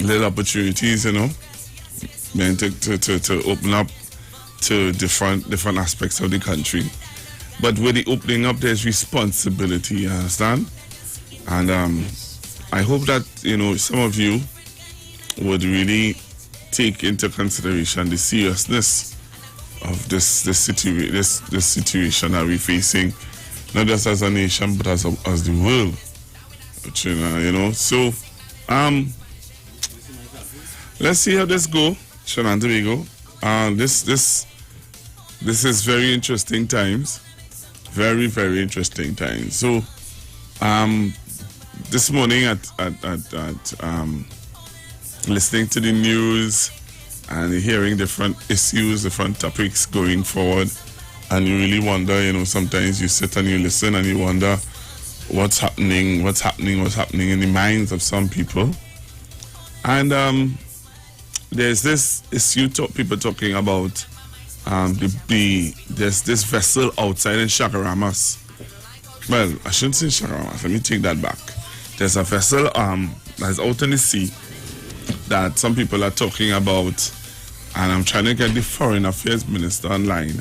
little opportunities, meant to open up to different aspects of the country. But with the opening up, there's responsibility, you understand? And I hope that, some of you would really take into consideration the seriousness of this situation that we're facing, not just as a nation, but as the world. So, let's see how this go, Trinidad and Tobago. This is very interesting times. Very, very interesting times. So, this morning at listening to the news and hearing different issues, different topics going forward, and you really wonder, sometimes you sit and you listen and you wonder what's happening in the minds of some people. And there's this issue people talking about. There's this vessel outside in Chagaramas. Well, I shouldn't say Chagaramas. Let me take that back. There's a vessel that's out in the sea that some people are talking about, and I'm trying to get the Foreign Affairs Minister online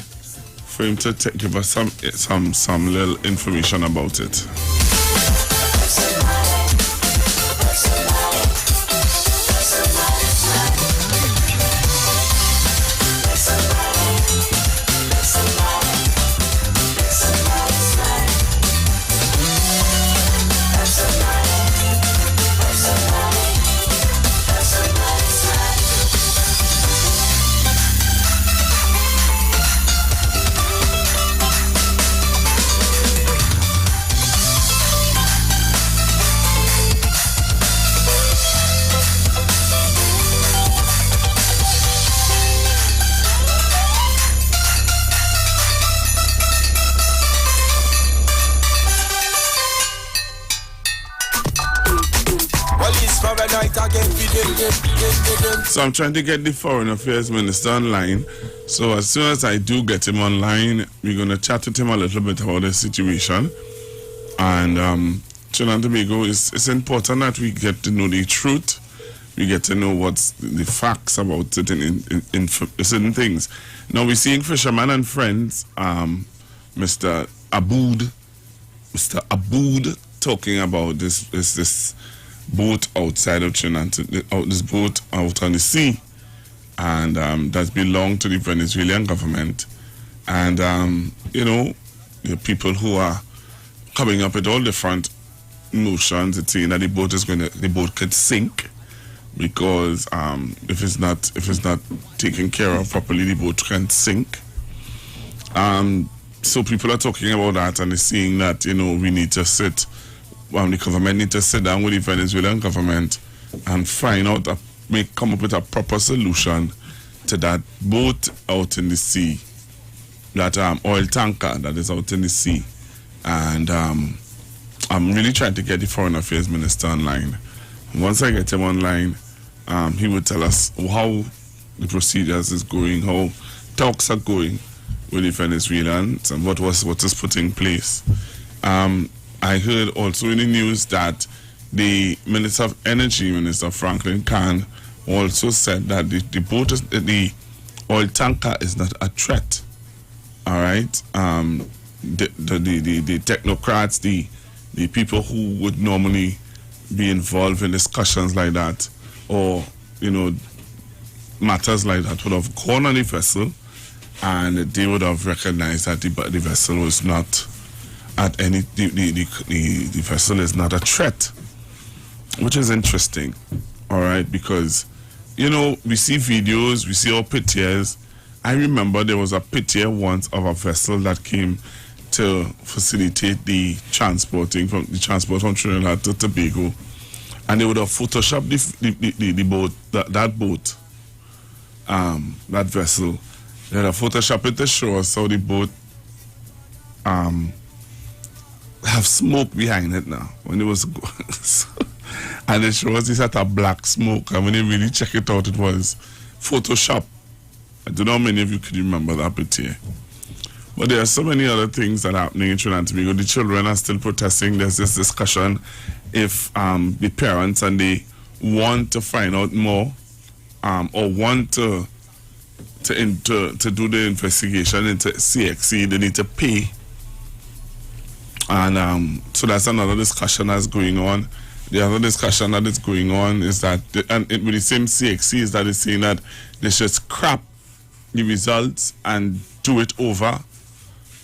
for him to give us some little information about it. So I'm trying to get the Foreign Affairs Minister online. So as soon as I do get him online, we're going to chat with him a little bit about the situation. And Trinidad and Tobago, it's important that we get to know the truth. We get to know what's the facts about certain certain things. Now we're seeing Fisherman and Friends, Mr. Aboud talking about this boat outside of Trinidad, this boat out on the sea, and that belonged to the Venezuelan government. And the people who are coming up with all different notions, it's saying that the boat could sink because if it's not taken care of properly, the boat can sink. So people are talking about that, and they're saying that we need to sit. The government need to sit down with the Venezuelan government and find out, come up with a proper solution to that boat out in the sea, that oil tanker that is out in the sea. And I'm really trying to get the Foreign Affairs Minister online. Once I get him online, he will tell us how the procedures is going, how talks are going with the Venezuelans, and what is put in place. I heard also in the news that the Minister of Energy, Minister Franklin Khan, also said that the oil tanker is not a threat. All right, the technocrats, the people who would normally be involved in discussions like that, or matters like that, would have gone on the vessel, and they would have recognized that the vessel was not at any the vessel is not a threat, which is interesting. All right, because we see videos, we see all pictures. I remember there was a picture once of a vessel that came to facilitate the transport from Trinidad to Tobago, and they would have photoshopped the boat, that vessel. They would have photoshopped it to show us how the boat have smoke behind it now. When it was and it shows this at a black smoke, and when you really check it out, it was Photoshop. I don't know how many of you could remember that picture. But there are so many other things that are happening in Trinidad and Tobago. The children are still protesting. There's this discussion if the parents and the want to find out more, or want to do the investigation into CXC, they need to pay. And so that's another discussion that's going on. The other discussion that is going on is that, with the same CXC, is that it's saying that they should scrap the results and do it over.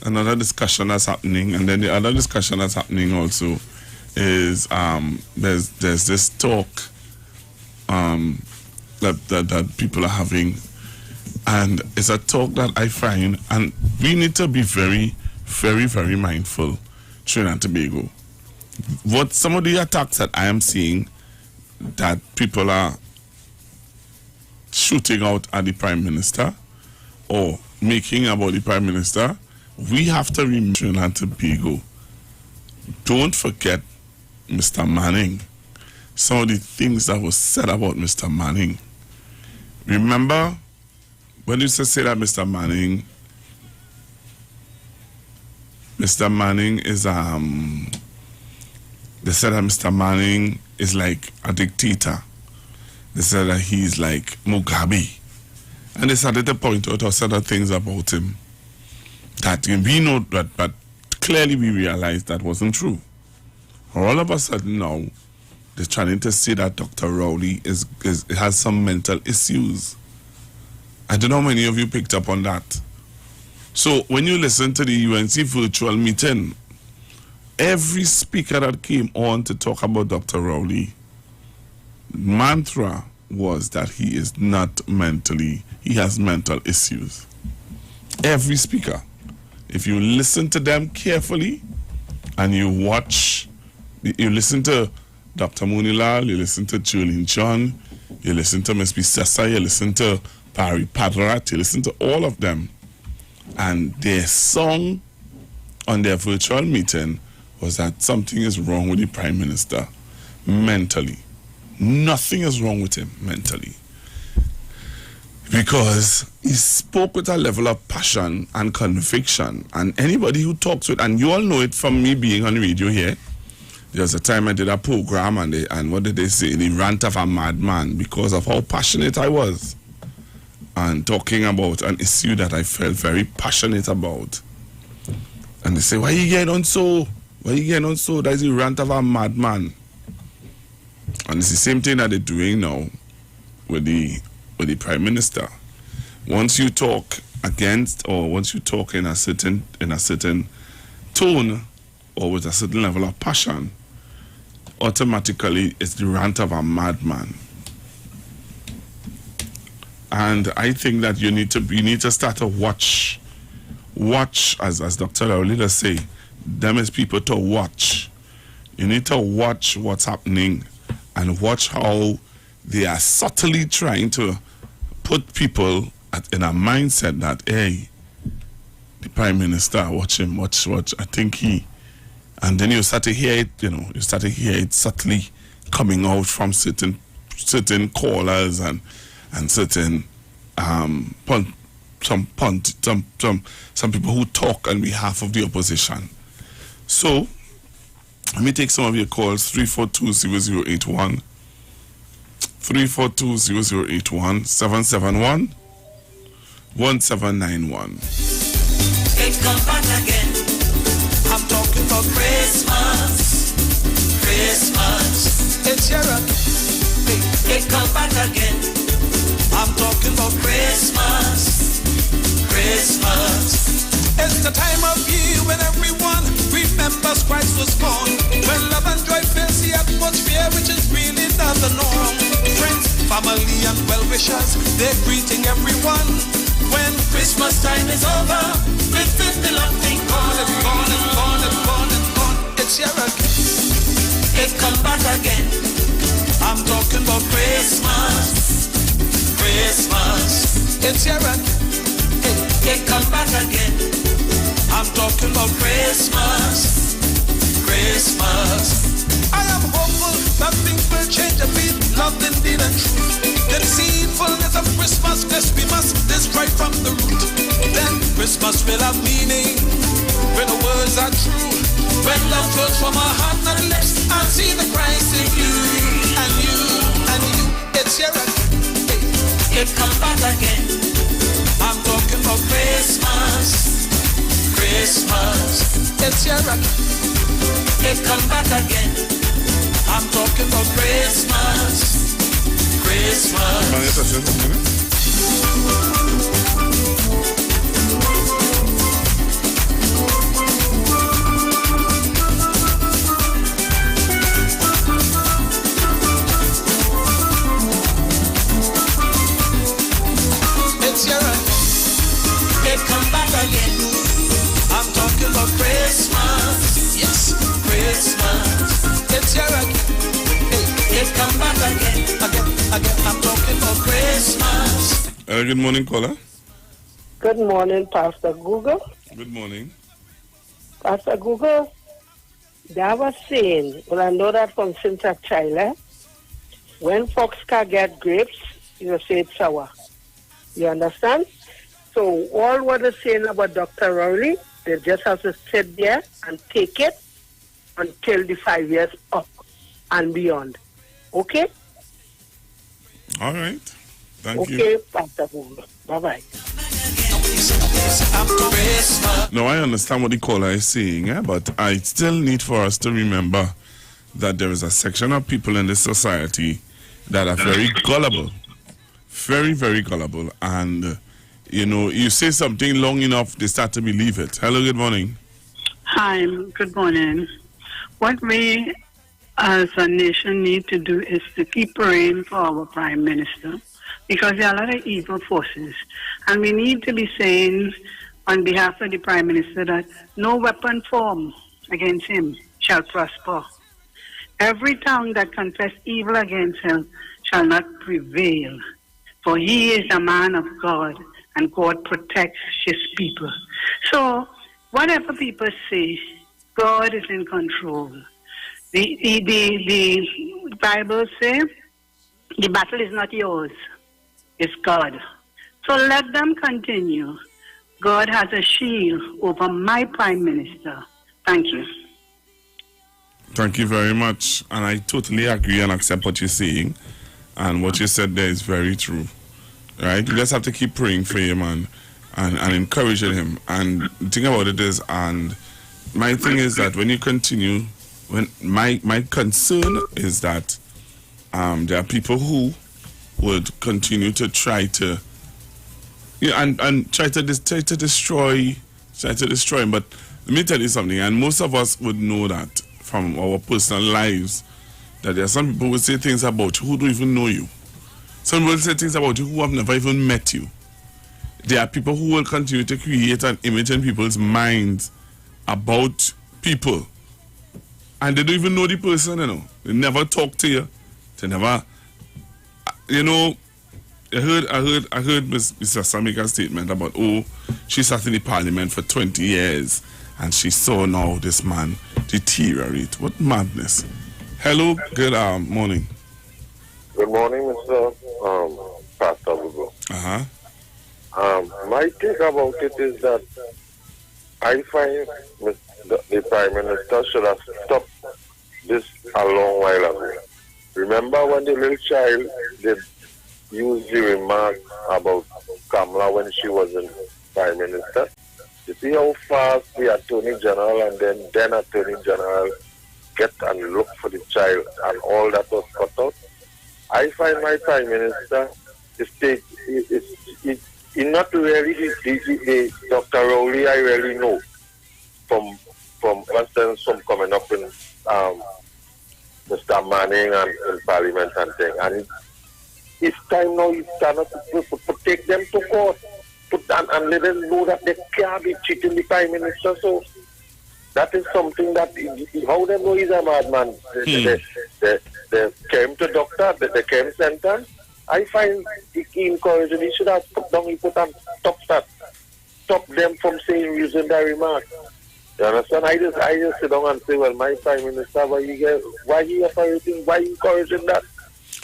Another discussion that's happening, and then the other discussion that's happening also is there's this talk that people are having, and it's a talk that I find, and we need to be very, very, very mindful, Trinidad and Tobago. What some of the attacks that I am seeing, that people are shooting out at the Prime Minister or making about the Prime Minister, we have to remember Trinidad and Tobago. Don't forget Mr. Manning. Some of the things that was said about Mr. Manning. Remember when you used to say that Mr. Manning is they said that Mr. Manning is like a dictator. They said that he's like Mugabe. And they started to point out certain things about him that we know that, but clearly we realized that wasn't true. All of a sudden now, they're trying to say that Dr. Rowley has some mental issues. I don't know how many of you picked up on that. So when you listen to the UNC virtual meeting, every speaker that came on to talk about Dr. Rowley, mantra was that he is not mentally, he has mental issues. Every speaker. If you listen to them carefully and you listen to Dr. Munilal, you listen to Julian John, you listen to Ms. Bissessa, you listen to Barry Padrat, you listen to all of them, and their song on their virtual meeting was that something is wrong with the Prime Minister mentally. Nothing is wrong with him mentally. Because he spoke with a level of passion and conviction. And anybody who talks with, and you all know it from me being on radio here, there was a time I did a program, and what did they say? The rant of a madman, because of how passionate I was. And talking about an issue that I felt very passionate about. And they say, why you getting on so? Why you getting on so? That's the rant of a madman. And it's the same thing that they're doing now with the Prime Minister. Once you talk against, or once you talk in a certain tone, or with a certain level of passion, automatically it's the rant of a madman. And I think that you need to start to watch, as Dr. Laulida say, them as people to watch. You need to watch what's happening and watch how they are subtly trying to put people in a mindset that, hey, the Prime Minister, watch him, watch, I think he, and then you start to hear it, you start to hear it subtly coming out from certain callers and certain some people who talk on behalf of the opposition. So let me take some of your calls. 342-0081, 342-0081, 771-1791. It come back again. I'm talking about Christmas. It's your it come back again. I'm talking about Christmas. It's the time of year when everyone remembers Christ was born. When love and joy fills the atmosphere, which is really not the norm. Friends, family, and well-wishers, they're greeting everyone. When Christmas time is over, with the love thing gone. It's here again. It come back again. I'm talking about Christmas. It's here again. It come back again. I'm talking about Christmas. I am hopeful that things will change a bit. Love indeed and truth. The deceitfulness of Christmas, this we must destroy from the root. Then Christmas will have meaning when the words are true. When love flows from our heart and lips, I see the Christ in you and you it come back again. I'm talking about Christmas, Christmas. It's here again. It come back again. I'm talking about Christmas, Christmas. It come back again. I'm talking about Christmas. Yes, Christmas. It's here again. It come back again. Again. I'm talking about Christmas. Good morning, caller. Good morning, Pastor Google. Good morning. Pastor Google, there was saying, well, I know that from since a child, when folks can get grapes, you say it's sour. You understand? So all what they're saying about Dr. Rowley, they just have to sit there and take it until the 5 years up and beyond. Okay? All right. Thank you. Okay, Pastor Google. Bye-bye. No, I understand what the caller is saying, but I still need for us to remember that there is a section of people in this society that are very gullible. Very, very gullible. And, you say something long enough, they start to believe it. Hello, good morning. Hi, good morning. What we as a nation need to do is to keep praying for our Prime Minister, because there are a lot of evil forces. And we need to be saying on behalf of the Prime Minister that no weapon formed against him shall prosper. Every tongue that confess evil against him shall not prevail. For he is a man of God, and God protects his people. So, whatever people say, God is in control. The Bible says, the battle is not yours, it's God. So let them continue. God has a shield over my Prime Minister. Thank you. Thank you very much. And I totally agree and accept what you're saying. And what you said there is very true. Right? You just have to keep praying for him and encouraging him. And the thing about it is, and my thing is that when you continue, when my concern is that there are people who would continue to try to and try to destroy him. But let me tell you something, and most of us would know that from our personal lives, that there are some people who say things about you who don't even know you. Some people say things about you who have never even met you. There are people who will continue to create an image in people's minds about people. And they don't even know the person, They never talk to you. They never, I heard Mr. Sam make a statement about, she sat in the parliament for 20 years and she saw now this man deteriorate. What madness. Hello, good morning. Good morning, Mr. Pastor Bugo. My take about it is that I find the Prime Minister should have stopped this a long while ago. Remember when the little child did use the remark about Kamala when she was in Prime Minister? You see how fast the Attorney General and then Attorney General get and look for the child and all that was cut out? I find my Prime Minister is not really the Dr. Rowley I really know from instance from coming up in Mr. Manning and in Parliament and thing. And it's time now it's time to take them to court and let them know that they can't be cheating the Prime Minister. So that is something that how they know he's a madman. They came to doctor, they came sentence. I find it encouraging. He should have put down, stop them from saying using that remark. You understand? I just sit down and say, well, my Prime Minister, why he operating, why encouraging that?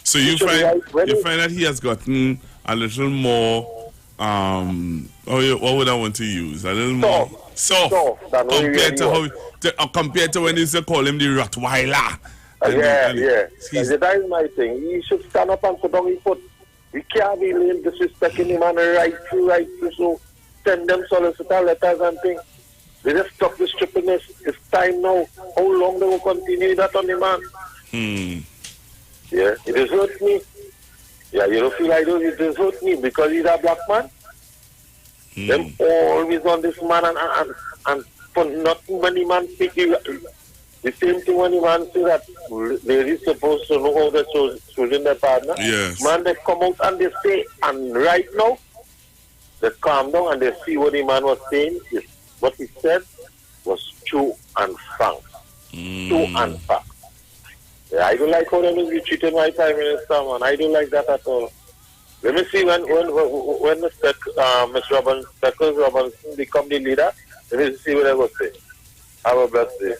So you find that he has gotten a little more what would I want to use? A little more soft compared to when they used to call him the Rottweiler. Yeah. That is my thing. He should stand up and put down his foot. We can't be disrespecting him and right through, so send them solicitor letters and things. They just stop the strippiness. It's time now. How long they will continue that on the man? Yeah, it has hurt me. Yeah, you don't feel like it has hurt me because he's a black man. Them always on this man and for nothing when the man speak, the same thing when the man say that ladies supposed to know how they're choosing their partner. Yes. Man, they come out and they say, and right now, they calm down and they see what the man was saying. Is what he said was true and frank. True and fact. Yeah, I don't like how they be treating my Prime Minister, man. I don't like that at all. Let me see when Ms. Speckles Robinson become the leader. Let me see what I will say. Have a blessed day.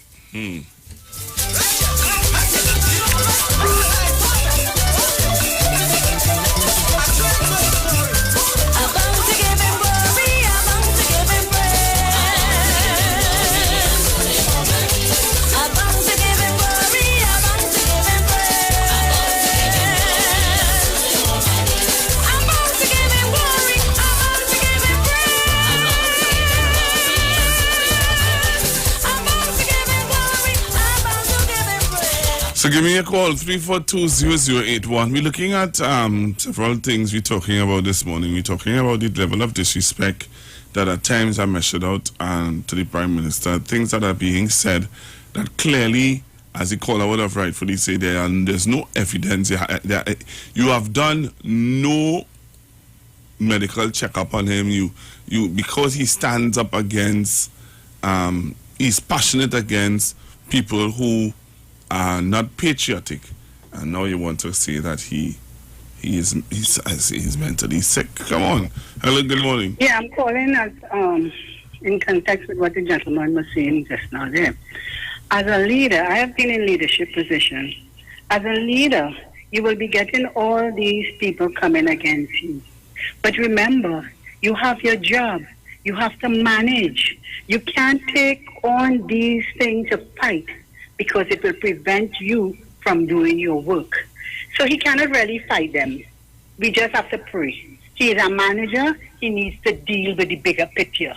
So give me a call, 342-0081. We're looking at several things we're talking about this morning. We're talking about the level of disrespect that at times are measured out to the Prime Minister. Things that are being said that clearly, as the caller would have rightfully said, there's no evidence. You have done no medical checkup on him. You because he stands up against, he's passionate against people who are not patriotic, and now you want to say that he's mentally sick. Come on. Hello, good morning. Yeah, I'm calling as in context with what the gentleman was saying just now there. As a leader, I have been in leadership position. As a leader, you will be getting all these people coming against you. But remember, you have your job. You have to manage. You can't take on these things to fight, because it will prevent you from doing your work. So he cannot really fight them. We just have to pray. He is a manager. He needs to deal with the bigger picture.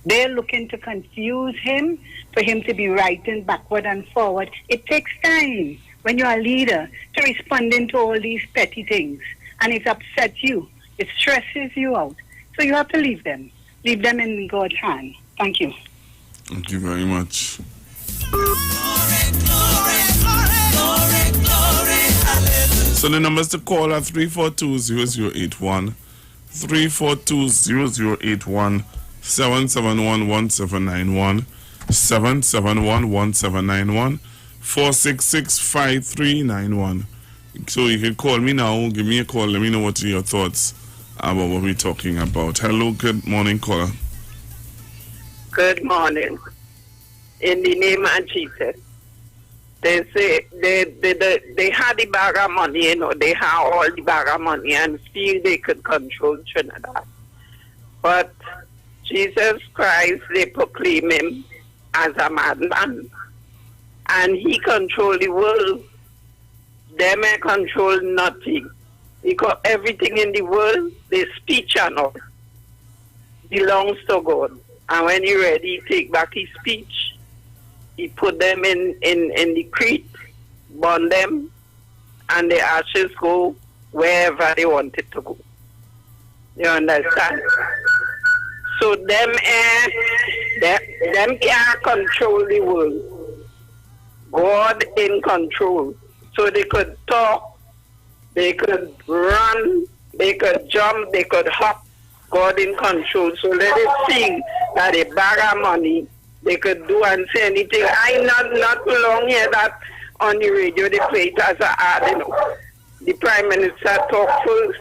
They're looking to confuse him, for him to be writing backward and forward. It takes time when you're a leader to respond to all these petty things. And it upsets you. It stresses you out. So you have to leave them. Leave them in God's hand. Thank you. Thank you very much. So the numbers to call are 342-0081, 342-0081, 771-1791, 771-1791, 466-5391. So you can call me now, give me a call, let me know what are your thoughts about what we're talking about. Hello, good morning, caller. Good morning. In the name of Jesus. They say they had the bag of money, they have all the bag of money and feel they could control Trinidad. But Jesus Christ, they proclaim him as a madman. And he controls the world. They may control nothing. Because everything in the world, the speech and all, belongs to God. And when he's ready, he take back his speech. He put them in the crate, burn them, and the ashes go wherever they want it to go. You understand? So them can't control the world. God in control. So they could talk, they could run, they could jump, they could hop. God in control. So let it see that a bag of money they could do and say anything. I not long here that on the radio they play it as a ad, The Prime Minister talk first,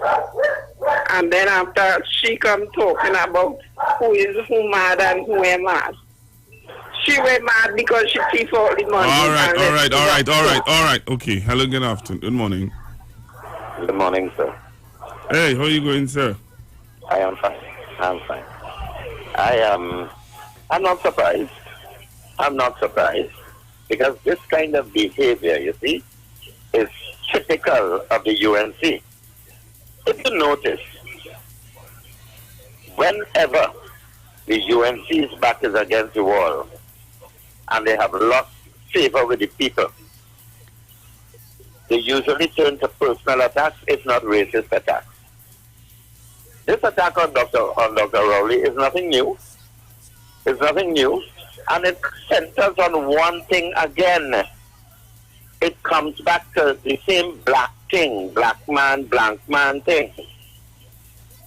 and then after she come talking about who mad and who ain't mad. She went mad because she thief all the money. All right. Okay. Hello, good afternoon. Good morning. Good morning, sir. Hey, how are you going, sir? I am fine. I'm fine. I'm not surprised. I'm not surprised because this kind of behavior, you see, is typical of the UNC. If you notice, whenever the UNC's back is against the wall and they have lost favor with the people, they usually turn to personal attacks, if not racist attacks. This attack on Dr. Rowley is nothing new. It's nothing new. And it centers on one thing again. It comes back to the same black thing, black man, blank man thing.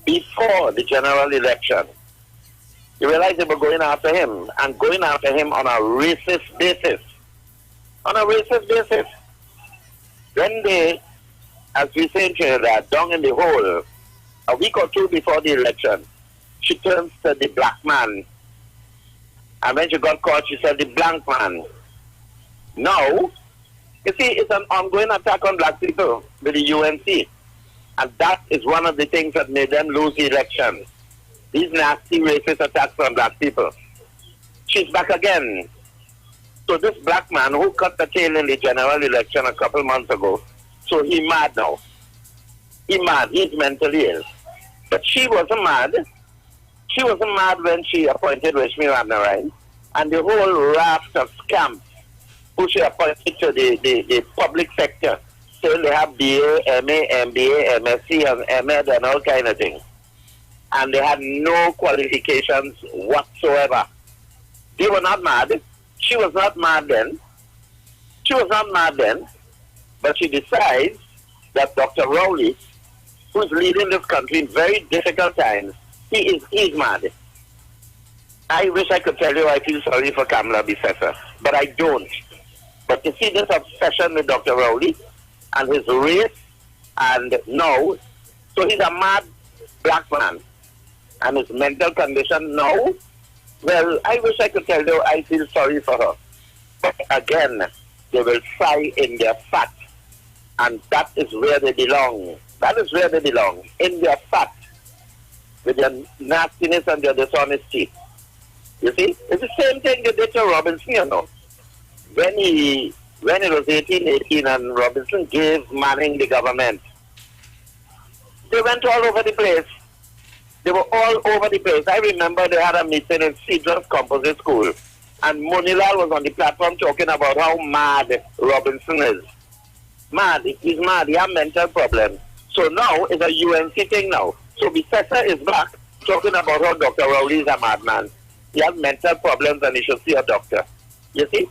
Before the general election, you realize they were going after him, and going after him on a racist basis. On a racist basis. When they, as we say in Trinidad, down in the hole, a week or two before the election, she turns to the black man. And when she got caught, she said the blank man. Now, you see, it's an ongoing attack on black people with the UNC. And that is one of the things that made them lose the election. These nasty racist attacks on black people. She's back again. So this black man who cut the tail in the general election a couple months ago, so he mad now. He mad. He's mentally ill. But she wasn't mad. She wasn't mad when she appointed Rashmi Ramnarai and the whole raft of scams who she appointed to the public sector. So they have BA, MA, MBA, MSc, and MEd and all kind of things. And they had no qualifications whatsoever. They were not mad. She was not mad then. She was not mad then. But she decides that Dr. Rowley, who's leading this country in very difficult times, he's mad. I wish I could tell you I feel sorry for Kamala Bissessa, but I don't. But you see this obsession with Dr. Rowley and his race, and no, so he's a mad black man. And his mental condition now, well, I wish I could tell you I feel sorry for her. But again, they will sigh in their fat, and that is where they belong. That is where they belong, in their fat, with their nastiness and their dishonesty. You see, it's the same thing they did to Robinson, you know. When it was 1818 and Robinson gave Manning the government, they went all over the place. They were all over the place. I remember they had a meeting in Cedars Composite School, and Monilal was on the platform talking about how mad Robinson is. Mad. He's mad. He has mental problems. So now it's a UNC thing now. So Bissessa is back talking about how Dr. Rowley is a madman. He has mental problems and he should see a doctor. You see?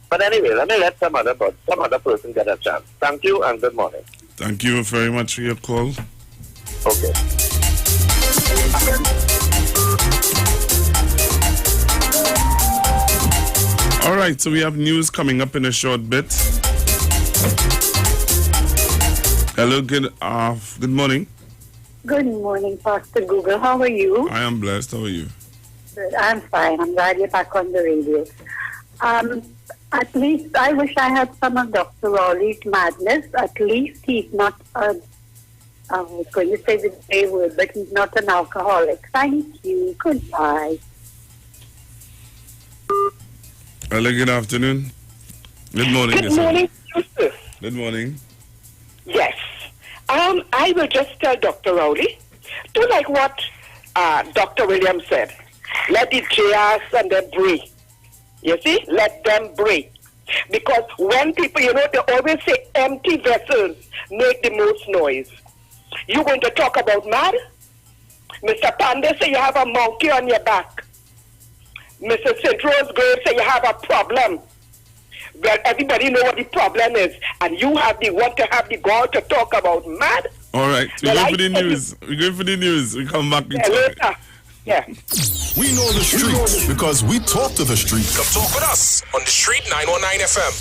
But anyway, let me let some other person get a chance. Thank you and good morning. Thank you very much for your call. Okay. All right, so we have news coming up in a short bit. Hello, good morning. Good morning, Pastor Google. How are you? I am blessed. How are you? Good. I'm fine. I'm glad you're back on the radio. At least I wish I had some of Dr. Rowley's madness. At least he's not I was going to say the A word, but he's not an alcoholic. Thank you. Goodbye. Hello, good afternoon. Good morning. Good morning, Joseph. Good morning. Yes. I will just tell Dr. Rowley, do like what Dr. Williams said. Let the JRs and them breathe. You see? Let them breathe. Because when people, they always say empty vessels make the most noise. You going to talk about mad? Mr. Pandey say you have a monkey on your back. Mrs. St. Rose Grave say you have a problem. Well, everybody know what the problem is, and you want to have the gall to talk about mad? All right, we're going for the news. We're going for the news. We come back and later. Yeah. We know the street because we talk to the street. Come talk with us on the Street 919 FM.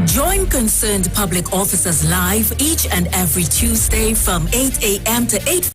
Join concerned public officers live each and every Tuesday from 8 a.m. to 8.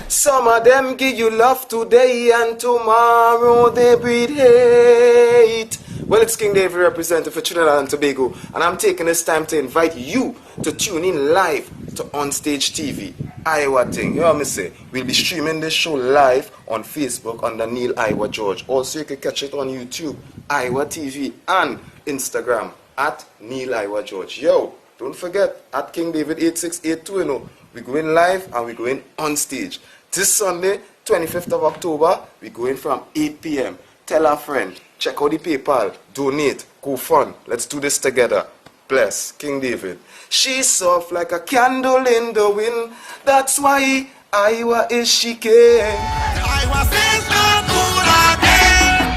Some of them give you love today and tomorrow they breed hate. Well, it's King David representative for Trinidad and Tobago, and I'm taking this time to invite you to tune in live to Onstage TV. Iwer thing, you know what I say? We'll be streaming this show live on Facebook under Neil Iwer George. Also, you can catch it on YouTube, Iwer TV, and Instagram at Neil Iwer George. Yo, Don't forget, at King David 8682, you know, we're going live and we're going on stage. This Sunday, 25th of October, we're going from 8 p.m. Tell a friend, check out the PayPal, donate, go fun. Let's do this together. Bless King David. She's soft like a candle in the wind. That's why Iwer is she king. Iwer says no good again.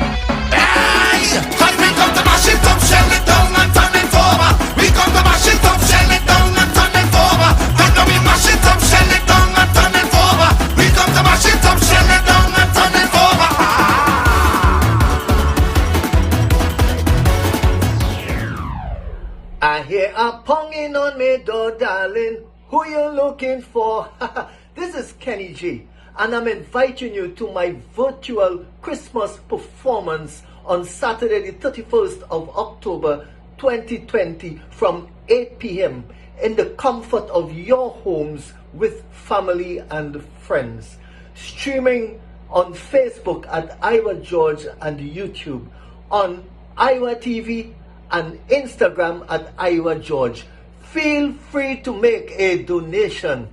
Hey, cause we come to mash it up, shell it down and turn it over. We come to mash it up, shell it down and turn it over. And now we mash it up, shell it down and turn it over. We come to mash it up, shell it down and turn it over. I hear a ponging on me door, darling. Who you looking for? This is Kenny G, and I'm inviting you to my virtual Christmas performance on Saturday, the 31st of October, 2020, from 8 p.m. in the comfort of your homes with family and friends. Streaming on Facebook at Iwer George and YouTube, on Iwer TV and Instagram at Iwer George. Feel free to make a donation.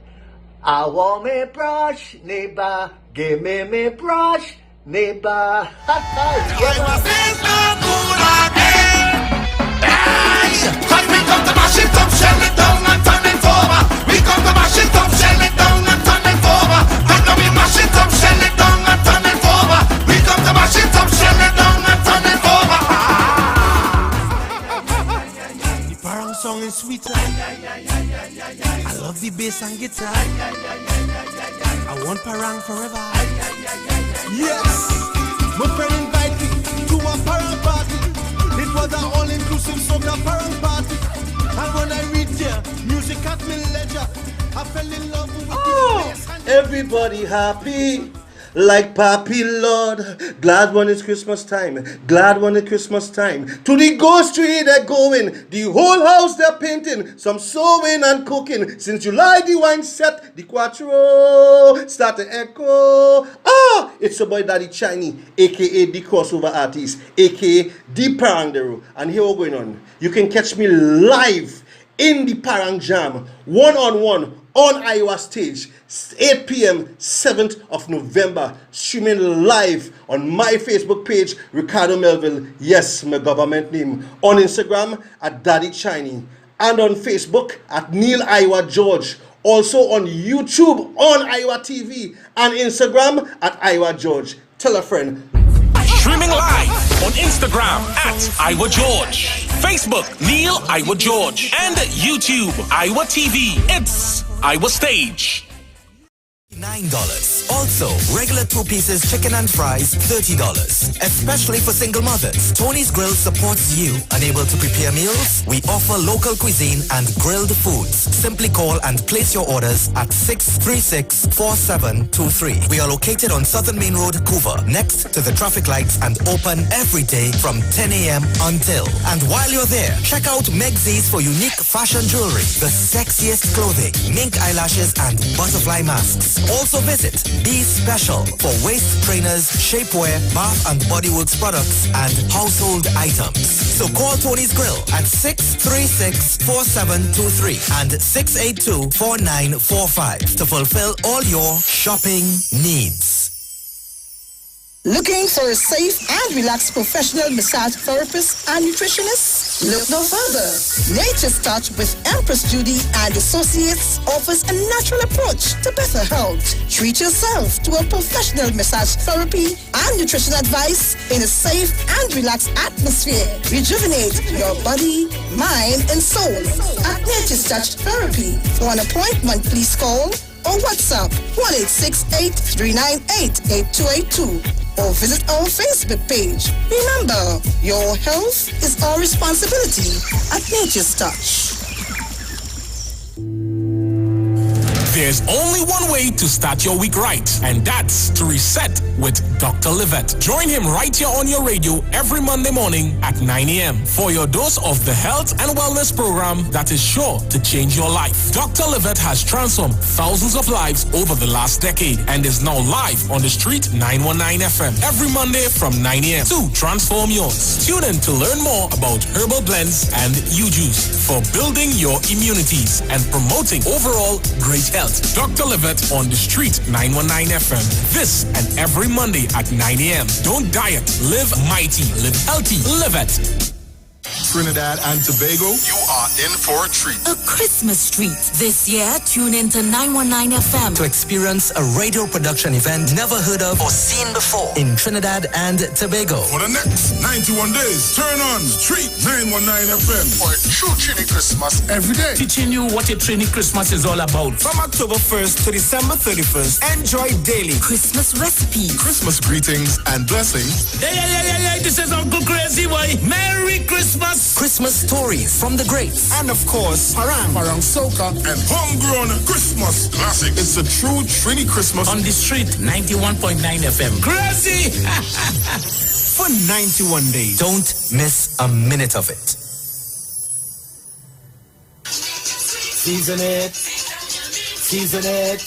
I want me brush, neighbor. Give me brush, neighbor. Iwer says no good again. Hey, cause we come to mash it up, shell it down and turn it over. We come to mash it up, shell it down and turn it over. And now we mash it up, shell it down and turn it over. We come to mash it up, shell it down and turn it over. The parang song is sweeter. I love the bass and guitar. I want parang forever. Yes, my friend invited me to a parang party. It was an all-inclusive soca parang party. And when I reached there, music at me leisure. I fell in love with the bass and Everybody happy like Papi Lord. Glad when it's Christmas time. Glad when it's Christmas time. To the ghost tree they're going. The whole house they're painting. Some sewing and cooking. Since July the wine set. The quattro start to echo. It's your boy Daddy Chinese, aka the crossover artist, aka the Parangdero. And here we're going on. You can catch me live in the Parang Jam, one-on-one on Iwer stage, 8 p.m. 7th of November, streaming live on my Facebook page, Ricardo Melville, yes, my government name, on Instagram at Daddy Chinese, and on Facebook at Neil Iwer George, also on YouTube on Iwer TV, and Instagram at Iwer George. Tell a friend. Streaming live on Instagram at Iwer George, Facebook Neil Iwer George, and YouTube Iwer TV. It's Iwer Stage. $9. Also, regular 2 pieces chicken and fries, $30. Especially for single mothers, Tony's Grill supports you. Unable to prepare meals? We offer local cuisine and grilled foods. Simply call and place your orders at 636-4723. We are located on Southern Main Road, Couva, next to the traffic lights, and open every day from 10 a.m. until. And while you're there, check out Megzies for unique fashion jewelry, the sexiest clothing, mink eyelashes, and butterfly masks. Also visit Be Special for waist trainers, shapewear, bath and body works products, and household items. So call Tony's Grill at 636-4723 and 682-4945 to fulfill all your shopping needs. Looking for a safe and relaxed professional massage therapist and nutritionist? Look no further. Nature's Touch with Empress Judy and Associates offers a natural approach to better health. Treat yourself to a professional massage therapy and nutrition advice in a safe and relaxed atmosphere. Rejuvenate your body, mind, and soul at Nature's Touch Therapy. For an appointment, please call or WhatsApp 1-868-398-8282 or visit our Facebook page. Remember, your health is our responsibility at Nature's Touch. There's only one way to start your week right, and that's to reset with Dr. Livette. Join him right here on your radio every Monday morning at 9 a.m. for your dose of the health and wellness program that is sure to change your life. Dr. Livette has transformed thousands of lives over the last decade and is now live on the street 919 FM every Monday from 9 a.m. to transform yours. Tune in to learn more about herbal blends and U-Juice for building your immunities and promoting overall great health. Dr. Livette on the street 919 FM. This and every Monday at 9 a.m. Don't diet, live mighty, live healthy, live it. Trinidad and Tobago, you are in for a treat. A Christmas treat. This year, tune in to 919 FM to experience a radio production event never heard of or seen before in Trinidad and Tobago. For the next 91 days, turn on Street 919 FM for a true Trini Christmas every day. Teaching you what a Trini Christmas is all about. From October 1st to December 31st, enjoy daily Christmas recipes, Christmas greetings and blessings. Hey, this is Uncle Crazy Boy. Merry Christmas. Christmas stories from the greats. And of course, Parang Soca, and homegrown Christmas classics. It's a true Trini Christmas on the street 91.9 FM. Crazy! For 91 days. Don't miss a minute of it. Season it. Season it.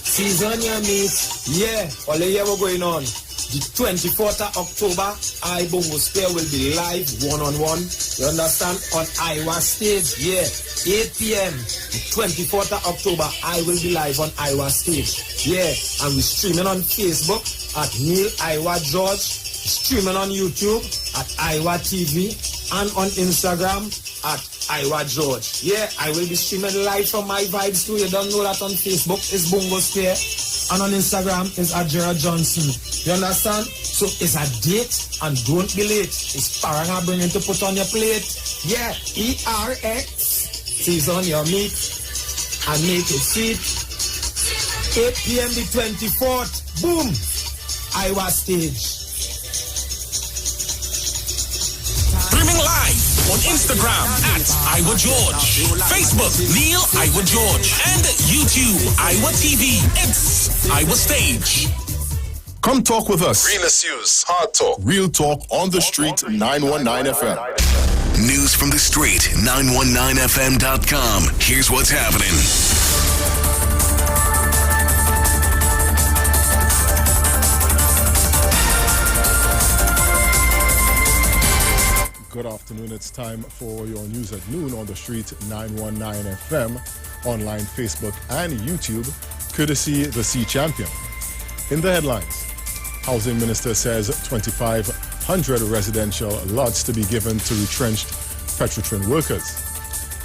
Season your meat. Yeah, all the year we're going on. The 24th of October, Ibongo Square will be live one-on-one. You understand? On Iwer stage. Yeah. 8 p.m. The 24th of October, I will be live on Iwer stage. Yeah. And we're streaming on Facebook at Neil Iwer George. Streaming on YouTube at Iwer TV. And on Instagram at Iwer George. Yeah. I will be streaming live from my vibes too. You don't know that on Facebook. It's Bongo Square. And on Instagram is at Gerald Johnson. You understand? So it's a date and don't be late. It's Paranga bringing to put on your plate. Yeah, ERX. Season your meat and make it sweet. 8 p.m. the 24th. Boom! Iwer stage. Streaming live on Instagram at Iwer George, Facebook Neil Iwer George, and YouTube Iwer TV. It's Iwer Stage. Come talk with us. Realest news, hard talk, real talk on the street 919 FM. News from the street 919fm.com. Here's what's happening. Good afternoon. It's time for your news at noon on the street 919 FM, online, Facebook, and YouTube, courtesy the Sea Champion. In the headlines, Housing Minister says 2,500 residential lots to be given to retrenched Petrotrin workers.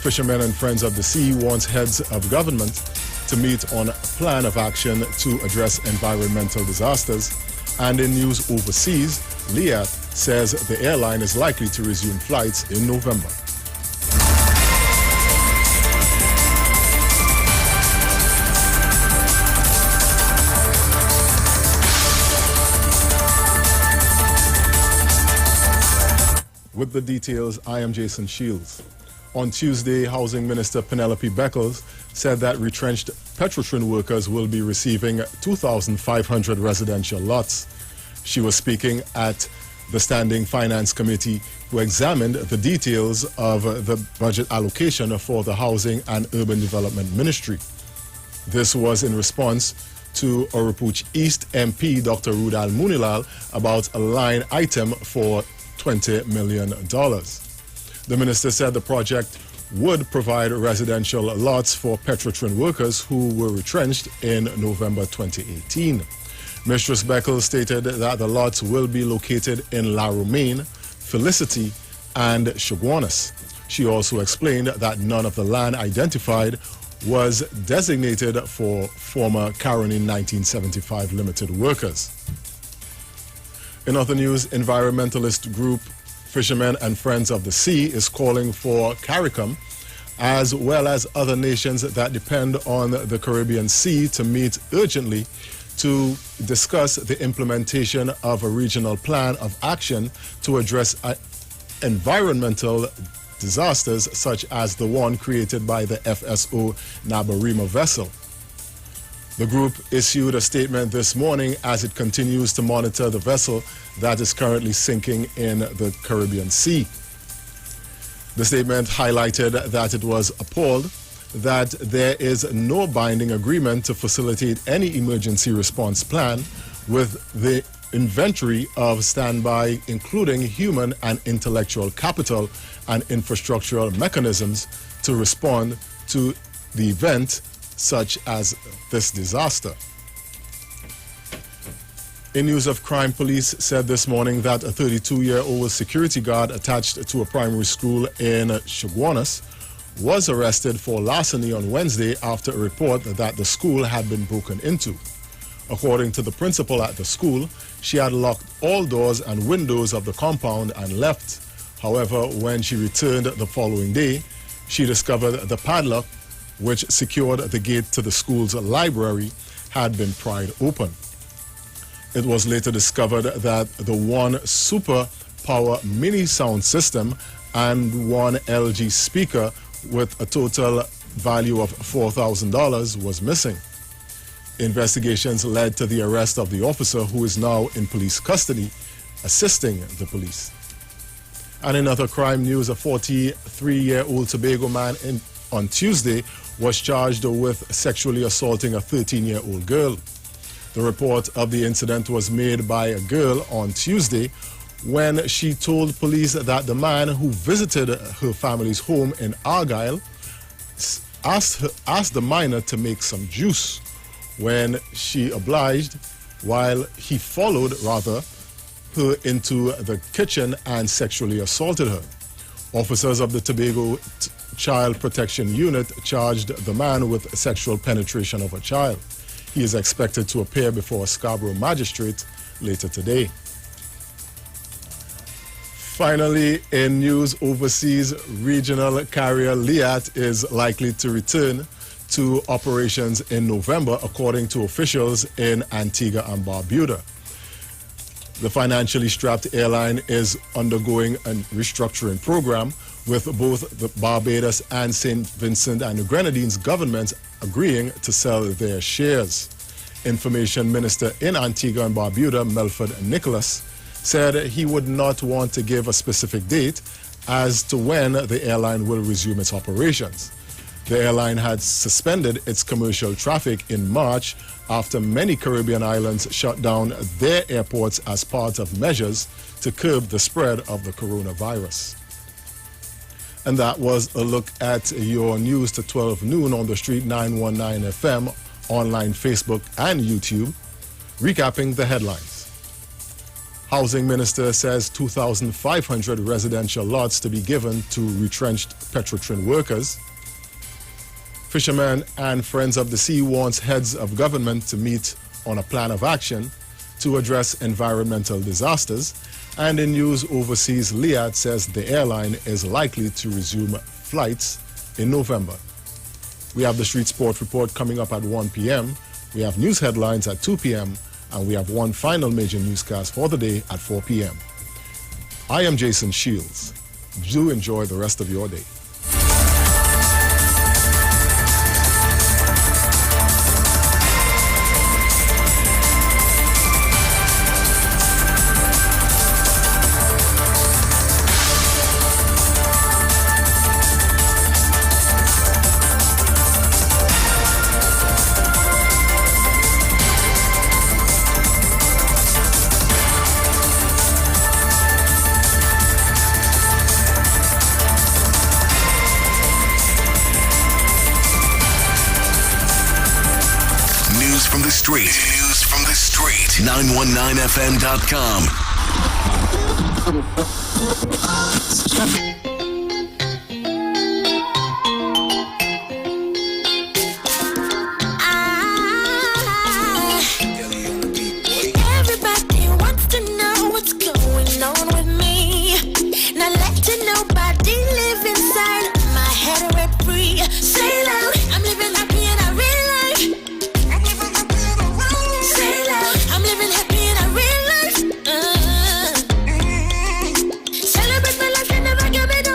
Fishermen and Friends of the Sea wants heads of government to meet on a plan of action to address environmental disasters. And in news overseas, Liat says the airline is likely to resume flights in November. With the details, I am Jason Shields. On Tuesday, Housing Minister Penelope Beckles said that retrenched Petrotrin workers will be receiving 2,500 residential lots. She was speaking at the Standing Finance Committee, who examined the details of the budget allocation for the Housing and Urban Development Ministry. This was in response to Oropouche East MP Dr. Rudal Munilal about a line item for $20 million. The minister said the project would provide residential lots for Petrotrin workers who were retrenched in November 2018. Mistress Beckles stated that the lots will be located in La Romaine, Felicity, and Chaguanas. She also explained that none of the land identified was designated for former Caroline 1975 limited workers. In other news, environmentalist group Fishermen and Friends of the Sea is calling for CARICOM, as well as other nations that depend on the Caribbean Sea, to meet urgently to discuss the implementation of a regional plan of action to address environmental disasters such as the one created by the FSO Nabarima vessel. The group issued a statement this morning as it continues to monitor the vessel that is currently sinking in the Caribbean Sea. The statement highlighted that it was appalled that there is no binding agreement to facilitate any emergency response plan with the inventory of standby, including human and intellectual capital and infrastructural mechanisms to respond to the event such as this disaster. In news of crime, police said this morning that a 32-year-old security guard attached to a primary school in Chaguanas was arrested for larceny on Wednesday after a report that the school had been broken into. According to the principal at the school, she had locked all doors and windows of the compound and left. However, when she returned the following day, she discovered the padlock, which secured the gate to the school's library, had been pried open. It was later discovered that the one super power mini sound system and one LG speaker with a total value of $4,000 was missing. Investigations led to the arrest of the officer, who is now in police custody, assisting the police. And in other crime news, a 43-year-old Tobago man on Tuesday was charged with sexually assaulting a 13-year-old girl. The report of the incident was made by a girl on Tuesday when she told police that the man who visited her family's home in Argyle asked the minor to make some juice. When she obliged, while he followed her into the kitchen and sexually assaulted her. Officers of the Tobago Child Protection Unit charged the man with sexual penetration of a child. He is expected to appear before a Scarborough magistrate later today. Finally, in news overseas, regional carrier Liat is likely to return to operations in November, according to officials in Antigua and Barbuda. The financially strapped airline is undergoing a restructuring program, with both the Barbados and St. Vincent and the Grenadines governments agreeing to sell their shares. Information Minister in Antigua and Barbuda, Melford Nicholas, said he would not want to give a specific date as to when the airline will resume its operations. The airline had suspended its commercial traffic in March after many Caribbean islands shut down their airports as part of measures to curb the spread of the coronavirus. And that was a look at your news to 12 noon on the Street 919 FM, online, Facebook, and YouTube. Recapping the headlines. Housing Minister says 2,500 residential lots to be given to retrenched Petrotrin workers. Fishermen and Friends of the Sea wants heads of government to meet on a plan of action to address environmental disasters. And in news overseas, Liat says the airline is likely to resume flights in November. We have the Street Sport Report coming up at 1 p.m. We have news headlines at 2 p.m. And we have one final major newscast for the day at 4 p.m. I am Jason Shields. Do enjoy the rest of your day. News from the street. 919fm.com. Everybody wants to know what's going on with me. Not letting nobody live inside my head rent free. Say loud, I'm living happy in a real life. Say loud, I'm living happy in a real life. Celebrate my life and never give me no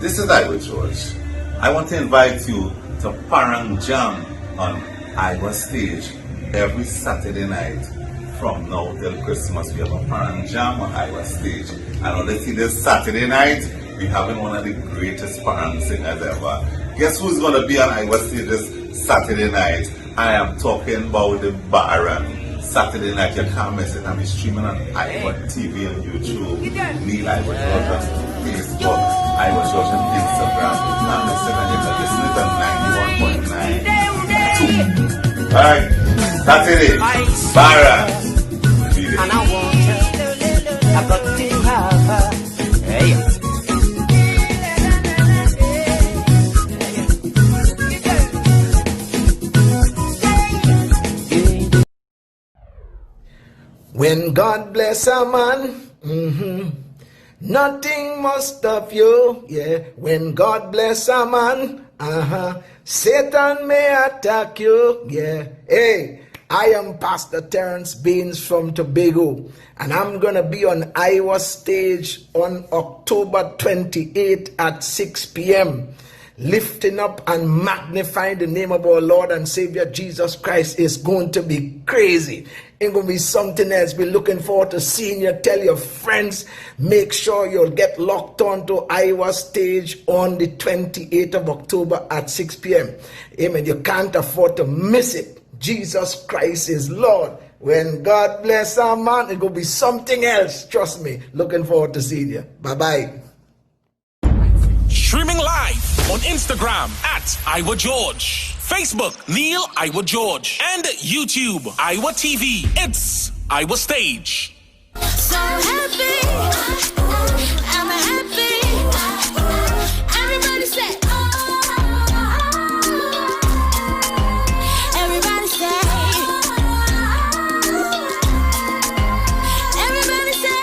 This is Iwer George. I want to invite you to Parang Jam on Iwer Stage every Saturday night from now till Christmas. We have a Parang Jam on Iwer Stage. And on this Saturday night, we're having one of the greatest Parang singers ever. Guess who's going to be on Iwer Stage this Saturday night? I am talking about the Baron. Saturday night, you can't miss it. I'm streaming on Iwer TV and YouTube. Neil Iwer George on Facebook. Iwer George on Instagram. And listen, and you can listen to 91.9. Alright, Saturday, Baron. And I want her, I've got to have her. Hey. When God bless a man, nothing must stop you. Yeah, when God bless a man, Satan may attack you. Yeah, hey, I am Pastor Terence Baines from Tobago, and I'm gonna be on Iwer Stage on October 28th at 6 p.m. Lifting up and magnifying the name of our Lord and Savior Jesus Christ is going to be crazy. It's going to be something else. We're looking forward to seeing you. Tell your friends. Make sure you'll get locked on to Iwer Stage on the 28th of October at 6 p.m. Amen. You can't afford to miss it. Jesus Christ is Lord. When God bless our man, it's going to be something else. Trust me. Looking forward to seeing you. Bye-bye. Streaming live on Instagram at Iwer George, Facebook Neil Iwer George, and YouTube Iwer TV. It's Iwer Stage. So happy, I'm happy. Everybody say, everybody say, everybody say.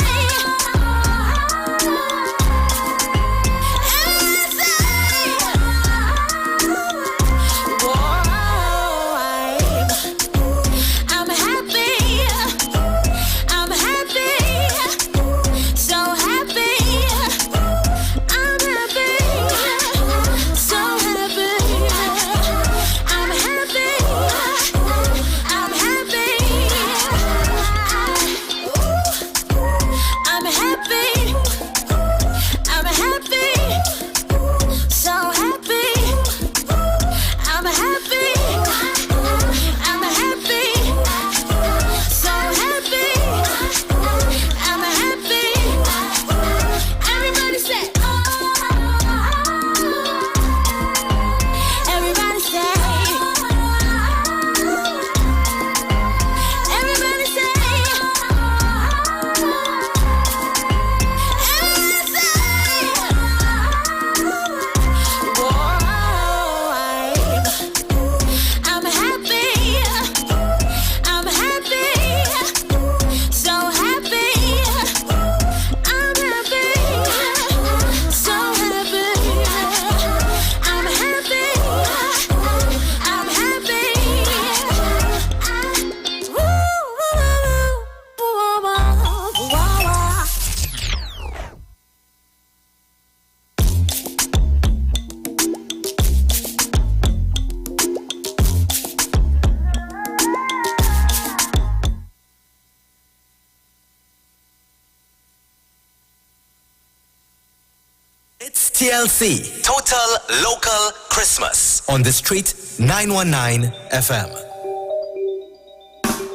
TLC, Total Local Christmas, on the street 919 FM.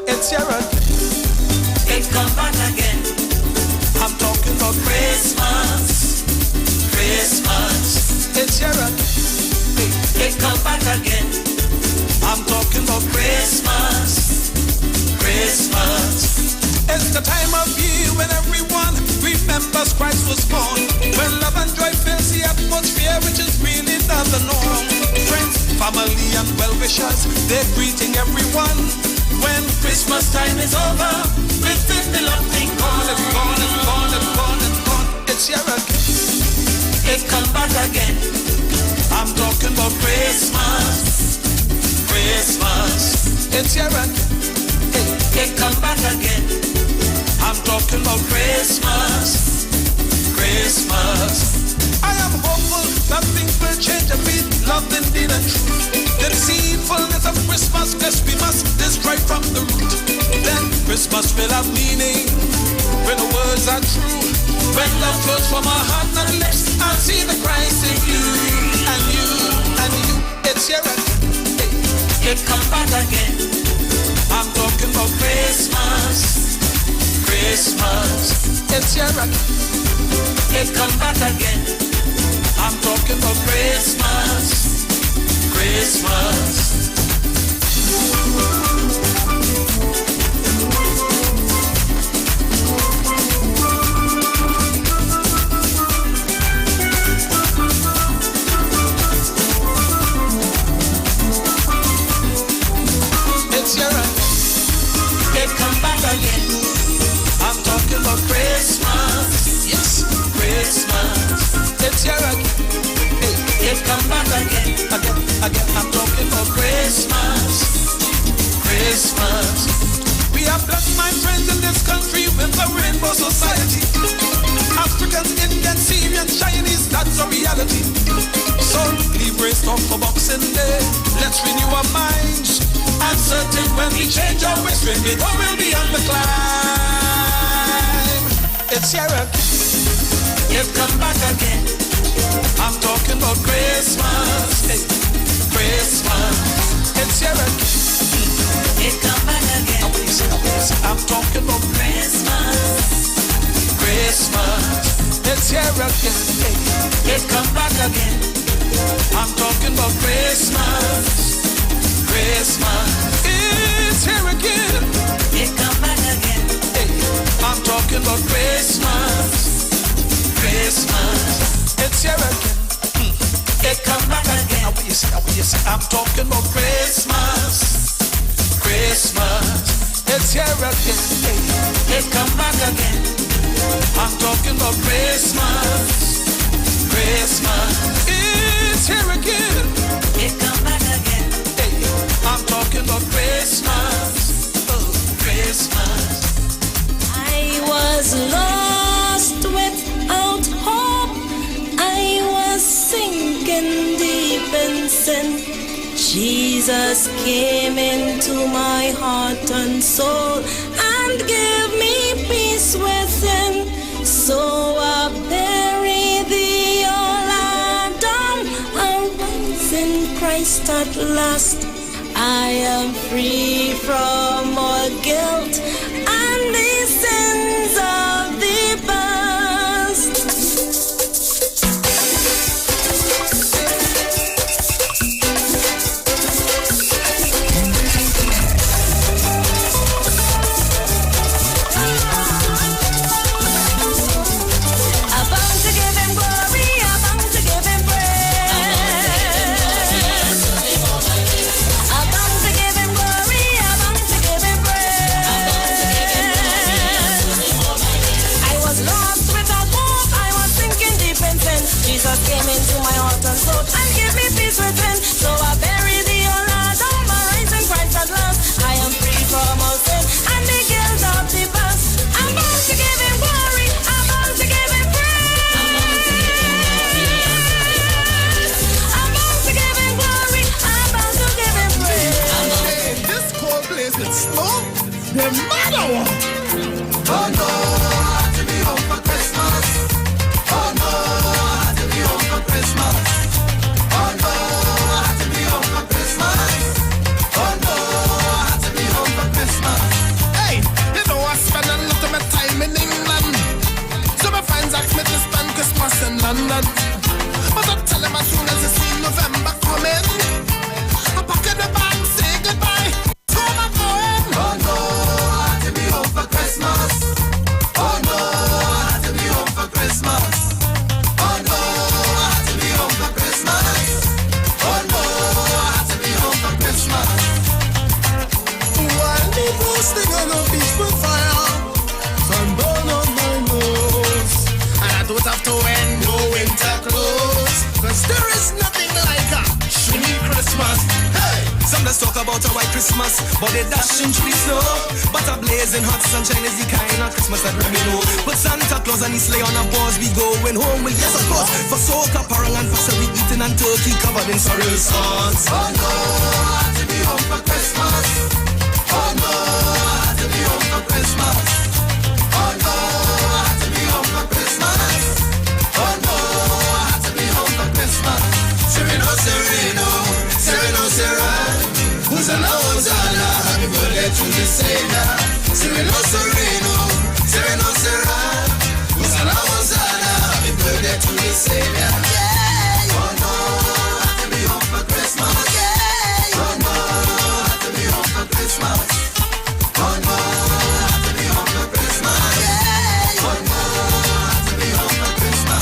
It's your run. It come back again. I'm talking about Christmas. Christmas. It's your run. It come back again. I'm talking about Christmas. Christmas. It's the time of year when everyone remembers Christ was born. When love and joy fills the atmosphere, which is really not the norm. Friends, family and well-wishers, they're greeting everyone. When Christmas time is over, within the long thing gone, it's gone, it's gone, it's gone, it's gone. It's here again. It come back again. I'm talking about Christmas. Christmas. It's here again. It come back again. I'm talking about Christmas. Christmas. I am hopeful Christmas will have meaning when the words are true. When love flows from our heart and lips, I'll see the Christ in you and you and you. It's here again. It come back again. I'm talking about Christmas. Christmas. It's here again. It come back again. I'm talking about Christmas. Christmas. It's here again. It come back again. I'm talking about Christmas. Yes, Christmas. It's here again. It come back again. Again. I'm talking about Christmas. Christmas. We are blessed, my friends, in this country with a rainbow society. Africans, Indians, Syrians, Chinese, that's a reality. So leave race off for Boxing Day. Let's renew our minds. I'm certain when we change our ways, we will be on the climb. It's here again. It come back again. I'm talking about Christmas. Hey, Christmas. It's here again. It come back again. I'm talking about Christmas. Christmas. It's here again. Hey, it come back again. I'm talking about Christmas. Christmas. It's here again. It come back again. Hey, I'm talking about Christmas. Christmas. It's here again. It come back again. How will you say? I'm talking about Christmas. Christmas. It's here again. Hey, it come back again. I'm talking about Christmas. Christmas. It's here again. It come back again. Hey, I'm talking about Christmas. Oh, Christmas. I was lost without hope. I was sinking deep in sin. Jesus came into my heart and soul and gave me peace within. So I bury thee, all Adam, and once in Christ at last. I am free from all guilt and the sins of the past. I'm bound to give him glory, I'm bound to give him praise. I'm bound to give him glory, I'm bound to give him praise. I was lost without hope, I was sinking deep in sin. Jesus came into my heart and soul and gave me peace within. So I bury the old Adam, I rise in Christ at last. I am free from all sin and the guilt of the past. I'm bound to give him glory, I'm bound to give him praise. I'm bound to give him glory, I'm bound to give him praise. Hey, this cold place with snow, the matter one. Oh no, I had to be home for Christmas. Oh no, I had to be home for Christmas. Oh no, I had to be home for Christmas. Oh no, I had to be home for Christmas. Hey, you know I spend a lot of my time in England. So my friends ask me to spend Christmas in London. But I tell them as soon as I see November coming, I pack in the bag, say goodbye. So I'm going. Oh no, I had to be home for Christmas. Oh no, I had to be home for Christmas. Oh no, I had to be home for Christmas. Oh no, I had to be home for Christmas. While me posting on a peaceful fire, sunburn on my nose, and I don't have to wear no winter clothes, 'cause there is nothing like a shiny Christmas. Hey, some just talk about a white Christmas, but they dashing through the snow. But a blazing hot sunshine is the kind of Christmas that we know. But Santa Claus and his sleigh on a bus, we going home. Well, yes, of course. For soca, parang and pasta, we eating and turkey covered in sorrel sauce. Oh no, I had to be home for Christmas. Oh no, I had to be home for Christmas. to the Savior. Sereno, sereno, sereno, sereno. Hosanna, Hosanna. Happy birthday to the Savior. Oh no, I have to be home for Christmas. Oh no, I have to be home for Christmas. Oh no, I have to be home for Christmas. Oh no, I have to be home for Christmas.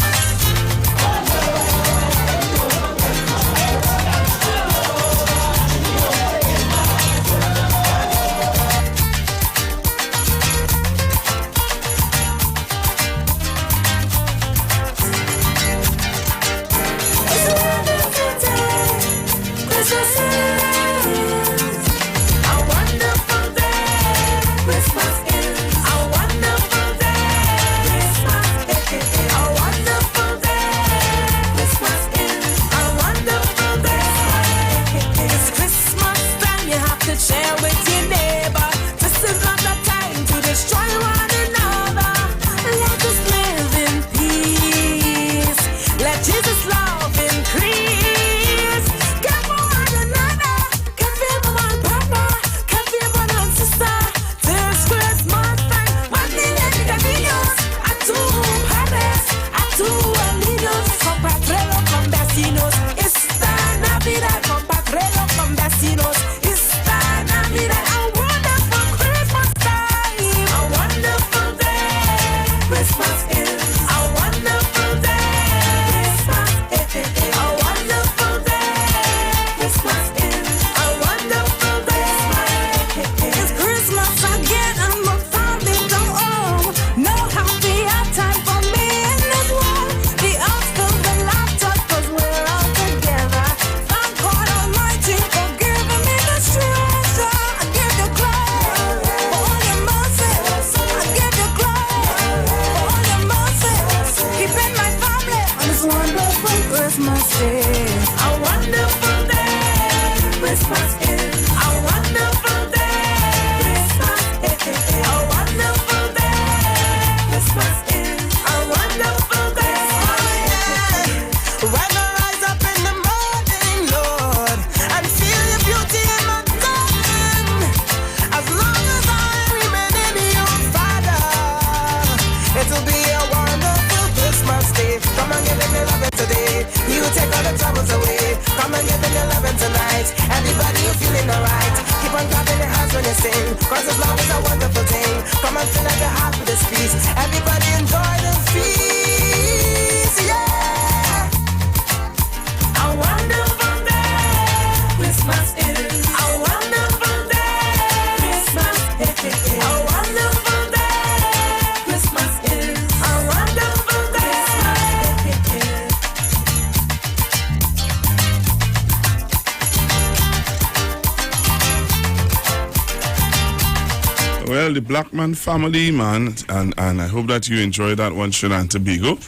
Well, the Blackman family, man, and I hope that you enjoy that one, Trinidad and Tobago.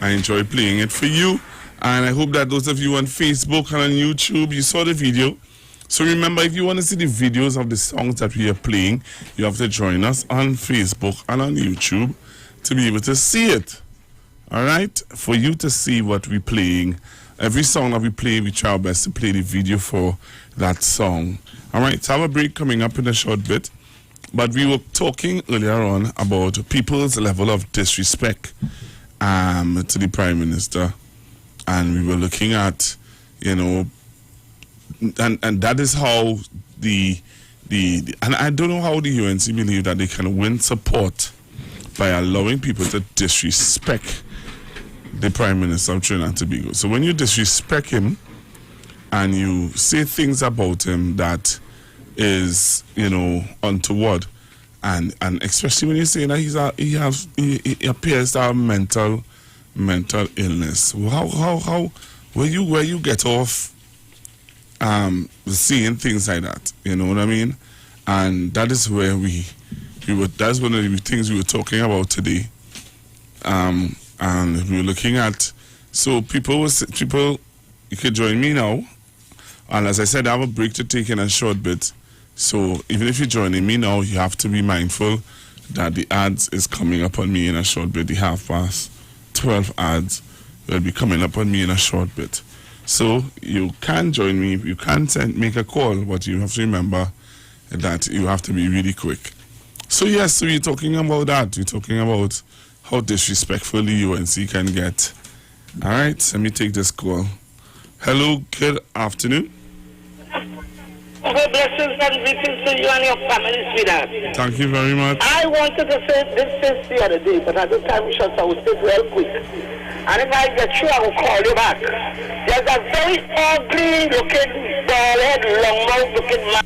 I enjoy playing it for you, and I hope that those of you on Facebook and on YouTube, you saw the video. So remember, if you want to see the videos of the songs that we are playing, you have to join us on Facebook and on YouTube to be able to see it. All right? For you to see what we're playing. Every song that we play, we try our best to play the video for that song. All right? So I have a break coming up in a short bit. But we were talking earlier on about people's level of disrespect to the Prime Minister. And we were looking at, you know, and that is how and I don't know how the UNC believe that they can win support by allowing people to disrespect the Prime Minister of Trinidad and Tobago. So when you disrespect him and you say things about him that is, you know, untoward, and especially when you say that he appears to have mental illness. How where you get off seeing things like that, you know what I mean? And that is where that's one of the things we were talking about today. And we were looking at, so people, you could join me now. And as I said, I have a break to take in a short bit. So even if you're joining me now, you have to be mindful that the ads is coming up on me in a short bit. The 12:30 ads will be coming up on me in a short bit. So you can join me. You can make a call, but you have to remember that you have to be really quick. So yes, so you're talking about that. You're talking about how disrespectful the UNC can get. All right, let me take this call. Hello, good afternoon. God blessings and greetings to you and your family, sweetheart. Thank you very much. I wanted to say this since the other day, but at the time we shall I will say it real quick. And if I get through, I will call you back. There's a very ugly looking, bald-head, long-mouth looking man.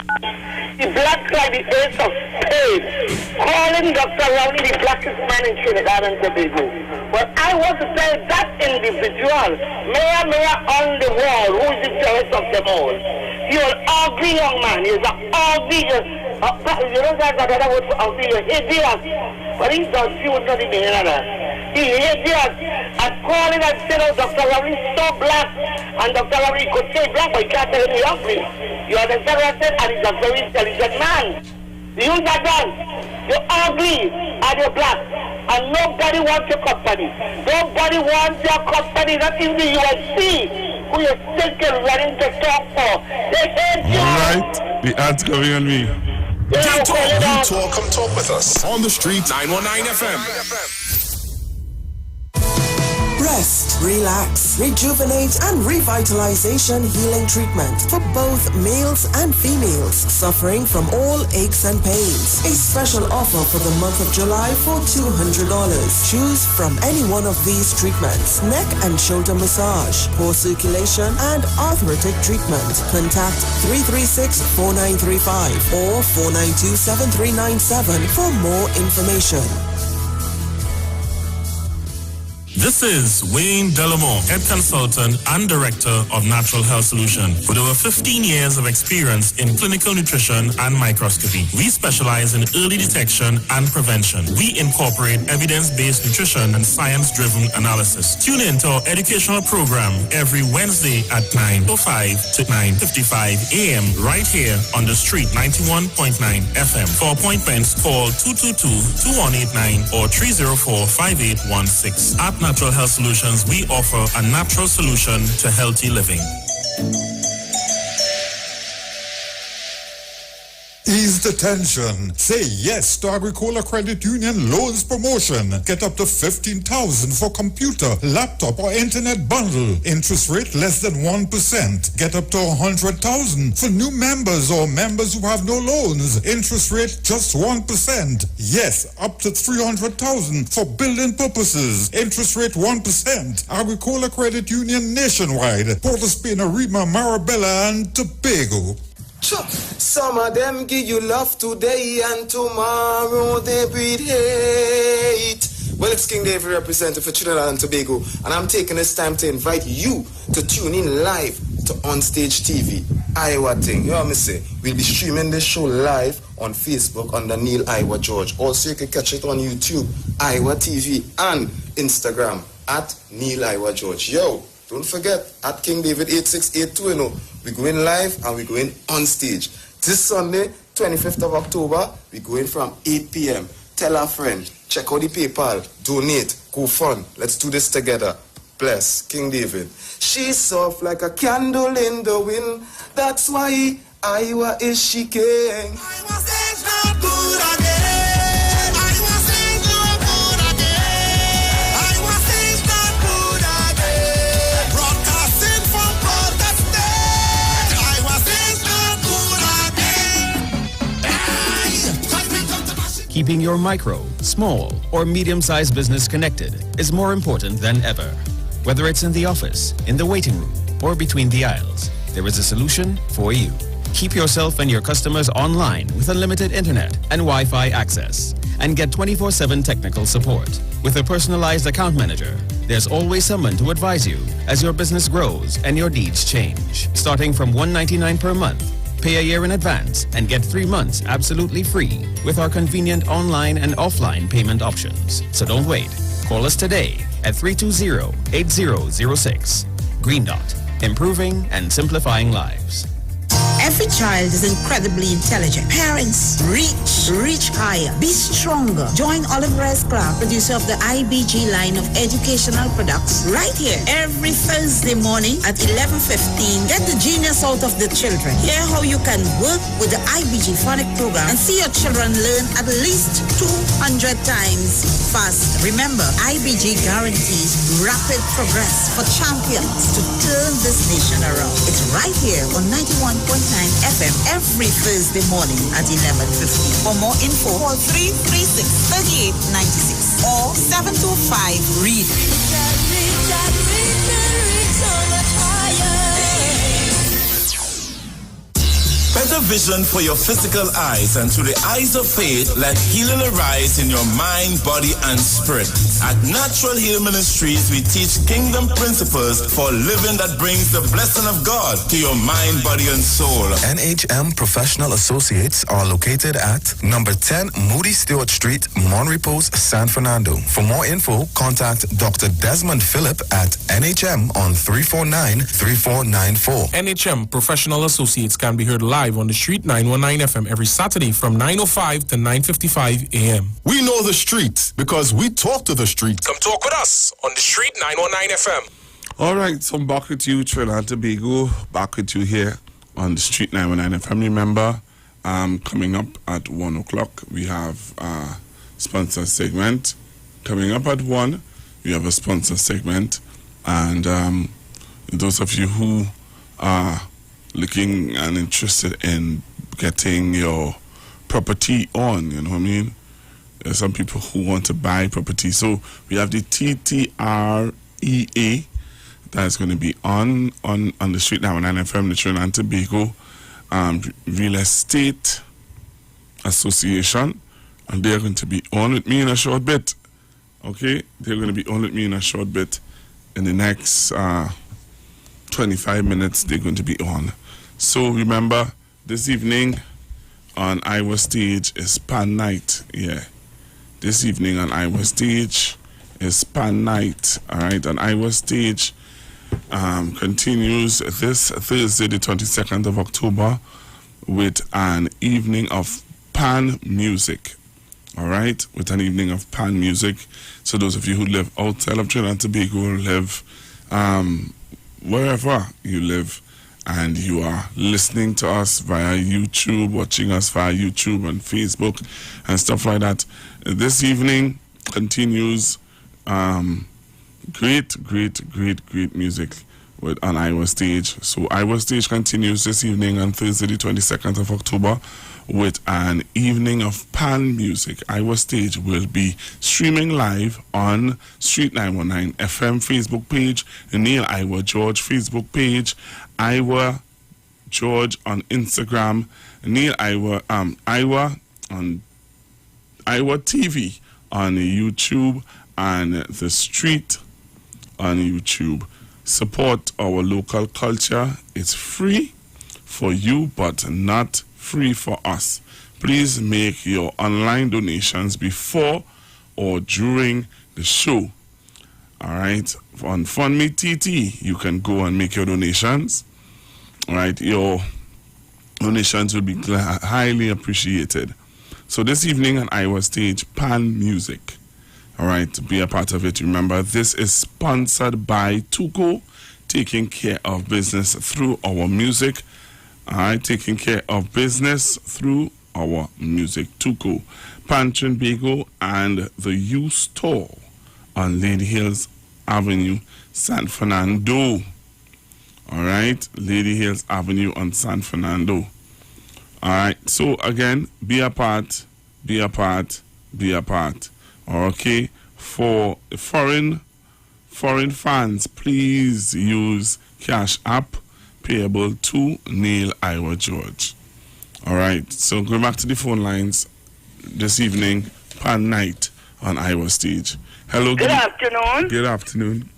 He black like the ace of spades. Calling Dr. Rowley the blackest man in Trinidad and Tobago. But I want to tell that individual, mayor on the wall, who is the fairest of them all. You're an ugly young man. He's an ugly, you don't have another word for ugly, you're idiot. But he does, he would not even hear that. He idiot. And calling and saying, oh, Dr. Rowley is so black. And Dr. Rowley could say black, but he can't tell him he's ugly. You understand what I said? And he's a very intelligent man. You that done. You're ugly and you're black. And nobody wants your company. Nobody wants your company, not even the USC, who you're thinking running to talk for. They hate you. All right, the ad's coming on me. Talk, come talk with us. On the street, 919 FM. Rest, relax, rejuvenate, and revitalization healing treatment for both males and females suffering from all aches and pains. A special offer for the month of July for $200. Choose from any one of these treatments: neck and shoulder massage, poor circulation, and arthritic treatment. Contact 336-4935 or 492-7397 for more information. This is Wayne Delamore, Head Consultant and Director of Natural Health Solution. With over 15 years of experience in clinical nutrition and microscopy, we specialize in early detection and prevention. We incorporate evidence-based nutrition and science-driven analysis. Tune in to our educational program every Wednesday at 9:05 to 9:55 a.m. right here on the street, 91.9 FM. For appointments, call 222-2189 or 304-5816. At Natural Health Solutions, we offer a natural solution to healthy living. Ease the tension. Say yes to Agricola Credit Union loans promotion. Get up to $15,000 for computer, laptop, or internet bundle. Interest rate less than 1%. Get up to $100,000 for new members or members who have no loans. Interest rate just 1%. Yes, up to $300,000 for building purposes. Interest rate 1%. Agricola Credit Union nationwide. Port of Spain, Arima, Marabella, and Tobago. Some of them give you love today and tomorrow they breed hate. Well, it's King David, representative for Trinidad and Tobago, and I'm taking this time to invite you to tune in live to Onstage TV, Iowa thing. You know what I say? We'll be streaming this show live on Facebook under Neil Iwer George. Also, you can catch it on YouTube, Iwer TV, and Instagram at Neil Iwer George. Yo, don't forget, at King David 8682, you know, we're going live and we're going on stage. This Sunday, 25th of October, we're going from 8 p.m. Tell a friend, check out the PayPal, donate, go fun. Let's do this together. Bless King David. She's soft like a candle in the wind. That's why Iowa is she king. Keeping your micro, small, or medium-sized business connected is more important than ever. Whether it's in the office, in the waiting room, or between the aisles, there is a solution for you. Keep yourself and your customers online with unlimited internet and Wi-Fi access, and get 24/7 technical support. With a personalized account manager, there's always someone to advise you as your business grows and your needs change. Starting from $199 per month, pay a year in advance and get 3 months absolutely free with our convenient online and offline payment options. So don't wait. Call us today at 320-8006. Green Dot, improving and simplifying lives. Every child is incredibly intelligent. Parents, reach higher. Be stronger. Join Olive Reyes Clark, producer of the IBG line of educational products, right here every Thursday morning at 11:15. Get the genius out of the children. Hear how you can work with the IBG phonic program and see your children learn at least 200 times fast. Remember, IBG guarantees rapid progress for champions to turn this nation around. It's right here on 91.9 FM every Thursday morning at 11:15. For more info, call 336-3896 or 725-READ. Better vision for your physical eyes, and through the eyes of faith, let healing arise in your mind, body, and spirit. At Natural Heal Ministries, we teach kingdom principles for living that brings the blessing of God to your mind, body, and soul. NHM Professional Associates are located at number 10 Moody Stewart Street, Monrepos, San Fernando. For more info, contact Dr. Desmond Phillip at NHM on 349-3494. NHM Professional Associates can be heard live on the street 919 FM every Saturday from 9:05 to 9:55 a.m. We know the street because we talk to the street. Come talk with us on the street 919 FM. All right, so I'm back with you, Trinidad and Tobago. Back with you here on the street 919 FM. Remember, coming up at 1 o'clock, we have a sponsor segment. Coming up at 1, we have a sponsor segment. And those of you who are looking and interested in getting your property on, you know what I mean? There's some people who want to buy property. So we have the TTREA that's going to be on the street now on FM, the Trinidad and Tobago Real Estate Association, and they're going to be on with me in a short bit. Okay? They're going to be on with me in a short bit. In the next 25 minutes, they're going to be on. So remember, this evening on Iwer Stage is Pan Night. Yeah. This evening on Iwer Stage is Pan Night. All right. On Iwer Stage continues this Thursday, the 22nd of October, with an evening of Pan music. All right. With an evening of Pan music. So those of you who live outside of Trinidad and Tobago, live wherever you live, and you are listening to us via YouTube, watching us via YouTube and Facebook and stuff like that. This evening continues great music on Iwer Stage. So Iwer Stage continues this evening on Thursday, the 22nd of October, with an evening of Pan music. Iwer Stage will be streaming live on Street 919 FM Facebook page, Neil Iwer George Facebook page, Iwer George on Instagram, Neil Iwer Iwer on Iwer TV on YouTube, and The Street on YouTube. Support our local culture. It's free for you, but not free for us. Please make your online donations before or during the show. All right. On FundMe TT, you can go and make your donations. All right. Your donations will be highly appreciated. So this evening on Iwer Stage, Pan Music. All right. Be a part of it. Remember, this is sponsored by Tuco, taking care of business through our music. All right. Taking care of business through our music. Tuco, Pan Trinbago, and the U Store on Lady Hills Avenue, San Fernando. All right, Lady Hills Avenue on San Fernando. All right, so again, be a part. Okay, for foreign fans, please use Cash App payable to Neil Iwer George. All right, so going back to the phone lines this evening, Pan Night on Iwer Stage. Hello. Good afternoon. Good afternoon.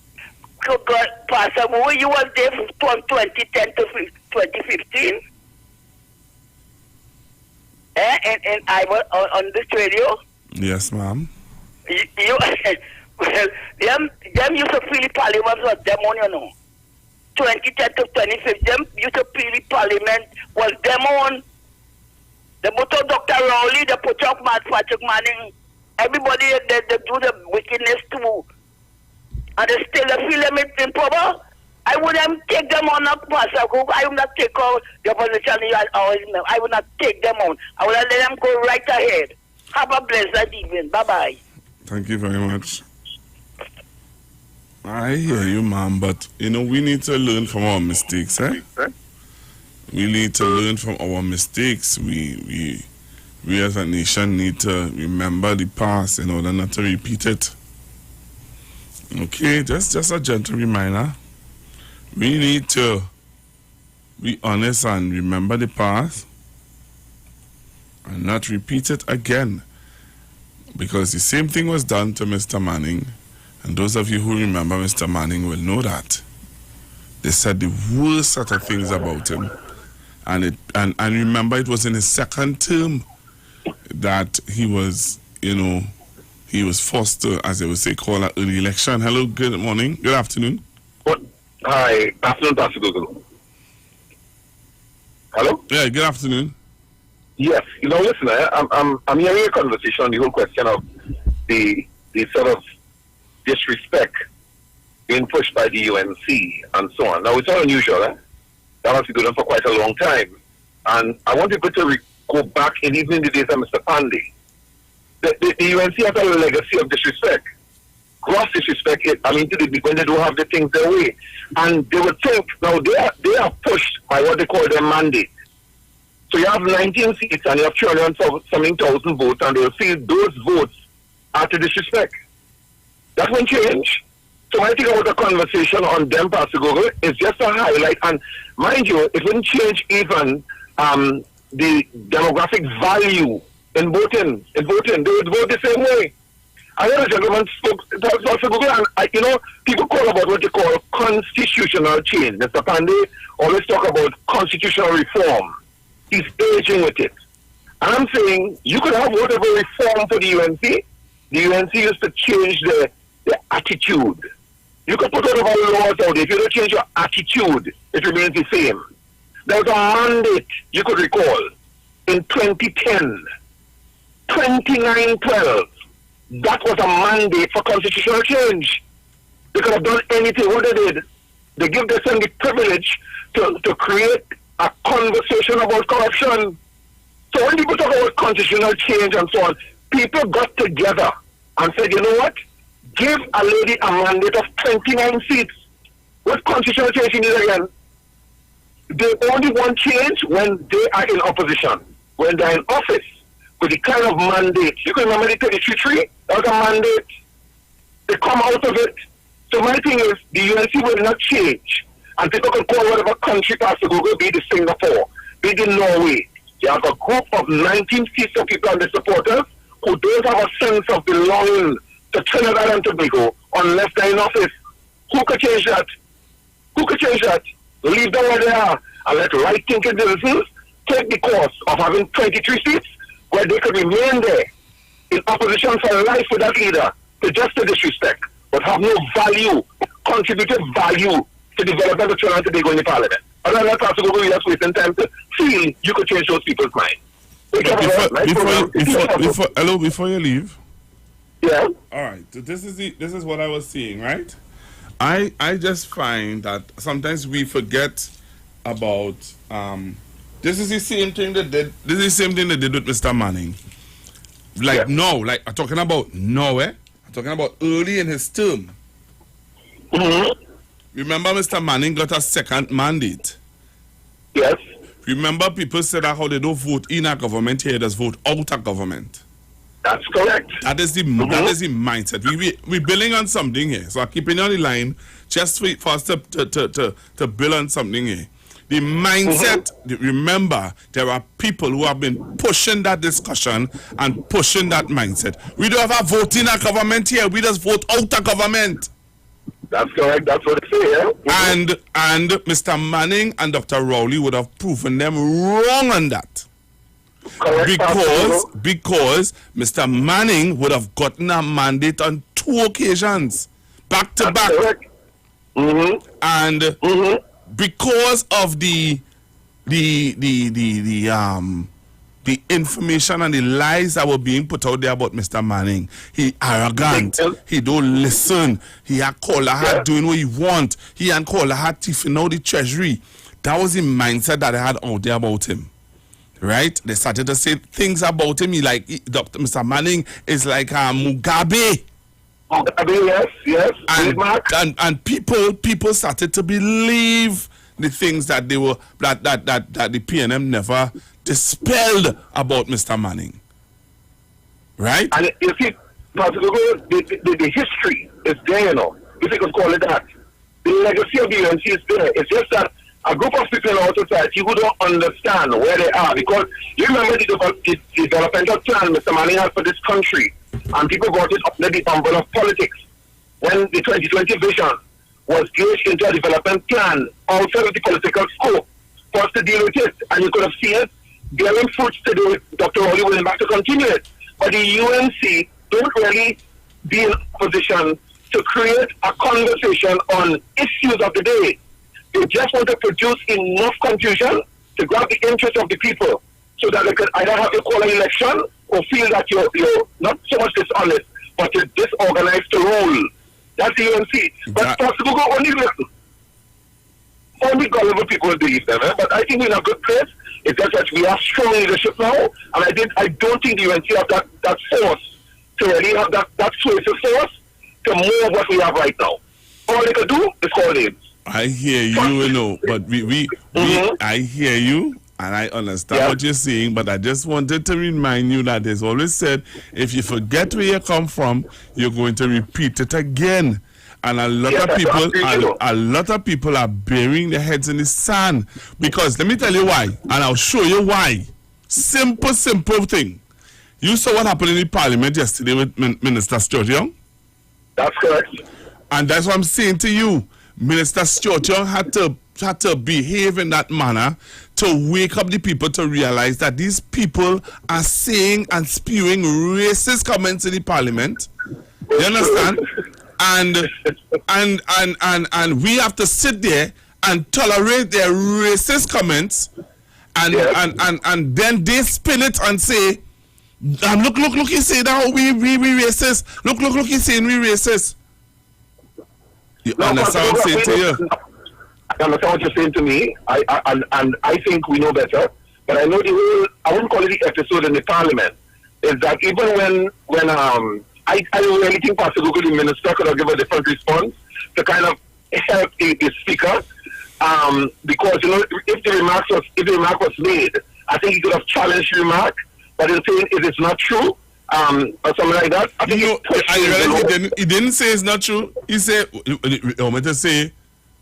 God, Pastor, were you was there from 2010 to 2015? And I was on this radio? Yes, ma'am. You well, them used to feel Parliament was them on, you know. 2010 to 2015, them used to play the parliament was them on. They put out Dr. Rowley, they put out Patrick Manning. Everybody, they do the wickedness too. And they still feel them in power. I wouldn't take them on up, Pastor. I would not take out the opposition. I would not take them on. I would let them go right ahead. Have a blessed evening. Bye-bye. Thank you very much. I hear you, ma'am, but, we need to learn from our mistakes, eh? We need to learn from our mistakes. We as a nation need to remember the past in order not to repeat it. Okay, just a gentle reminder. We need to be honest and remember the past and not repeat it again. Because the same thing was done to Mr. Manning, and those of you who remember Mr. Manning will know that. They said the worst set of things about him. And remember, it was in his second term that he was, he was forced to, as they would say, call an early election. Hello, good morning, good afternoon. Hi, afternoon, Pastor Google. Hello? Yeah, good afternoon. Yes, listen, I'm hearing a conversation on the whole question of the sort of disrespect being pushed by the UNC and so on. Now, it's not unusual, That has been going on for quite a long time. And I want people to go back in even the days of Mr. Pandey. The UNC has a legacy of disrespect. Gross disrespect, when they don't have the things their way. And they would think, now they are pushed by what they call their mandate. So you have 19 seats and you have 300-something thousand votes, and they'll see those votes are to disrespect. That won't change. So when I think about the conversation on them, Pastor Google, it's just a highlight. And mind you, it wouldn't change even the demographic value in voting. They would vote the same way. I know the gentleman spoke to Pastor Google, and people call about what they call constitutional change. Mr. Pandey always talk about constitutional reform. He's aging with it. And I'm saying you could have whatever reform for the UNC. The UNC used to change the attitude. You could put whatever laws out. If you don't change your attitude, it remains the same. There was a mandate, you could recall, in 2010, 2912. That was a mandate for constitutional change. They could have done anything. What they did, they give themselves the privilege to create a conversation about corruption. So when people talk about constitutional change and so on, people got together and said, you know what? Give a lady a mandate of 29 seats. What constitutional change you need again? They only want change when they are in opposition. When they're in office, with the kind of mandate. You can remember the 33? That was a mandate. They come out of it. So my thing is, the UNC will not change. And people can call whatever country Pastor Google, be the Singapore, be the Norway. You have a group of 19 seats of people and the supporters who don't have a sense of belonging to Trinidad and Tobago unless they're in office. Who could change that? Who could change that? Leave them where they are and let right-thinking citizens take the course of having 23 seats where they could remain there in opposition for life with that leader to just to disrespect, but have no value, contributed value to development of Trinidad and Tobago in the parliament. And then that's also going to be just wasting time to feel you could change those people's mind. Before you leave. Yeah. All right. So this is what I was saying, right? I just find that sometimes we forget about this is the same thing they did. This is the same thing they did with Mr. Manning. I'm talking about now, I'm talking about early in his term. Mm-hmm. Remember, Mr. Manning got a second mandate. Yes. Remember, people said that how they don't vote in a government here, they just vote out of government. That's correct. That is the mindset. We're building on something here. So I'm keeping on the line just for us to build on something here. The mindset, remember, there are people who have been pushing that discussion and pushing that mindset. We don't have a vote in a government here. We just vote out of government. That's correct. That's what they say, yeah? And Mr. Manning and Dr. Rowley would have proven them wrong on that. Correct. Because Mr. Manning would have gotten a mandate on 2 occasions, back to back. Correct. And because of the information and the lies that were being put out there about Mr. Manning, he arrogant, he don't listen, he had Caller Hat doing what he want, he had Caller Hat thieving out the treasury. That was the mindset that they had out there about him. Right? They started to say things about him. Dr. Mr. Manning is like Mugabe. Mugabe, yes. And people started to believe the things that they were that the PNM never dispelled about Mr. Manning. Right? And you see, the history is there, you know. If you could call it that. The legacy of the UNC is there. It's just that a group of people in our society who don't understand where they are, because you remember the developmental plan Mr. Manning had for this country, and people got it under the umbrella of politics. When the 2020 vision was placed into a development plan outside of the political scope for us to deal with it, and you could have seen it bearing fruits today with Dr. Rowley willing back to continue it. But the UNC don't really be in a position to create a conversation on issues of the day. They just want to produce enough confusion to grab the interest of the people so that they can either have a call an election or feel that you're not so much dishonest, but you're disorganized to rule. That's the UNC. But possible only gullible people will believe them. But I think we're in a good place. It's just that we have strong leadership now, and I don't think the UNC have that force to really have that persuasive force to move what we have right now. All they can do is call names. I hear you, but I hear you and I understand what you're saying, but I just wanted to remind you that there's always said, if you forget where you come from, you're going to repeat it again. And a lot of people are burying their heads in the sand, because let me tell you why, and I'll show you why. Simple thing. You saw what happened in the parliament yesterday with Minister Stuart Young? That's correct. And that's what I'm saying to you. Minister Stuart Young had to behave in that manner to wake up the people to realize that these people are saying and spewing racist comments in the parliament. You understand? And we have to sit there and tolerate their racist comments, and then they spin it and say, look, he say that we racist. Look, he's saying we racist. You understand what I'm saying to you? I understand what you're saying to me, and I think we know better. But I know I wouldn't call it the episode in the parliament, is that even when I really think Pastor Google, the minister, could have given a different response to kind of help the speaker, because if the remark was made, I think he could have challenged the remark, but in saying it is not true, or something like that. I think he didn't say it's not true. He said, you want me to say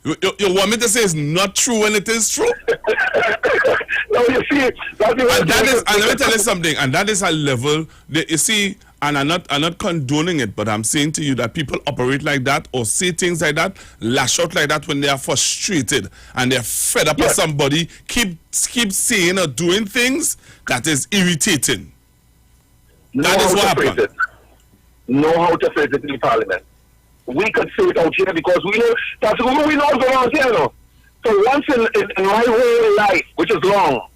it's not true when it is true? No, you see, and let me tell you something, and that is a level that you see, and I'm not condoning it, but I'm saying to you that people operate like that or say things like that, lash out like that when they are frustrated and they're fed up with somebody, keep saying or doing things that is irritating. That is what happened. Know how to phrase it in the parliament. We could say it out here because we know that's what we know what's going on here now. So once in my whole life, which is long,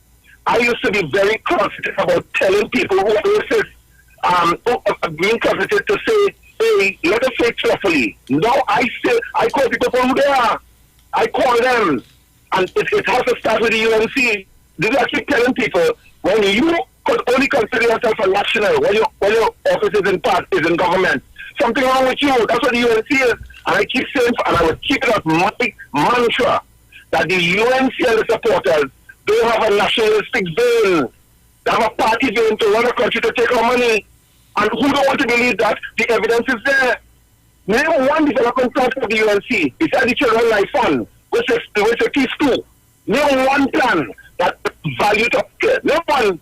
I used to be very confident about telling people who are racist, being confident to say, hey, let us say it carefully. No, I call people for who they are. I call them. And it has to start with the UNC. This I keep telling people, when you could only consider yourself a national, when your office is in government, something wrong with you. That's what the UNC is. And I keep saying, and I will keep it as my mantra, that the UNC and the supporters don't have a nationalistic vein. They have a party vein to run a country to take our money. And who don't want to believe that? The evidence is there. Name one development plan for the UNC besides the Children's Life Fund, which is Keys 2. Name one plan that valued up there. Name one.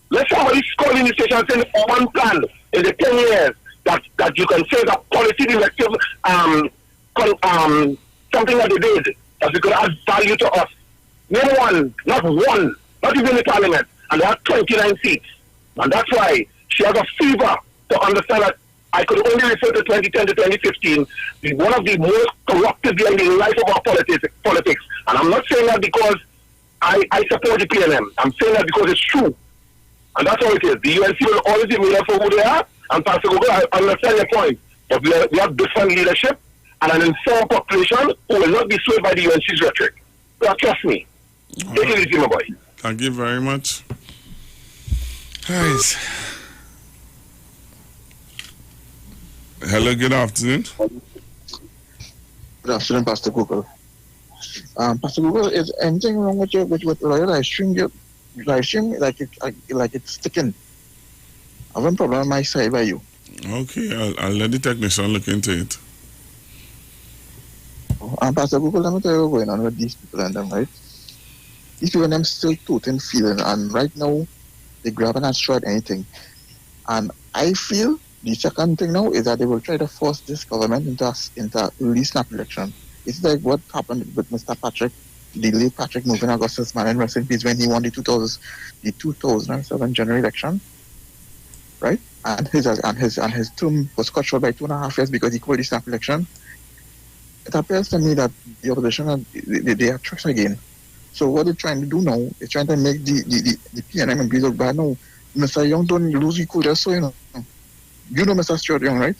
Let somebody call in the station and say one plan in the 10 years that you can say that policy directive something that they did that we could add value to us. Name one, not even in the parliament, and they have 29 seats. And that's why she has a fever to understand that I could only refer to 2010 to 2015, one of the most corrupted years in the life of our politics. And I'm not saying that because I support the PNM. I'm saying that because it's true. And that's all it is. The UNC will always be made up for who they are. And Pastor Google, I understand your point. But we have different leadership and an informed population who will not be swayed by the UNC's rhetoric. So trust me. Take it easy, my boy. Thank you very much. Guys. Hello, good afternoon. Good afternoon, Pastor Google. Pastor Google, is anything wrong with your live stream? Your live stream like it's sticking. I have a problem on my side by you. Okay, I'll let the technician look into it. Pastor Google, let me tell you what's going on with these people and them, right? These people and them still tooting, feeling, and right now they grab and destroy anything. And I feel the second thing now is that they will try to force this government into early snap election. It's like what happened with Mr. Patrick, the late Patrick moving Augustus man in rest in peace when he won the 2007 general election, right? And his term was cut short by 2.5 years because he called the snap election. It appears to me that the opposition they are tricks again. So what they're trying to do now is trying to make the PNM MPs look bad now. Mr. Young don't lose equal just so you know. You know Mr. Stuart Young, right?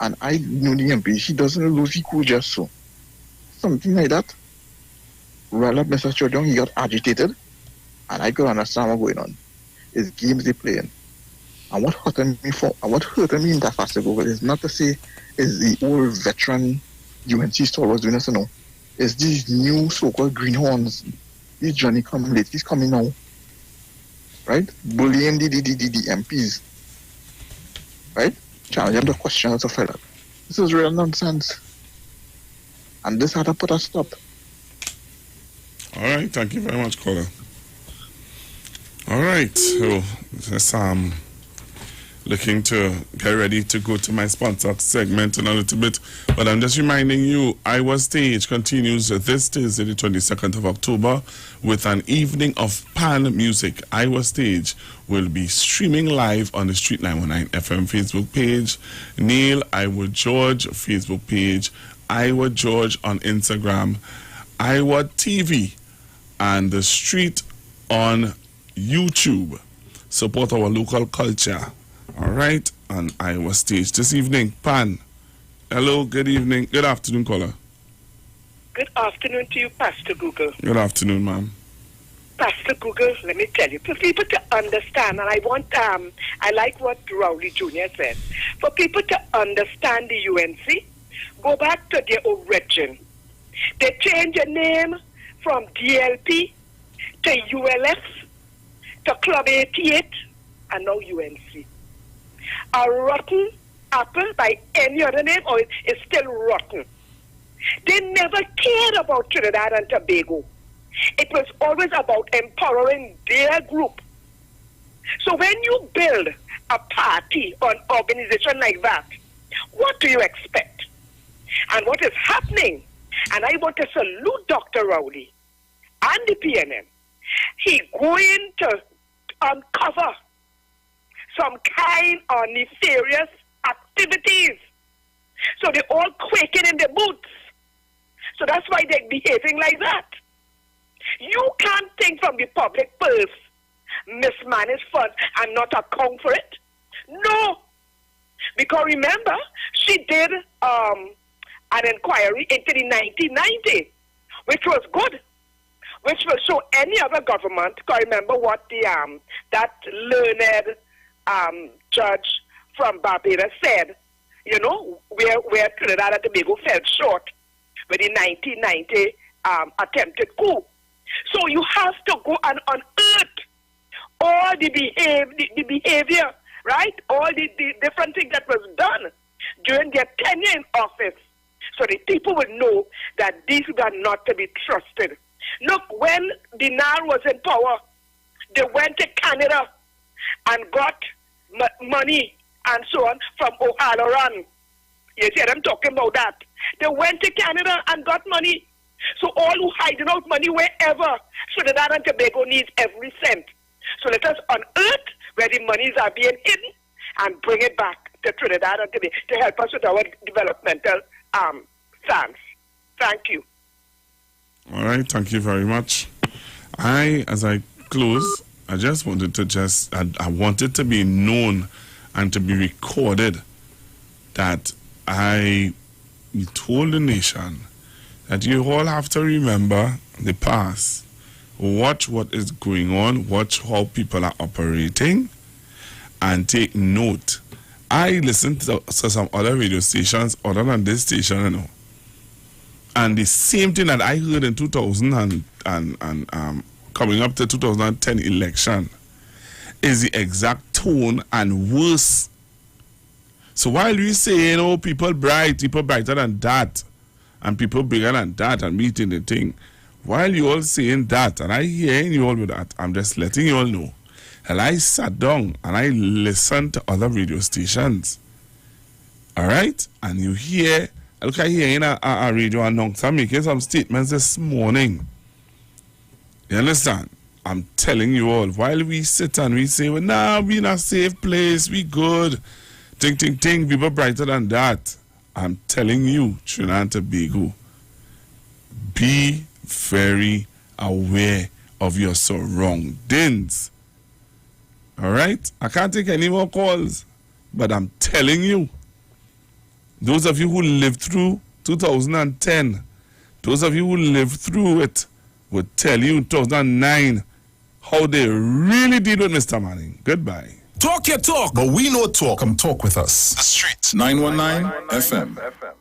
And I know the MP. He doesn't lose equal just so. Something like that. Well, Mr. Stuart Young, he got agitated. And I could understand what's going on. It's games they playing. And what hurt me in that fast ago is not to say is the old veteran UNC stalwarts doing this, no. It's these new so-called greenhorns. These Johnny come late. He's coming now. Right? Bullying the MPs. Right? Challenge them to question and stuff like that. This is real nonsense. And this had to put a stop. All right, thank you very much, caller. All right, so just looking to get ready to go to my sponsored segment in a little bit, but I'm just reminding you, Iwer Stage continues this Thursday, the 22nd of October, with an evening of pan music. Iwer Stage will be streaming live on the Street 919 FM Facebook page, Neil Iwer George Facebook page, Iwer George on Instagram, Iwer TV, and the Street on YouTube. Support our local culture. All right, on Iwer Stage this evening. Pan. Hello, good evening. Good afternoon, caller. Good afternoon to you, Pastor Google. Good afternoon, ma'am. Pastor Google, let me tell you, for people to understand, and I like what Rowley Jr. said, for people to understand the UNC, go back to their origin. They changed the name from DLP to ULF to Club 88 and now UNC. A rotten apple by any other name, or it's still rotten. They never cared about Trinidad and Tobago. It was always about empowering their group. So when you build a party or an organization like that, what do you expect? And what is happening, and I want to salute Dr. Rowley and the PNM, he's going to uncover some kind of nefarious activities. So they're all quaking in their boots. So that's why they're behaving like that. You can't think from the public purse, mismanage funds and not account for it. No. Because remember, she did an inquiry into the 1990, which was good, which will show any other government. Because remember what the that learned judge from Barbados said, you know, where Trinidad and Tobago fell short with the 1990 attempted coup. So you have to go and unearth all the behavior, right? All the different things that was done during their tenure in office, so the people would know that these are not to be trusted. Look, when Dinar was in power, they went to Canada and got money and so on from O'Halloran. You see them talking about that. They went to Canada and got money. So all who hiding out money wherever, Trinidad and Tobago needs every cent. So let us unearth where the monies are being hidden and bring it back. to Trinidad and Tobago to help us with our developmental stance. Thank you. All right, thank you very much. As I close, I just wanted to I want it to be known and to be recorded that I told the nation that you all have to remember the past. Watch what is going on, watch how people are operating, and take note. I listened to some other radio stations other than this station, you know. And the same thing that I heard in 2000 and coming up to 2010 election is the exact tone and worse. So while we say, you know, people brighter than that, and people bigger than that, and meeting the thing, while you all saying that, and I hearing you all with that, I'm just letting you all know. And I sat down and I listened to other radio stations. All right? And you hear, look, I hear in a radio announcer making some statements this morning. You understand? I'm telling you all, while we sit and we say, well, nah, we in a safe place, we good. Ting, people brighter than that. I'm telling you, Trinidad and Tobago, be very aware of your surroundings. All right? I can't take any more calls, but I'm telling you, those of you who lived through 2010, those of you who lived through it would tell you in 2009 how they really did with Mr. Manning. Goodbye. Talk your talk, but we know talk. Come talk with us. The Street 919 FM.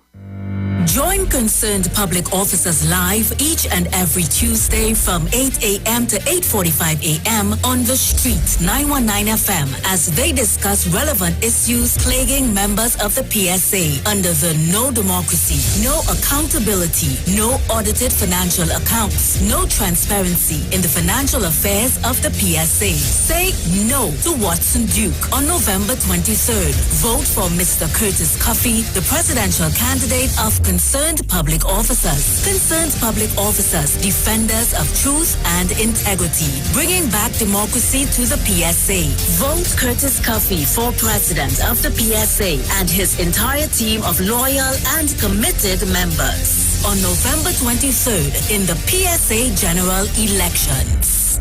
Join Concerned Public Officers live each and every Tuesday from 8 a.m. to 8:45 a.m. on The Street 919 FM as they discuss relevant issues plaguing members of the PSA under the No Democracy, No Accountability, No Audited Financial Accounts, No Transparency in the Financial Affairs of the PSA. Say no to Watson Duke on November 23rd. Vote for Mr. Curtis Cuffey, the presidential candidate of Concerned Public Officers. Concerned Public Officers, defenders of truth and integrity, bringing back democracy to the PSA. Vote Curtis Cuffey for president of the PSA and his entire team of loyal and committed members on November 23rd in the PSA general elections.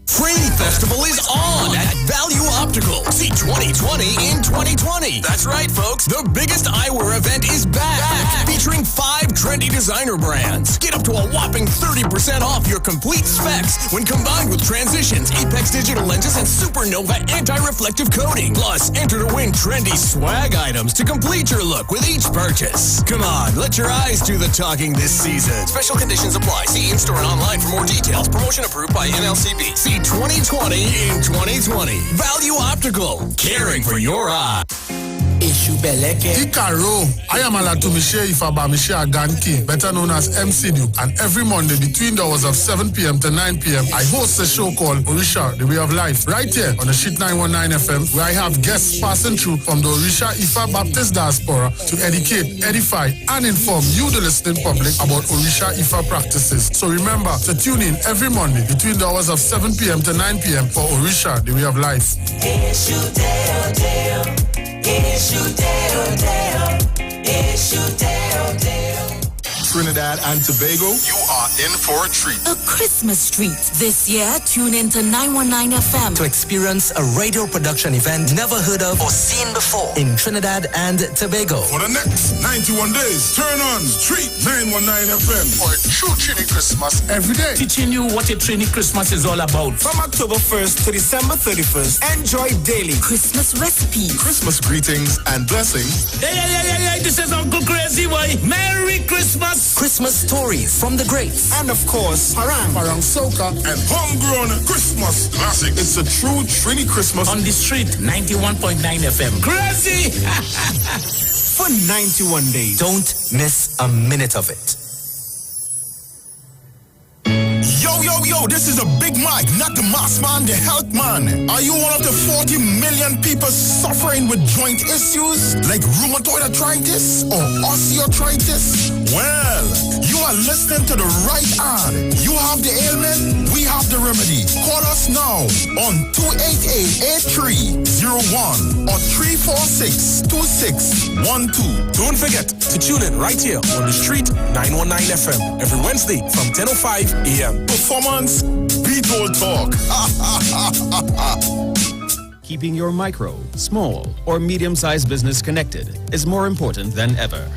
Trade Festival is on at Value Optical. See 2020 in 2020. That's right, folks. The biggest eyewear event is back. Featuring 5 trendy designer brands. Get up to a whopping 30% off your complete specs when combined with Transitions, Apex digital lenses, and Supernova anti-reflective coating. Plus, enter to win trendy swag items to complete your look with each purchase. Come on, let your eyes do the talking this season. Special conditions apply. See in-store and online for more details. Promotion approved by NLCB. See 2020 in 2020. Value Optical, caring for your eye. Ikaro, I am Alatumishe Ifabamishe Aganki, better known as MC Duke, and every Monday between the hours of 7 p.m. to 9 p.m. I host a show called Orisha, The Way of Life, right here on the Sheet 919 FM, where I have guests passing through from the Orisha Ifa Baptist Diaspora to educate, edify, and inform you, the listening public, about Orisha Ifa practices. So remember to tune in every Monday between the hours of 7 p.m. to 9 p.m. for Orisha, The Way of Life. Trinidad and Tobago, you are in for a treat. A Christmas treat. This year, tune into 919 FM to experience a radio production event never heard of or seen before in Trinidad and Tobago. For the next 91 days, turn on Street 919 FM for a true Trini Christmas every day. Teaching you what a Trini Christmas is all about. From October 1st to December 31st, enjoy daily Christmas recipes, Christmas greetings and blessings. Hey, this is Uncle Crazy Boy. Merry Christmas. Christmas stories from the greats. And of course, Parang Soca, and homegrown Christmas classics. It's a true Trini Christmas on the Street 91.9 FM. Crazy! For 91 days. Don't miss a minute of it. Yo, this is a Big Mike, not the mass man, the health man. Are you one of the 40 million people suffering with joint issues like rheumatoid arthritis or osteoarthritis? Well, you are listening to the right ad. You have the ailment, we have the remedy. Call us now on 288-8301 or 346-2612. Don't forget to tune in right here on the Street 919 FM every Wednesday from 10:05 a.m. Performance beat all talk. Keeping your micro, small, or medium-sized business connected is more important than ever.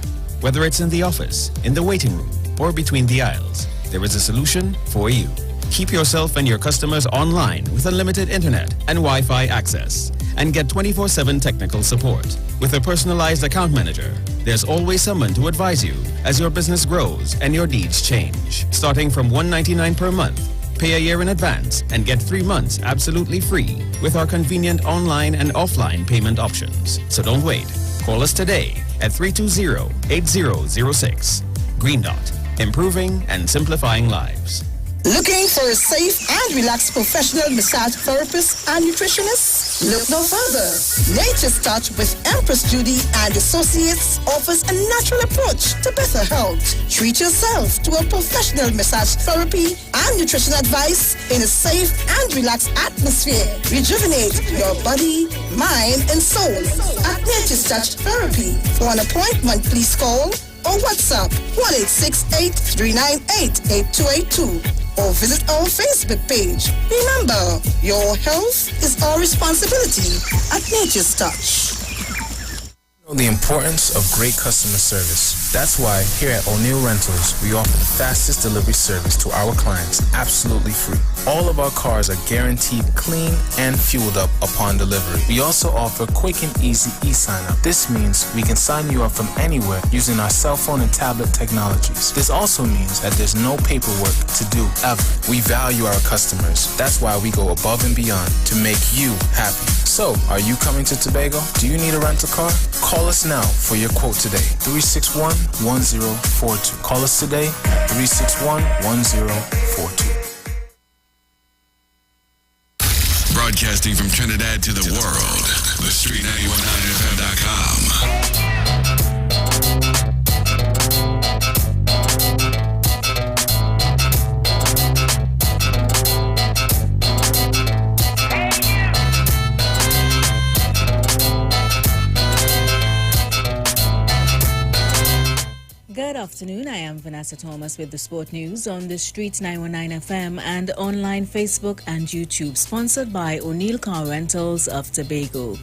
Whether it's in the office, in the waiting room, or between the aisles, there is a solution for you. Keep yourself and your customers online with unlimited internet and Wi-Fi access, and get 24/7 technical support. With a personalized account manager, there's always someone to advise you as your business grows and your needs change. Starting from $199 per month, pay a year in advance and get 3 months absolutely free with our convenient online and offline payment options. So don't wait. Call us today at 320-8006. Green Dot, improving and simplifying lives. Looking for a safe and relaxed professional massage therapist and nutritionist? Look no further. Nature's Touch with Empress Judy and Associates offers a natural approach to better health. Treat yourself to a professional massage therapy and nutrition advice in a safe and relaxed atmosphere. Rejuvenate your body, mind, and soul at Nature's Touch Therapy. For an appointment, please call or WhatsApp 1-868-398-8282 or visit our Facebook page. Remember, your health is our responsibility at Nature's Touch. The importance of great customer service. That's why here at O'Neill Rentals, we offer the fastest delivery service to our clients absolutely free. All of our cars are guaranteed clean and fueled up upon delivery. We also offer quick and easy e-sign-up. This means we can sign you up from anywhere using our cell phone and tablet technologies. This also means that there's no paperwork to do ever. We value our customers. That's why we go above and beyond to make you happy. So, are you coming to Tobago? Do you need a rental car? Call us now for your quote today. 361-1042. Call us today, 361-1042. Broadcasting from Trinidad to the world, the Street919FM.com. Good afternoon. I am Vanessa Thomas with the Sport News on the Street 919 FM and online Facebook and YouTube, sponsored by O'Neill Car Rentals of Tobago.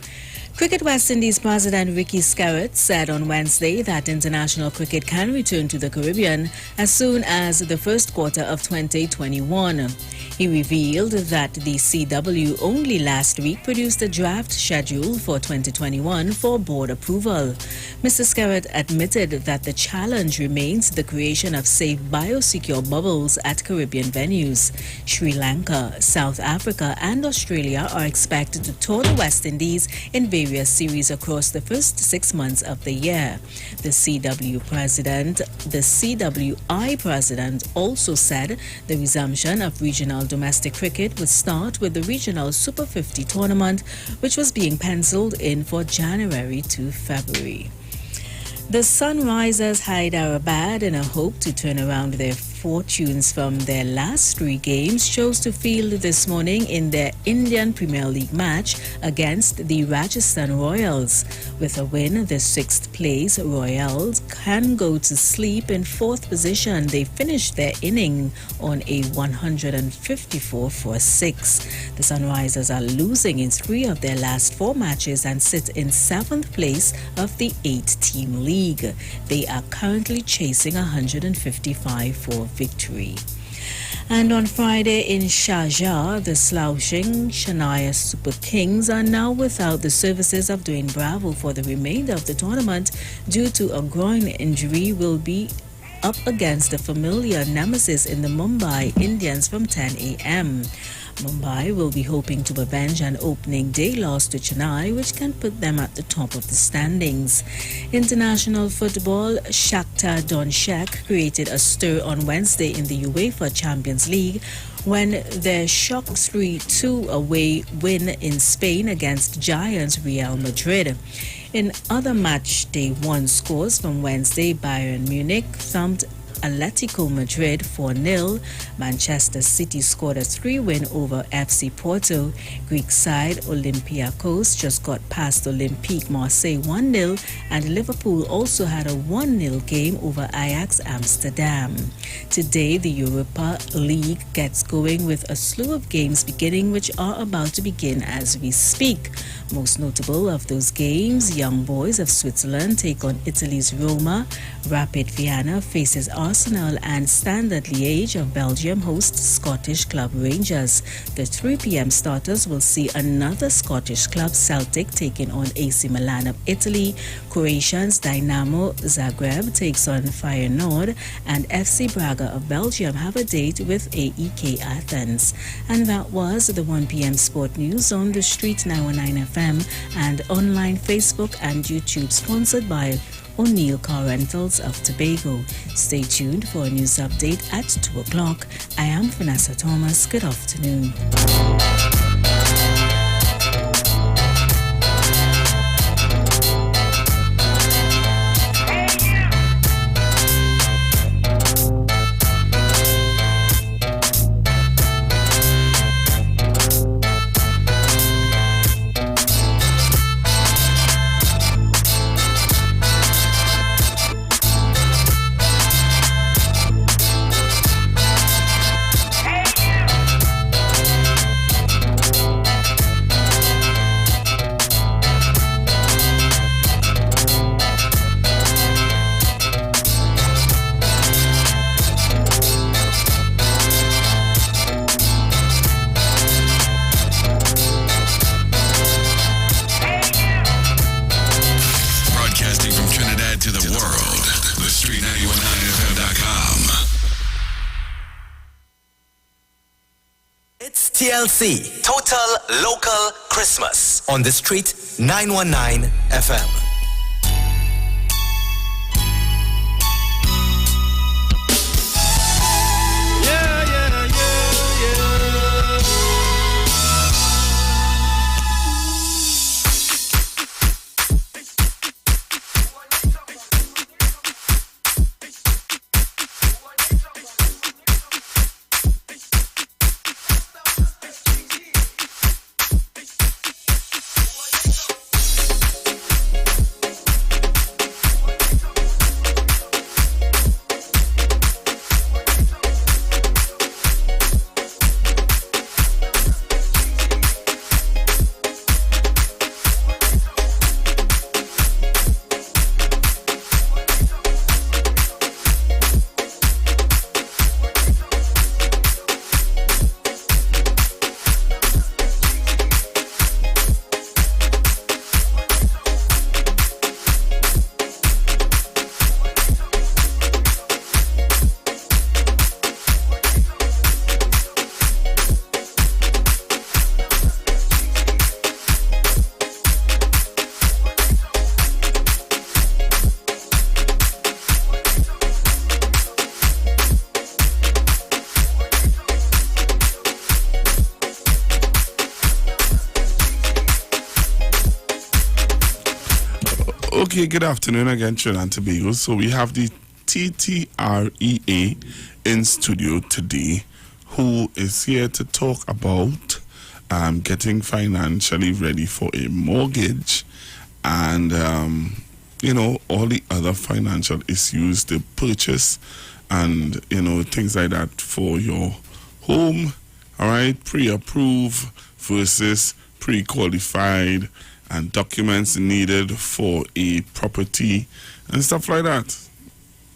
Cricket West Indies President Ricky Skerritt said on Wednesday that international cricket can return to the Caribbean as soon as the first quarter of 2021. He revealed that the CW only last week produced a draft schedule for 2021 for board approval. Mr. Skerritt admitted that the challenge remains the creation of safe biosecure bubbles at Caribbean venues. Sri Lanka, South Africa and Australia are expected to tour the West Indies in various series across the first 6 months of the year. The CWI president also said the resumption of regional domestic cricket would start with the regional Super 50 tournament, which was being penciled in for January to February. The Sunrisers Hyderabad, in a hope to turn around their fortunes from their last 3 games, chose to field this morning in their Indian Premier League match against the Rajasthan Royals. With a win, the 6th place Royals can go to sleep in 4th position. They finished their inning on a 154 for 6. The Sunrisers are losing in 3 of their last 4 matches and sit in 7th place of the 8-team league. They are currently chasing 155 for victory. And on Friday in Sharjah, the slouching Shania Super Kings are now without the services of Dwayne Bravo for the remainder of the tournament due to a groin injury. Will be up against the familiar nemesis in the Mumbai Indians from 10 a.m. Mumbai will be hoping to avenge an opening day loss to Chennai, which can put them at the top of the standings. International football, Shakhtar Donetsk created a stir on Wednesday in the UEFA Champions League when their shock 3-2 away win in Spain against giants Real Madrid. In other match day 1 scores from Wednesday, Bayern Munich thumped Atletico Madrid 4-0. Manchester City scored a 3-win over FC Porto. Greek side Olympiacos just got past Olympique Marseille 1-0, and Liverpool also had a 1-0 game over Ajax Amsterdam. Today, the Europa League gets going with a slew of games beginning, which are about to begin as we speak. Most notable of those games, Young Boys of Switzerland take on Italy's Roma, Rapid Vienna faces Arsenal, and Standard Liège of Belgium hosts Scottish club Rangers. The 3 p.m. starters will see another Scottish club, Celtic, taking on AC Milan of Italy. Croatians Dynamo Zagreb takes on Feyenoord, and FC Braga of Belgium have a date with AEK Athens. And that was the 1 p.m. sport news on the Street 919 FM and online Facebook and YouTube, sponsored by O'Neill Car Rentals of Tobago. Stay tuned for a news update at 2 o'clock. I am Vanessa Thomas. Good afternoon. TLC, Total Local Christmas, on the Street 919 FM. Okay, good afternoon again, Trinidad and Tobago. So we have the TTREA in studio today, who is here to talk about getting financially ready for a mortgage and, all the other financial issues, the purchase and, things like that for your home, all right, pre-approved versus pre-qualified, and documents needed for a property and stuff like that.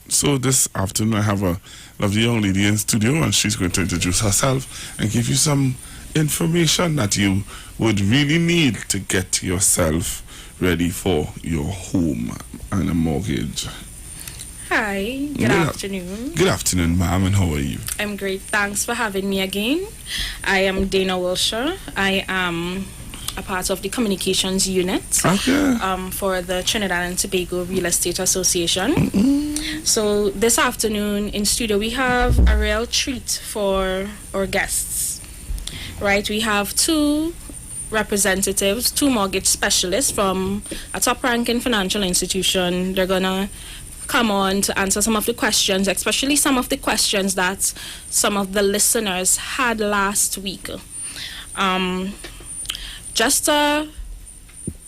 So this afternoon I have a lovely young lady in studio, and she's going to introduce herself and give you some information that you would really need to get yourself ready for your home and a mortgage. Hi, good afternoon. Good afternoon, ma'am, and how are you? I'm great. Thanks for having me again. I am Dana Wilshire. I am a part of the communications unit for the Trinidad and Tobago Real Estate Association. So this afternoon in studio we have a real treat for our guests. Right, we have two representatives, two mortgage specialists from a top-ranking financial institution. They're gonna come on to answer some of the questions, especially some of the questions that some of the listeners had last week. Just a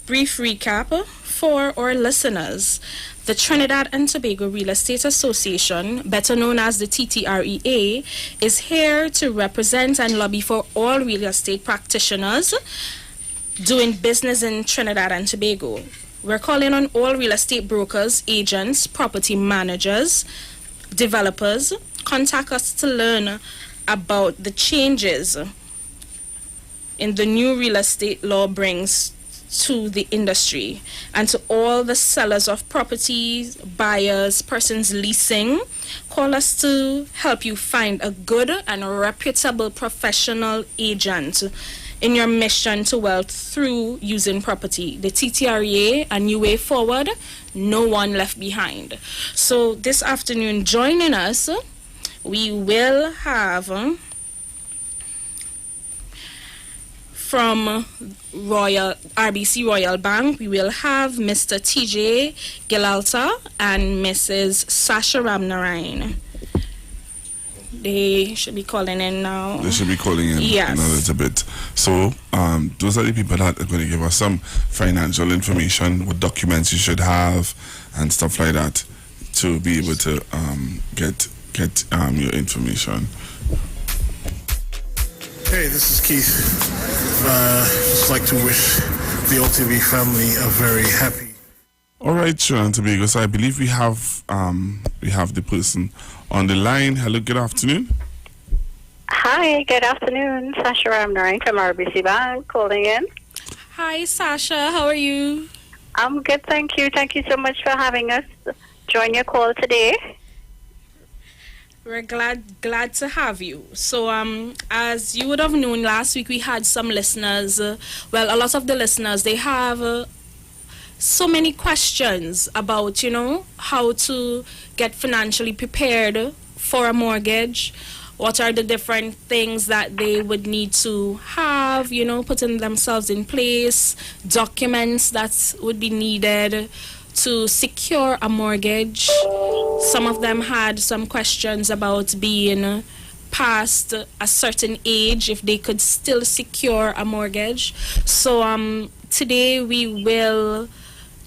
brief recap for our listeners. The Trinidad and Tobago Real Estate Association, better known as the TTREA, is here to represent and lobby for all real estate practitioners doing business in Trinidad and Tobago. We're calling on all real estate brokers, agents, property managers, developers. Contact us to learn about the changes in the new real estate law brings to the industry, and to all the sellers of properties, buyers, persons leasing. Call us to help you find a good and reputable professional agent in your mission to wealth through using property. The TTREA, a new way forward, no one left behind. So this afternoon, joining us, we will have from RBC Royal Bank, we will have Mr. TJ Gilalta and Mrs. Sasha Ramnarayan. They should be calling in now. They should be calling in yes. in a little bit. So those are the people that are going to give us some financial information, what documents you should have, and stuff like that, to be able to get your information. Hey, this is Keith. Just like to wish the OTV family a very happy. All right, Trinidad and Tobago. So I believe we have the person on the line. Hello, good afternoon. Hi, good afternoon. Sasha Ramnarayan from RBC Bank calling in. Hi, Sasha. How are you? I'm good, thank you. Thank you so much for having us join your call today. We're glad to have you. So, as you would have known, last week we had some listeners. A lot of the listeners, they have so many questions about, how to get financially prepared for a mortgage. What are the different things that they would need to have, putting themselves in place, documents that would be needed to secure a mortgage. Some of them had some questions about being past a certain age, if they could still secure a mortgage. So today we will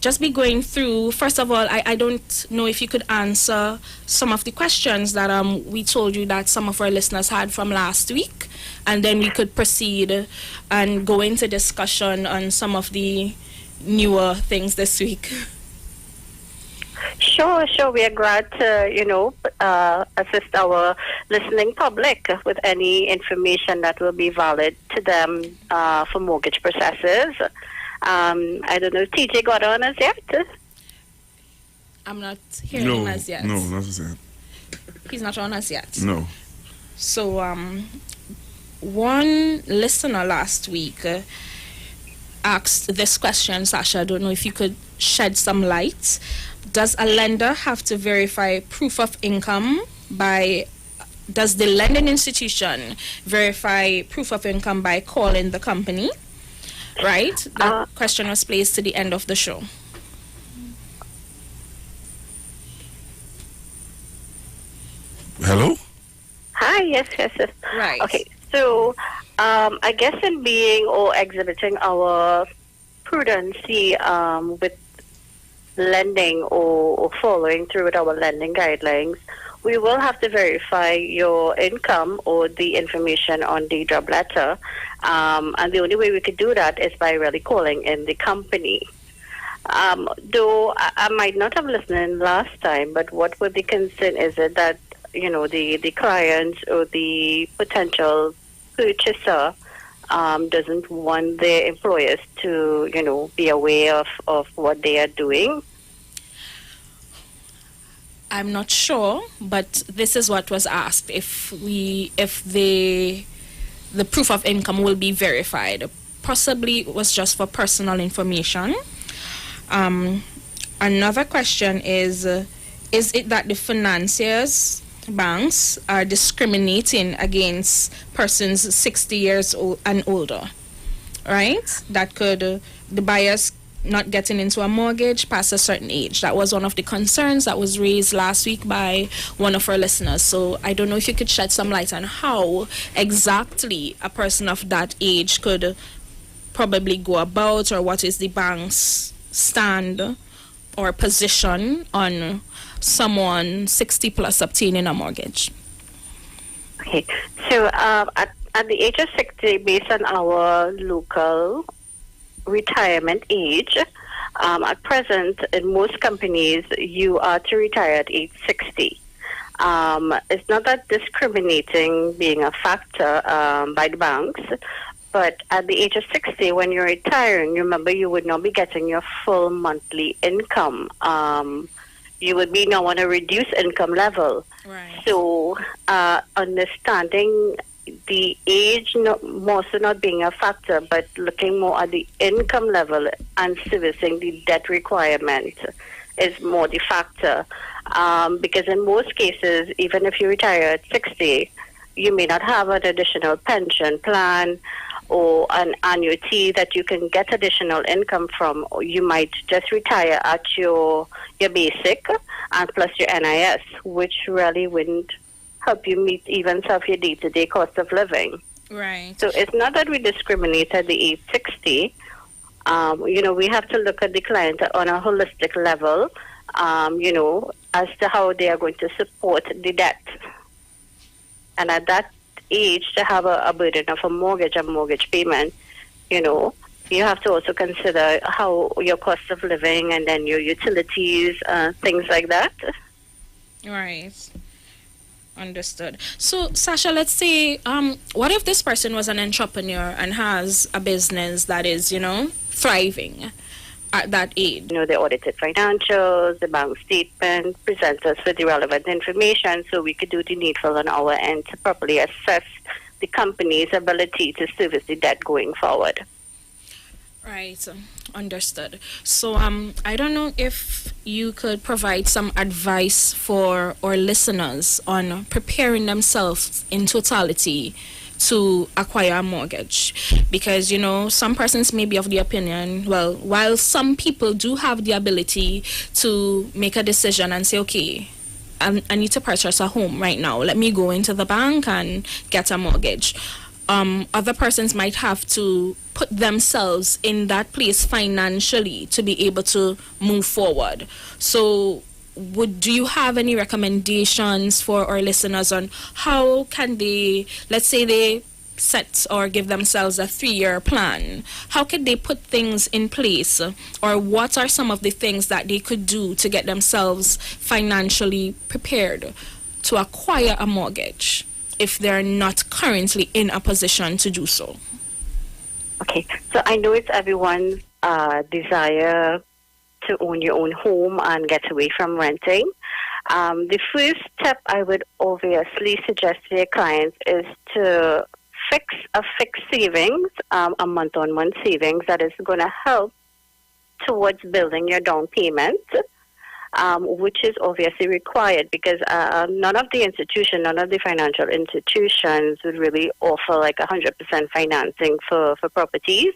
just be going through, first of all, I don't know if you could answer some of the questions that we told you that some of our listeners had from last week, and then we could proceed and go into discussion on some of the newer things this week. Sure. We are glad to, assist our listening public with any information that will be valid to them for mortgage processes. I don't know if TJ got on as yet? I'm not hearing him as yet. No, not as yet. He's not on as yet? No. So, one listener last week asked this question, Sasha. I don't know if you could shed some light. Does a lender have to verify proof of income does the lending institution verify proof of income by calling the company? Right? That question was placed to the end of the show. Hello? Hi, yes. Right. Okay, so I guess in being or exhibiting our prudency with lending or following through with our lending guidelines, we will have to verify your income or the information on the job letter. And the only way we could do that is by really calling in the company. Though I might not have listened in last time, but what would the concern is it that, the client or the potential purchaser doesn't want their employers to, be aware of what they are doing? I'm not sure, but this is what was asked. If the proof of income will be verified. Possibly it was just for personal information. Another question is it that the financiers, banks, are discriminating against persons 60 years old and older, right? That could, the buyers not getting into a mortgage past a certain age. That was one of the concerns that was raised last week by one of our listeners. So I don't know if you could shed some light on how exactly a person of that age could probably go about, or what is the bank's stand or position on someone 60 plus obtaining a mortgage. Okay, so at the age of 60, based on our local retirement age, at present in most companies you are to retire at age 60. It's not that discriminating being a factor by the banks, but at the age of 60, when you're retiring, remember you would not be getting your full monthly income. You would be now on a reduced income level. Right. So understanding the age more so not being a factor, but looking more at the income level and servicing the debt requirement is more the factor. Because in most cases, even if you retire at 60, you may not have an additional pension plan or an annuity that you can get additional income from, or you might just retire at your basic and plus your NIS, which really wouldn't help you meet even some of your day-to-day cost of living. Right. So it's not that we discriminate at the age 60. We have to look at the client on a holistic level, as to how they are going to support the debt. And at that age, to have a burden of a mortgage payment, you have to also consider how your cost of living and then your utilities, things like that. Right. Understood. So, Sasha, let's say, what if this person was an entrepreneur and has a business that is, thriving at that age? The audited financials, the bank statement, present us with the relevant information so we could do the needful on our end to properly assess the company's ability to service the debt going forward. Right. Understood. So I don't know if you could provide some advice for our listeners on preparing themselves in totality to acquire a mortgage, because some persons may be of the opinion, well, while some people do have the ability to make a decision and say, okay, I need to purchase a home right now, let me go into the bank and get a mortgage. Other persons might have to put themselves in that place financially to be able to move forward. So do you have any recommendations for our listeners on how can they, let's say they set or give themselves a 3-year plan, how can they put things in place, or what are some of the things that they could do to get themselves financially prepared to acquire a mortgage if they're not currently in a position to do so? Okay, so I know it's everyone's desire to own your own home and get away from renting. The first step I would obviously suggest to your clients is to fix a fixed savings, a month-on-month savings that is going to help towards building your down payment, which is obviously required because none of the financial institutions would really offer like 100% financing for properties.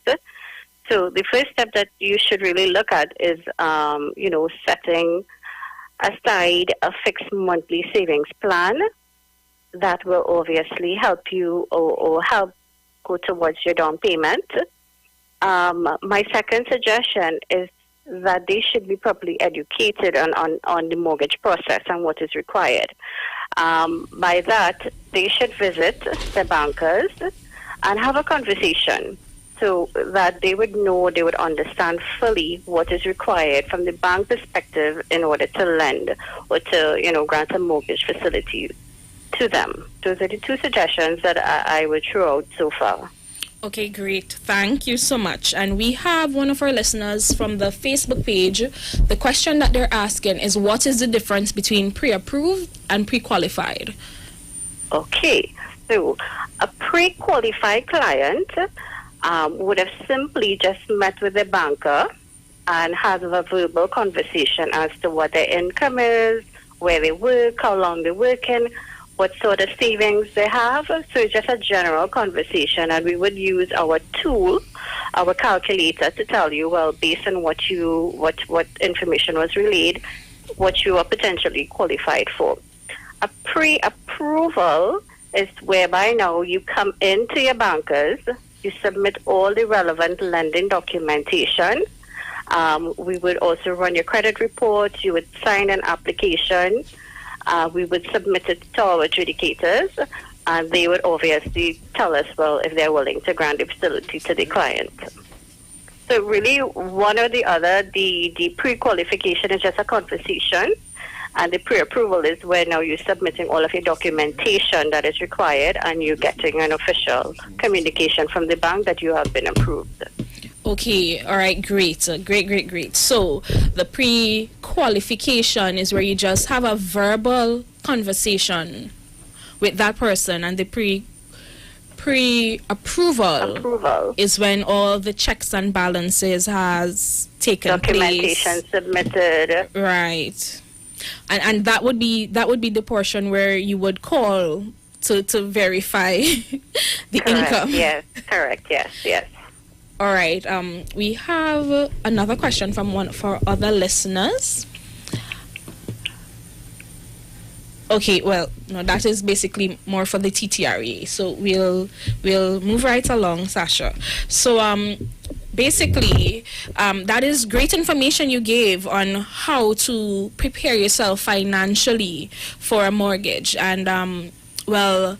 So the first step that you should really look at is, setting aside a fixed monthly savings plan that will obviously help you or help go towards your down payment. My second suggestion is that they should be properly educated on the mortgage process and what is required. By that, they should visit the bankers and have a conversation so that they would know, they would understand fully what is required from the bank perspective in order to lend or to, grant a mortgage facility to them. Those are the two suggestions that I would throw out so far. Okay, great. Thank you so much. And we have one of our listeners from the Facebook page. The question that they're asking is, what is the difference between pre-approved and pre-qualified? Okay, so a pre-qualified client would have simply just met with the banker and had a verbal conversation as to what their income is, where they work, how long they're working, what sort of savings they have. So it's just a general conversation, and we would use our tool, our calculator, to tell you, well, based on what information was relayed, what you are potentially qualified for. A pre-approval is whereby now you come into your bankers, you submit all the relevant lending documentation. We would also run your credit report. You would sign an application. We would submit it to our adjudicators, and they would obviously tell us, well, if they're willing to grant the facility to the client. So really, one or the other, the pre-qualification is just a conversation, and the pre-approval is where now you're submitting all of your documentation that is required, and you're getting an official communication from the bank that you have been approved. Okay, all right, great. Great. So the pre-qualification is where you just have a verbal conversation with that person, and the pre-approval is when all the checks and balances has taken documentation place. Submitted. Right. And that would be the portion where you would call to verify the income. Yes, correct. Yes. All right. We have another question from one of our other listeners. Okay, well, no, that is basically more for the TTRA. So we'll move right along, Sasha. So basically, that is great information you gave on how to prepare yourself financially for a mortgage. And well,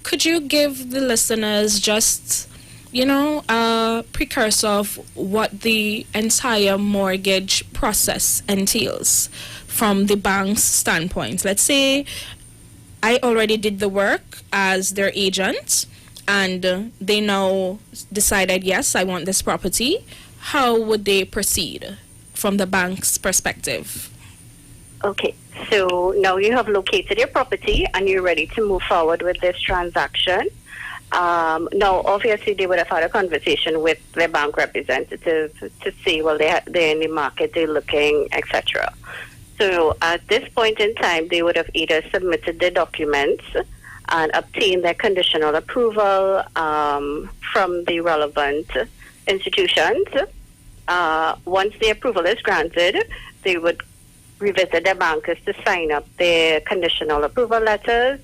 could you give the listeners just a precursor of what the entire mortgage process entails from the bank's standpoint? Let's say I already did the work as their agent, and they now decided, yes, I want this property. How would they proceed from the bank's perspective? Okay, so now you have located your property and you're ready to move forward with this transaction. Now, obviously, they would have had a conversation with their bank representative to see, well, they're in the market, they're looking, etc. So at this point in time, they would have either submitted their documents and obtained their conditional approval from the relevant institutions. Once the approval is granted, they would revisit their bankers to sign up their conditional approval letters.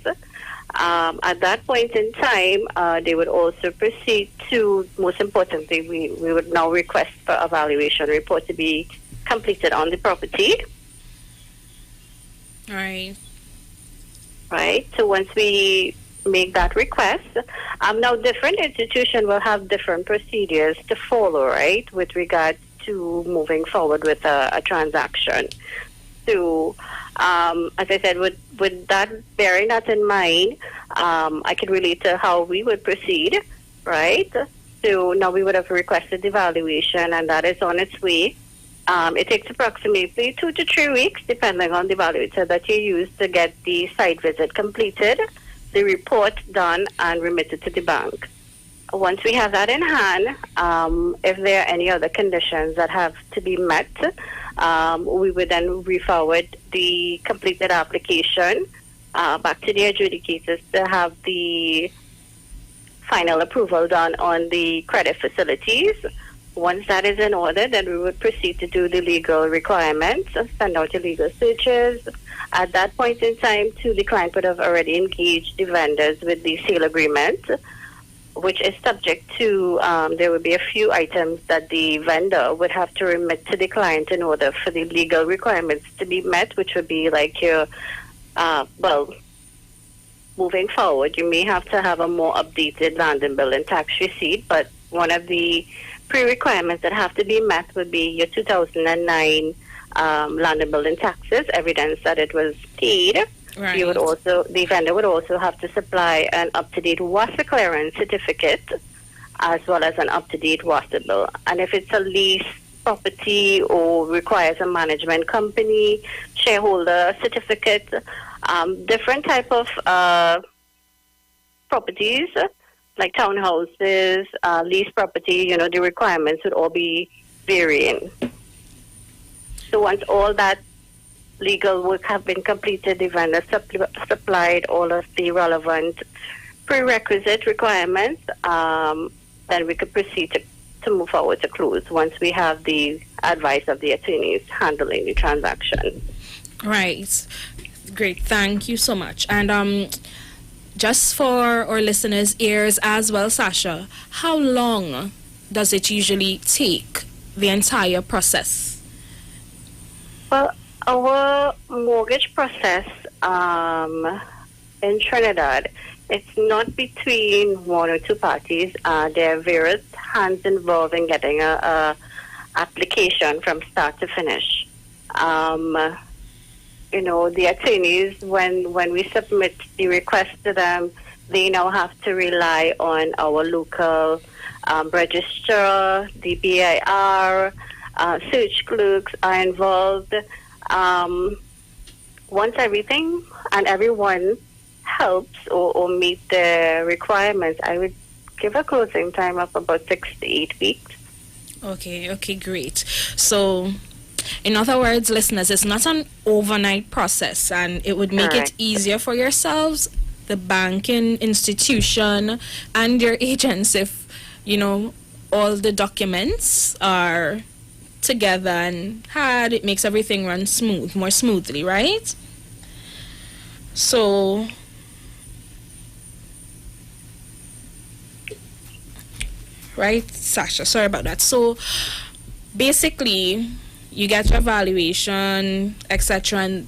At that point in time, they would also proceed to, most importantly, we would now request for a valuation report to be completed on the property. Right. So once we make that request, now different institutions will have different procedures to follow, right, with regard to moving forward with a transaction. So, as I said, with that, bearing that in mind, I can relate to how we would proceed, right? So now we would have requested the valuation, and that is on its way. It takes approximately 2 to 3 weeks, depending on the valuator that you use, to get the site visit completed, the report done, and remitted to the bank. Once we have that in hand, if there are any other conditions that have to be met, we would then re-forward the completed application back to the adjudicators to have the final approval done on the credit facilities. Once that is in order, then we would proceed to do the legal requirements, send out the legal searches. At that point in time, too, the client would have already engaged the vendors with the sale agreement, which is subject to, there would be a few items that the vendor would have to remit to the client in order for the legal requirements to be met, which would be like your, moving forward, you may have to have a more updated land and building tax receipt, but one of the pre-requirements that have to be met would be your 2009 land and building taxes, evidence that it was paid. Right. You would also, the vendor would also have to supply an up-to-date WASA clearance certificate as well as an up-to-date water bill. And if it's a lease property or requires a management company, shareholder certificate, different type of properties like townhouses, lease property, the requirements would all be varying. So once all that legal work have been completed, the vendor supplied all of the relevant prerequisite requirements, then we could proceed to move forward to close once we have the advice of the attorneys handling the transaction. Right. Great. Thank you so much. And just for our listeners' ears as well, Sasha, how long does it usually take, the entire process? Well, our mortgage process in Trinidad, it's not between one or two parties. There are various hands involved in getting a application from start to finish. The attorneys, when we submit the request to them, they now have to rely on our local registrar, the BIR, search clerks are involved. Once everything and everyone helps or meet the requirements, I would give a closing time of about 6 to 8 weeks. Okay, great. So, in other words, listeners, it's not an overnight process, and it would make it easier for yourselves, the banking institution, and your agents if, all the documents are together and it makes everything run more smoothly, right? So, right, Sasha, sorry about that. So, basically, you get your valuation, etc. And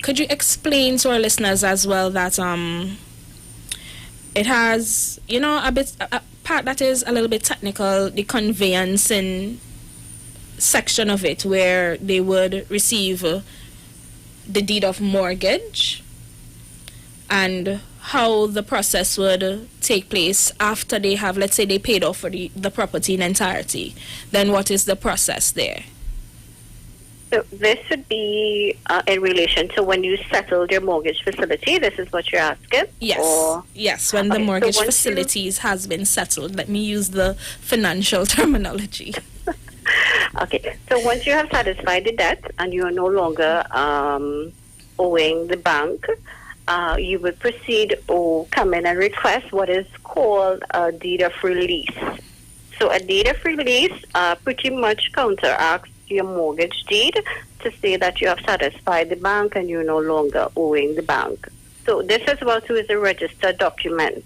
could you explain to our listeners as well that it has, a part that is a little bit technical, the conveyancing section of it, where they would receive the deed of mortgage, and how the process would take place after they have, let's say, they paid off for the property in entirety. Then what is the process there? So this would be in relation to when you settled your mortgage facility. This is what you're asking? Yes. Yes, when the mortgage facilities has been settled. Let me use the financial terminology. Okay. So once you have satisfied the debt and you are no longer owing the bank, you would proceed or come in and request what is called a deed of release. So a deed of release pretty much counteracts your mortgage deed to say that you have satisfied the bank and you're no longer owing the bank. So this as well too is a registered document.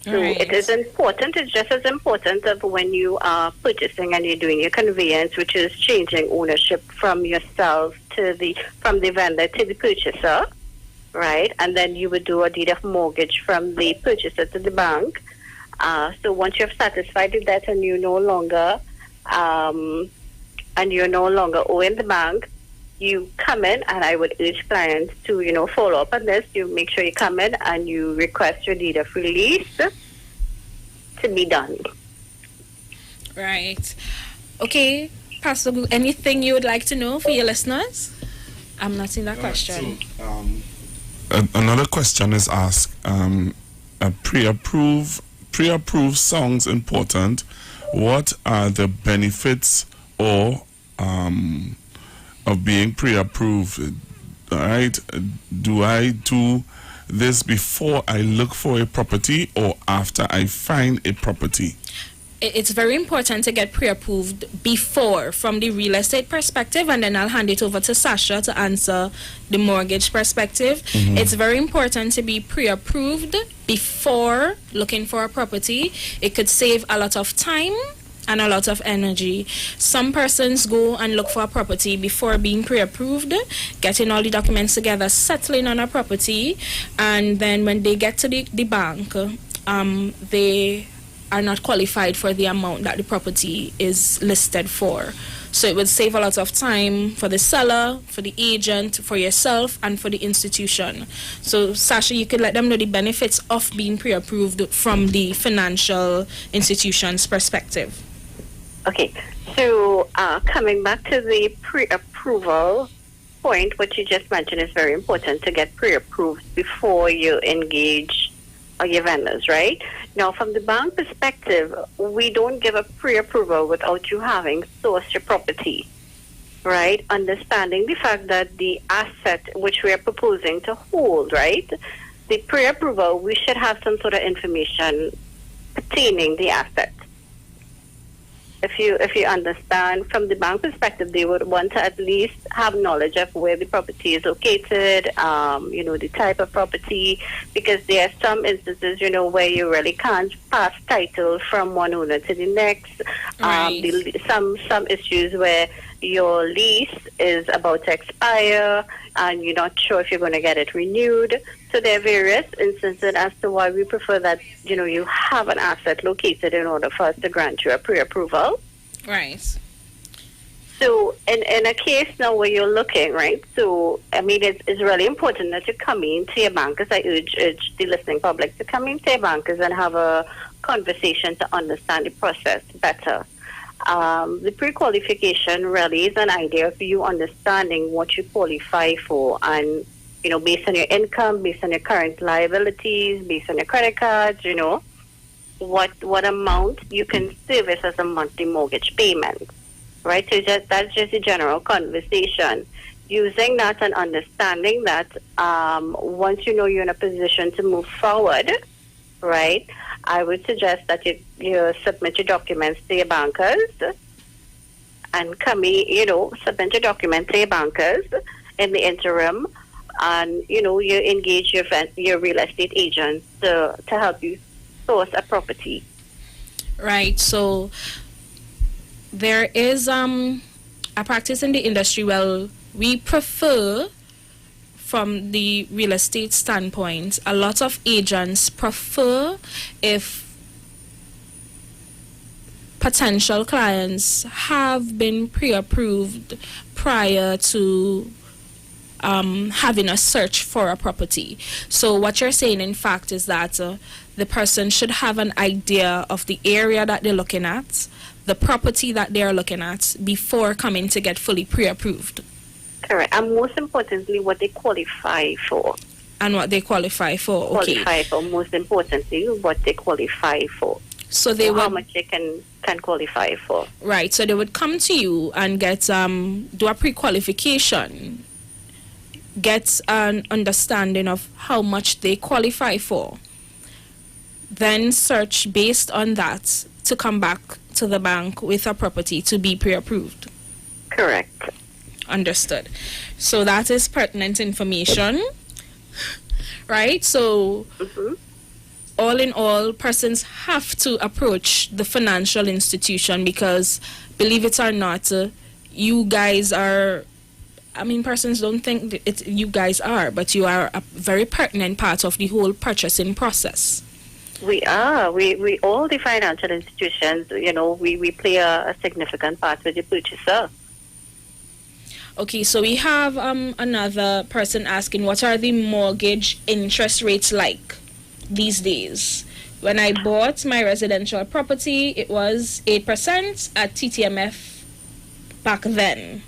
So it is important, it's just as important of when you are purchasing and you're doing your conveyance, which is changing ownership from yourself from the vendor to the purchaser, right? And then you would do a deed of mortgage from the purchaser to the bank. So once you have satisfied the debt and you're no longer owing the bank, you come in, and I would urge clients to, follow up on this. You make sure you come in and you request your deed of release to be done. Right. Okay, Pastor Gu, anything you would like to know for your listeners? I'm not in that question. Another question is asked. Pre-approved songs important. What are the benefits of being pre-approved? Right? Do I do this before I look for a property or after I find a property? It's very important to get pre-approved before, from the real estate perspective, and then I'll hand it over to Sasha to answer the mortgage perspective. Mm-hmm. It's very important to be pre-approved before looking for a property. It could save a lot of time and a lot of energy. Some persons go and look for a property before being pre-approved, getting all the documents together, settling on a property, and then when they get to the bank, they are not qualified for the amount that the property is listed for. So it would save a lot of time for the seller, for the agent, for yourself, and for the institution. So Sasha, you could let them know the benefits of being pre-approved from the financial institution's perspective. Okay, so coming back to the pre-approval point, what you just mentioned is very important to get pre-approved before you engage your vendors, right? Now, from the bank perspective, we don't give a pre-approval without you having sourced your property, right? Understanding the fact that the asset which we are proposing to hold, right? The pre-approval, we should have some sort of information pertaining the asset. If you understand, from the bank perspective, they would want to at least have knowledge of where the property is located, the type of property, because there are some instances, where you really can't pass title from one owner to the next. Right. Some issues where your lease is about to expire and you're not sure if you're going to get it renewed. So there are various instances as to why we prefer that, you have an asset located in order for us to grant you a pre-approval. Right. So in a case now where you're looking, right, so, it's really important that you come in to your bankers. I urge the listening public to come in to your bankers and have a conversation to understand the process better. The pre-qualification really is an idea of you understanding what you qualify for, and based on your income, based on your current liabilities, based on your credit cards, what amount you can service as a monthly mortgage payment, right? So that's just a general conversation. Using that and understanding that, once you're in a position to move forward, right, I would suggest that you submit your documents to your bankers and submit your documents to your bankers in the interim, and you engage your real estate agents to help you source a property. Right. So there is a practice in the industry. Well, we prefer, from the real estate standpoint, a lot of agents prefer if potential clients have been pre-approved prior to having a search for a property. So what you're saying, in fact, is that the person should have an idea of the area that they're looking at, the property that they're looking at, before coming to get fully pre-approved. Correct. And most importantly, what they qualify for. And what they qualify for, okay. Qualify for, most importantly, what they qualify for. So they how much they can qualify for. Right. So they would come to you and get do a pre-qualification, get an understanding of how much they qualify for, then search based on that to come back to the bank with a property to be pre-approved. Correct. Understood. So that is pertinent information, right? So all in all, persons have to approach the financial institution because, believe it or not, you guys are, persons don't think you guys are, but you are a very pertinent part of the whole purchasing process. We are. We all the financial institutions, we play a significant part with the purchaser. Okay, so we have another person asking, what are the mortgage interest rates like these days? When I bought my residential property, it was 8% at TTMF back then.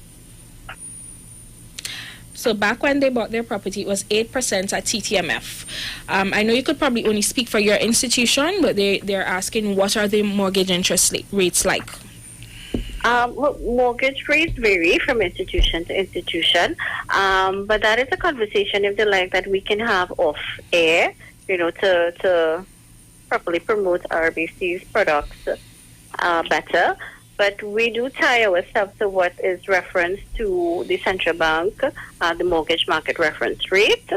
So back when they bought their property, it was 8% at TTMF. I know you could probably only speak for your institution, but they're asking, what are the mortgage interest rates like? Mortgage rates vary from institution to institution, but that is a conversation, if they like, that we can have off air, to properly promote RBC's products better. But we do tie ourselves to what is referenced to the central bank, the mortgage market reference rate,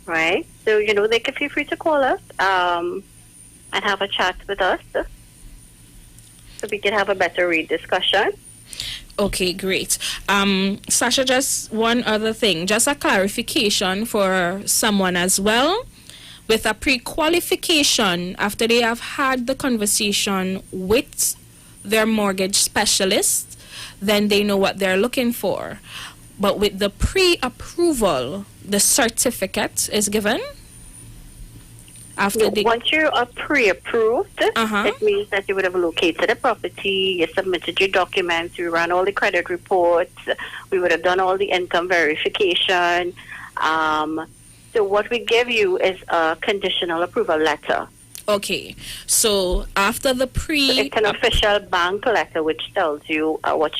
right? So, they can feel free to call us and have a chat with us, so we can have a better rate discussion. Okay, great. Sasha, just one other thing, just a clarification for someone as well. With a pre-qualification, after they have had the conversation with their mortgage specialist, then they know what they're looking for. But with the pre-approval, the certificate is given. Once you are pre-approved, it means that you would have located the property, you submitted your documents, we ran all the credit reports, we would have done all the income verification. So what we give you is a conditional approval letter. Okay, so after the it's an official bank letter which tells you what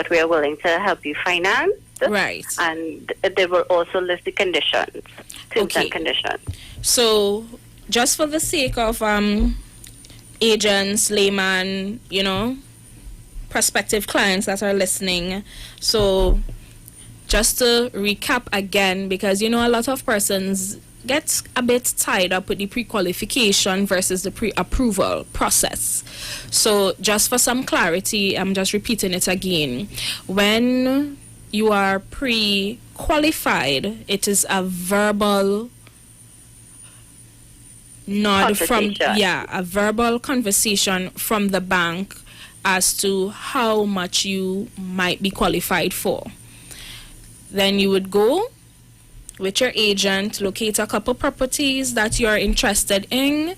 we are willing to help you finance. Right. And they will also list the conditions, terms and conditions. So, just for the sake of agents, layman, prospective clients that are listening, so just to recap again, because a lot of persons get a bit tied up with the pre-qualification versus the pre-approval process. So, just for some clarity, I'm just repeating it again. When you are pre-qualified, it is a verbal nod from a verbal conversation from the bank as to how much you might be qualified for. Then you would go with your agent, locate a couple properties that you're interested in,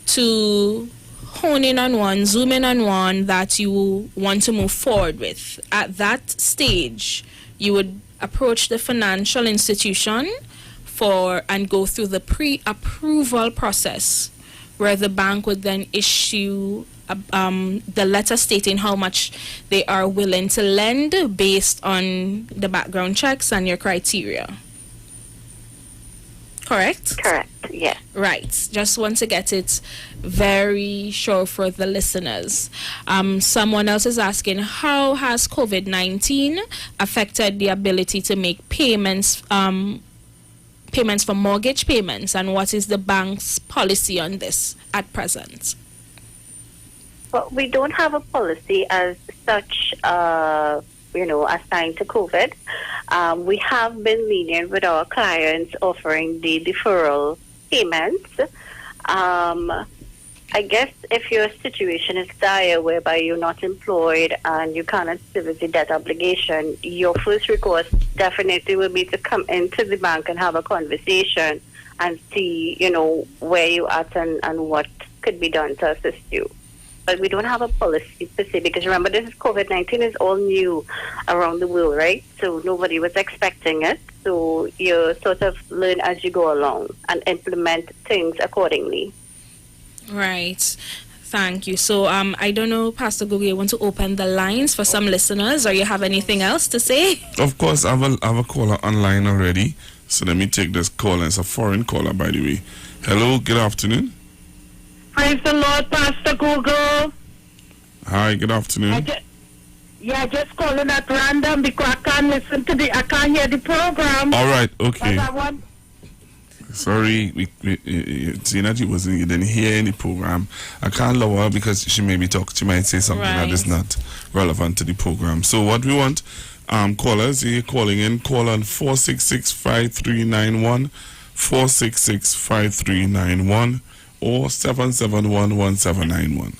to hone in on one, zoom in on one that you want to move forward with. At that stage, you would approach the financial institution and go through the pre-approval process, where the bank would then issue the letter stating how much they are willing to lend based on the background checks and your criteria. Correct? Correct, yeah. Right. Just want to get it very sure for the listeners. Someone else is asking, how has COVID-19 affected the ability to make payments for mortgage payments, and what is the bank's policy on this at present? Well, we don't have a policy as such, assigned to COVID. We have been lenient with our clients offering the deferral payments. I guess if your situation is dire, whereby you're not employed and you cannot service the debt obligation, your first recourse definitely will be to come into the bank and have a conversation and see, where you're at and what could be done to assist you. But we don't have a policy per se, because remember, this is COVID-19 is all new around the world, right? So nobody was expecting it. So you sort of learn as you go along and implement things accordingly. Right. Thank you. So I don't know, Pastor Google, you want to open the lines for some listeners, or you have anything else to say? Of course, I have a caller online already. So let me take this call. It's a foreign caller, by the way. Hello, good afternoon. Praise the Lord, Pastor Google. Hi, good afternoon. Just calling at random because I can't hear the program. All right, okay. But Sorry, seeing that you didn't hear any program. I can't allow her because she might say something that is not relevant to the program. So what we want, callers, you're calling in, call on 466-5391, 466-5391, or 771-1791.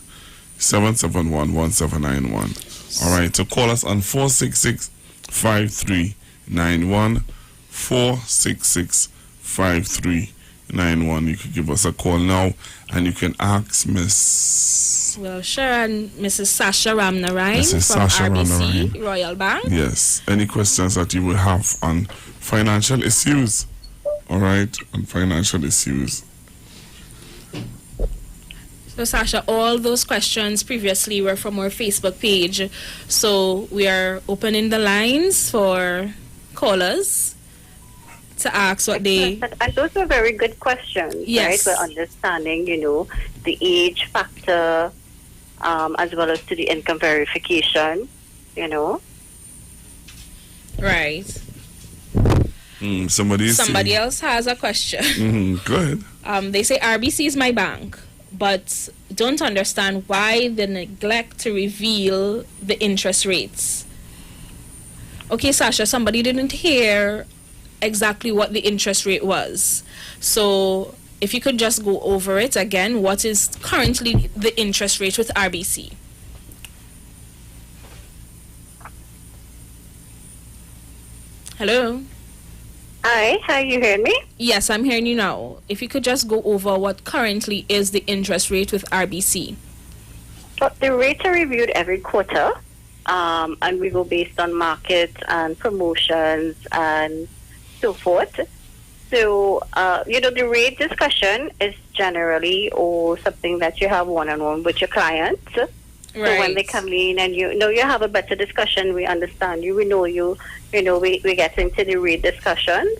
771-1791. All right, so call us on 466-5391, 466-5391. You can give us a call now, and you can ask Miss... Well, sure, and Mrs. Sasha Ramnarine Mrs. from Sasha RBC Ramnarine. Royal Bank. Yes, any questions that you will have on financial issues. All right, on financial issues. So, Sasha, all those questions previously were from our Facebook page. So, we are opening the lines for callers to ask what they... And those were very good questions, yes. Right? We're understanding, the age factor, as well as to the income verification, Right. Somebody else has a question. Go ahead. They say RBC is my bank, but don't understand why they neglect to reveal the interest rates. Okay, Sasha, somebody didn't hear exactly what the interest rate was. So if you could just go over it again, what is currently the interest rate with RBC? Hello. Hi, how you hearing me? Yes, I'm hearing you now. If you could just go over what currently is the interest rate with RBC. But the rates are reviewed every quarter, and we go based on markets and promotions and so forth. So, the rate discussion is generally or something that you have one-on-one with your clients. Right. So when they come in and you have a better discussion, we understand you, we know you, we get into the rate discussions.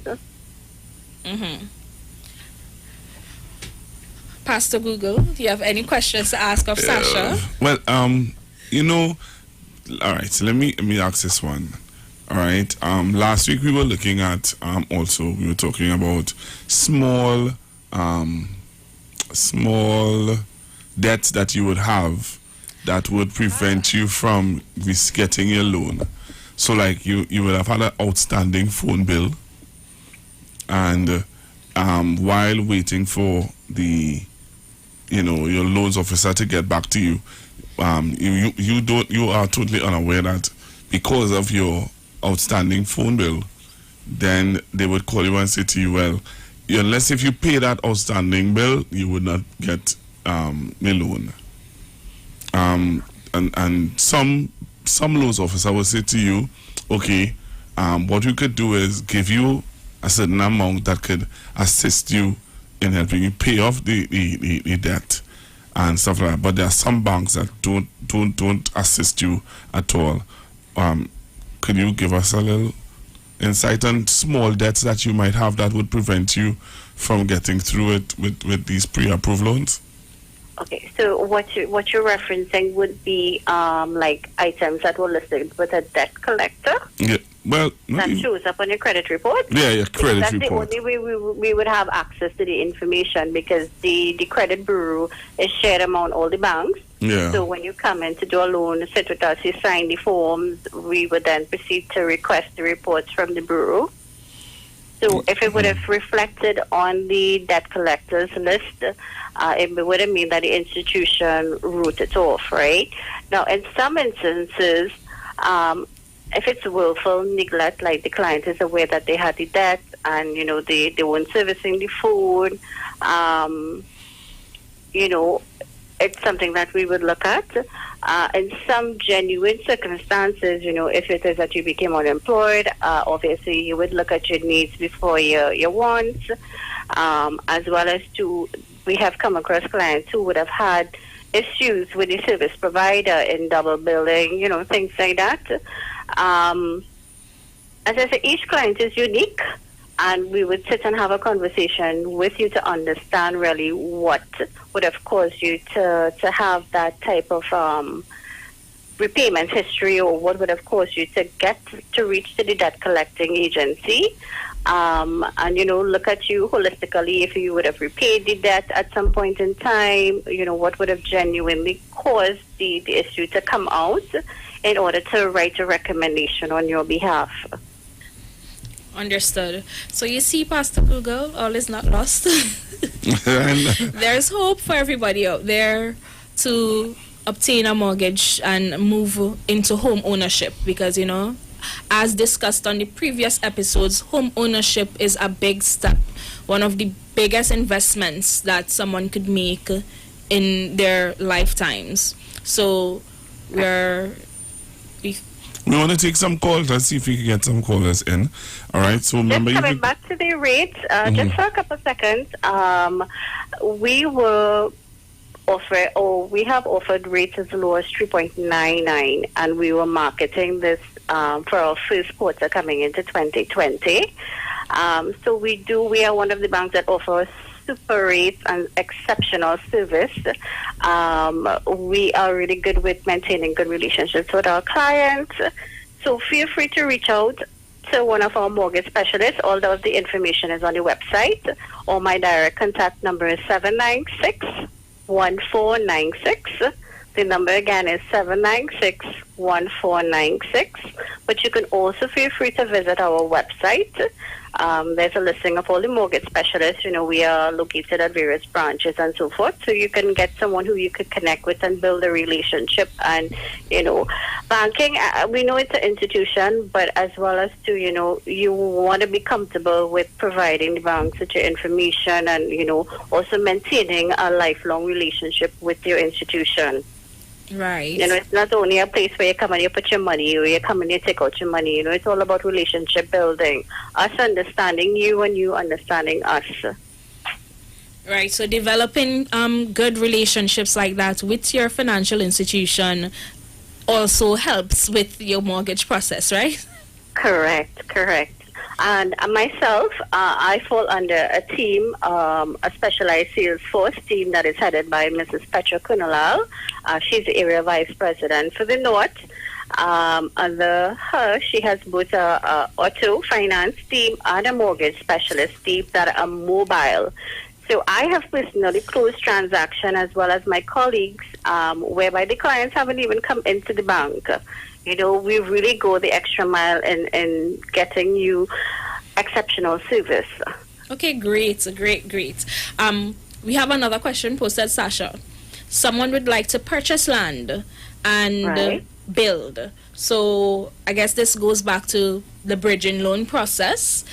Mm-hmm. Pastor Google, do you have any questions to ask of Sasha? Well, all right, so let me ask this one. All right, last week we were looking at, we were talking about small debts that you would have that would prevent you from getting your loan. So like you would have had an outstanding phone bill, and while waiting for the your loans officer to get back to you, you are totally unaware that because of your outstanding phone bill, then they would call you and say to you, well, unless if you pay that outstanding bill, you would not get a loan. And some loans officer will say to you, okay, what we could do is give you a certain amount that could assist you in helping you pay off the debt and stuff like that. But there are some banks that don't assist you at all. Could you give us a little insight on small debts that you might have that would prevent you from getting through it with these pre-approved loans? Okay, so what you're referencing would be like items that were listed with a debt collector. Yeah, well, that shows up on your credit report. Yeah, credit That's report. the only way we would have access to the information, because the credit bureau is shared among all the banks. Yeah. So when you come in to do a loan, sit with us, you sign the forms, we would then proceed to request the reports from the bureau. So if it would have reflected on the debt collectors list, it would have mean that the institution wrote it off, right? Now, in some instances, if it's willful neglect, like the client is aware that they had the debt and, they weren't servicing the phone, it's something that we would look at. In some genuine circumstances, if it is that you became unemployed, obviously you would look at your needs before your wants, as well as we have come across clients who would have had issues with the service provider in double billing, things like that. As I say, each client is unique, and we would sit and have a conversation with you to understand really what would have caused you to have that type of repayment history, or what would have caused you to reach to the debt collecting agency, and look at you holistically if you would have repaid the debt at some point in time, what would have genuinely caused the issue to come out, in order to write a recommendation on your behalf. Understood. So you see, Pastor Google, all is not lost. There's hope for everybody out there to obtain a mortgage and move into home ownership, because, as discussed on the previous episodes, home ownership is a big step, one of the biggest investments that someone could make in their lifetimes. So we want to take some calls. Let's see if we can get some callers in. All right. So remember, just coming back to the rates, just for a couple of seconds, we have offered rates as low as 3.99, and we were marketing this for our first quarter coming into 2020. So we are one of the banks that offers super rates and exceptional service. We are really good with maintaining good relationships with our clients. So feel free to reach out to one of our mortgage specialists. All of the information is on the website, or my direct contact number is 796-1496. The number again is 796-1496. But you can also feel free to visit our website, There's a listing of all the mortgage specialists. We are located at various branches and so forth. So you can get someone who you could connect with and build a relationship. And, banking, we know it's an institution, but as well as to, you want to be comfortable with providing the banks with your information and, also maintaining a lifelong relationship with your institution. Right. It's not only a place where you come and you put your money or you come and you take out your money. It's all about relationship building. Us understanding you and you understanding us. Right. So developing good relationships like that with your financial institution also helps with your mortgage process, right? Correct. And myself, I fall under a team, a specialized sales force team that is headed by Mrs. Petra Kunalal. She's the area vice president for the North. Under her, she has both a auto finance team and a mortgage specialist team that are mobile. So I have personally closed transaction as well as my colleagues, whereby the clients haven't even come into the bank. We really go the extra mile in getting you exceptional service. Okay, great. We have another question posted, Sasha. Someone would like to purchase land and build. So I guess this goes back to the bridging loan process.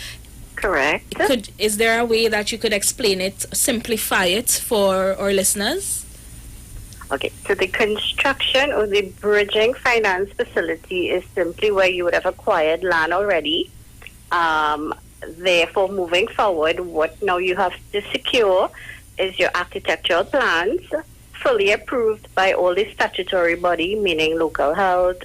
Correct. Is there a way that you could explain it, simplify it for our listeners? Okay, so the construction or the bridging finance facility is simply where you would have acquired land already. Therefore, moving forward, what now you have to secure is your architectural plans, fully approved by all the statutory body, meaning local health,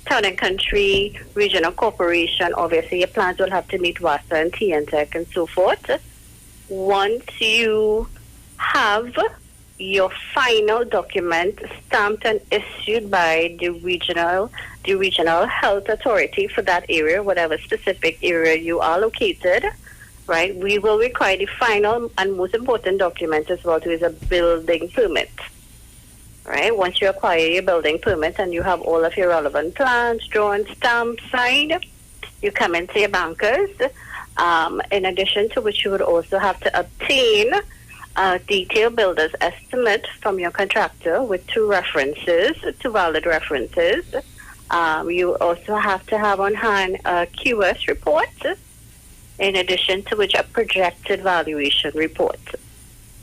town and country, regional corporation. Obviously, your plans will have to meet WASA and TNTEC and so forth. Once you have your final document stamped and issued by the regional health authority for that area, whatever specific area you are located, right? We will require the final and most important document as well, is a building permit, right? Once you acquire your building permit and you have all of your relevant plans drawn, stamped, signed, you come into your bankers. In addition to which, you would also have to obtain a detailed builder's estimate from your contractor with two valid references. You also have to have on hand a QS report, in addition to which a projected valuation report.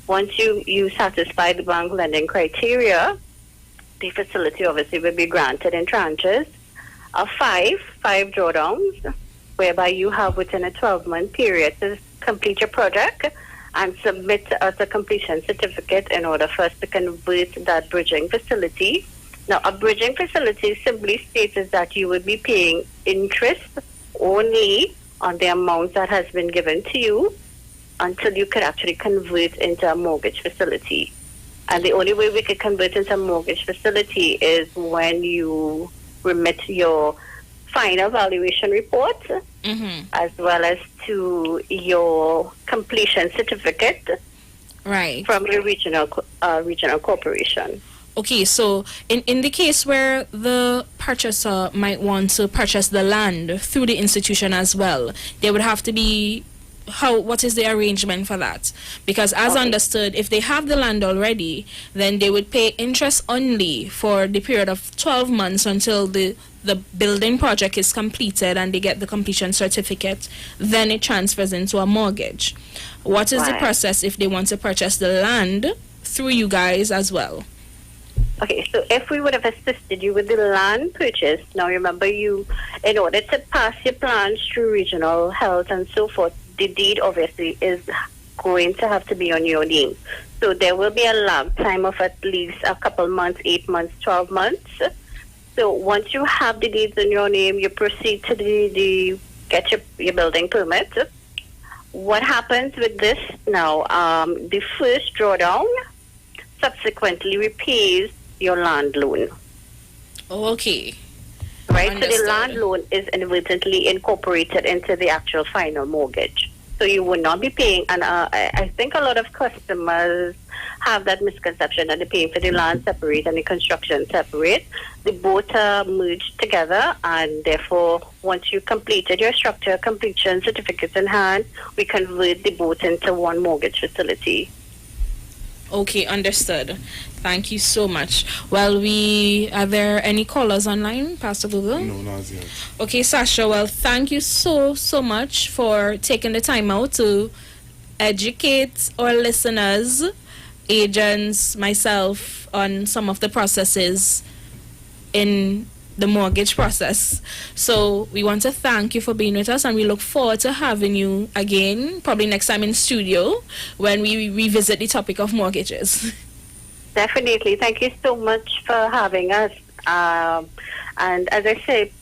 Once you satisfy the bank lending criteria, the facility obviously will be granted in tranches of five drawdowns, whereby you have within a 12-month period to complete your project and submit us a completion certificate in order for us to convert that bridging facility. Now, a bridging facility simply states that you would be paying interest only on the amount that has been given to you until you could actually convert into a mortgage facility. And the only way we could convert into a mortgage facility is when you remit your final valuation report, as well as to your completion certificate, right, from your regional corporation. Okay, so in the case where the purchaser might want to purchase the land through the institution as well, there would have to be what is the arrangement for that? Because as understood, if they have the land already, then they would pay interest only for the period of 12 months until the building project is completed and they get the completion certificate. Then it transfers into a mortgage. What is the process if they want to purchase the land through you guys as well? Okay, so if we would have assisted you with the land purchase, now remember in order to pass your plans through regional health and so forth, the deed obviously is going to have to be on your name. So there will be a lag time of at least a couple months, 8 months, 12 months. So once you have the deeds in your name, you proceed to get your building permit. What happens with this now? The first drawdown subsequently repays your land loan. Okay. Right, understood. So the land loan is inadvertently incorporated into the actual final mortgage. So you would not be paying, and I think a lot of customers have that misconception that they're paying for the land separate and the construction separate. The both are merged together, and therefore, once you completed your structure completion certificate in hand, we convert the both into one mortgage facility. Okay, understood. Thank you so much. Well, are there any callers online, Pastor Google? No, not yet. Okay, Sasha, well, thank you so much for taking the time out to educate our listeners, agents, myself, on some of the processes in the mortgage process. So we want to thank you for being with us, and we look forward to having you again, probably next time in studio, when we revisit the topic of mortgages. Definitely. Thank you so much for having us. And as I say,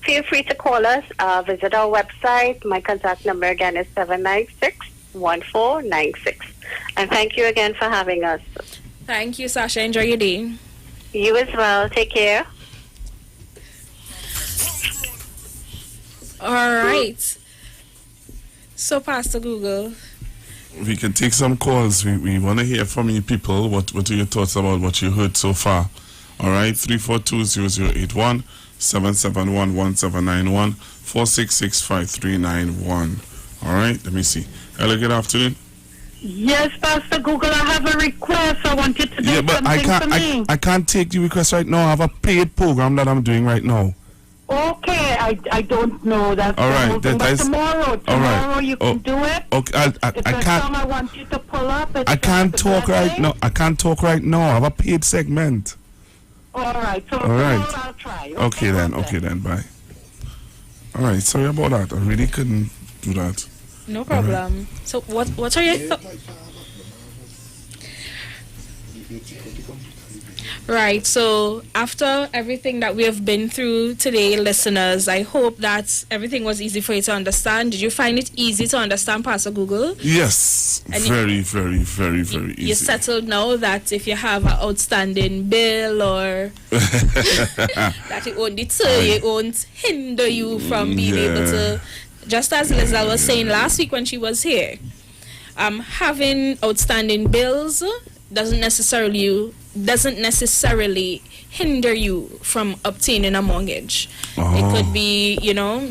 feel free to call us, visit our website. My contact number again is 796-1496. And thank you again for having us. Thank you, Sasha. Enjoy your day. You as well. Take care. All right. So, Pastor Google, we can take some calls. We want to hear from you people. What are your thoughts about what you heard so far? All right, 342-0081, 771-1791, 466-5391. All right, let me see. Hello, good afternoon. Yes, Pastor Google, I have a request. I want you to do but something for me. I can't take the request right now. I have a paid program that I'm doing right now. Okay, I don't know. That's all right. But tomorrow you can do it. Okay, I can't. I want you to pull up. I can't talk right now. I can't talk right now. I have a paid segment. All right. So all right. I'll try. Okay then. Bye. All right. Sorry about that. I really couldn't do that. No problem. Right. So what are your thoughts? Right, so after everything that we have been through today, listeners, I hope that everything was easy for you to understand. Did you find it easy to understand, Pastor Google? Yes, very easy. You're settled now that if you have an outstanding bill or that it won't deter you, it won't hinder you from being able to, just as Lizelle was saying last week when she was here, having outstanding bills doesn't necessarily hinder you from obtaining a mortgage. It could be,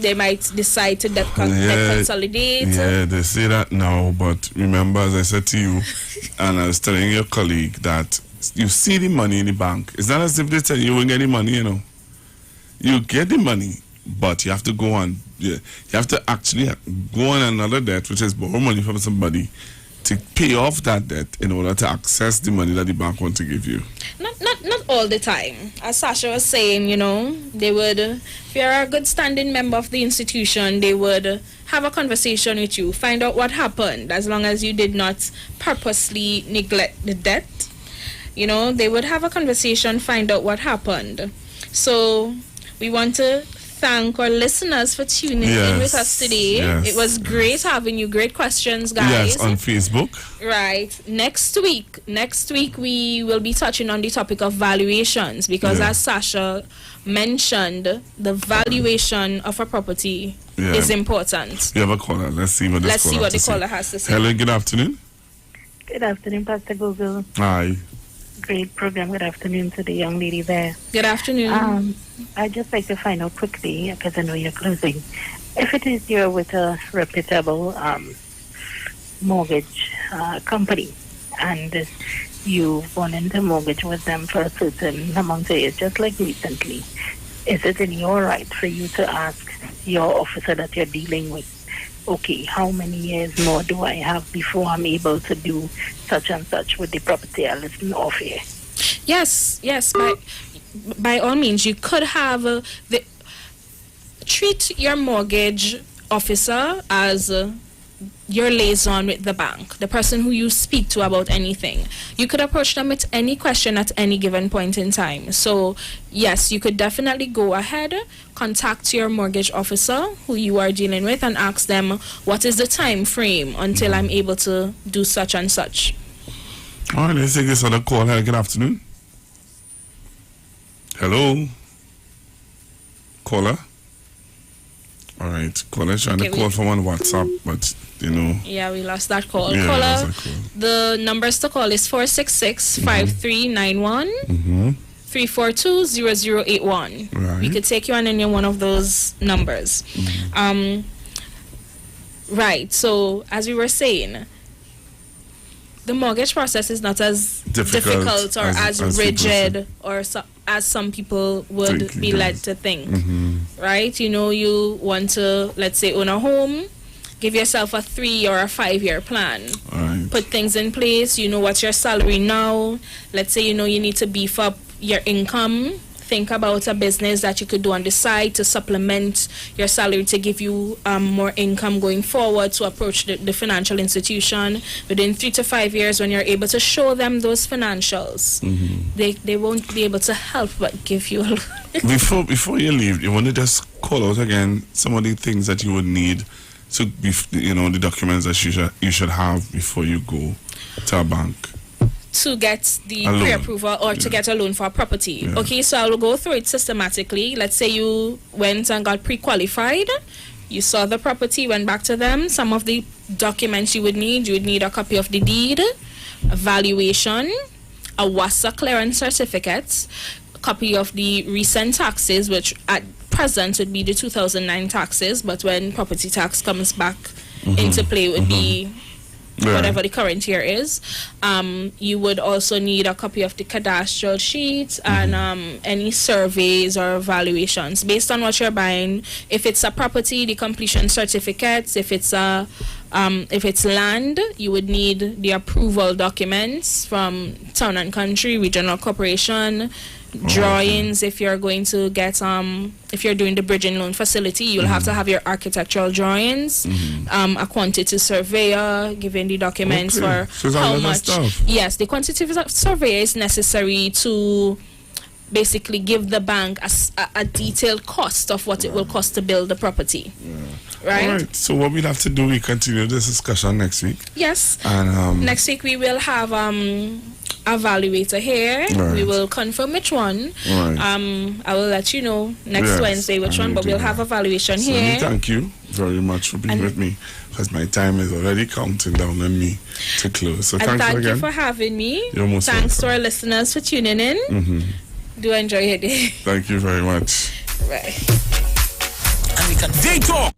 they might decide to debt consolidate. Yeah, they say that now, but remember, as I said to you, and I was telling your colleague, that you see the money in the bank. It's not as if they tell you won't get the money, You get the money, but you have to go on. You have to actually go on another debt, which is borrow money from somebody, to pay off that debt in order to access the money that the bank wants to give you. Not all the time. As Sasha was saying, they would, if you're a good standing member of the institution, they would have a conversation with you, find out what happened, as long as you did not purposely neglect the debt. They would have a conversation, find out what happened. So we want to thank our listeners for tuning in with us today. Yes. It was great having you. Great questions, guys. Yes, on Facebook. Right. Next week we will be touching on the topic of valuations, because as Sasha mentioned, the valuation of a property is important. We have a caller. Let's see what the caller has to say. Hello, good afternoon. Good afternoon, Pastor Google. Hi. Great program. Good afternoon to the young lady there. Good afternoon. I'd just like to find out quickly, because I know you're closing, if it is you're with a reputable mortgage company and you've gone into mortgage with them for a certain amount of years, just like recently, is it in your right for you to ask your officer that you're dealing with, okay, how many years more do I have before I'm able to do such and such with the property I listen off here? Yes. By all means, you could have treat your mortgage officer as your liaison with the bank, the person who you speak to about anything. You could approach them with any question at any given point in time. So yes, you could definitely go ahead, contact your mortgage officer who you are dealing with, and ask them, what is the time frame until I'm able to do such and such. All right, let's take this other call. Hello, good afternoon. Hello, caller. All right. Caller trying to call from on WhatsApp, but you know. Yeah, we lost that call. Yeah, Caller, lost that call. the numbers to call is 466-5391. 342-0081. Right. We could take you on any one of those numbers. Right. So as we were saying, the mortgage process is not as difficult or as rigid or as some people would be led to think. Right? You know, you want to, let's say, own a home. Give yourself a 3 or a 5 year plan. Right. Put things in place. You know what's your salary now. Let's say you know you need to beef up your income. Think about a business that you could do on the side to supplement your salary to give you more income going forward to approach the financial institution. Within 3 to 5 years, when you're able to show them those financials, they won't be able to help but give you a Before you leave, you want to just call out again some of the things that you would need to be, you know, the documents that you should have before you go to a bank to get the pre-approval or to get a loan for a property. Okay, so I will go through it systematically. Let's say you went and got pre-qualified. You saw the property, went back to them. Some of the documents you would need a copy of the deed, a valuation, a WASA clearance certificate, a copy of the recent taxes, which at present would be the 2009 taxes, but when property tax comes back into play, it would be whatever the current year is. You would also need a copy of the cadastral sheets and any surveys or evaluations based on what you're buying. If it's a property, the completion certificates. If it's land, you would need the approval documents from Town and Country, Regional Corporation, drawings. If you're going to get if you're doing the bridging loan facility, you'll have to have your architectural drawings, a quantity surveyor giving the documents for how much. Yes, the quantitative surveyor is necessary to basically give the bank a detailed cost of what it will cost to build the property. Right? All right. So what we'll have to do, we continue this discussion next week. Yes. And next week we will have evaluator here. Right. We will confirm which one. Right. I will let you know next Wednesday which one, but we'll have evaluation so here. Thank you very much for being with me, because my time is already counting down on me to close. So and thank you again. For having me. You're most Thanks welcome. to our listeners for tuning in. Do enjoy your day. Thank you very much. Right. And we can Day Talk.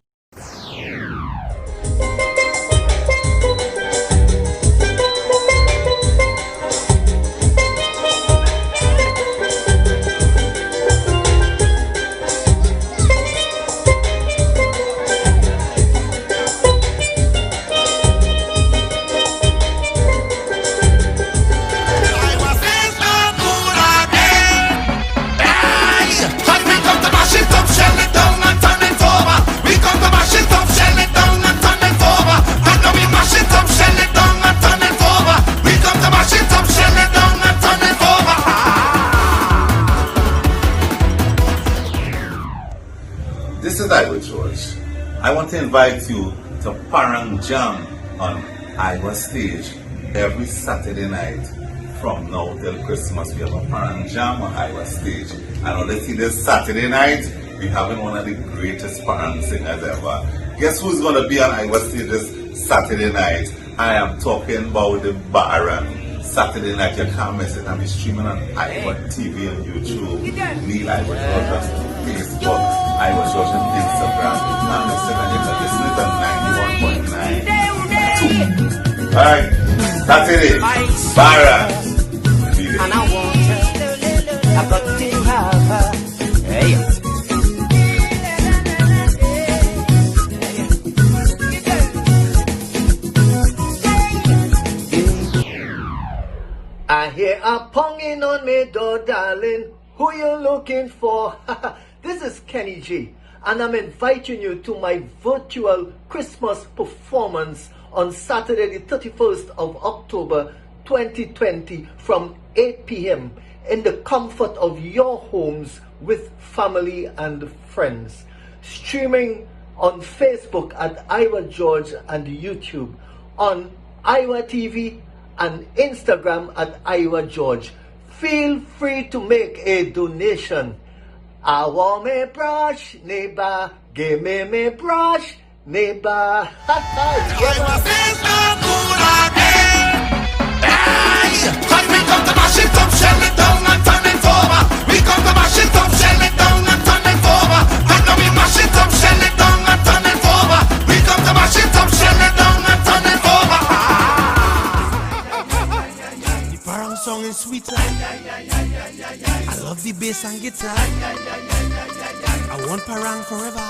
This is Iwer George. I want to invite you to Parang Jam on Iwer Stage every Saturday night from now till Christmas. We have a Parang Jam on Iwer Stage. And honestly, this Saturday night, we're having one of the greatest Parang singers ever. Guess who's going to be on Iwer Stage this Saturday night? I am talking about the Baron. Saturday night, you can't miss it. I'll be streaming on Iwer TV and YouTube. Neil Iwer George on Facebook. Iwer George on Instagram. You can't miss it. And you can listen to 91.9. Alright, Saturday, Baron. And I want her, I've got to have her. Hey. I hear a ponging on me door, darling. Who you looking for? This is Kenny G, and I'm inviting you to my virtual Christmas performance on Saturday the 31st of October 2020 from 8 p.m. in the comfort of your homes with family and friends. Streaming on Facebook at Iwer George and YouTube, on Iwer TV and Instagram at Iwer George. Feel free to make a donation. I want me brush, neighbor, Give me brush, neighbor. Cause we come to mash it up, shell it down and turn it over. We come to mash it up, shell it down and turn it over. And now we mash it up, shell it down and turn it over. We come to mash it up, shell it down and turn it over. The parang song is sweet. I love the bass and guitar. I want parang forever.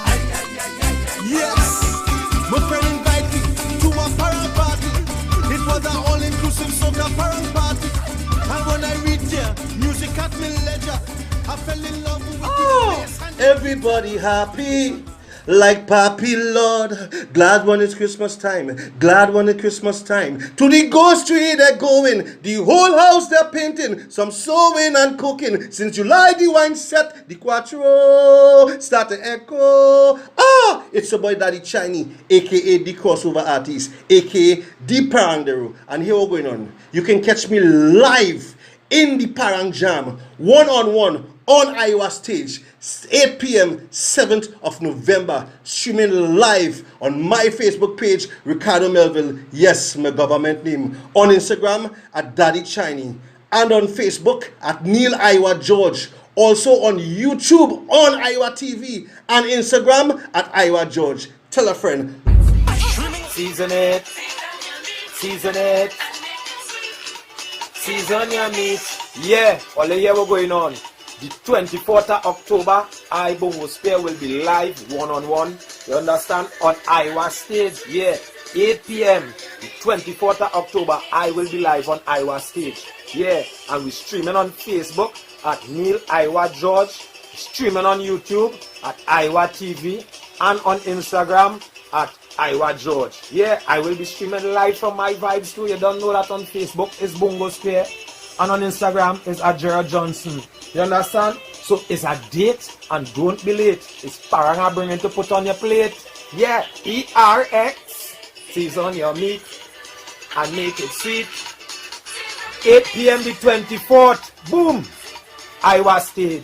Yes, my friend invited me to a parang party. It was an all-inclusive soca parang party. And when I reached there, music at me ledger, I fell in love with the bass and Everybody happy, like Papi Lord. Glad when it's Christmas time, glad when it's Christmas time. To the ghost tree they're going, the whole house they're painting, some sewing and cooking. Since July the wine set, the quattro start to echo. It's your boy Daddy Chinese, aka the crossover artist, aka the Parangderu. And here we're going on. You can catch me live in the Parang Jam, one-on-one on Iowa stage, 8 p.m. 7th of November, streaming live on my Facebook page, Ricardo Melville, yes, my government name, on Instagram at Daddy Chinese, and on Facebook at Neil Iwer George, also on YouTube on Iwer TV, and Instagram at Iwer George. Tell a friend. season it, season it, season your meat. Yeah, all the year we're going on. The 24th of October, I Bongo Spear will be live one-on-one. You understand? On Iowa stage. Yeah, 8 p.m. The 24th of October, I will be live on Iowa stage. Yeah, and we're streaming on Facebook at Neil Iwer George, streaming on YouTube at Iwer TV, and on Instagram at Iwer George. Yeah, I will be streaming live from my vibes too. You don't know that on Facebook is Bongo Spear, and on Instagram is at Gerald Johnson. You understand? So it's a date and don't be late. It's Parang bringing to put on your plate. Yeah, ERX. Season your meat and make it sweet. 8 p.m. the 24th. Boom! Iowa stage.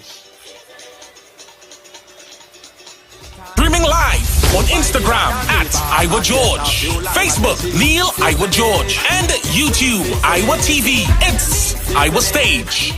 Streaming live on Instagram at Iwer George, Facebook Neil Iwer George, and YouTube Iwer TV. It's Iwer Stage.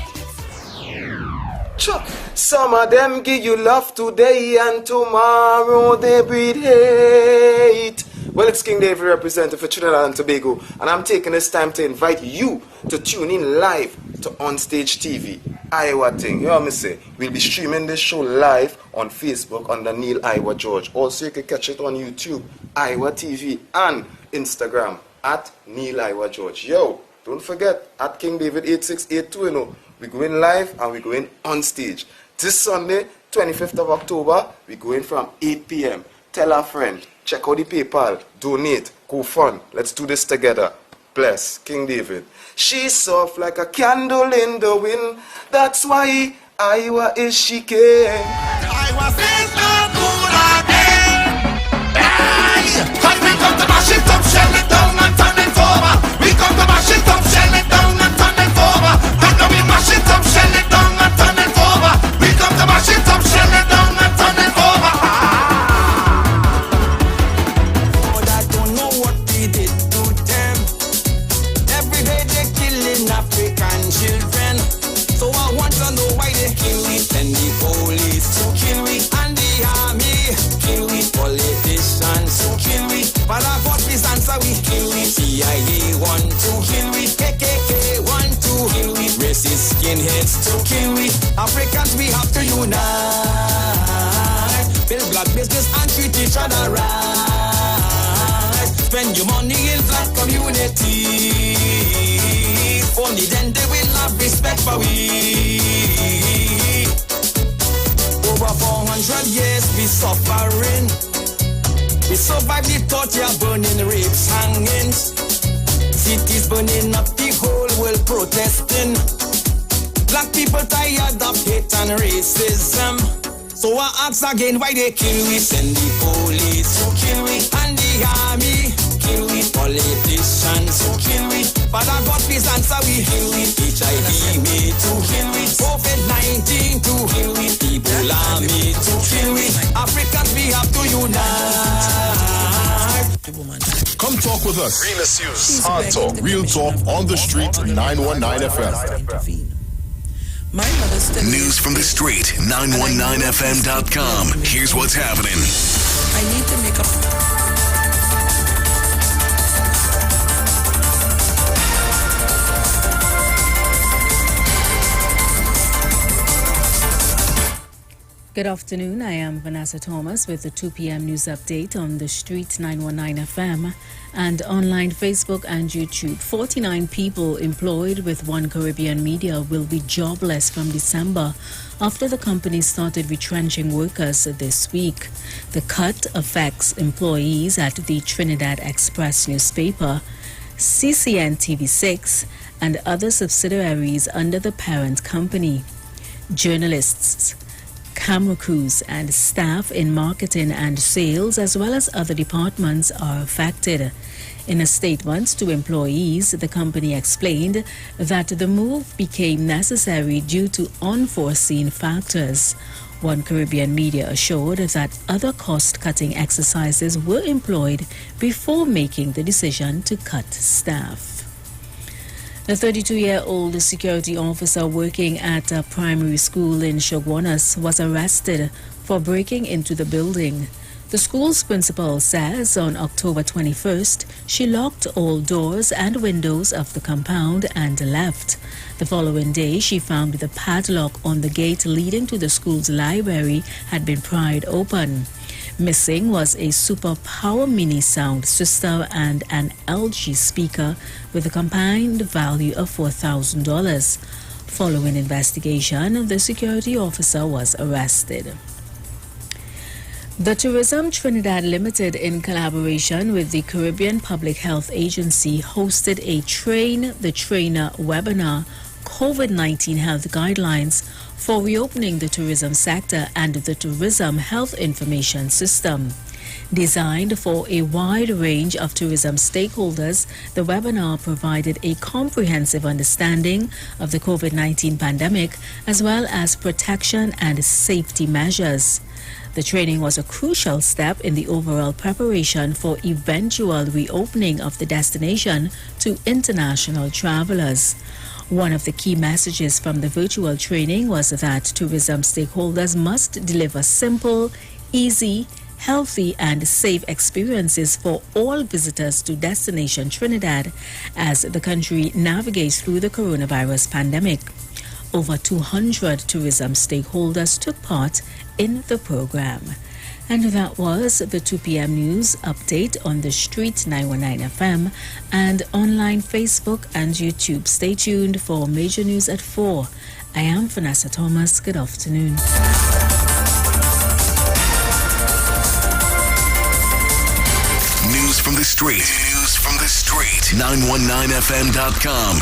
Some of them give you love today and tomorrow they breed hate. Well, it's King David representative for Trinidad and Tobago, and I'm taking this time to invite you to tune in live to Onstage TV. Iowa thing, you know what I say? We'll be streaming this show live on Facebook under Neil Iwer George. Also, you can catch it on YouTube, Iwer TV, and Instagram at Neil Iwer George. Yo, don't forget, at King David 8682, you know, we're going live and we're going on stage. This Sunday, 25th of October, we're going from 8 p.m. Tell a friend, check out the PayPal, donate, go fun. Let's do this together. Bless King David. She's soft like a candle in the wind. That's why Iowa is shaking. Iowa feels no good again. Hey, cause we come to mash it up, shell it down and turn it over. We come to mash it up, shell it down and turn it over. And now we mash it up, shell it down and turn it over. We come to mash it up, shell it down and turn it over. But I don't know what we did to them. Every day they're killing African children. So I want to know why they kill we. And the police to kill we. And the army kill we. Politicians to kill we. But I got this answer we kill we. CIA want to kill we. KKK want to kill we. Racist skinheads to kill we. Africans we have to unite. Build black business and treat each other right. Spend your money in black community. Only then they will have respect for we. Over 400 years we suffering. We survived the torture, burning, rapes, hangings. Cities burning up, the whole world protesting. Black people tired of hate and racism. So I ask again why they kill we. Send the police to kill we. And the army kill we. Politicians to kill we. But I got this answer we kill we. HIV me to kill we. COVID-19 to kill we. Ebola me to kill we. Africans we have to Talk with us. Realest news. Hard talk. Real talk on the street. 919 FM. News from the street. 919fm.com. Here's what's happening. I need to make up. Good afternoon. I am Vanessa Thomas with the 2 p.m. news update on the street 919 FM and online Facebook and YouTube. 49 people employed with One Caribbean Media will be jobless from December after the company started retrenching workers this week. The cut affects employees at the Trinidad Express newspaper, CCN TV6, and other subsidiaries under the parent company. Journalists, camera crews and staff in marketing and sales as well as other departments are affected. In a statement to employees, the company explained that the move became necessary due to unforeseen factors. One Caribbean Media assured that other cost-cutting exercises were employed before making the decision to cut staff. A 32-year-old security officer working at a primary school in Shoguanas was arrested for breaking into the building. The school's principal says on October 21st, she locked all doors and windows of the compound and left. The following day, she found the padlock on the gate leading to the school's library had been pried open. Missing was a Super Power Mini sound system and an LG speaker with a combined value of $4,000. Following investigation, the security officer was arrested. The Tourism Trinidad Limited, in collaboration with the Caribbean Public Health Agency, hosted a Train the Trainer webinar, COVID-19 Health Guidelines for Reopening the Tourism Sector and the Tourism Health Information System. Designed for a wide range of tourism stakeholders, the webinar provided a comprehensive understanding of the COVID-19 pandemic as well as protection and safety measures. The training was a crucial step in the overall preparation for eventual reopening of the destination to international travelers. One of the key messages from the virtual training was that tourism stakeholders must deliver simple, easy, healthy and safe experiences for all visitors to Destination Trinidad as the country navigates through the coronavirus pandemic. Over 200 tourism stakeholders took part in the program. And that was the 2 p.m. news update on the Street 919 FM and online Facebook and YouTube. Stay tuned for major news at 4. I am Vanessa Thomas. Good afternoon. News from the street. News from the street. 919fm.com.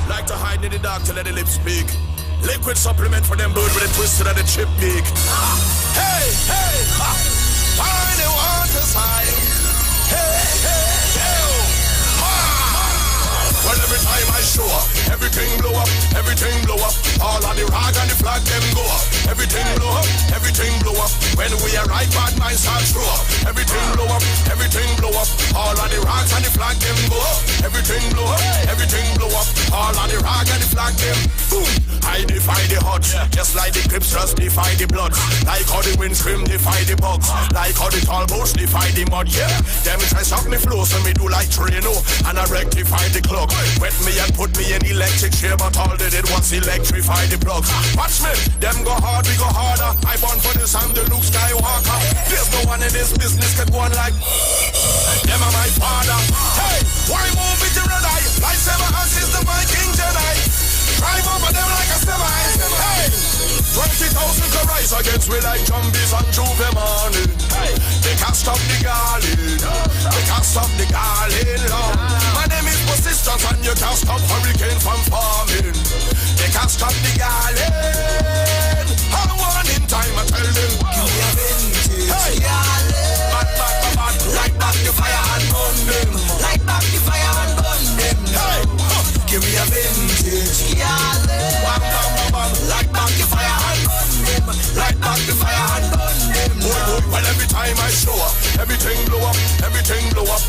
Like to hide in the dark to let the lips speak. Liquid supplement for them bird with a twisted and a chip beak. Hey, hey, ha! Find the water's high. Hey, hey, hey, ha! Well, every time I show up, everything blow up, everything blow up. All of the rag and the flag, them go up. Everything blow up, everything blow up. When we arrive, bad minds start show up. Everything blow up, everything blow up. All of the rags and the flag, them go up. Everything blow up, everything blow up. All of the rag and the flag, them boom. I defy the odds, just like the Crips just defy the Bloods. Like how the wind scream defy the bugs. Like how the tall bush defy the mud, yeah. Them try stop me flow, so me do like Trino. And I rectify the clock. Wet me and put me in electric chair, but all they did was electrify the plugs. Watch me, them go hard, we go harder. I born for this, I'm the Luke Skywalker. There's no one in this business can go on like them are my father. Hey, why move with the red eye? Lightsaber hands is the Viking Jedi. Drive over them like a semi. Hey, 20,000 can rise against we like zombies on Juve morning. Hey, they can't stop the garland. They can't stop the garland. Lord. My name is Persistence and you can't stop hurricane from forming. They can't stop the garland. I want in time I tell them. Give me a vintage. Hey, bad, bad, bad. Light back the fire and burn them. Light back the fire and burn them. Hey, give me a vintage. Bam, bam, bam, bam. Light back the fire and burn them. Light back the fire and burn them. Well, every time I show up, everything blow up, everything blow up.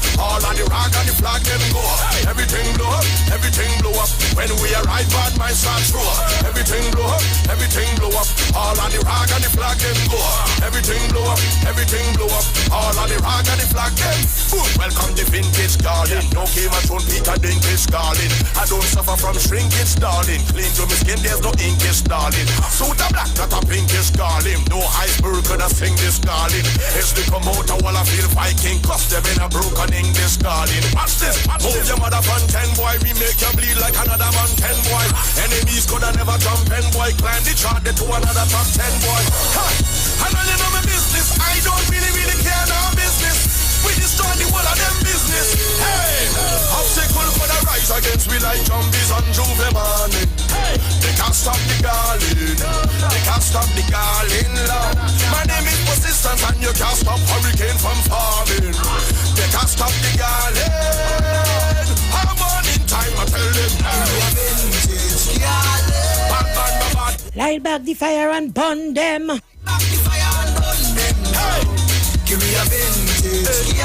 rag and the flag them go up. Everything blow up, everything blow up. All of the rag and the flag them. Boom. Welcome the vintage garden. No Game of Thrones, Peter Dinklage darling. I don't suffer from shrinkage, darling. Clean to my skin, there's no inkish, darling. Suit a black, not a pinkish, darling. No iceberg could have sing this, darling. It's the promoter while I feel Viking. Cuss them in a broken English, darling. Watch this, move your mother from 10, boy. We make you bleed like another man 10, boy. Enemies could have never jump in, boy. Climb the chart, they to another top 10, boy. Ha! I know you know my business. I don't really care no business. We destroy the whole of them business. Hey! Obstacle for the rise against we like zombies on Juve morning. Hey! They can't stop the garland. They can't stop the garland, Lord. My name is persistence and you can't stop hurricane from forming. They can't stop the garland. I'm on in time, I tell them. Vintage garland. Light back the fire and burn them. Back the fire and burn them. Hey! Give me a vintage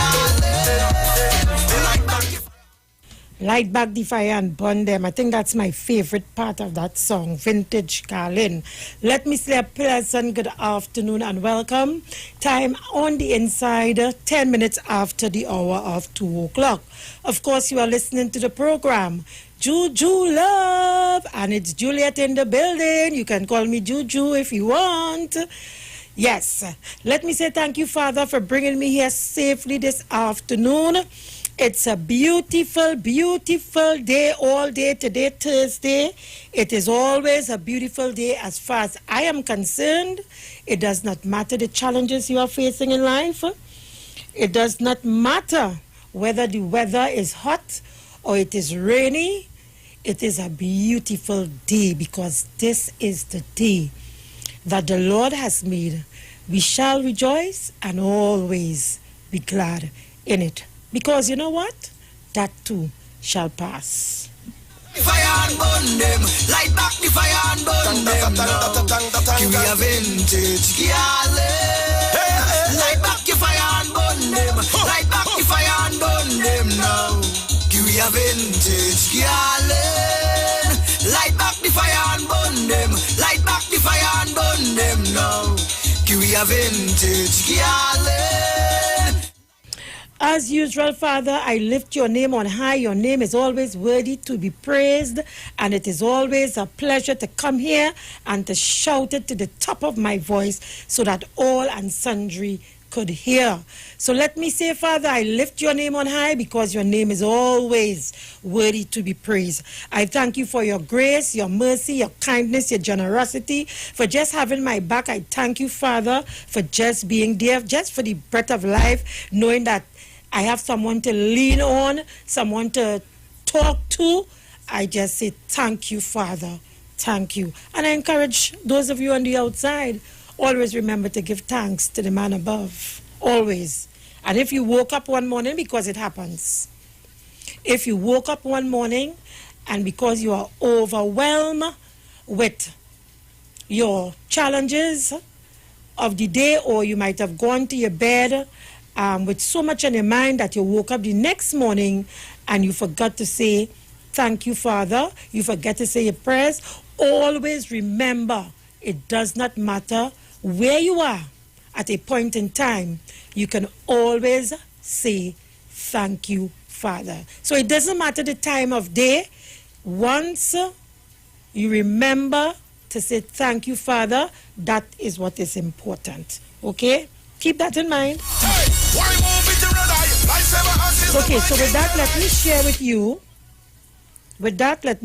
Light back the fire and burn them. I think that's my favorite part of that song, Vintage Carlin. Let me say a pleasant good afternoon and welcome. Time on the inside, 10 minutes after the hour of 2 o'clock. Of course, you are listening to the program Juju Love, and it's Juliet in the building. You can call me Juju if you want. Yes, let me say thank you, Father, for bringing me here safely this afternoon. It's a beautiful, beautiful day all day today, Thursday. It is always a beautiful day as far as I am concerned. It does not matter the challenges you are facing in life. It does not matter whether the weather is hot or it is rainy. It is a beautiful day because this is the day that the Lord has made. We shall rejoice and always be glad in it. Because you know what? That too shall pass. Fire and burn them. Light back the fire and burn them now. Give me a vintage garland. Light back the fire and burn them. Light back the fire and burn them now. Give me a vintage garland. Light back the fire and burn them. Light back the fire and burn them now. Give me a vintage garland. As usual, Father, I lift your name on high. Your name is always worthy to be praised, and it is always a pleasure to come here and to shout it to the top of my voice so that all and sundry could hear. So let me say, Father, I lift your name on high because your name is always worthy to be praised. I thank you for your grace, your mercy, your kindness, your generosity, for just having my back. I thank you, Father, for just being there, just for the breath of life, knowing that I have someone to lean on, someone to talk to. I just say thank you, Father. Thank you. And I encourage those of you on the outside, always remember to give thanks to the man above. Always. And if you woke up one morning, because it happens, if you woke up one morning and because you are overwhelmed with your challenges of the day, or you might have gone to your bed with so much on your mind that you woke up the next morning and you forgot to say, thank you, Father. You forget to say your prayers. Always remember, it does not matter where you are at a point in time. You can always say, thank you, Father. So it doesn't matter the time of day. Once you remember to say, thank you, Father, that is what is important. Okay? Keep that in mind. Okay, so with that, let me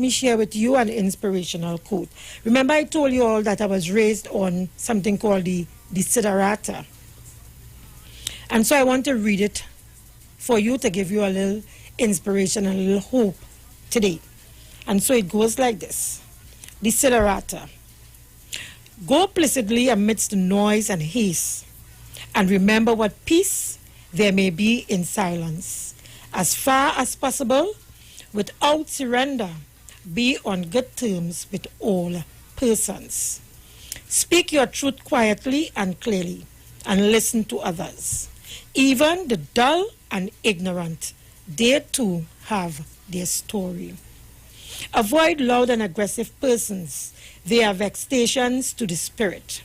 share with you an inspirational quote. Remember I told you all that I was raised on something called the Desiderata. And so I want to read it for you to give you a little inspiration and a little hope today. And so it goes like this. Desiderata. Go placidly amidst the noise and haste, and remember what peace there may be in silence. As far as possible, without surrender, be on good terms with all persons. Speak your truth quietly and clearly, and listen to others. Even the dull and ignorant, they too have their story. Avoid loud and aggressive persons. They are vexations to the spirit.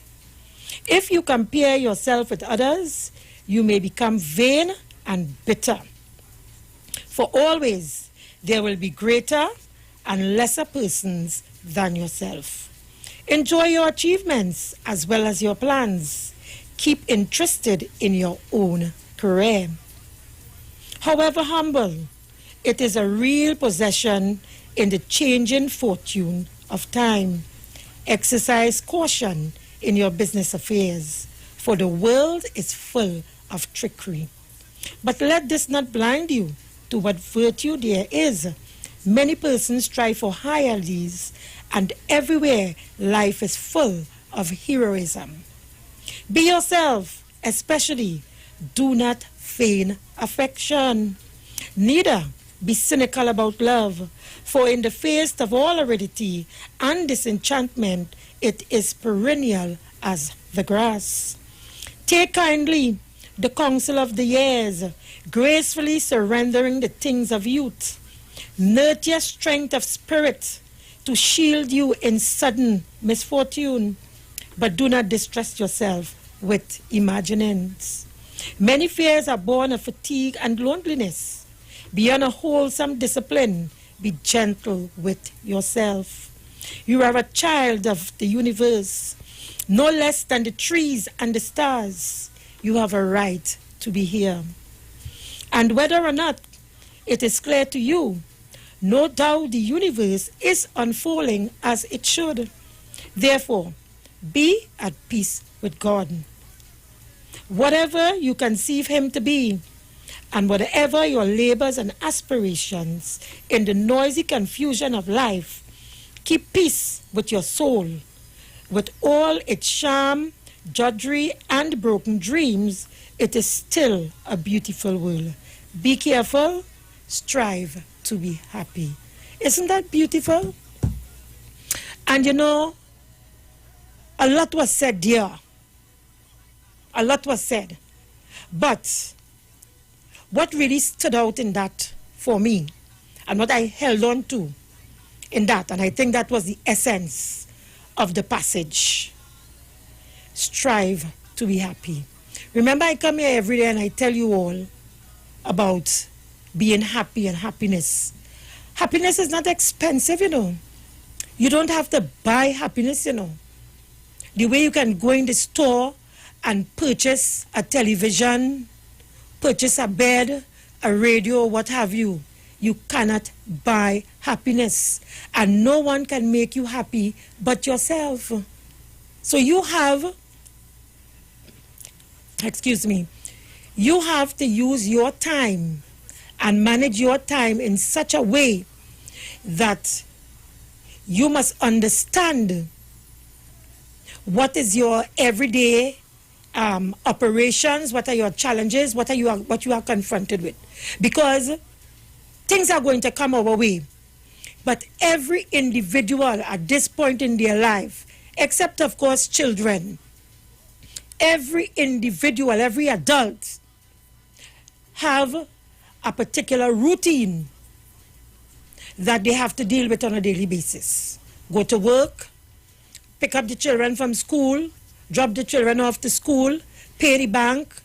If you compare yourself with others, you may become vain and bitter. For always there will be greater and lesser persons than yourself. Enjoy your achievements as well as your plans. Keep interested in your own career. However humble, it is a real possession in the changing fortune of time. Exercise caution in your business affairs, for the world is full of trickery. But let this not blind you to what virtue there is. Many persons strive for hierarchies, and everywhere life is full of heroism. Be yourself, especially do not feign affection. Neither be cynical about love, for in the face of all aridity and disenchantment, it is perennial as the grass. Take kindly the counsel of the years, gracefully surrendering the things of youth. Nurture strength of spirit to shield you in sudden misfortune, but do not distress yourself with imaginings. Many fears are born of fatigue and loneliness. Beyond a wholesome discipline, be gentle with yourself. You are a child of the universe, no less than the trees and the stars. You have a right to be here. And whether or not it is clear to you, no doubt the universe is unfolding as it should. Therefore, be at peace with God. Whatever you conceive him to be, and whatever your labors and aspirations in the noisy confusion of life, keep peace with your soul. With all its charm, drudgery, and broken dreams, it is still a beautiful world. Be careful, strive to be happy. Isn't that beautiful? And you know, a lot was said here. A lot was said. But what really stood out in that for me, and what I held on to in that, and I think that was the essence of the passage: strive to be happy. Remember, I come here every day and I tell you all about being happy and happiness. Happiness is not expensive, you know. You don't have to buy happiness, you know. The way you can go in the store and purchase a television, purchase a bed, a radio, what have you. You cannot buy happiness. And no one can make you happy but yourself. So you have, you have to use your time and manage your time in such a way that you must understand what is your everyday operations, what are your challenges, what you are confronted with. Because things are going to come our way. But every individual at this point in their life, except of course children, every individual, every adult have a particular routine that they have to deal with on a daily basis. Go to work, pick up the children from school, drop the children off to school, pay the bank,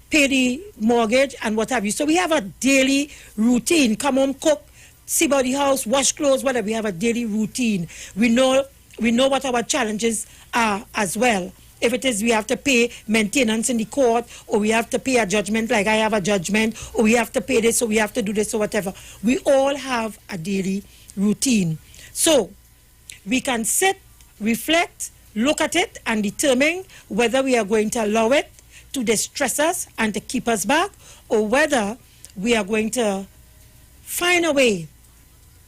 pay the mortgage, and what have you. So we have a daily routine. Come home, cook, see about the house, wash clothes, whatever. We have a daily routine. We know what our challenges are as well. If it is we have to pay maintenance in the court, or we have to pay a judgment like I have a judgment, or we have to pay this, or we have to do this, or whatever. We all have a daily routine. So we can sit, reflect, look at it, and determine whether we are going to allow it to distress us and to keep us back, or whether we are going to find a way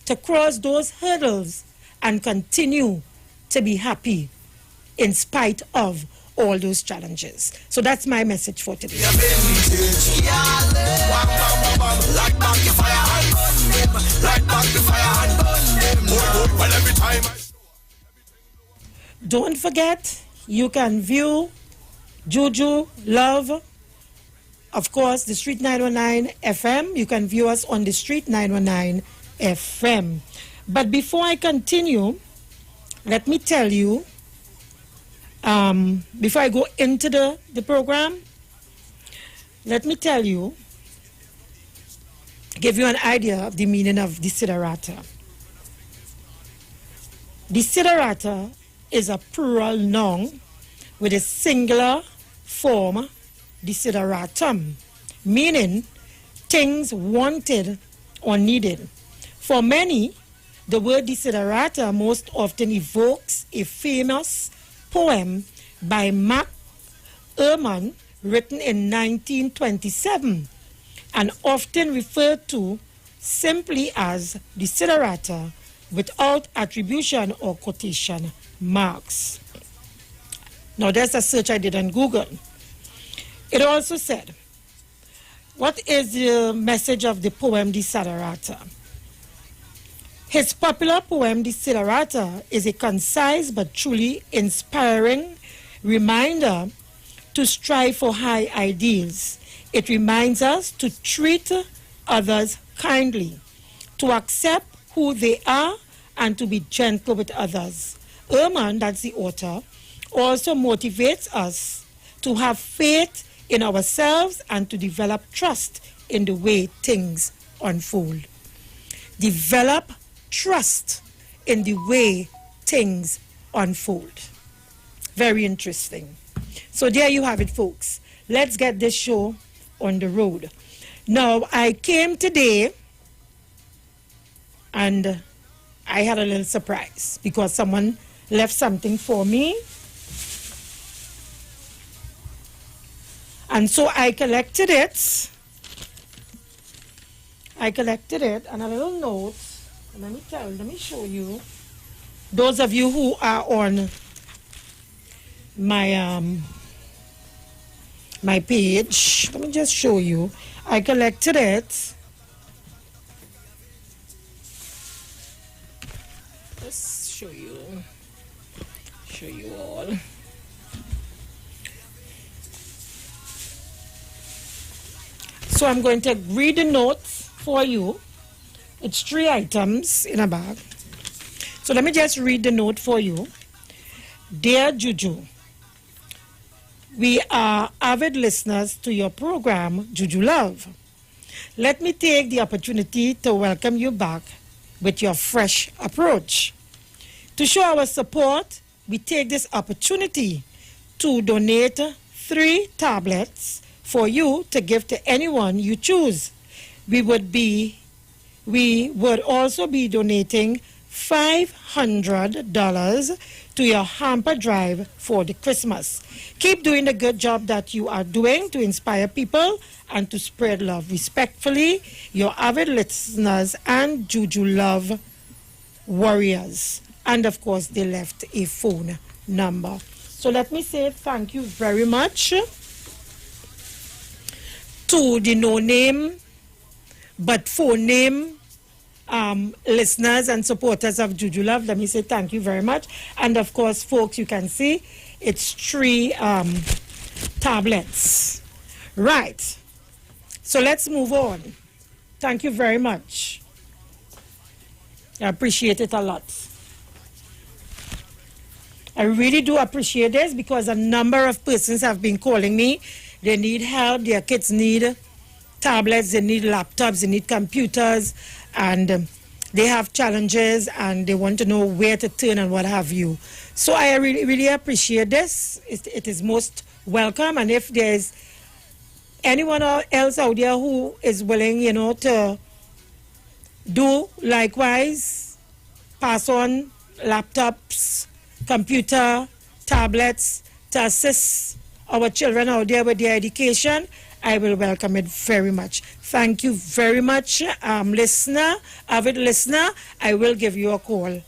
to cross those hurdles and continue to be happy in spite of all those challenges. So that's my message for today. Don't forget, you can view Juju Love, of course, the Street 919 FM. You can view us on the Street 919 FM. But before I continue, let me tell you Before I go into the program, let me tell you, give you an idea of the meaning of desiderata. Desiderata is a plural noun with a singular form, desideratum, meaning things wanted or needed. For many, the word desiderata most often evokes a famous poem by Mac Ehrman written in 1927 and often referred to simply as desiderata without attribution or quotation marks. Now there's a search I did on Google. It also said, what is the message of the poem Desiderata? His popular poem Desiderata is a concise but truly inspiring reminder to strive for high ideals. It reminds us to treat others kindly, to accept who they are, and to be gentle with others. Ehrman, that's the author, also motivates us to have faith in ourselves and to develop trust in the way things unfold. Develop trust in the way things unfold. Very interesting. So there you have it, folks. Let's get this show on the road. Now, I came today and I had a little surprise because someone left something for me. And so I collected it. And a little note. Let me show you. Those of you who are on my my page, let me just show you. I collected it. Let's show you all. So I'm going to read the notes for you. It's 3 items in a bag. So let me just read the note for you. Dear Juju, we are avid listeners to your program, Juju Love. Let me take the opportunity to welcome you back with your fresh approach. To show our support, we take this opportunity to donate 3 tablets for you to give to anyone you choose. We would also be donating $500 to your hamper drive for the Christmas. Keep doing the good job that you are doing to inspire people and to spread love. Respectfully, your avid listeners and Juju Love warriors. And of course, they left a phone number. So let me say thank you very much to the no-name but phone name listeners and supporters of Juju Love. Let me say thank you very much. And of course, folks, you can see it's 3 tablets. Right. So let's move on. Thank you very much. I appreciate it a lot. I really do appreciate this because a number of persons have been calling me. They need help. Their kids need tablets, they need laptops, they need computers, and they have challenges and they want to know where to turn and what have you. So I really appreciate this. It is most welcome. And if there's anyone else out there who is willing, to do likewise, pass on laptops, computer, tablets to assist our children out there with their education, I will welcome it very much. Thank you very much, listener, avid listener. I will give you a call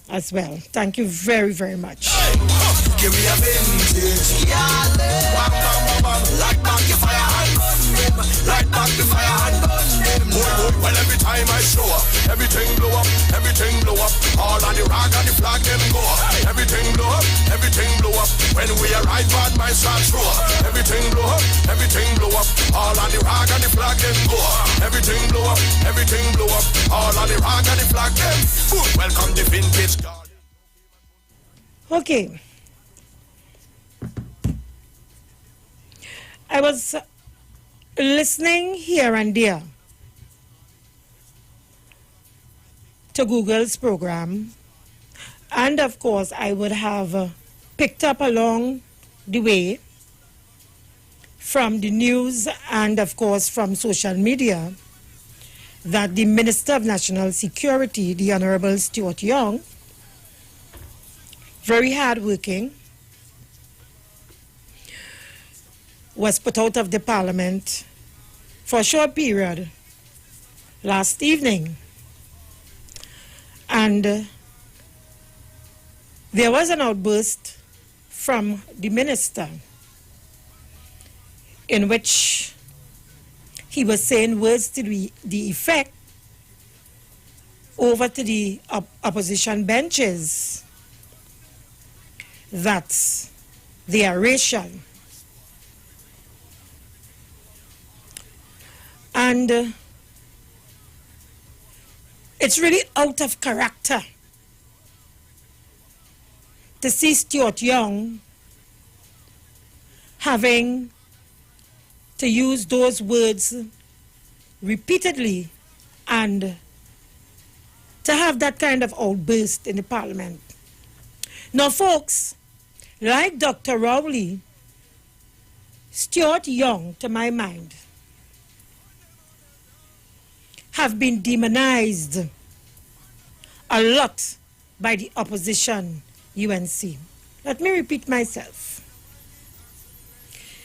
as well. Thank you very, very much. Give me a vintage, light back the fire and burn them. Light back the fire and burn them. Well, every time I show up, everything blow up, everything blow up. All on the rag and the flag them go up. Everything blow up, everything blow up. When we arrive, bad my start show up. Everything blow up, everything blow up. All on the rag and the flag them go up. Everything blow up, everything blow up. All on the rag and the flag them. Welcome the vintage. Okay. I was listening here and there to Google's program, and of course I would have picked up along the way from the news and of course from social media that the Minister of National Security, the Honorable Stuart Young, very hardworking, was put out of the parliament for a short period last evening. And there was an outburst from the minister in which he was saying words to the effect over to the opposition benches that they are racial. And it's really out of character to see Stuart Young having to use those words repeatedly and to have that kind of outburst in the parliament. Now, folks, like Dr. Rowley, Stuart Young, to my mind, have been demonized a lot by the opposition UNC. Let me repeat myself.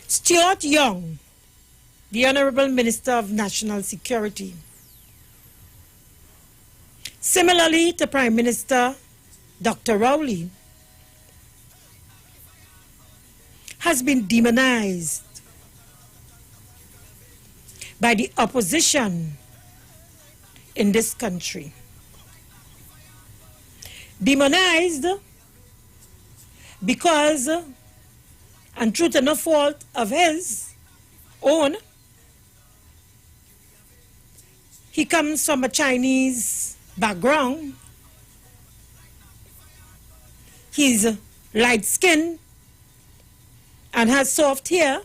Stuart Young, the Honorable Minister of National Security, similarly to Prime Minister Dr. Rowley, has been demonized by the opposition in this country. Demonized because, and through to no fault of his own, he comes from a Chinese background. He's light-skinned and has soft hair.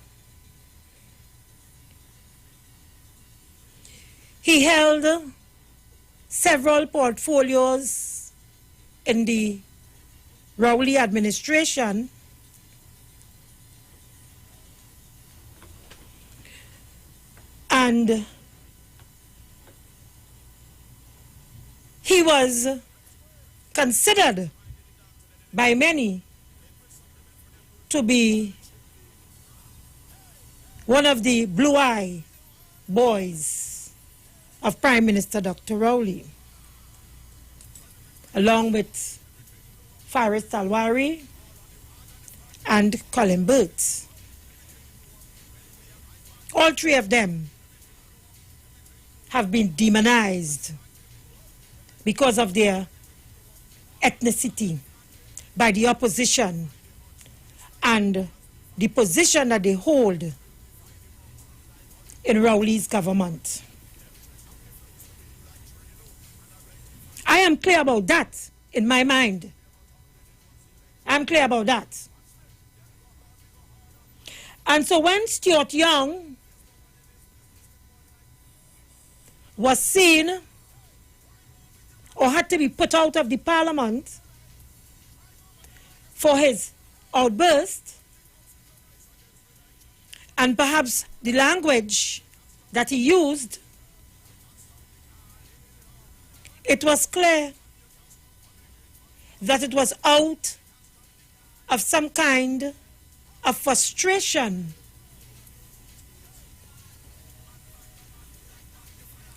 He held several portfolios in the Rowley administration. And he was considered by many to be one of the blue-eye boys of Prime Minister Dr. Rowley, along with Faris Talwari and Colin Burt. All three of them have been demonized because of their ethnicity by the opposition and the position that they hold in Rowley's government. I am clear about that in my mind. I'm clear about that. And so when Stuart Young was seen or had to be put out of the parliament for his outburst, and perhaps the language that he used, it was clear that it was out of some kind of frustration.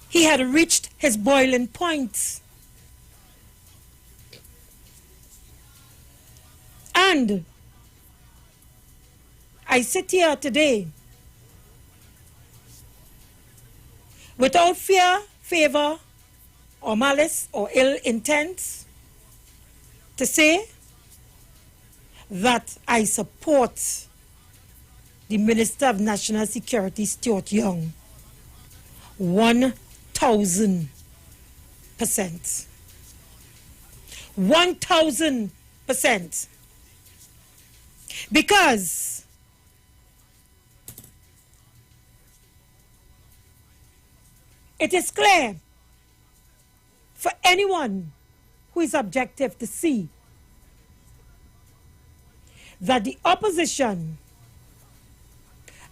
He had reached his boiling point. And I sit here today without fear, favor, or malice, or ill intent to say that I support the Minister of National Security, Stuart Young, 1,000%. 1,000%. Because It is clear for anyone who is objective to see that the opposition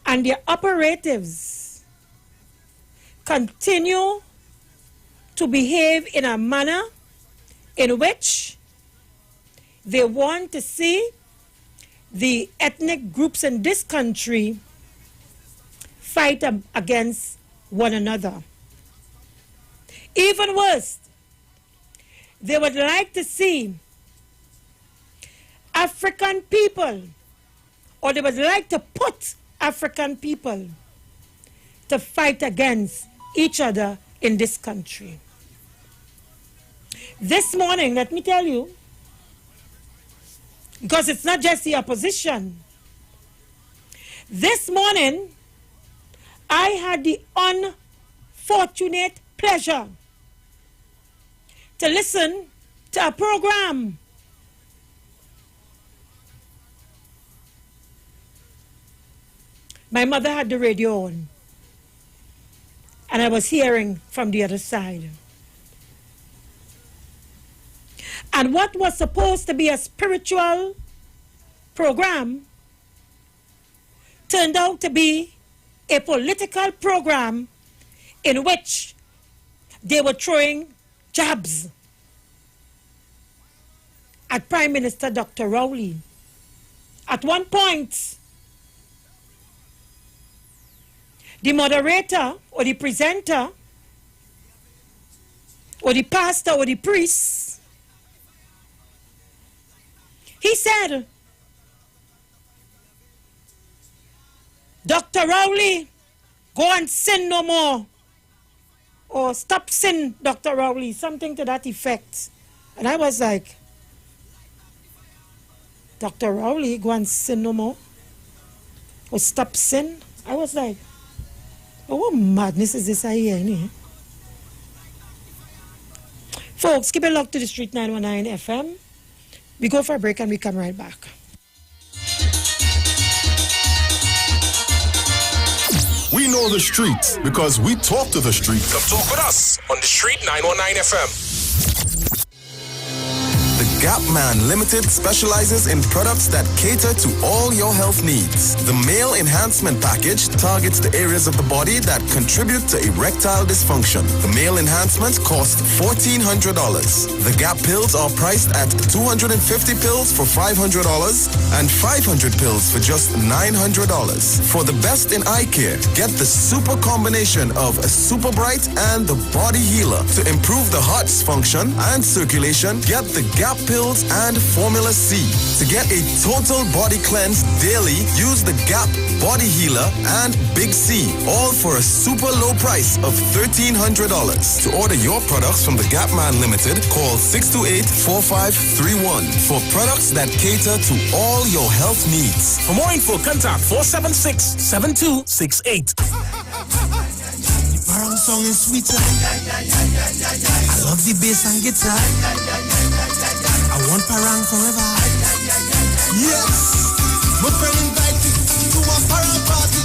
and their operatives continue to behave in a manner in which they want to see the ethnic groups in this country fight against one another. Even worse, they would like to see African people, or they would like to put African people to fight against each other in this country. This morning, let me tell you, because it's not just the opposition. This morning, I had the unfortunate pleasure to listen to a program my mother had the radio on, and I was hearing from the other side. And what was supposed to be a spiritual program turned out to be a political program in which they were throwing jabs at Prime Minister Dr. Rowley. At one point, the moderator or the presenter or the pastor or the priest, he said, Dr. Rowley, go and sin no more. Or stop sin, Dr. Rowley, something to that effect. And I was like, Dr. Rowley, go and sin no more? Or stop sin? I was like, oh, what madness is this I hear? Folks, keep it locked to the Street 919 FM. We go for a break and we come right back. We know the streets because we talk to the streets. Come talk with us on the Street 919 FM. The Gap Man Limited specializes in products that cater to all your health needs. The Male Enhancement Package targets the areas of the body that contribute to erectile dysfunction. The Male Enhancement costs $1,400. The Gap pills are priced at 250 pills for $500 and 500 pills for just $900. For the best in eye care, get the super combination of a Super Bright and the Body Healer. To improve the heart's function and circulation, get the Gap pills and Formula C. To get a total body cleanse daily, use the Gap Body Healer and Big C, all for a super low price of $1,300. To order your products from the Gap Man Limited, call 628-4531 for products that cater to all your health needs. For more info, contact 476-7268. Parang song is sweeter. I love the bass and guitar. I want parang forever. Yes, my friend invited me to a parang party.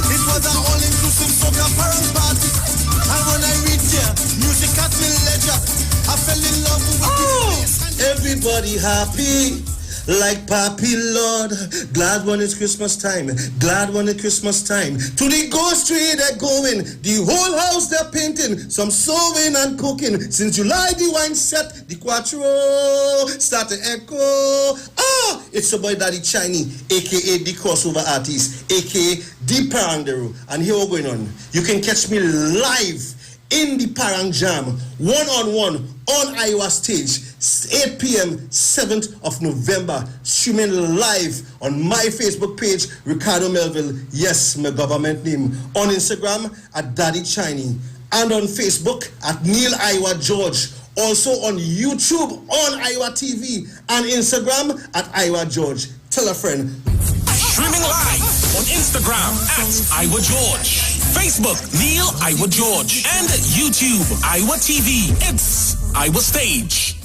It was an all-inclusive soca parang party. And when I reached there, music at me leisure. I fell in love with the bass. Everybody happy. Like Papi Lord, glad when it's Christmas time, glad when it's Christmas time. To the ghost tree they're going, the whole house they're painting, some sewing and cooking. Since July the wine set, the quattro start to echo. Ah, it's your boy Daddy Chiney, aka the crossover artist, aka the Parangderu. And here we're going on. You can catch me live in the Parang Jam, one-on-one on Iwer stage, 8 p.m., 7th of November, streaming live on my Facebook page, Ricardo Melville, yes, my government name, on Instagram at Daddy Chiney, and on Facebook at Neil Iwer George, also on YouTube on Iwer TV, and Instagram at Iwer George. Tell a friend. Streaming live on Instagram at Iwer George, Facebook Neil Iwer George, and YouTube Iwer TV. It's Iwer Stage.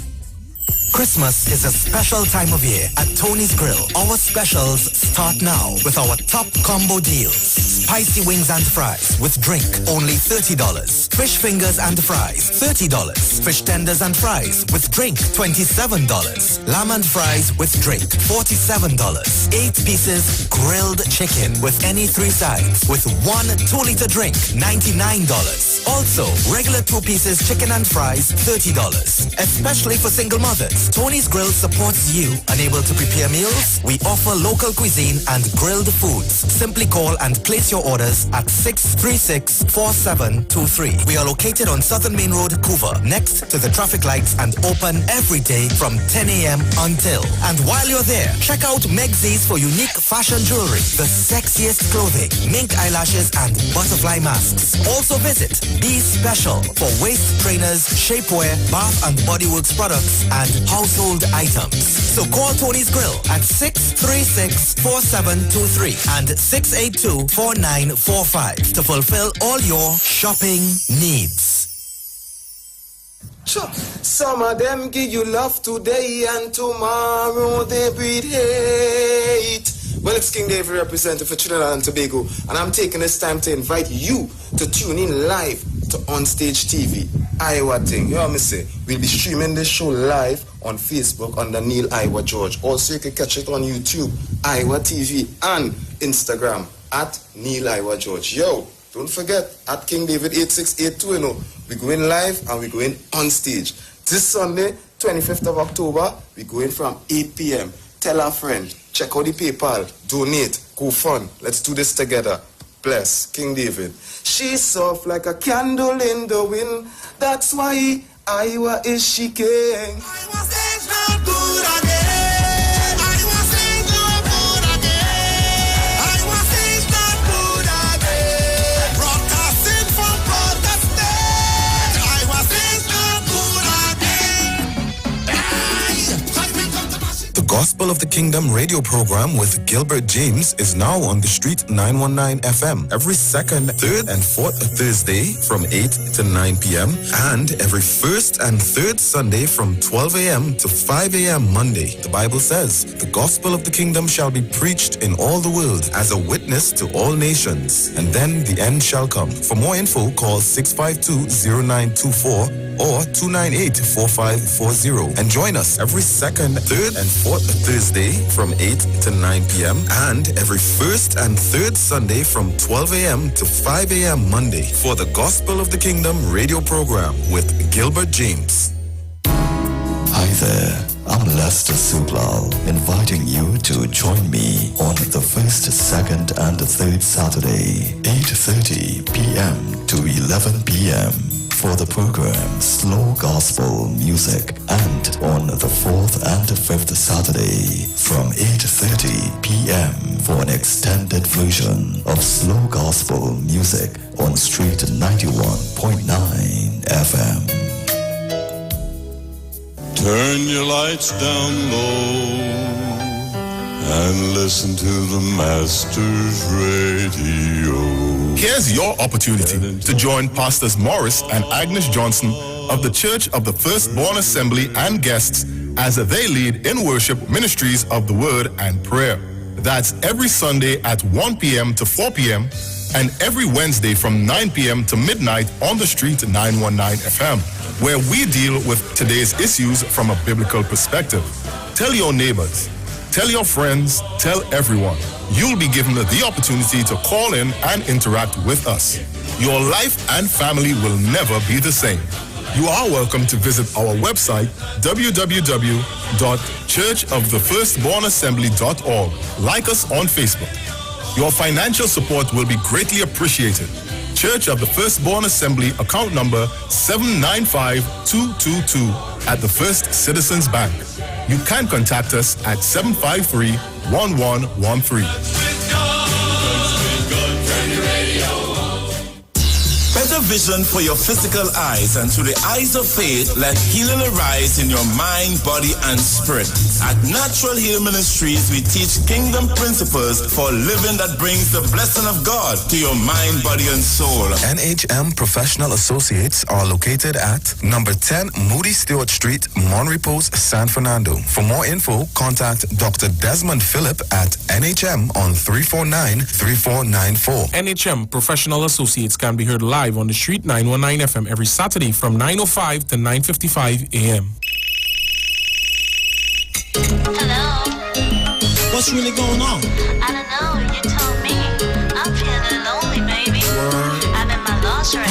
Christmas is a special time of year at Tony's Grill. Our specials start now with our top combo deals. Spicy wings and fries with drink, only $30. Fish fingers and fries, $30. Fish tenders and fries with drink, $27. Lamb and fries with drink, $47. 8 pieces grilled chicken with any 3 sides with 1 2-liter drink, $99. Also, regular 2 pieces chicken and fries, $30. Especially for single mothers, Tony's Grill supports you. Unable to prepare meals? We offer local cuisine and grilled foods. Simply call and place your orders at 636-4723. We are located on Southern Main Road, Couva, next to the traffic lights, and open every day from 10 a.m. until. And while you're there, check out Megzies for unique fashion jewelry, the sexiest clothing, mink eyelashes, and butterfly masks. Also visit Be Special for waist trainers, shapewear, bath and body works products, and household items. So call Tony's Grill at 636-4723 and 682-4945 to fulfill all your shopping needs. Sure. Some of them give you love today and tomorrow they breed hate. Well, it's King David representing for Trinidad and Tobago, and I'm taking this time to invite you to tune in live to Onstage TV, Iowa thing. You know what I say? We'll be streaming this show live on Facebook under Neil Iwer George. Also, you can catch it on YouTube, Iwer TV, and Instagram at Neil Iwer George. Yo, don't forget, at King David 8682, you know, we're going live and we're going on stage. This Sunday, 25th of October, we're going from 8 p.m. Tell a friend, check out the PayPal, donate, go fun. Let's do this together. Bless King David. She's soft like a candle in the wind. That's why Iowa is she king. Gospel of the Kingdom radio program with Gilbert James is now on the street 919 FM every second, third, and fourth Thursday from 8 to 9 p.m. and every first and third Sunday from 12 a.m. to 5 a.m. Monday. The Bible says, the gospel of the kingdom shall be preached in all the world as a witness to all nations, and then the end shall come. For more info, call 652-0924 or 298-4540 and join us every second, third, and fourth Thursday from 8 to 9 p.m. and every first and third Sunday from 12 a.m. to 5 a.m. Monday for the Gospel of the Kingdom radio program with Gilbert James. Hi there, I'm Lester Sublal, inviting you to join me on the first, second, and third Saturday, 8:30 p.m. to 11 p.m. for the program Slow Gospel Music, and on the fourth and fifth Saturday from 8:30 p.m. for an extended version of Slow Gospel Music on Street 91.9 FM. Turn your lights down low and listen to the Master's radio. Here's your opportunity to join Pastors Morris and Agnes Johnson of the Church of the Firstborn Assembly and guests as they lead in worship ministries of the Word and Prayer. That's every Sunday at 1 p.m. to 4 p.m. and every Wednesday from 9 p.m. to midnight on the street 919 FM, where we deal with today's issues from a biblical perspective. Tell your neighbors, tell your friends, tell everyone. You'll be given the opportunity to call in and interact with us. Your life and family will never be the same. You are welcome to visit our website, www.churchofthefirstbornassembly.org. Like us on Facebook. Your financial support will be greatly appreciated. Church of the Firstborn Assembly, account number 795222 at the First Citizens Bank. You can contact us at 753-1113. Better vision for your physical eyes, and through the eyes of faith, let healing arise in your mind, body, and spirit. At Natural Heal Ministries, we teach kingdom principles for living that brings the blessing of God to your mind, body, and soul. NHM Professional Associates are located at number 10 Moody Stewart Street, Monrepos, San Fernando. For more info, contact Dr. Desmond Phillip at NHM on 349-3494. NHM Professional Associates can be heard live on the street 919 FM every Saturday from 9:05 to 9:55 a.m. Hello. What's really going on? I don't know. You told me. I'm feeling lonely, baby. I'm in my lost right.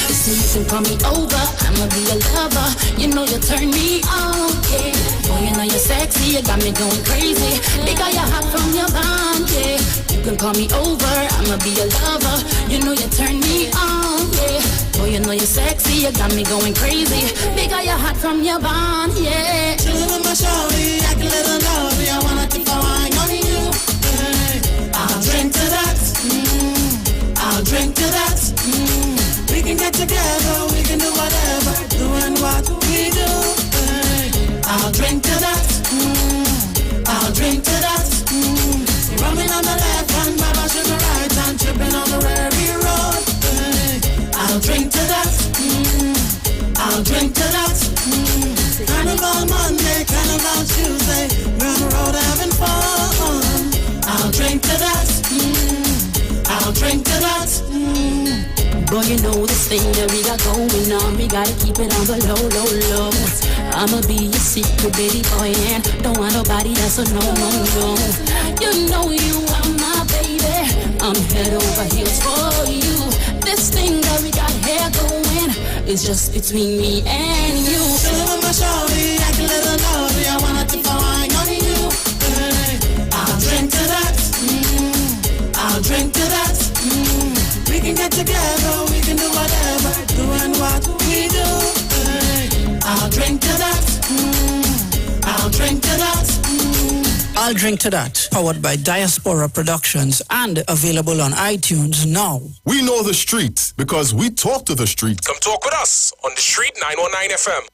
So you can call me over, I'ma be a lover. You know you turn me on, yeah. Boy, you know you're sexy, you got me going crazy. Because you're hot from your bond, yeah. You can call me over, I'ma be a lover. You know you turn me on, yeah. Boy, you know you're sexy, you got me going crazy. Because you're hot from your bond, yeah. Chillin' with my shorty, I can let her know. I wanna keep my wine on you. I'll drink to that. I'll drink to that. We can get together, we can do whatever, doing what we do. I'll drink to that. I'll drink to that. Rubbing on the left hand, mama sugar right hand, tripping on the Rary road. I'll drink to that. I'll drink to that. Carnival Monday, Carnival Tuesday, we're on the road having fun. I'll drink to that. I'll drink to that. Boy, you know this thing that we got going on. We gotta keep it on the low, low, low. I'ma be your secret baby boy, and don't want nobody else to know, no, no. You know you are my baby. I'm head over heels for you. This thing that we got here going is just between me and you. Chillin' with my shorty, I can let her know. I wanna keep my wine on you. I'll drink to that. I'll drink to that. We can get together, we can do whatever, doing what we do. I'll drink to that. I'll drink to that. I'll Drink to That, powered by Diaspora Productions and available on iTunes now. We know the streets because we talk to the streets. Come talk with us on the street 919 FM.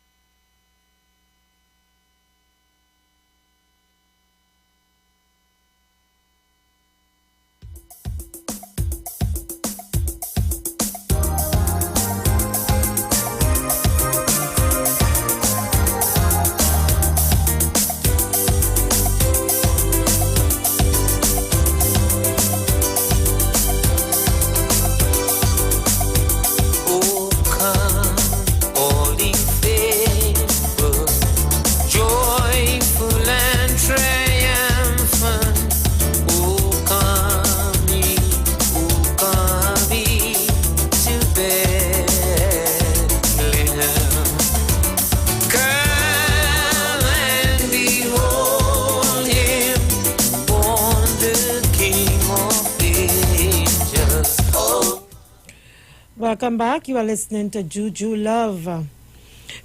Welcome back. You are listening to Juju Love.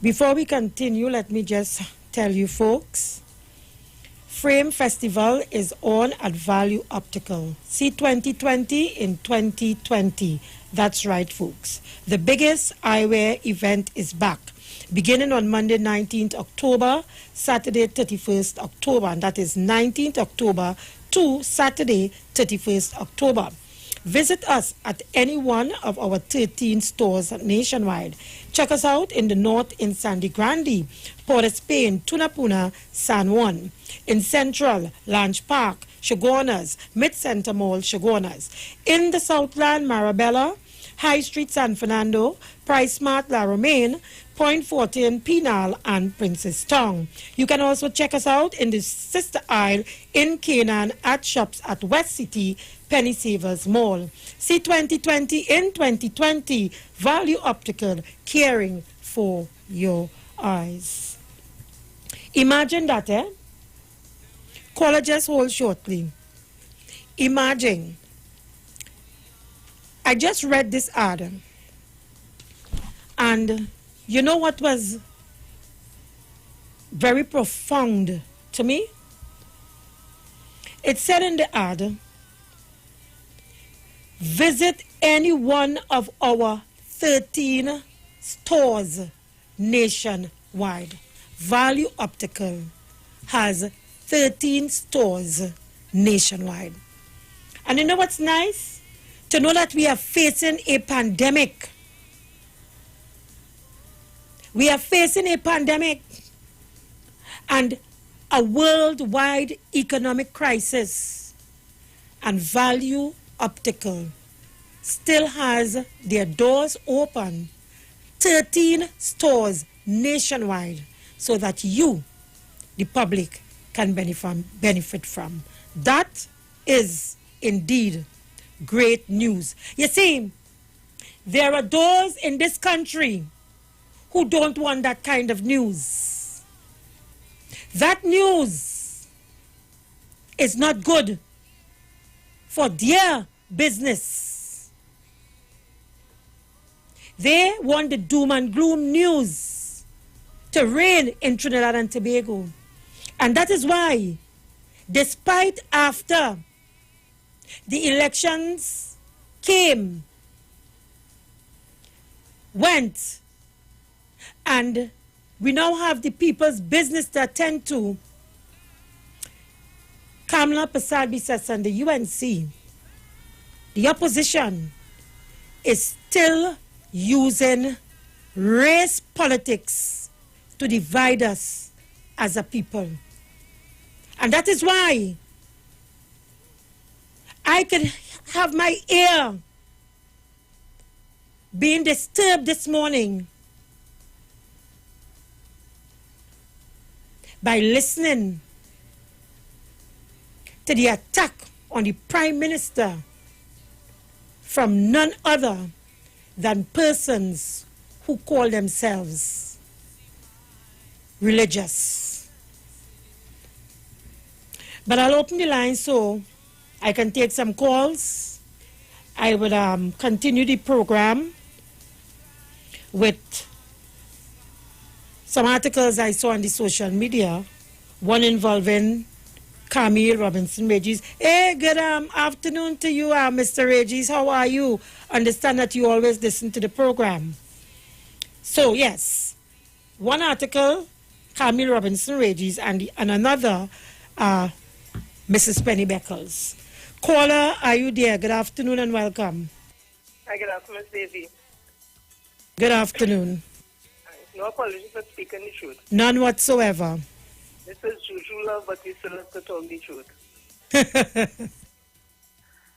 Before we continue, let me just tell you folks, Frame Festival is on at Value Optical. See 2020 in 2020. That's right, folks. The biggest eyewear event is back, beginning on Monday 19th October, Saturday 31st October, and that is 19th October to Saturday 31st October. Visit us at any one of our 13 stores nationwide. Check us out in the north in Sandy Grande, Port of Spain, Tunapuna, San Juan. In Central, Lange Park, Chagonas, Mid-Center Mall, Chagonas. In the Southland, Marabella, High Street, San Fernando, Price Mart, La Romaine, Point Fortin, Penal, and Princess Town. You can also check us out in the sister aisle in Canaan at shops at West City, Penny Savers Mall. See 2020 in 2020. Value Optical, caring for your eyes. Imagine that, eh? Caller, just hold shortly. Imagine. I just read this ad. And you know what was very profound to me? It said in the ad, visit any one of our 13 stores nationwide. Value Optical has 13 stores nationwide. And you know what's nice? To know that we are facing a pandemic. We are facing a pandemic and a worldwide economic crisis. And Value Optical still has their doors open, 13 stores nationwide, so that you, the public, can benefit from. That is indeed great news. You see, there are those in this country who don't want that kind of news. That news is not good for their business. They want the doom and gloom news to reign in Trinidad and Tobago. And that is why, despite after the elections came, went, and we now have the people's business to attend to, Kamala Persad-Bissess and the UNC, the opposition is still using race politics to divide us as a people. And that is why I can have my ear being disturbed this morning by listening to the attack on the Prime Minister from none other than persons who call themselves religious. But I'll open the line so I can take some calls. I will continue the program with some articles I saw on the social media, one involving Camille Robinson Regis. Hey, good afternoon to you, Mr. Regis. How are you? Understand that you always listen to the program. So, yes, one article, Camille Robinson Regis, and another, Mrs. Penny Beckles. Caller, are you there? Good afternoon and welcome. Hi, good afternoon, Ms. Davy. Good afternoon. No apology for speaking the truth. None whatsoever. This is Juju love, but we still have to tell the truth.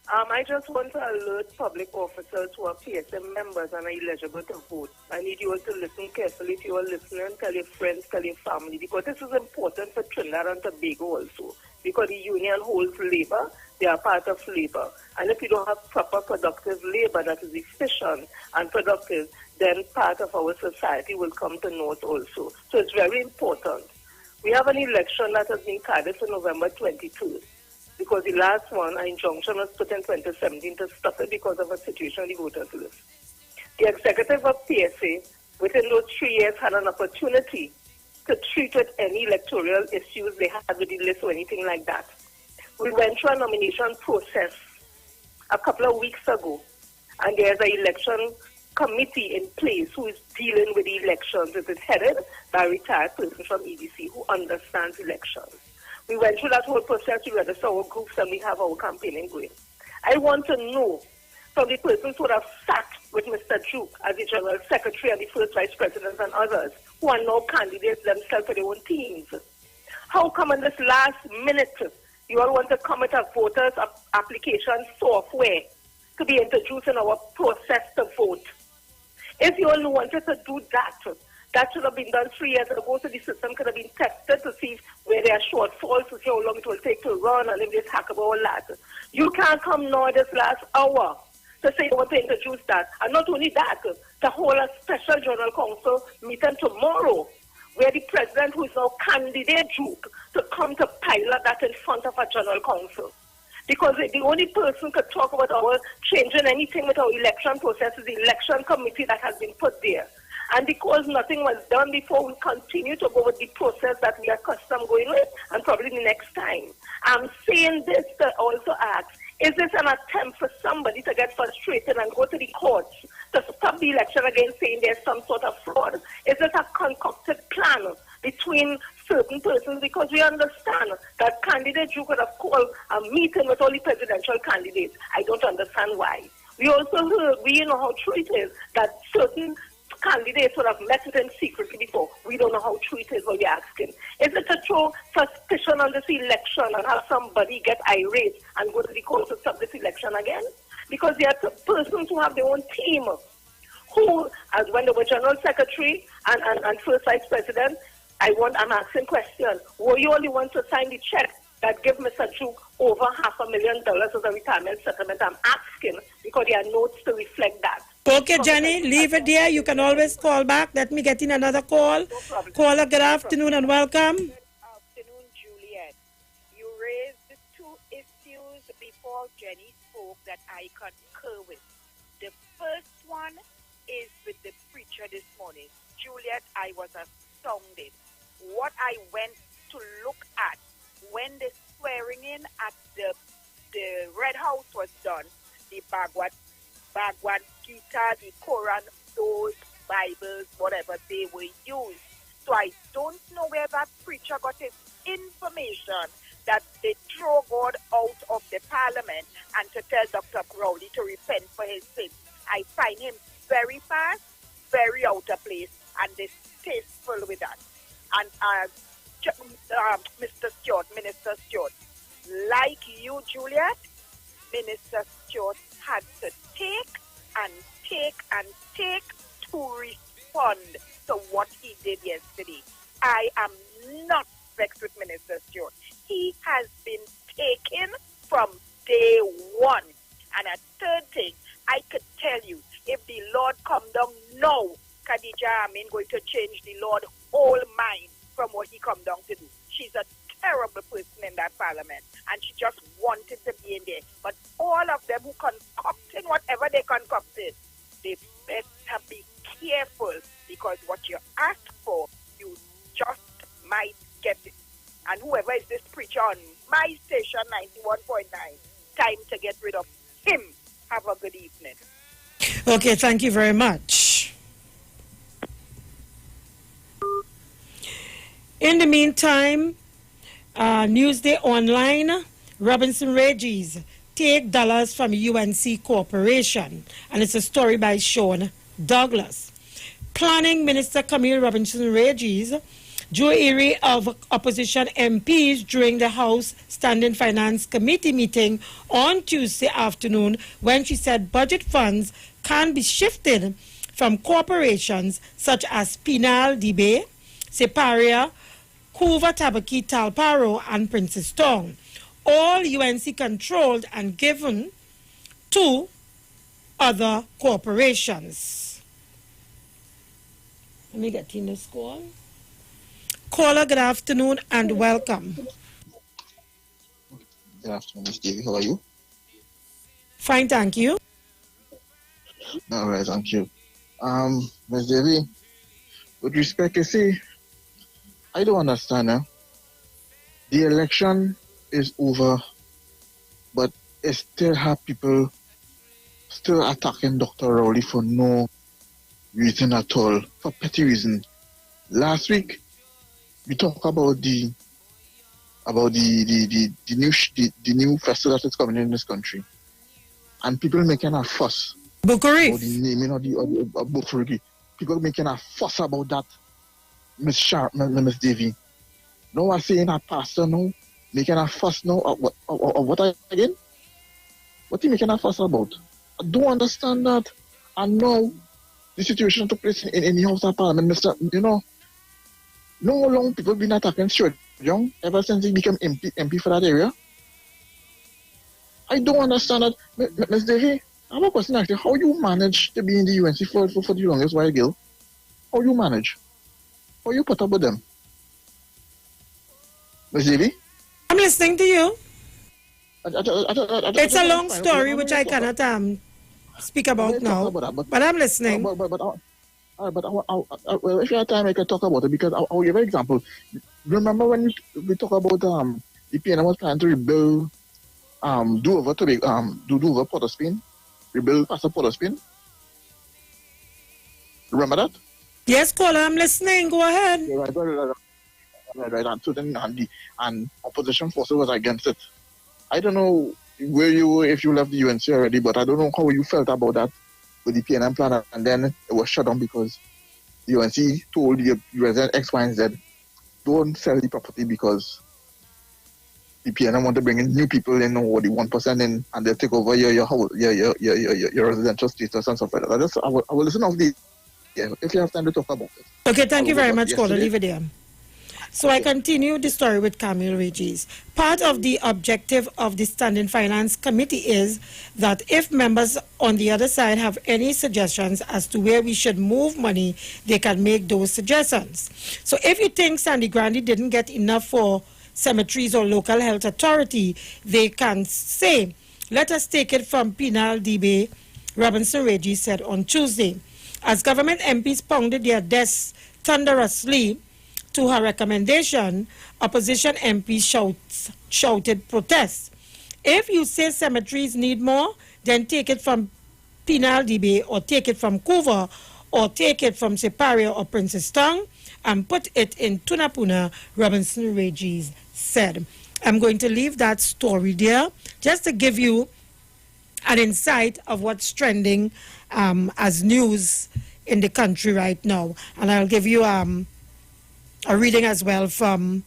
I just want to alert public officers who are PSM members and are eligible to vote. I need you all to listen carefully. If you are listening, tell your friends, tell your family, because this is important for Trinidad and Tobago also. Because the union holds labor, they are part of labor. And if you don't have proper productive labor that is efficient and productive, then part of our society will come to naught also. So it's very important. We have an election that has been carried for November 22, because the last one, an injunction was put in 2017 to stop it because of a situation on the voters list. The executive of PSA, within those 3 years, had an opportunity to treat with any electoral issues they had with the list or anything like that. We went through a nomination process a couple of weeks ago, and there's an election committee in place who is dealing with the elections. It is headed by a retired person from EDC who understands elections. We went through that whole process. We registered our groups and we have our campaigning going. I want to know from the persons who have sat with Mr. Duke as the General Secretary and the First Vice President and others who are now candidates themselves for their own teams. How come in this last minute you all want to come with a voters application software to be introduced in our process to vote? If you all wanted to do that, that should have been done 3 years ago, so the system could have been tested to see where there are shortfalls, to see how long it will take to run, and if there's hackable or that. You can't come now this last hour to say you want to introduce that. And not only that, to hold a special General Council meeting tomorrow, where the President, who is now candidate Duke, to come to pilot that in front of a General Council. Because the only person could talk about our changing anything with our election process is the election committee that has been put there. And because nothing was done before, we continue to go with the process that we are accustomed going with, and probably the next time. I'm saying this to also ask, is this an attempt for somebody to get frustrated and go to the courts to stop the election again, saying there's some sort of fraud? Is it a concocted plan between certain persons? Because we understand that candidate you could have called a meeting with all the presidential candidates. I don't understand why. We also heard, we know how true it is that certain candidates would have met with him secretly before. We don't know how true it is what we're asking. Is it to throw suspicion on this election and have somebody get irate and go to the court to stop this election again? Because there are persons who have their own team who, as when they were general secretary and first vice president, I'm asking question. Were you only one to sign the check that give Mr. Duke over $500,000 as a retirement settlement? I'm asking because there are notes to reflect that. Okay, Jenny, leave it there. You can always call back. Let me get in another call. No problem. Caller, good afternoon and welcome. Good afternoon, Juliet. You raised two issues before Jenny spoke that I concur with. The first one is with the preacher this morning. Juliet, I was astounded. What I went to look at when the swearing in at the Red House was done, the Bhagavad Gita, the Quran, those Bibles, whatever they were used. So I don't know where that preacher got his information that they throw God out of the parliament and to tell Dr. Crowley to repent for his sins. I find him very fast, very out of place, and distasteful with that. And Mr. Stewart, Minister Stewart, like you, Juliet, Minister Stewart had to take to respond to what he did yesterday. I am not vexed with Minister Stewart. He has been taken from day one. And a third thing, I could tell you, if the Lord come down now, Khadija Amin going to change the Lord's whole mind from what he come down to do. She's a terrible person in that parliament, and she just wanted to be in there. But all of them who concocted whatever they concocted, they better be careful, because what you ask for, you just might get it. And whoever is this preacher on my station, 91.9, time to get rid of him. Have a good evening. Okay, thank you very much. In the meantime, Newsday Online, Robinson Regis take dollars from UNC Corporation. And it's a story by Sean Douglas. Planning Minister Camille Robinson Regis drew ire of opposition MPs during the House Standing Finance Committee meeting on Tuesday afternoon when she said budget funds can be shifted from corporations such as Pinal Dibe, Separia, Hoover Tabaki, Talparo, and Princess Town, all UNC controlled and given to other corporations. Let me get in this call. Caller, good afternoon and welcome. Good afternoon, Miss Davy. How are you? Fine, thank you. All right, thank you. Miss Davy, with respect, you see, I don't understand now. The election is over, but it still have people still attacking Dr. Rowley for no reason at all, for petty reason. Last week, we talked about the new festival that is coming in this country, and people making a fuss about the naming of the Bukhari. People making a fuss about that. Miss Davy. No, I'm saying a pastor now making a fuss now. What again? What are you making a fuss about? I don't understand that. And now the situation took place in the House of Parliament, Mr. You know, no long people been attacking Stuart Young ever since he became MP for that area. I don't understand that. Ms. Davy, I have a question actually. How you manage to be in the UNC for the longest while, Gil? How you manage? How you put up with them? Ms. Davy? I'm listening to you. It's a long story which I cannot speak about now. But I'm listening. Well, if you have time, I can talk about it because I'll give an example. Remember when we talk about the PNM was planning to rebuild do over Port of Spain, rebuild Pastor Port of Spain? Remember that? Yes, caller, I'm listening. Go ahead. Right. And so then, and opposition forces was against it. I don't know where you were, if you left the UNC already, but I don't know how you felt about that with the PNM plan, and then it was shut down because the UNC told the resident X, Y, and Z, don't sell the property because the PNM want to bring in new people in, or the 1% in, and they'll take over your residential status and stuff like that. I will listen off the, if you have time to talk about it. Okay, thank you very much, caller. Leave it there. So I continue the story with Camille Regis. Part of the objective of the Standing Finance Committee is that if members on the other side have any suggestions as to where we should move money, they can make those suggestions. So if you think Sandy Grande didn't get enough for cemeteries or local health authority, they can say, let us take it from Penal DB, Robinson Regis said on Tuesday. As government MPs pounded their desks thunderously to her recommendation, opposition MPs shouted protests. If you say cemeteries need more, then take it from Penal DB, or take it from Couva, or take it from Separia or Princess Tongue, and put it in Tunapuna, Robinson Regis said. I'm going to leave that story there just to give you an insight of what's trending as news in the country right now. And I'll give you a reading as well from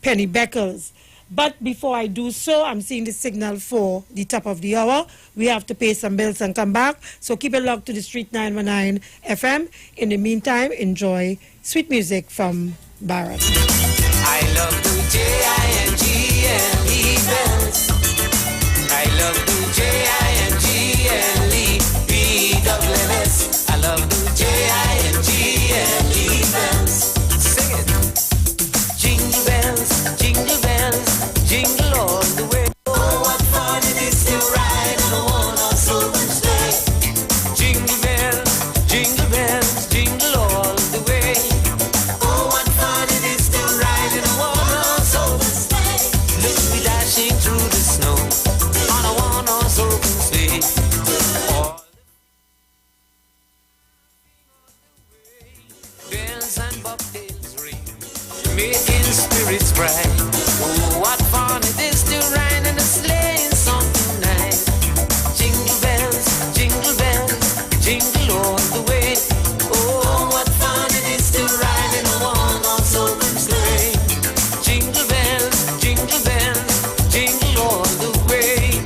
Penny Beckles. But before I do so, I'm seeing the signal for the top of the hour. We have to pay some bills and come back. So keep it locked to the Street 919 FM. In the meantime, enjoy sweet music from Barrett. I love the J-I-N-G-L-E bells. I love the J-I-N-G-L-E B-double-S. I love the J-I-N-G-L-E bells. Jingle bells, jingle all the way. Oh, what fun it is to ride in a one-horse open sleigh. Jingle bells, jingle all the way. Oh, what fun it is to ride in a one-horse open sleigh. Look me dashing through the snow on a one-horse open sleigh. Bells and bobtails ring, making spirits bright. Oh, what fun it is to ride in a sleigh song tonight. Jingle bells, jingle all the way. Oh, what fun it is to ride in a one-horse open sleigh. Jingle bells, jingle all the way.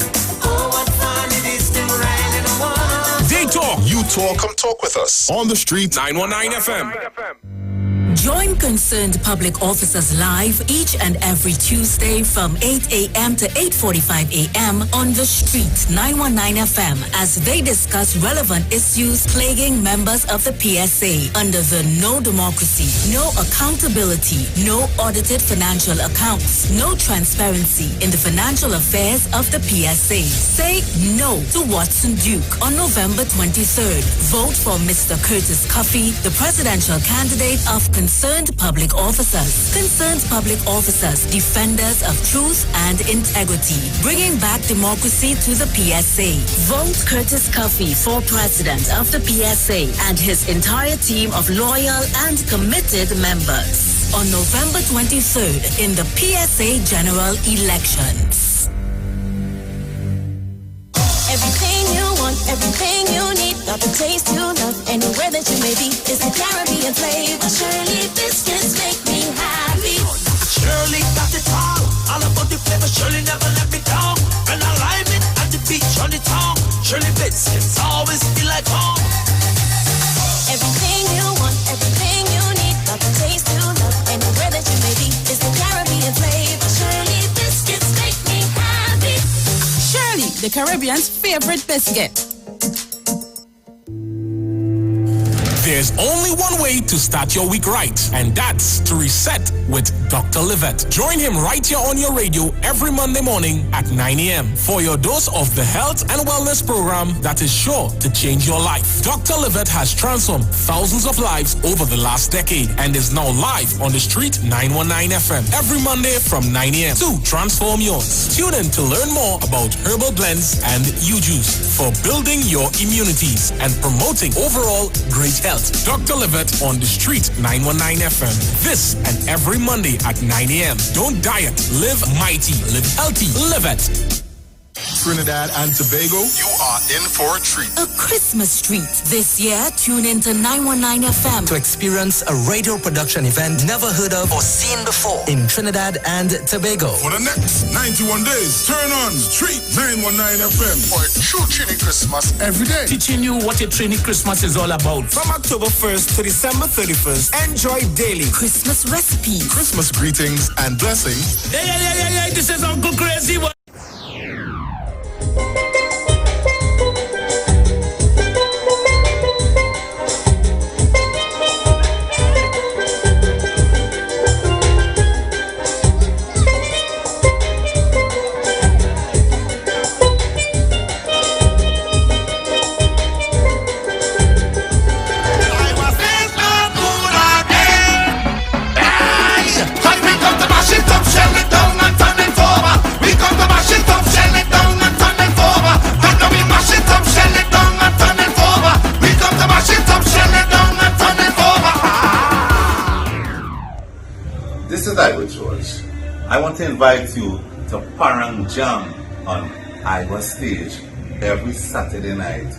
Oh, what fun it is to ride in a one-horse. They talk, you talk, come talk with us on the Street 919 FM. Join concerned public officers live each and every Tuesday from 8 a.m. to 8:45 a.m. on the Street 919 FM as they discuss relevant issues plaguing members of the PSA under the No Democracy, No Accountability, No Audited Financial Accounts, No Transparency in the Financial Affairs of the PSA. Say no to Watson Duke on November 23rd. Vote for Mr. Curtis Cuffey, the presidential candidate of Concerned Public Officers. Concerned Public Officers, defenders of truth and integrity, bringing back democracy to the PSA. Vote Curtis Cuffey for president of the PSA and his entire team of loyal and committed members on November 23rd in the PSA general elections. Everything you want, everything you need, got the taste you love, anywhere that you may be, is the Caribbean flavor. Shirley biscuits make me happy. Shirley got it all about the flavor. Shirley never let me down. When I lime it at the beach on the town, Shirley biscuits always feel like home. Everything you want, everything you need, got the taste you love, anywhere that you may be, is the Caribbean flavor. Shirley biscuits make me happy. Shirley, the Caribbean's favorite biscuit. There's only one way to start your week right, and that's to reset with Dr. Livette. Join him right here on your radio every Monday morning at 9 a.m. for your dose of the health and wellness program that is sure to change your life. Dr. Livette has transformed thousands of lives over the last decade and is now live on the Street 919 FM every Monday from 9 a.m. to transform yours. Tune in to learn more about herbal blends and U-Juice for building your immunities and promoting overall great health. Health. Dr. Livett on the street, 919 FM. This and every Monday at 9 a.m. Don't diet, live mighty, live healthy, live it. Trinidad and Tobago, you are in for a treat. A Christmas treat. This year, tune into 919 FM to experience a radio production event never heard of or seen before in Trinidad and Tobago. For the next 91 days, turn on Street 919 FM for a true Trini Christmas every day. Teaching you what a Trini Christmas is all about. From October 1st to December 31st, enjoy daily Christmas recipes, Christmas greetings and blessings. Yeah, this is Uncle Crazy One. I want to invite you to Parang Jam on Iwer stage every Saturday night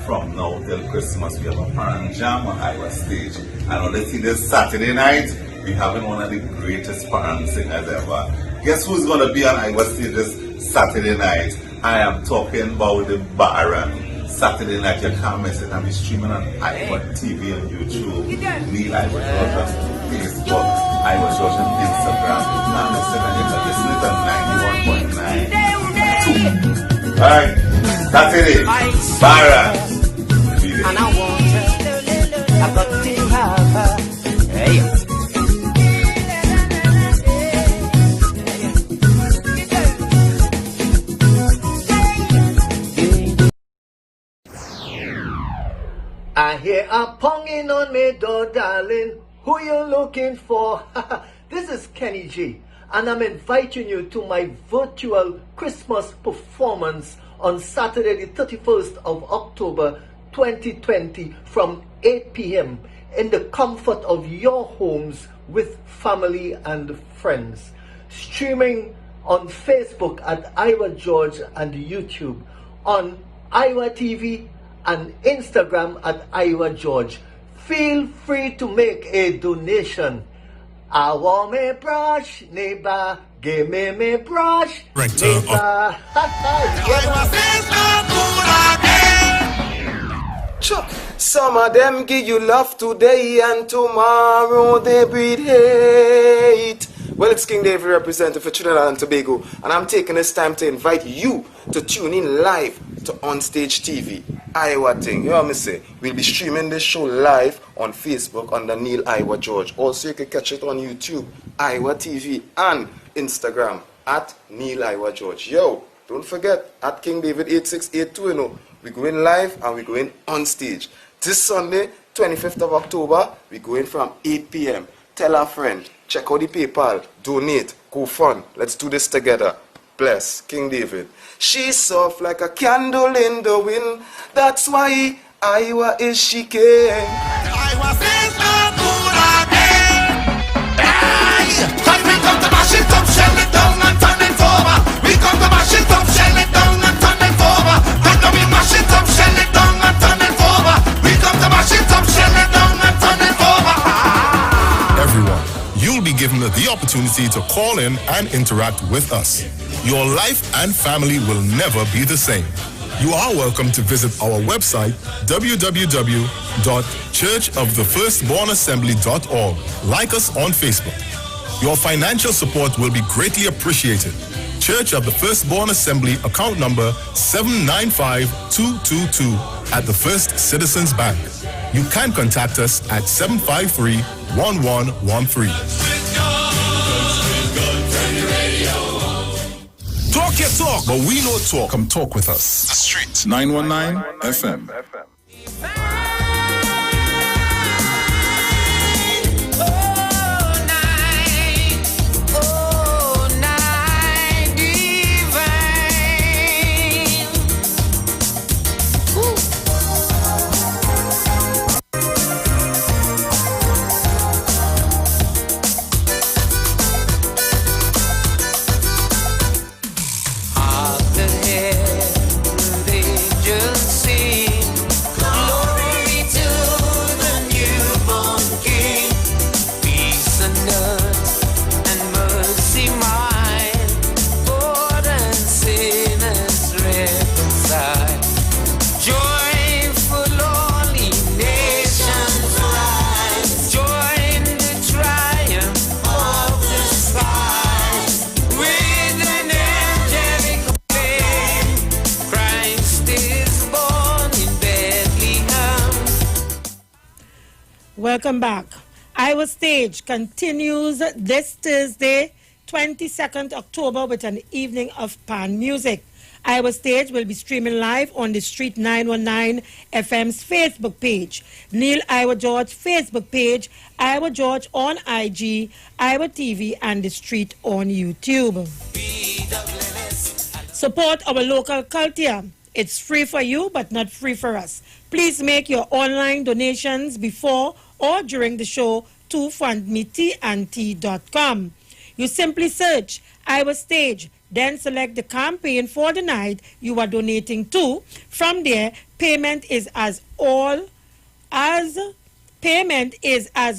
from now till Christmas. We have a Parang Jam on Iwer stage. And on this Saturday night, we're having one of the greatest Parang singers ever. Guess who's going to be on Iwer stage this Saturday night? I am talking about the Baron. Saturday night, you can't miss it. I'll be streaming on Iwer TV and YouTube. Neil Iwer George on Facebook. Iwer George on Instagram. Now listen and you can listen to 91.92. Alright, Saturday, Baron. And I want her, I've got to have her. Hey. I hear a ponging on me door, darling. Who you looking for? This is Kenny G, and I'm inviting you to my virtual Christmas performance on Saturday the 31st of October 2020 from 8 p.m. in the comfort of your homes with family and friends. Streaming on Facebook at Iwer George and YouTube, on Iwer TV and Instagram at Iwer George. Feel free to make a donation. I want me brush, neighbor. Give me brush, neighbor. Some of them give you love today and tomorrow they breed hate. Well, it's King David representative for Trinidad and Tobago, and I'm taking this time to invite you to tune in live to Onstage TV. Iwer thing, you know what I say? We'll be streaming this show live on Facebook under Neil Iwer George. Also, you can catch it on YouTube, Iwer TV, and Instagram at Neil Iwer George. Yo, don't forget, at King David 8682, you know, we're going live and we're going on stage. This Sunday, 25th of October, we're going from 8 p.m. Tell a friend, check out the PayPal, donate, go fun. Let's do this together. Bless King David. She's soft like a candle in the wind. That's why Iwer is she king. Iwer says no good again. Hey, cause we come to mash it up, shell it down and turn it over. We come to mash it up, shell it down and turn it over. And now we mash it up, shell it down and turn it over. We come to mash it up, shell it down and turn it over. Everyone, you'll be given the opportunity to call in and interact with us. Your life and family will never be the same. You are welcome to visit our website, www.churchofthefirstbornassembly.org. Like us on Facebook. Your financial support will be greatly appreciated. Church of the Firstborn Assembly, account number 795222 at the First Citizens Bank. You can contact us at 753-1113. Talk your talk, but we know talk. Come talk with us. The Street 919 FM. Welcome back. Our stage continues this Thursday, 22nd October, with an evening of pan music. Our stage will be streaming live on the Street 919 FM's Facebook page, Neil Iwer George Facebook page, Iwer George on IG, Iwer TV, and the Street on YouTube. Support our local culture. It's free for you, but not free for us. Please make your online donations before or during the show to fundmetnt.com. You simply search Iwer Stage, then select the campaign for the night you are donating to. From there, payment is as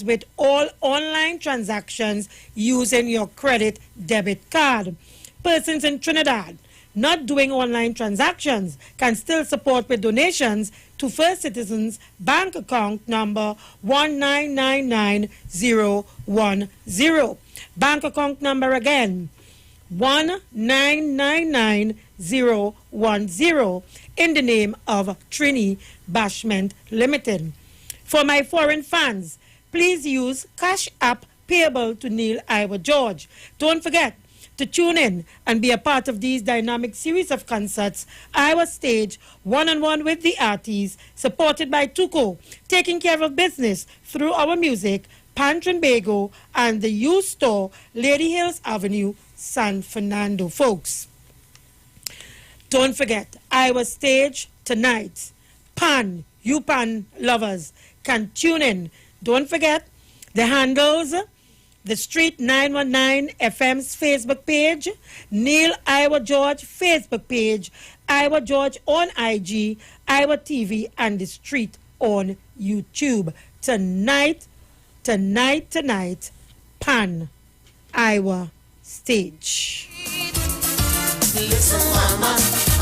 with all online transactions using your credit debit card. Persons in Trinidad not doing online transactions can still support with donations to First Citizens bank account number 1999010. Bank account number again, 1999010, in the name of Trini Bashment Limited. For my foreign fans, please use Cash App payable to Neil Iwer George. Don't forget to tune in and be a part of these dynamic series of concerts, Iwer Stage, one-on-one with the artists, supported by Tuco, taking care of business through our music, Pantrinbago, and the U Store, Lady Hills Avenue, San Fernando. Folks, don't forget, Iwer Stage tonight. Pan, you Pan lovers can tune in. Don't forget the handles, the Street 919 FM's Facebook page, Neil Iwer George Facebook page, Iwer George on IG, Iwer TV, and the Street on YouTube. Tonight, Pan, Iwer Stage. Listen, Mama,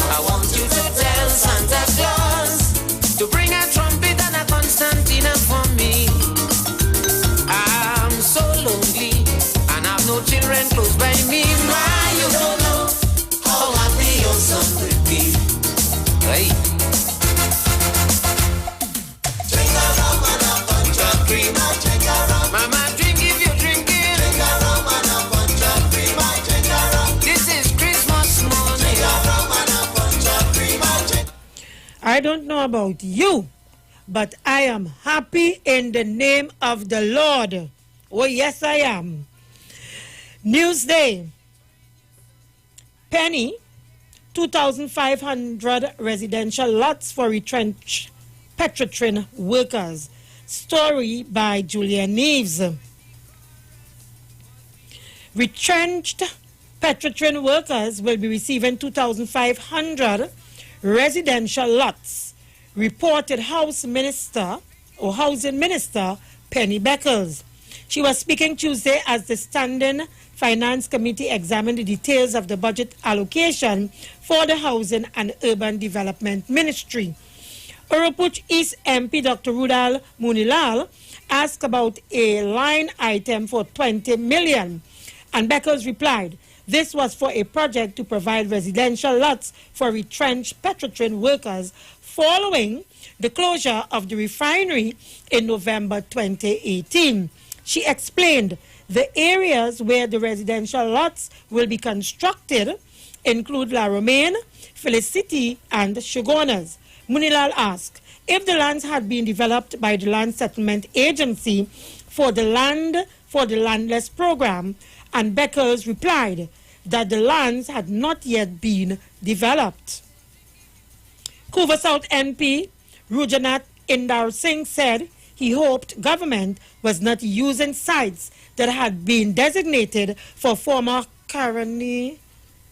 I want you to tell Santa Claus to bring a trumpet and a concertina for me. I'm so lonely and I've no children close by me. My, you don't know how happy your son will be. Hey. Drink a rum and a punch of cream. Drink a rum. Mama, drink if you're drinking. Drink a rum and a punch of cream. Drink a rum. This is Christmas morning. Drink a rum and a punch of cream. I don't know about you, but I am happy in the name of the Lord. Oh, yes, I am. Newsday. Penny, 2,500 residential lots for retrenched Petrotrin workers. Story by Julia Neves. Retrenched Petrotrin workers will be receiving 2,500 residential lots, reported Housing Minister Penny Beckles. She was speaking Tuesday as the Standing Finance Committee examined the details of the budget allocation for the Housing and Urban Development Ministry. Urupuch East MP Dr. Rudal Munilal asked about a line item for 20 million, and Beckles replied, this was for a project to provide residential lots for retrenched Petrotrin workers following the closure of the refinery in November 2018. She explained the areas where the residential lots will be constructed include La Romaine, Felicity, and Shogunas. Munilal asked if the lands had been developed by the Land Settlement Agency for the Landless Program, and Beckles replied that the lands had not yet been developed. Couva South MP Rujanath Indar Singh said he hoped government was not using sites that had been designated for former Caroni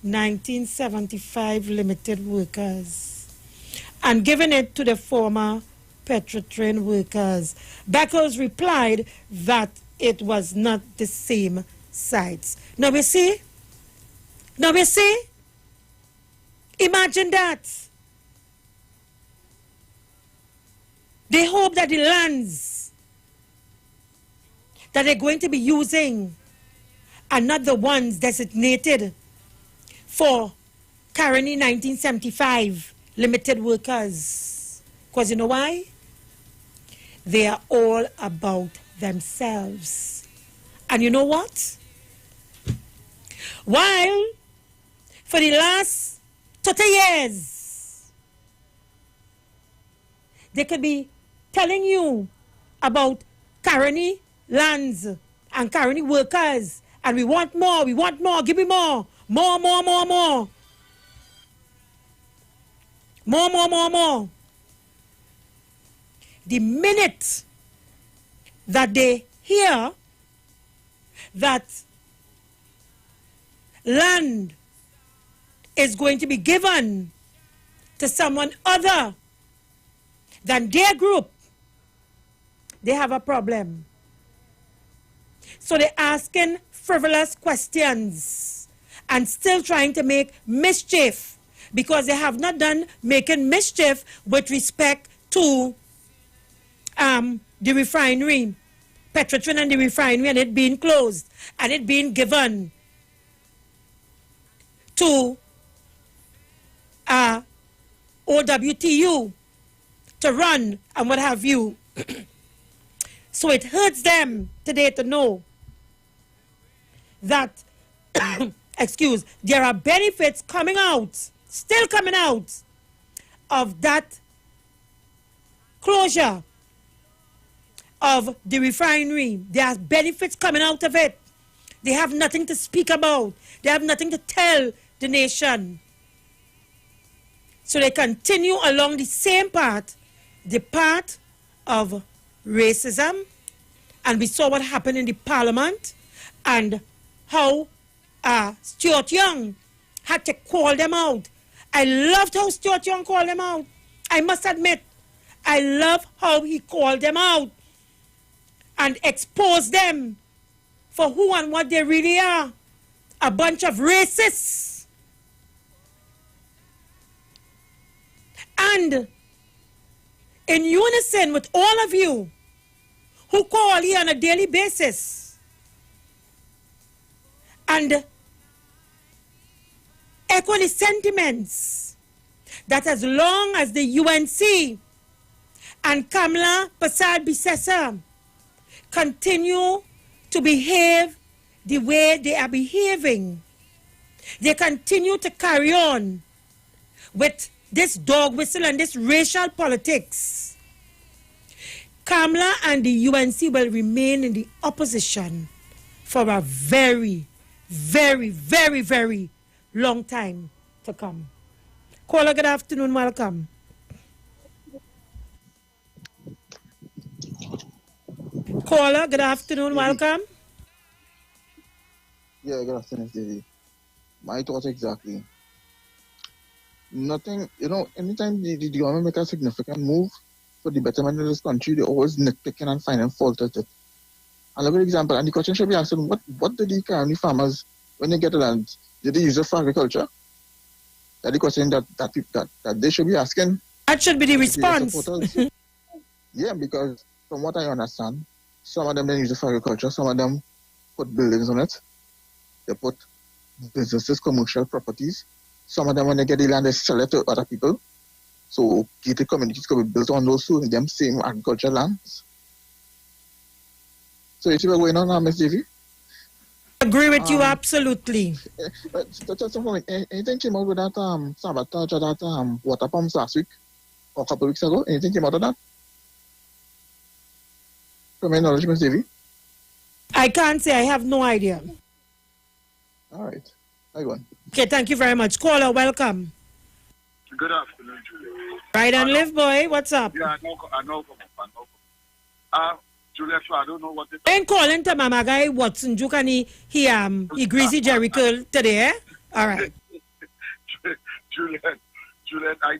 1975 limited workers and giving it to the former Petrotrin workers. Beckles replied that it was not the same sites. Now we see? Imagine that. They hope that the lands that they're going to be using are not the ones designated for Caroni 1975 limited workers. Because you know why? They are all about themselves. And you know what? While for the last 30 years, they could be telling you about Caroni lands and Caroni workers, and we want more, give me more. More. The minute that they hear that land is going to be given to someone other than their group, they have a problem. So they're asking frivolous questions and still trying to make mischief, because they have not done making mischief with respect to the refinery, Petrotrin and the refinery, and it being closed and it being given to OWTU to run and what have you. So it hurts them today to know that, there are benefits coming out, still coming out, of that closure of the refinery. There are benefits coming out of it. They have nothing to speak about. They have nothing to tell the nation. So they continue along the same path, the path of racism. And we saw what happened in the parliament and how Stuart Young had to call them out. I loved how Stuart Young called them out. I must admit, I love how he called them out and exposed them for who and what they really are. A bunch of racists. And in unison with all of you who call here on a daily basis and echo the sentiments that as long as the UNC and Kamala Persad-Bissessar continue to behave the way they are behaving, they continue to carry on with this dog whistle and this racial politics, Kamala and the UNC will remain in the opposition for a very, very, very, very long time to come. Caller, good afternoon, welcome. Caller, good afternoon, welcome. Yeah, good afternoon, Davey. My thoughts exactly. Nothing, anytime the government make a significant move for the betterment of this country, they always nitpicking and finding fault at it. And look at example, and the question should be asked, what did the currently farmers, when they get the land, did they use it for agriculture? That's the question that they should be asking. That should be the response. Yeah, because from what I understand, some of them they use it for agriculture, some of them put buildings on it. They put businesses, commercial properties. Some of them, when they get the land, they sell it to other people. So gated communities could be built on those two, them same agricultural lands. So you see what's going on now, Ms. Davy? Agree with you absolutely. Anything came out with that sabotage of that water pumps last week or a couple of weeks ago? Anything came out of that? From your knowledge, Ms. Davy? I can't say. I have no idea. All right. I go on. Okay, thank you very much. Caller, welcome. Good afternoon, Juliet. Right and live, boy. What's up? Yeah, I know. Juliet, so I don't know what it is. I'm calling to Mama Guy Watson. You can he greasy Jericho today, eh? All right. Juliet, I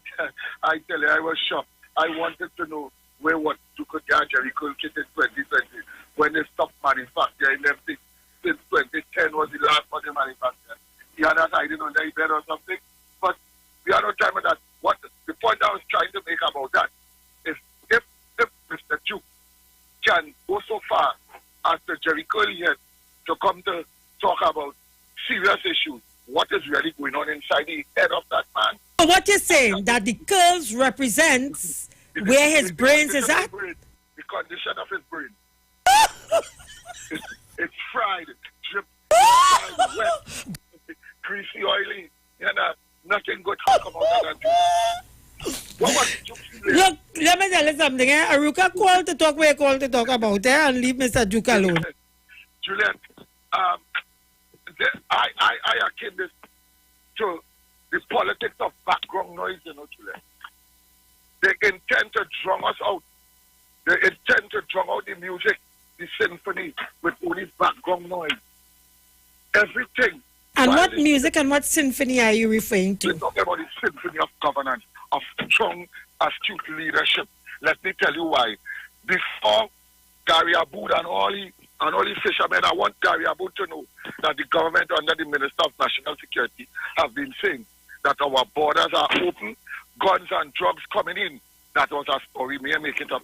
tell you, I was shocked. I wanted to know where what you could get Jericho kit in 2020 when they stopped manufacturing them things. Since 2010 was the last one they manufactured. He had that hiding under his bed or something. But we are not trying with that. What the point I was trying to make about that is if Mr. Duke can go so far as the Jericho here to come to talk about serious issues, what is really going on inside the head of that man? So what you're saying, that the curls represents where his brains is at? The condition of his brain. It's fried, drip, fried, wet, greasy, oily, and nothing good to come out of that. What was it? Look, let me tell you something. Aruka called to talk, we're called to talk about it, and leave Mr. Duke alone. Juliet, I akin this to the politics of background noise, Juliet. They intend to drown us out. They intend to drown out the music, the symphony, with only background noise. Everything. And what music and what symphony are you referring to? We're talking about the symphony of governance, of strong, astute leadership. Let me tell you why. Before Gary Aboud and all the fishermen, I want Gary Aboud to know that the government under the Minister of National Security have been saying that our borders are open, guns and drugs coming in. That was a story. May I make it up?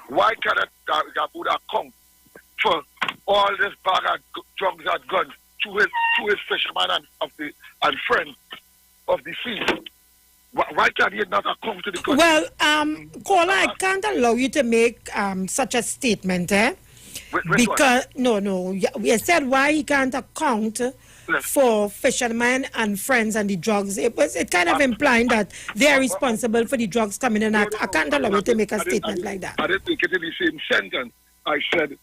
Why cannot Gary Aboud account for all this bag of drugs and guns to his fishermen and friends of the sea? Why can't he not account to the country? Well, caller, I can't allow you to make such a statement, because we said why he can't account for fishermen and friends and the drugs. It kind of implying that they are responsible for the drugs coming in. I can't allow you to make a statement like that. I didn't make it in the same sentence. I said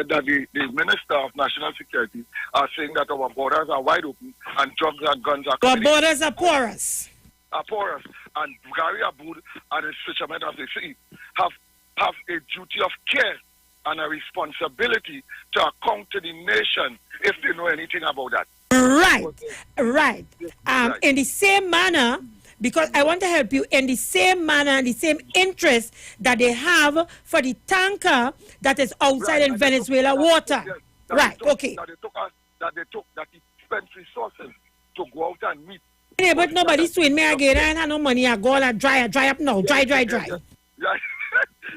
that the Minister of National Security are saying that our borders are wide open and drugs and guns are coming. Our borders are porous. And Gary Aboud and his fishermen of the sea have a duty of care and a responsibility to account to the nation if they know anything about that. Right. In the same manner, because I want to help you, in the same manner and the same interest that they have for the tanker that is outside in Venezuela water. That he spent resources to go out and meet. Yeah, but nobody suing me again. I have no money. I go and dry up now. Dry. Yeah.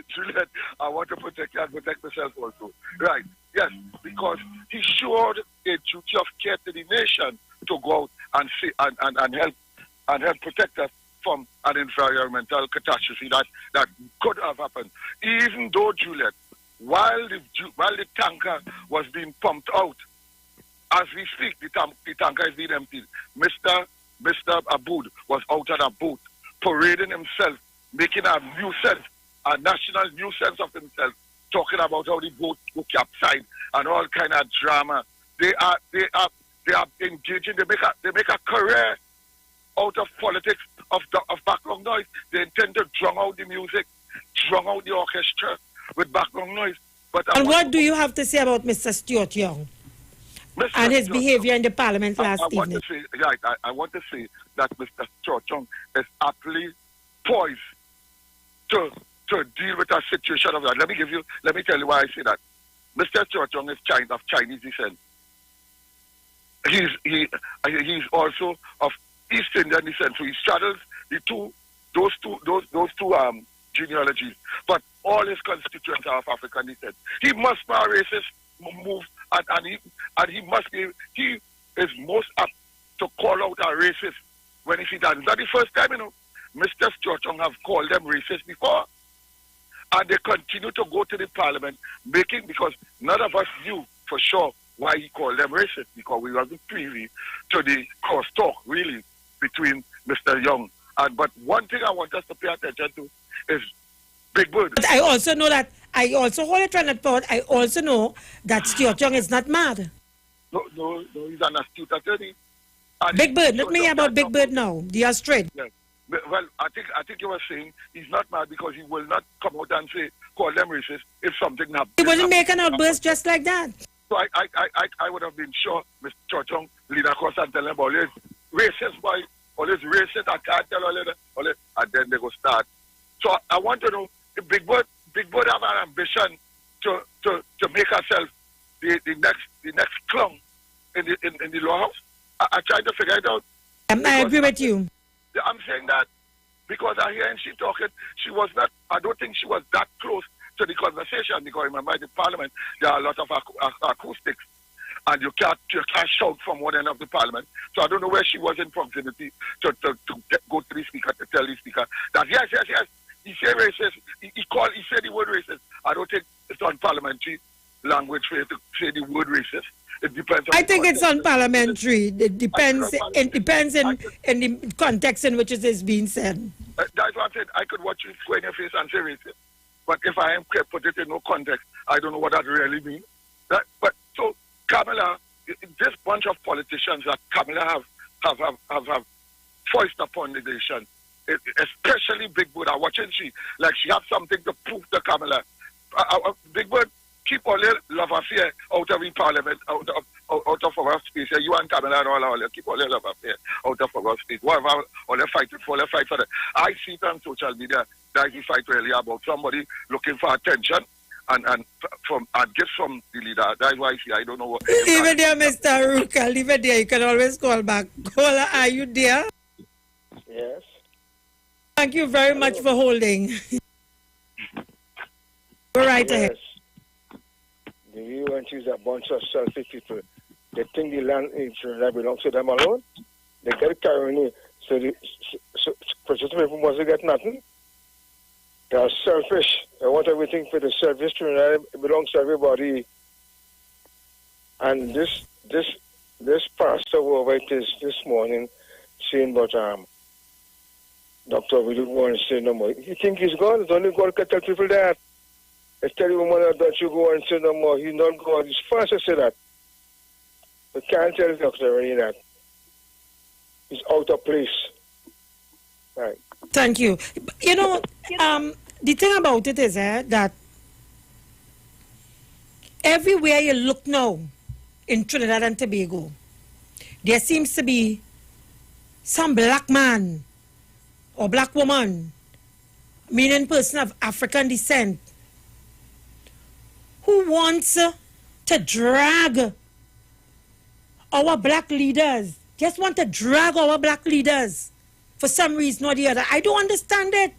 Juliet, I want to protect you and protect myself also. Right. Yes, because he showed a duty of care to the nation to go out and see and help protect us from an environmental catastrophe that could have happened. Even though, Juliet, while the tanker was being pumped out, as we speak, the tanker is being emptied. Mr. Aboud was out on a boat, parading himself, making a nuisance, a national nuisance of himself, talking about how the boat will capsize and all kind of drama. They are engaging. They make a career out of politics of background noise. They intend to drown out the music, drown out the orchestra with background noise. And what do you have to say about Mr. Stuart Young and his behavior in the Parliament last evening? I want to say that Mr. Stuart Young is aptly poised to deal with a situation of that. Let me tell you why I say that. Mr. Stuart Young is of Chinese descent. He's also of East Indian descent, so he straddles those two genealogies. But all his constituents are of African descent. He must be a racist move, and he is most apt to call out a racist when he sees that. It's not the first time, Mr. Stuart Young have called them racist before. And they continue to go to the Parliament, because none of us knew for sure why he called them racist, because we wasn't privy to the crosstalk, really, between Mr. Young. But one thing I want us to pay attention to is Big Bird. But I also know that, I also know that Stuart Young is not mad. No, he's an astute attorney. Big Bird, let me hear about Big Bird now, the Australian. Yeah. Well, I think you were saying he's not mad because he will not come out and call them racist if something happens. He wouldn't make an outburst just like that. So I would have been sure Mr. Churchong lead across and tell them always racist boy, always racist, I can't tell all that, and then they go start. So I want to know if Big Bird have an ambition to make herself the next clown in the law house. I tried to figure it out. I agree with you. I'm saying that because I hear she talking, I don't think she was that close to the conversation, because remember in the Parliament there are a lot of acoustics and you can't shout from one end of the Parliament. So I don't know where she was in proximity to go to the speaker to tell the speaker that yes, He said racist. He said the word racist. I don't think it's unparliamentary language for you to say the word racist. It depends on I think it's unparliamentary. It depends in the context in which it is being said. That's what I said. I could watch you square in your face and say racist. But if I am put it in no context, I don't know what that really means. But so Kamala, this bunch of politicians that Kamala have foisted upon the nation, especially Big Bird, I'm watching she has something to prove to Kamala. Big Bird, keep all your love affair out of the parliament, out of our space. You and Kamala and all keep all your love affair out of our space. Whatever, all you fight for that. I see it on social media that you fight really about somebody looking for attention and gifts from the leader. That's why I see. I don't know what. Leave it there, Mr. Ruka. Leave it there. You can always call back. Caller, are you there? Yes. Thank you very much for holding. Go right ahead. The UNT is a bunch of selfish people. They think the land that belongs to them alone. They get carried in. So people must get nothing. They are selfish. They want everything for the service to it belongs to everybody. And this pastor over it is this morning saying about Doctor, we don't want to say no more. You think he's gone? It's only God can tell people that. I tell you, woman, don't you go and say no more. He's not God. He's fast to say that. We can't tell Dr. Rennie that. He's out of place. Right. Thank you. You know, the thing about it is that everywhere you look now in Trinidad and Tobago, there seems to be some black man or black woman, meaning person of African descent, who wants to drag our black leaders, just want to drag our black leaders for some reason or the other. I don't understand it.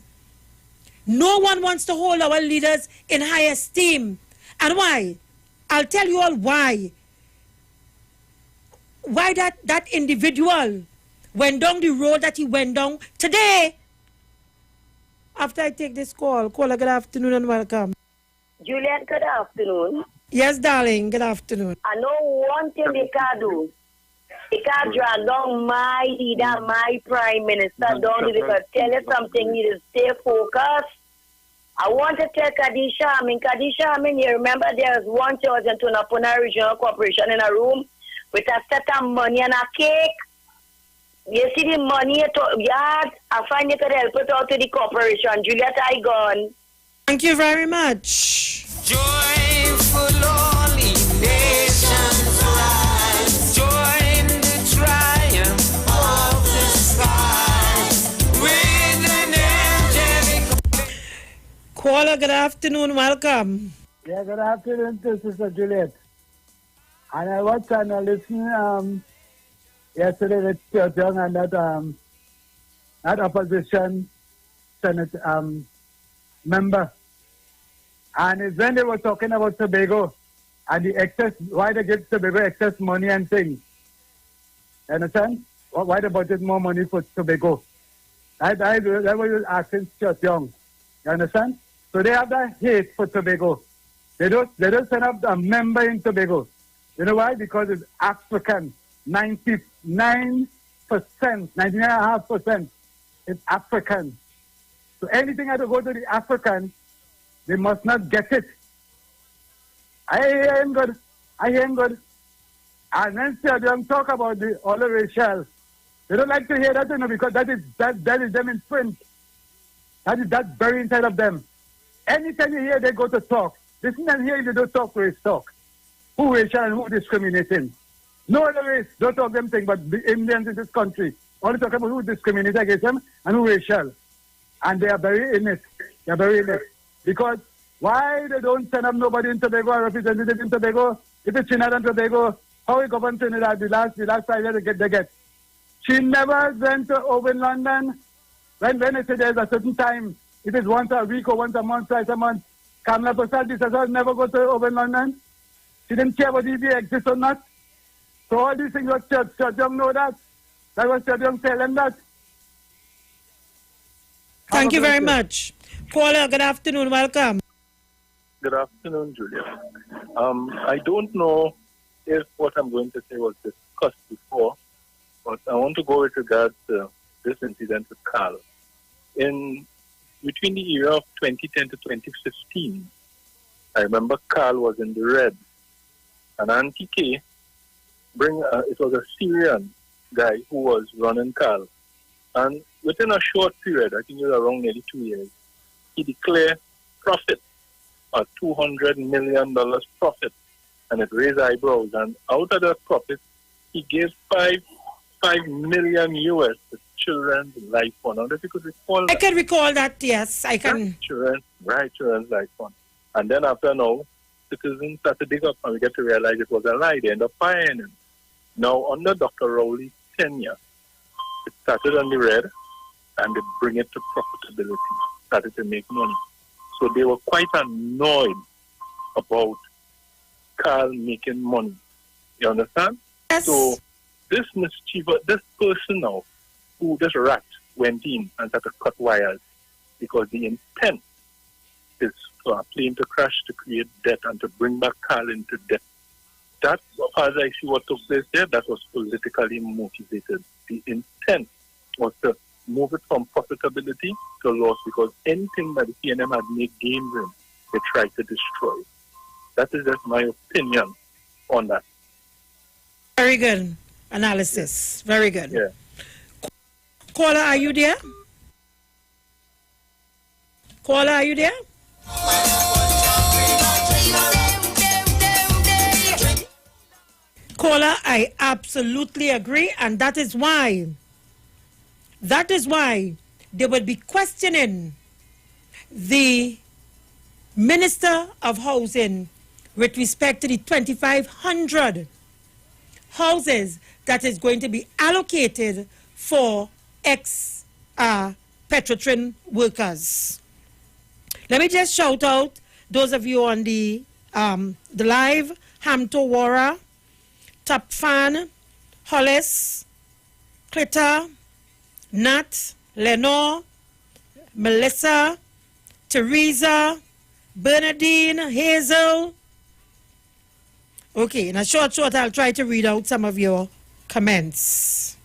No one wants to hold our leaders in high esteem. And why? I'll tell you all why. Why that individual went down the road that he went down today. After I take this call, caller, good afternoon and welcome. Juliet, good afternoon. Yes, darling, good afternoon. I know one thing they can do. They can drag down my leader, my prime minister down because tell you something, you need to stay focused. I want to tell Kadisha, you remember there's 1,000 to Napuna Regional Corporation in a room with a set of money and a cake. You see the money, I find you could help it out to the corporation. Juliet, I gone. Thank you very much. Joyful holy nations rise, join the triumph of the sky with an angelic. Caller, good afternoon, welcome. Yeah, good afternoon to Sister Juliet. And I watched and I listened yesterday with Young and that opposition Senate member. And it's when they were talking about Tobago and the excess, why they give Tobago excess money and things. You understand? Why they budget more money for Tobago? That was asking Young. You understand? So they have that hate for Tobago. They don't send up a member in Tobago. You know why? Because it's African. 99%, 99.5% is African. So anything that to go to the African, they must not get it. I hear him good. And then they talk about all the racial. They don't like to hear that, because that is them in print. That's very inside of them. Anytime you hear they go to talk, listen and hear they don't talk race talk. Who racial and who discriminating. No other race, don't talk them thing, but the Indians in this country. Only talk about who discriminates against them and who racial. And they are very in it. They are very in it. Because why they don't send up nobody in Tobago or representative in Tobago? If it's Trinidad and Tobago, how we govern Trinidad the last 5 years they get. She never went to over London. When they say there's a certain time, if it's once a week or once a month, twice a month, Kamala Prasad, this as well, never go to over London. She didn't care whether EV exists or not. So all these things, what Church Young know that. That was Church Young tell them that. Thank you very much. Caller, good afternoon. Welcome. Good afternoon, Julia. I don't know if what I'm going to say was discussed before, but I want to go with regards to this incident with Carl. Between the era of 2010 to 2015, I remember Carl was in the red. And Auntie K, it was a Syrian guy who was running Carl. And within a short period, I think it was around nearly 2 years, he declared profit, a $200 million profit. And it raised eyebrows. And out of that profit, he gave $5 million US to Children's Life Fund. I wonder if you could recall that. I can recall that, yes. I can. Children's Life Fund. And then after now, citizens start to dig up and we get to realize it was a lie. They end up firing him. Now, under Dr. Rowley's tenure, it started on the red and they bring it to profitability, started to make money. So they were quite annoyed about Carl making money. You understand? Yes. So this mischievous, this person now, this rat went in and started to cut wires because the intent is for a plane to crash to create debt and to bring back Carl into debt. That, as I see what took place there, that was politically motivated. The intent was to move it from profitability to loss because anything that the PNM had made gains in, they tried to destroy. That is just my opinion on that. Very good analysis. Very good. Yeah. Caller, are you there? Caller, are you there? Caller, I absolutely agree, and that is why they would be questioning the Minister of Housing with respect to the 2,500 houses that is going to be allocated for ex-Petrotrin workers. Let me just shout out those of you on the live: Hamto Wara, Top Fan, Hollis, Clitter, Nat, Lenore, Melissa, Teresa, Bernadine, Hazel. Okay, in a short, I'll try to read out some of your comments.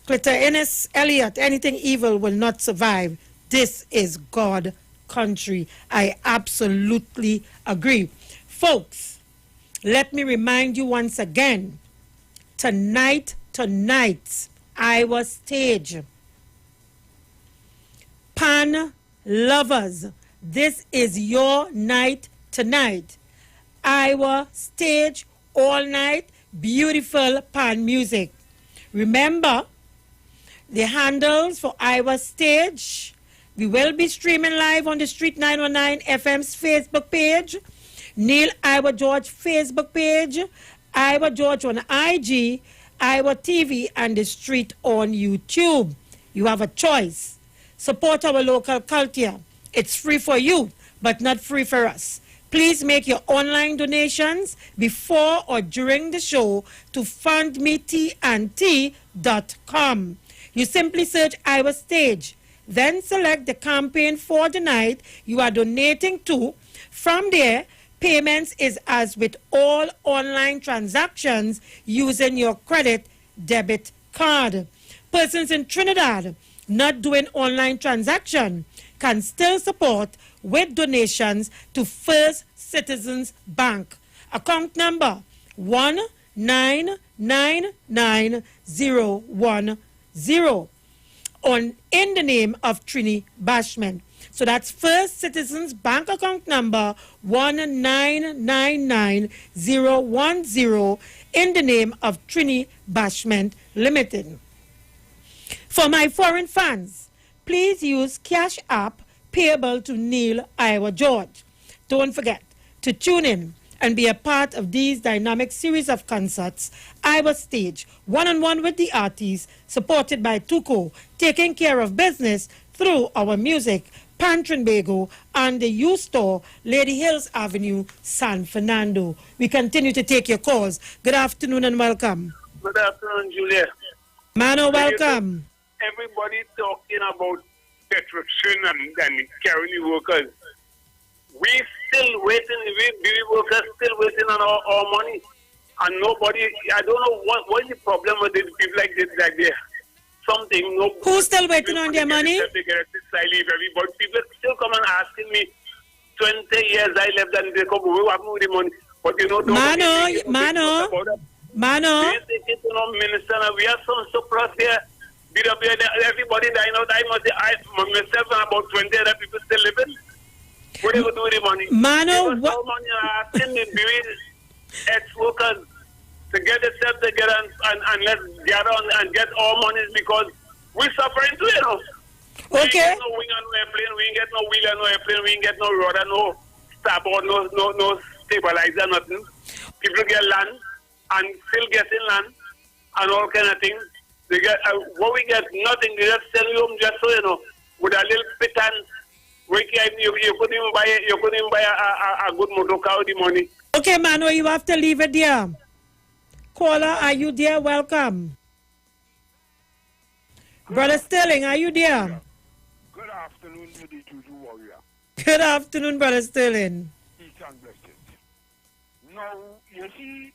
Clitter, Ennis, Elliot, anything evil will not survive. This is God country. I absolutely agree. Folks, let me remind you once again, tonight, Iwer stage. Pan lovers, this is your night tonight. Iwer stage all night, beautiful pan music. Remember, the handles for Iwer stage. We will be streaming live on the Street 919 FM's Facebook page, Neil Iwer George Facebook page, Iwer George on IG, Iwer TV, and the Street on YouTube. You have a choice. Support our local culture. It's free for you, but not free for us. Please make your online donations before or during the show to fundmetnt.com. You simply search Iwer Stage. Then select the campaign for the night you are donating to. From there, payments is as with all online transactions using your credit debit card. Persons in Trinidad not doing online transaction can still support with donations to First Citizens Bank. Account number 1999010 in the name of Trini Bashment. So that's First Citizens Bank account number 1999010 in the name of Trini Bashment Limited. For my foreign fans, please use Cash App payable to Neil Iwer George. Don't forget to tune in and be a part of these dynamic series of concerts, Iwer Stage, one-on-one with the artists, supported by Tuco, taking care of business through our music, Pantrinbago, and the U-Store, Lady Hills Avenue, San Fernando. We continue to take your calls. Good afternoon and welcome. Good afternoon, Julia. Mano, welcome. Everybody talking about disruption and carrying the workers. We still waiting, we workers still waiting on our money. And nobody, I don't know what is the problem with these people like this, like they something. No, who's still waiting on their money? They get everybody. People still come and asking me, 20 years I left and they come, we have the money. But you know, Mano. Minister, we have some surplus here. Everybody died out. I must say, myself and about 20 other people still living. What do you do with the money? Mano, what money are asking the ex-workers to get themselves together and let's gather and get all monies because we're suffering too, you know. Okay. We ain't get no wing on no airplane, we ain't get no wheel on no airplane, we ain't get no rudder, no starboard, no stabilizer, nothing. People get land and still getting land and all kind of things. They get what we get, nothing. They just sell you home just so you know, with a little pittance. You couldn't even buy a good motor car with the money. Okay, Mano, you have to leave it there. Caller, are you there? Welcome. Brother Sterling, are you there? Good afternoon to the Juju Warrior. Good afternoon, Brother Sterling. Peace and blessings. Now, you see,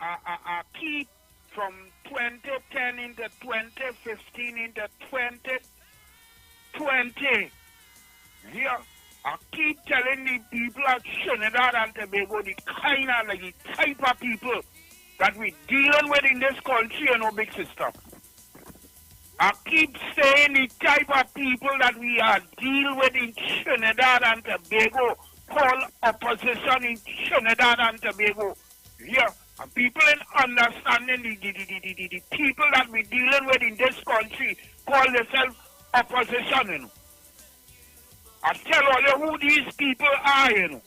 I keep from 2010 into 2015 into 2020. Here, I keep telling the people at Trinidad and Tobago the kind of like the type of people that we dealing with in this country, you know, big sister. I keep saying the type of people that we are dealing with in Trinidad and Tobago, called opposition in Trinidad and Tobago. Here, and people in understanding the people that we dealing with in this country call themselves opposition, you know. I tell all you who these people are, you know.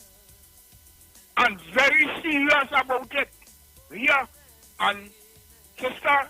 And very serious about it. Yeah. And sister,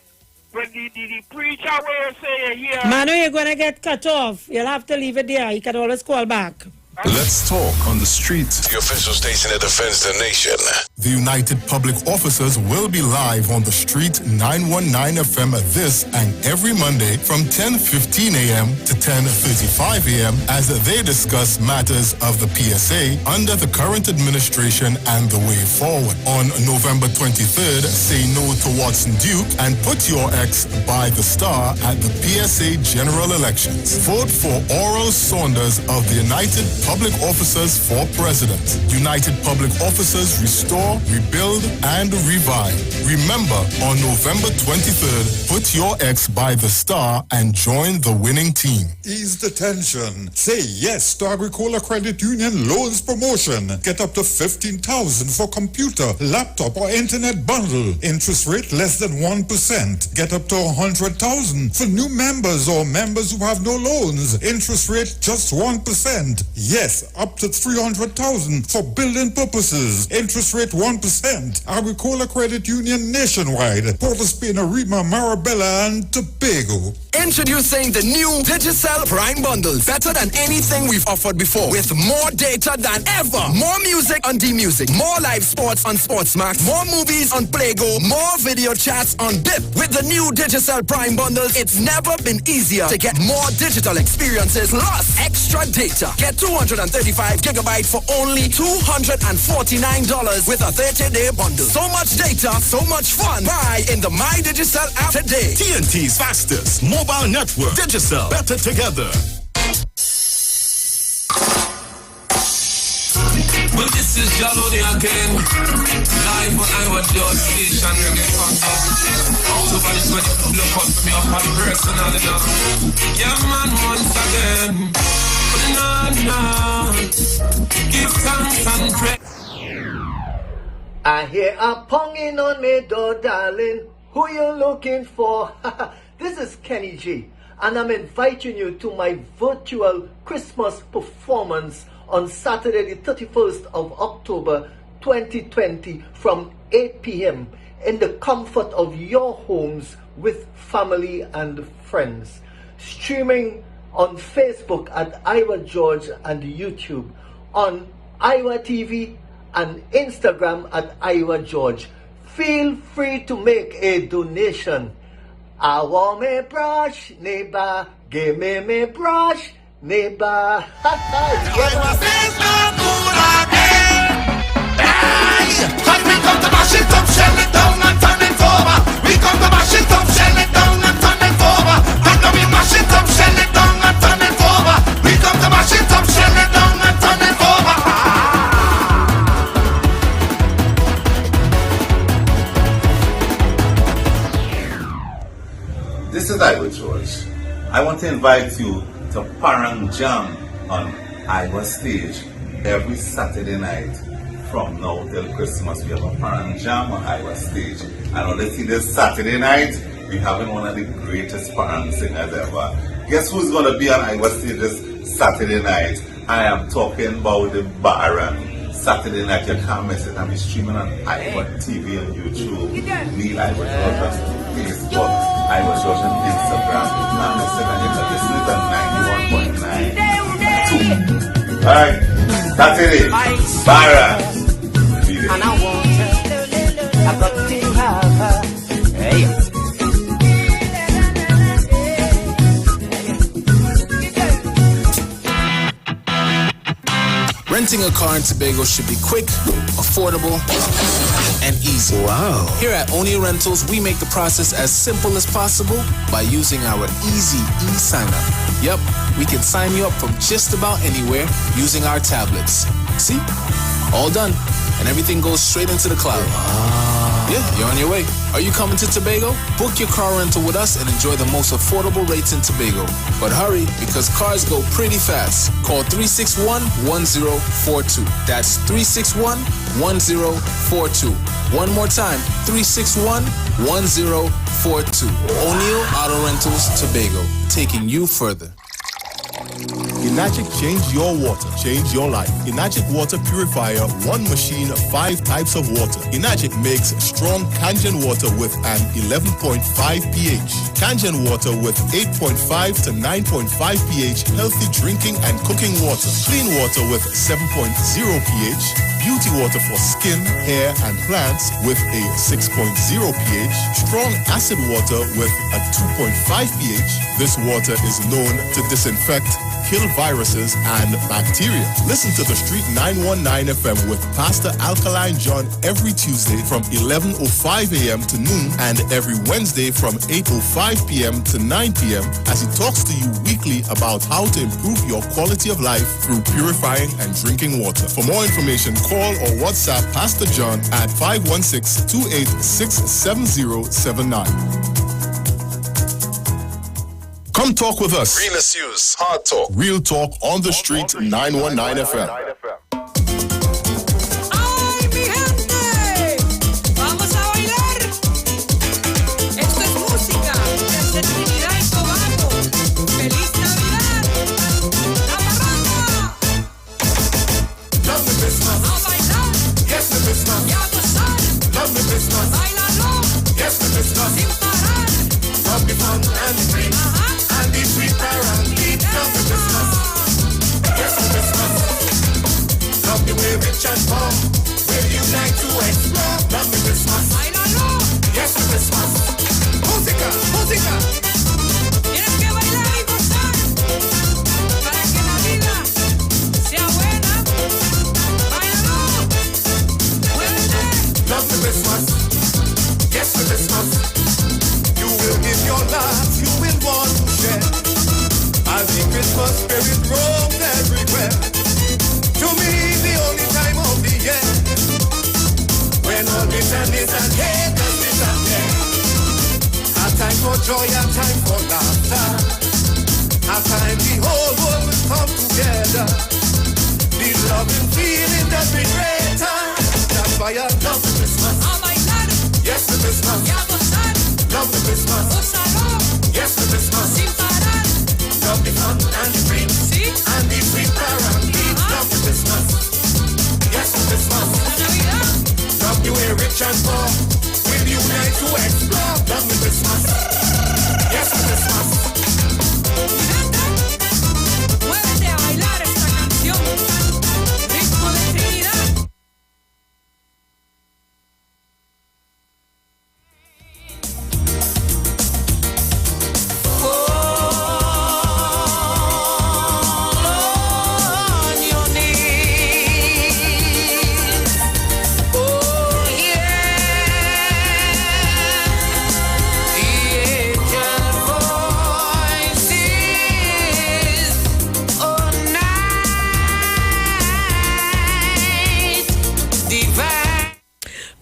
when the preacher will say here. Manu, you're gonna get cut off. You'll have to leave it there. You can always call back. Let's talk on the street. The official station that defends the nation. The United Public Officers will be live on the street 919 FM this and every Monday from 10:15 a.m. to 10:35 a.m. as they discuss matters of the PSA under the current administration and the way forward. On November 23rd, say no to Watson Duke and put your ex by the star at the PSA general elections. Vote for Oral Saunders of the United Public Officers for President. United Public Officers restore, rebuild, and revive. Remember, on November 23rd, put your ex by the star and join the winning team. Ease the tension. Say yes to Agricola Credit Union loans promotion. Get up to $15,000 for computer, laptop, or internet bundle. Interest rate less than 1%. Get up to $100,000 for new members or members who have no loans. Interest rate just 1%. Yes, up to $300,000 for building purposes. Interest rate 1%. Agricola Credit Union nationwide. Port of Spain, Arima, Marabella, and Tobago. Introducing the new Digicel Prime Bundle. Better than anything we've offered before. With more data than ever. More music on D-Music. More live sports on Sportsmax. More movies on Playgo. More video chats on Bip. With the new Digicel Prime Bundle, it's never been easier to get more digital experiences plus extra data. Get 235 gigabytes for only $249 with a 30-day bundle. So much data, so much fun. Buy in the My Digicel app today. TNT's fastest mobile network. Digicel. Better together. Well, this is Jaloni again. Live on Iwer station. All over this way, look up for me up on personal enough. Yeah, man, once again. Give thanks and praise. I hear a ponging on me door, darling. Who you looking for? This is Kenny G, and I'm inviting you to my virtual Christmas performance on Saturday, the 31st of October, 2020, from 8 p.m. in the comfort of your homes with family and friends. Streaming on Facebook at Iwer George and YouTube, on Iwer TV and Instagram at Iwer George. Feel free to make a donation. I want me brush, neighbor, Give me me brush, neighbor. Cause we come to mash it up, shell it down and turn it over. We come to mash it up, shell it down and turn it over. And now we mash it up, shell it down and turn it over. We come to mash it up, shell it down and turn it over. This is Iwer George. I want to invite you to Parang Jam on Iwer Stage every Saturday night. From now till Christmas, we have a Parang Jam on Iwer Stage. And honestly, this Saturday night, we're having one of the greatest Parang singers ever. Guess who's going to be on Iwer Stage this Saturday night? I am talking about the Baron. Saturday night, you can't miss it. I'm streaming on Iwer TV and YouTube. Neil Iwer George on Facebook. Iwer George on Instagram. Now listen, and you can listen at 91.9. Alright, Saturday, Baron. And I want her, I've got to have her. Hey. Renting a car in Tobago should be quick, affordable, and easy. Wow. Here at Onia Rentals, we make the process as simple as possible by using our easy e-sign-up. Yep, we can sign you up from just about anywhere using our tablets. See? All done. And everything goes straight into the cloud. Wow. Yeah, you're on your way. Are you coming to Tobago? Book your car rental with us and enjoy the most affordable rates in Tobago. But hurry, because cars go pretty fast. Call 361-1042. That's 361-1042. One more time, 361-1042. O'Neill Auto Rentals, Tobago, taking you further. Enagic change your water, change your life. Enagic water purifier, one machine, 5 types of water. Enagic makes strong Kangen water with an 11.5 pH. Kangen water with 8.5 to 9.5 pH, healthy drinking and cooking water. Clean water with 7.0 pH. Beauty water for skin, hair, and plants with a 6.0 pH. Strong acid water with a 2.5 pH. This water is known to disinfect, kill viruses and bacteria. Listen to the Street 919 FM with Pastor Alkaline John every Tuesday from 11:05 a.m. to noon and every Wednesday from 8:05 p.m. to 9 p.m. as he talks to you weekly about how to improve your quality of life through purifying and drinking water. For more information, call or WhatsApp Pastor John at 516-286-7079. Come talk with us. Realest News, Hard Talk. Real Talk on the Street 919 FM. ¡Ay, mi gente! ¡Vamos a bailar! Esto es música desde Trinidad y Tobago. ¡Feliz Navidad! ¡La parranda! Love me Christmas. ¡A bailar! Yes, me Christmas. ¡Y a gozar! Love me Christmas. ¡Báilalo! Yes, me Christmas. ¡Sin parar! Love me fun and the free. And the sweet parang beat. Love me Christmas. Yes, me Christmas. Love the way rich and poor will unite to explore. Love me Christmas. ¡Báilalo! Yes, me Christmas. Música, música. Tienes que bailar y gozar para que la vida sea buena. ¡Báilalo! ¡Muévete! Love me Christmas. Yes, me Christmas. You will give your life, you will want to share. As the Christmas spirit roams everywhere. To me, the only time of the year when all bitterness and haters disappear. A time for joy, a time for laughter. A time the whole world will come together. The loving feeling that we greater. That's why I love Christmas. ¡A bailar! Yes, the Christmas. ¡Y a gozar! Love the Christmas. ¡Gózalo! Yes, the Christmas. ¡Sin parar! Love the fun and the free. ¿Sí? And the sweet parang beat. Love the Christmas. Yes, the Christmas. ¡La Navidad! Love the way rich and poor will unite to explore. Love the Christmas. Yes, the Christmas. Mi gente, muévete a bailar esta canción. Ritmo de Trinidad.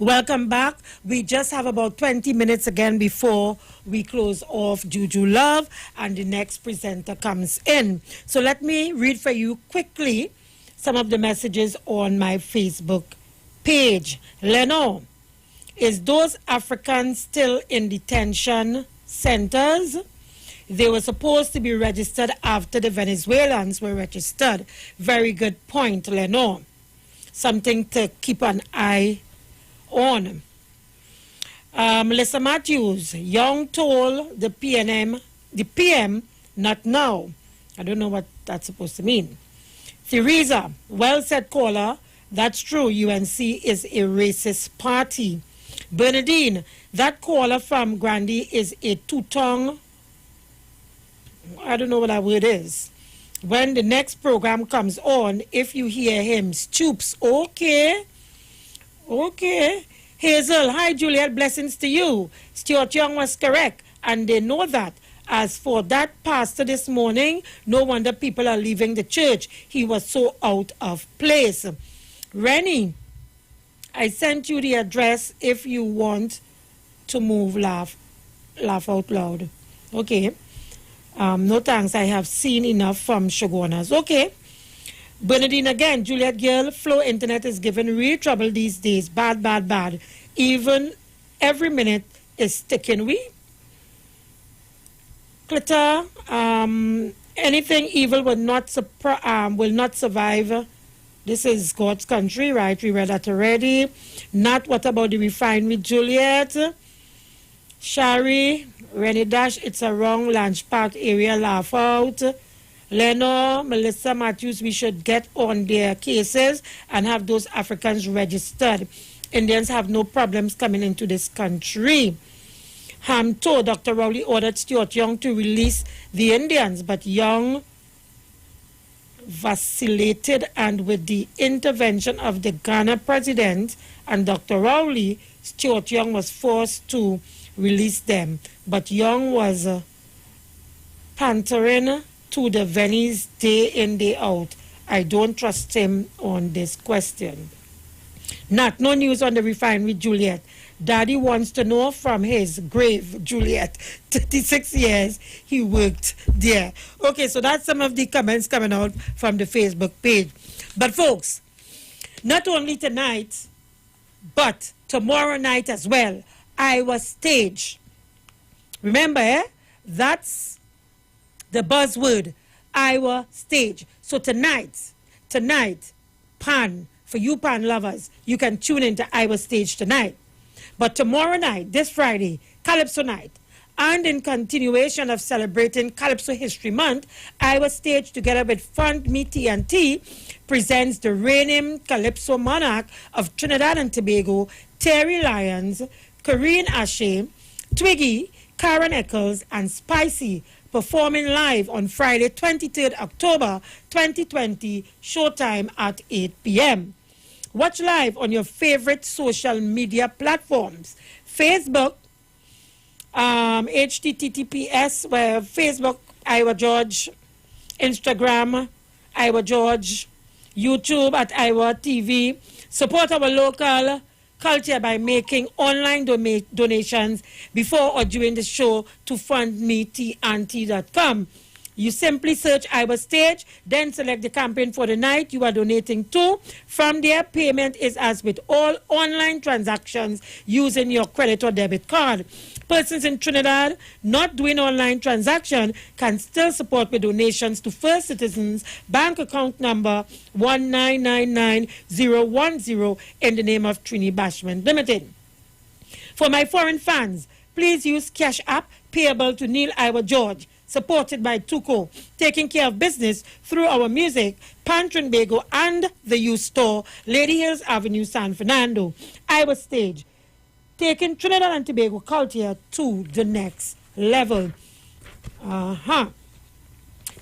Welcome back. We just have about 20 minutes again before we close off Juju Love and the next presenter comes in. So let me read for you quickly some of the messages on my Facebook page. Leno, is those Africans still in detention centers? They were supposed to be registered after the Venezuelans were registered. Very good point, Leno. Something to keep an eye on. Melissa Matthews, Young told the PM, not now. I don't know what that's supposed to mean. Theresa, well said caller. That's true. UNC is a racist party. Bernadine, that caller from Grandy is a two-tongue. I don't know what that word is. When the next program comes on, if you hear him, stoops. Okay. Okay. Hazel, hi Juliet, blessings to you. Stuart Young was correct, and they know that. As for that pastor this morning, no wonder people are leaving the church. He was so out of place. Rennie, I sent you the address if you want to move. Laugh out loud. Okay. No thanks, I have seen enough from Shogunas. Okay. Bernadine again, Juliet girl, Flow Internet is giving real trouble these days. Bad, bad, bad. Even every minute is sticking we. Clitter, anything evil will not survive. This is God's country, right? We read that already. Not what about the refinery, Juliet? Shari, Rennie Dash, it's a wrong Lanch Park area, laugh out. Leno, Melissa Matthews, we should get on their cases and have those Africans registered. Indians have no problems coming into this country. Hamto, Dr. Rowley ordered Stuart Young to release the Indians, but Young vacillated, and with the intervention of the Ghana president and Dr. Rowley, Stuart Young was forced to release them. But Young was pantering to the Venice day in, day out. I don't trust him on this question. No news on the refinery, Juliet. Daddy wants to know from his grave, Juliet. 36 years he worked there. Okay, so that's some of the comments coming out from the Facebook page. But folks, not only tonight, but tomorrow night as well, Iwer Stage. Remember, that's the buzzword, Iwer Stage. So tonight, Pan, for you Pan lovers, you can tune into Iwer Stage tonight. But tomorrow night, this Friday, Calypso Night, and in continuation of celebrating Calypso History Month, Iwer Stage, together with Fund Me TNT, presents the reigning Calypso monarch of Trinidad and Tobago, Terry Lyons, Corinne Ashe, Twiggy, Karen Eccles, and Spicy, performing live on Friday, 23rd October 2020, showtime at 8 p.m. Watch live on your favorite social media platforms. Facebook, https, where Facebook, Iwer George, Instagram, Iwer George, YouTube at Iwer TV. Support our local culture by making online donations before or during the show to fundmetnt.com. You simply search Iwer Stage, then select the campaign for the night you are donating to. From there, payment is as with all online transactions using your credit or debit card. Persons in Trinidad not doing online transaction can still support with donations to First Citizens bank account number 1999010 in the name of Trini Bashman Limited. For my foreign fans, please use Cash App payable to Neil Iwer George, supported by Tuco, taking care of business through our music, Pantrinbago, and the youth store, Lady Hills Avenue, San Fernando. Iwer Stage, taking Trinidad and Tobago culture to the next level.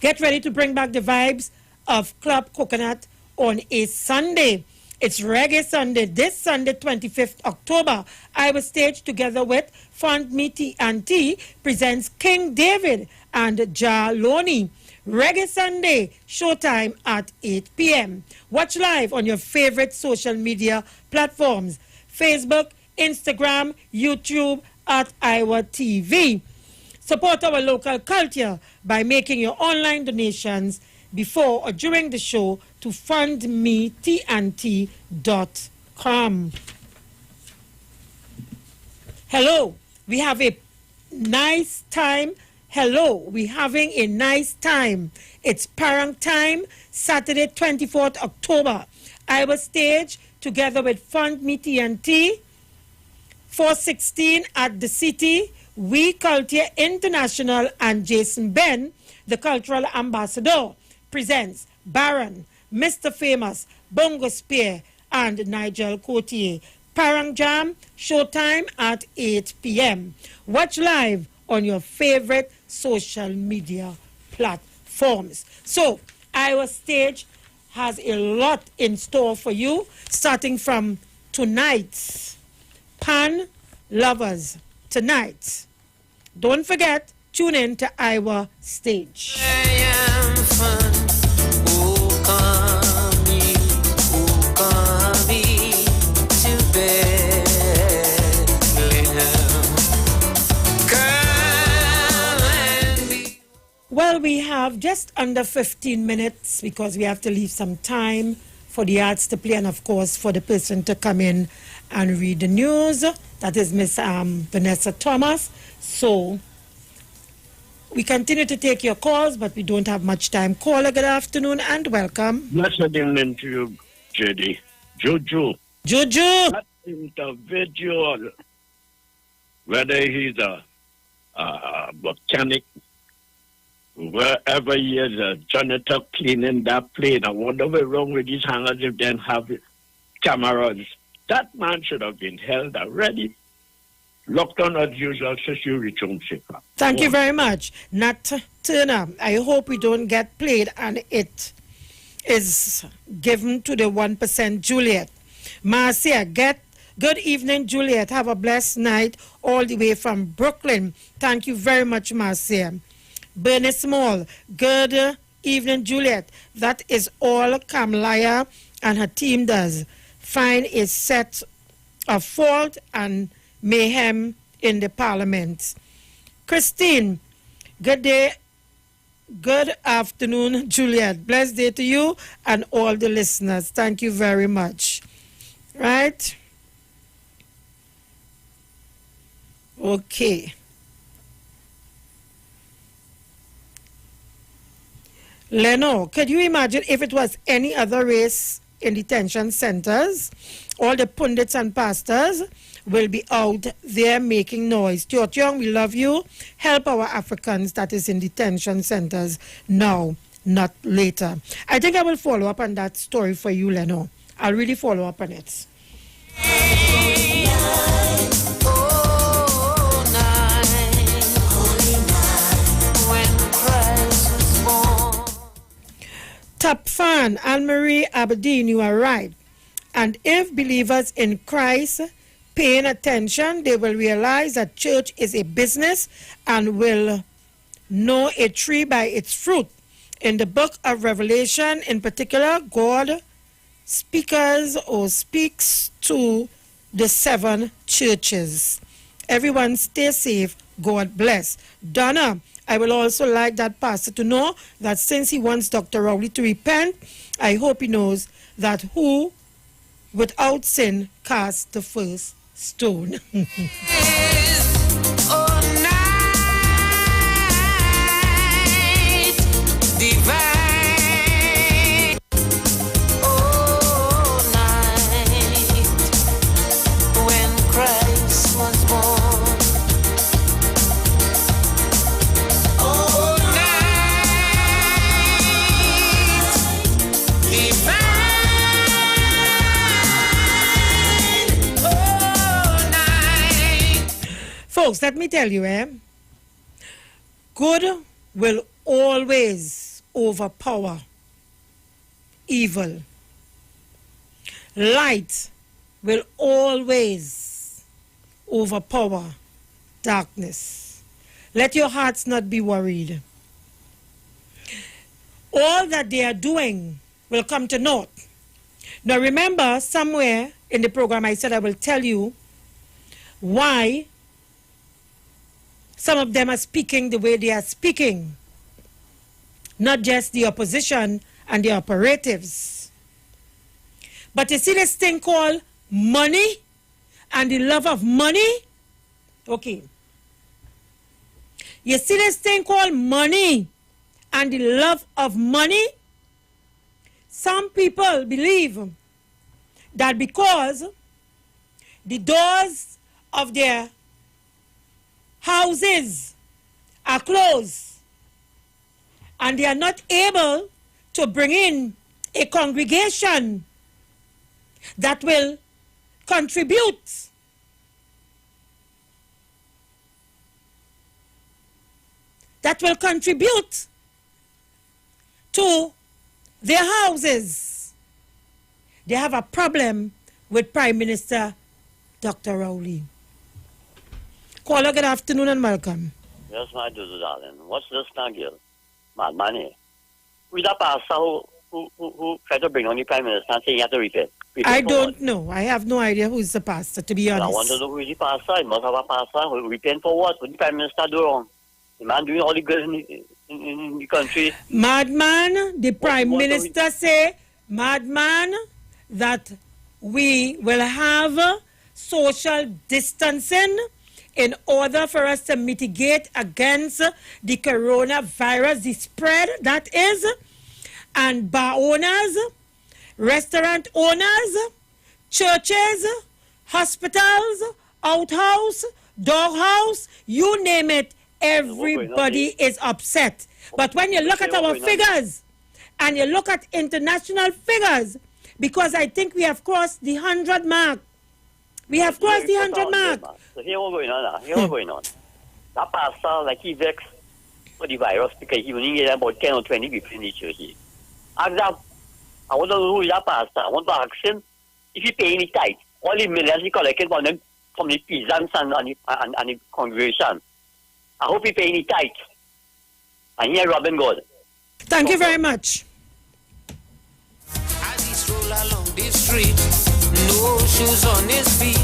Get ready to bring back the vibes of Club Coconut on a Sunday. It's Reggae Sunday, this Sunday, 25th October. Iwer Stage, together with Fund Me TNT, presents King David and Jaloni. Reggae Sunday, showtime at 8 p.m. Watch live on your favorite social media platforms. Facebook, Instagram, YouTube at Iwer TV. Support our local culture by making your online donations before or during the show to fundmetnt.com. Hello, we have a nice time. Hello, we're having a nice time. It's Parang time, Saturday, 24th October. Iwer Stage, together with Fund Me TNT, 416 at the City, We Culture International, and Jason Ben, the cultural ambassador, presents Baron, Mr. Famous, Bongo Spear, and Nigel Cotier. Parang Jam, showtime at 8 p.m. Watch live on your favorite social media platforms. So, Iwer Stage has a lot in store for you, starting from tonight. Pan Lovers, tonight. Don't forget, tune in to Iwer Stage. Well, we have just under 15 minutes because we have to leave some time for the arts to play and, of course, for the person to come in and read the news. That is Miss Vanessa Thomas. So we continue to take your calls, but we don't have much time. Caller, good afternoon and welcome. Blessed evening to you, JD. Juju. Juju. That individual, whether he's a mechanic, wherever he is, a janitor cleaning that plane, I wonder what's wrong with these hangars if they don't have cameras. That man should have been held already. Locked on as usual, since you reach home safer. Thank you very much. Nat Turner, I hope we don't get played and it is given to the 1% Juliet. Marcia, good evening, Juliet. Have a blessed night all the way from Brooklyn. Thank you very much, Marcia. Bernie Small, good evening, Juliet. That is all Kamlaya and her team does. Find a set of fault and mayhem in the parliament. Christine, good day. Good afternoon, Juliet. Blessed day to you and all the listeners. Thank you very much. Right? Okay. Leno, could you imagine if it was any other race in detention centers? All the pundits and pastors will be out there making noise. Tiot Young, we love you. Help our Africans that is in detention centers now, not later. I think I will follow up on that story for you, Leno. I'll really follow up on it. Top fan, Anne-Marie Aberdeen, you are right. And if believers in Christ paying attention, they will realize that church is a business and will know a tree by its fruit. In the book of Revelation, in particular, God speaks to the 7 churches. Everyone stay safe. God bless. Donna, I will also like that pastor to know that since he wants Dr. Rowley to repent, I hope he knows that who without sin cast the first stone. Folks, let me tell you, good will always overpower evil. Light will always overpower darkness. Let your hearts not be worried. All that they are doing will come to naught. Now remember, somewhere in the program I said I will tell you why some of them are speaking the way they are speaking. Not just the opposition and the operatives. But you see this thing called money and the love of money? Okay. You see this thing called money and the love of money? Some people believe that because the doors of their houses are closed and they are not able to bring in a congregation that will contribute to their houses. They have a problem with Prime Minister Dr. Rowley. Caller, good afternoon and welcome. Yes, my dear darling. What's this now, girl? Mad money. We that pastor who tried to bring on the Prime Minister and saying he had to repent. I don't know. I have no idea who's the pastor, to be honest. I want to know who is the pastor. He must have a pastor who repent for what? What did the Prime Minister do wrong? The man doing all the good in the country. Madman, the Prime Minister say, madman, that we will have social distancing in order for us to mitigate against the coronavirus, the spread that is, and bar owners, restaurant owners, churches, hospitals, outhouse, doghouse, you name it, everybody is upset. But when you look at our figures and you look at international figures, because I think we have crossed the 100 mark. We have crossed the 100 mark. So here what's going on. Here what's going on. That pastor, like he vexed for the virus because he only get about 10 or 20 people in the church here. Ask them, I want to know who is that pastor. I want to ask him if he pay any tithe. All the millions he collected from the peasants and the congregation. I hope he pay any tithe. And here Robin God. Thank you very much. As he stroll along the street, no shoes on his feet.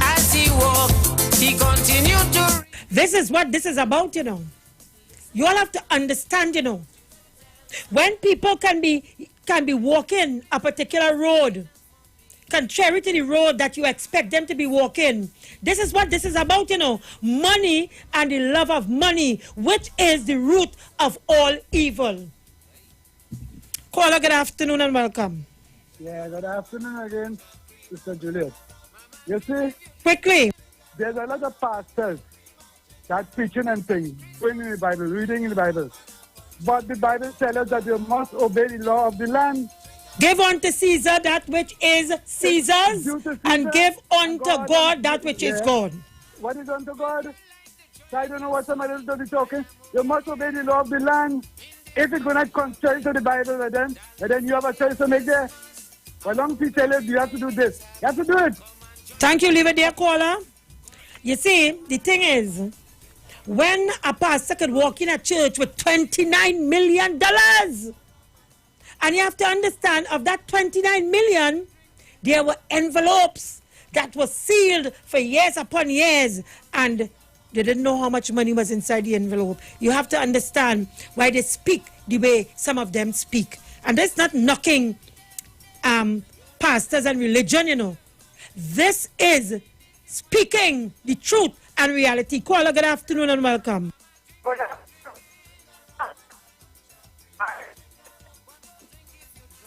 As he walk, he continued to... This is what this is about, you know. You all have to understand, you know. When people can be walking a particular road, contrary to the road that you expect them to be walking, this is what this is about, you know. Money and the love of money, which is the root of all evil. Caller, good afternoon and welcome. Yeah, good afternoon again, Sister Juliet. You see? Quickly. There's a lot of pastors that preaching and things, bringing the Bible, reading in the Bible. But the Bible tells us that you must obey the law of the land. Give unto Caesar that which is Caesar's, and give unto God that which is God. What is unto God? I don't know what somebody else is talking. You must obey the law of the land. If it's going to contrary to the Bible, then you have a choice to make there. But long people tell you have to do this. You have to do it. Thank you, leave it there, caller. You see, the thing is, when a pastor could walk in a church with $29 million, and you have to understand, of that 29 million, there were envelopes that were sealed for years upon years, and they didn't know how much money was inside the envelope. You have to understand why they speak the way some of them speak. And that's not knocking pastors and religion, you know. This is speaking the truth and reality. Caller, good afternoon and welcome.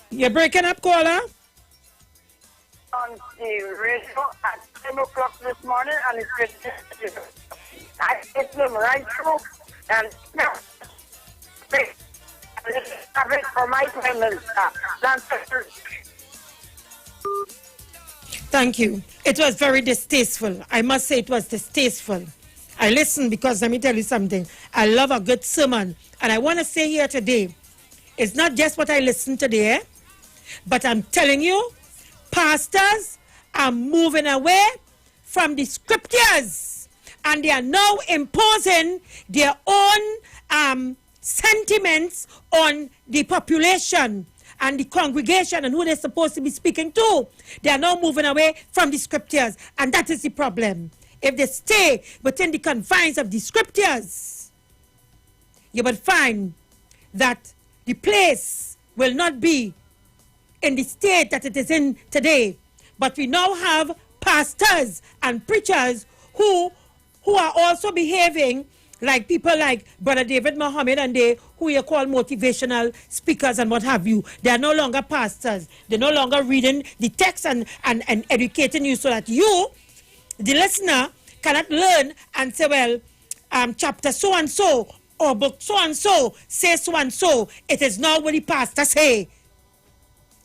You're breaking up, caller. On the radio at 10 o'clock this morning, and I hit them right through, and have it for my Prime Minister. Thank you. It was very distasteful. I must say it was distasteful. I listened because let me tell you something. I love a good sermon. And I want to say here today, it's not just what I listened today, but I'm telling you, pastors are moving away from the scriptures. And they are now imposing their own sentiments on the population and the congregation and who they're supposed to be speaking to. They are now moving away from the scriptures, and that is the problem. if they stay within the confines of the scriptures, you would find that the place will not be in the state that it is in today. But we now have pastors and preachers who are also behaving like people like Brother David Muhammad and they who you call motivational speakers and what have you. They are no longer pastors. They're no longer reading the text and educating you so that you, the listener, cannot learn and say, well, chapter so-and-so or book so-and-so say so-and-so. It is not what the pastor say.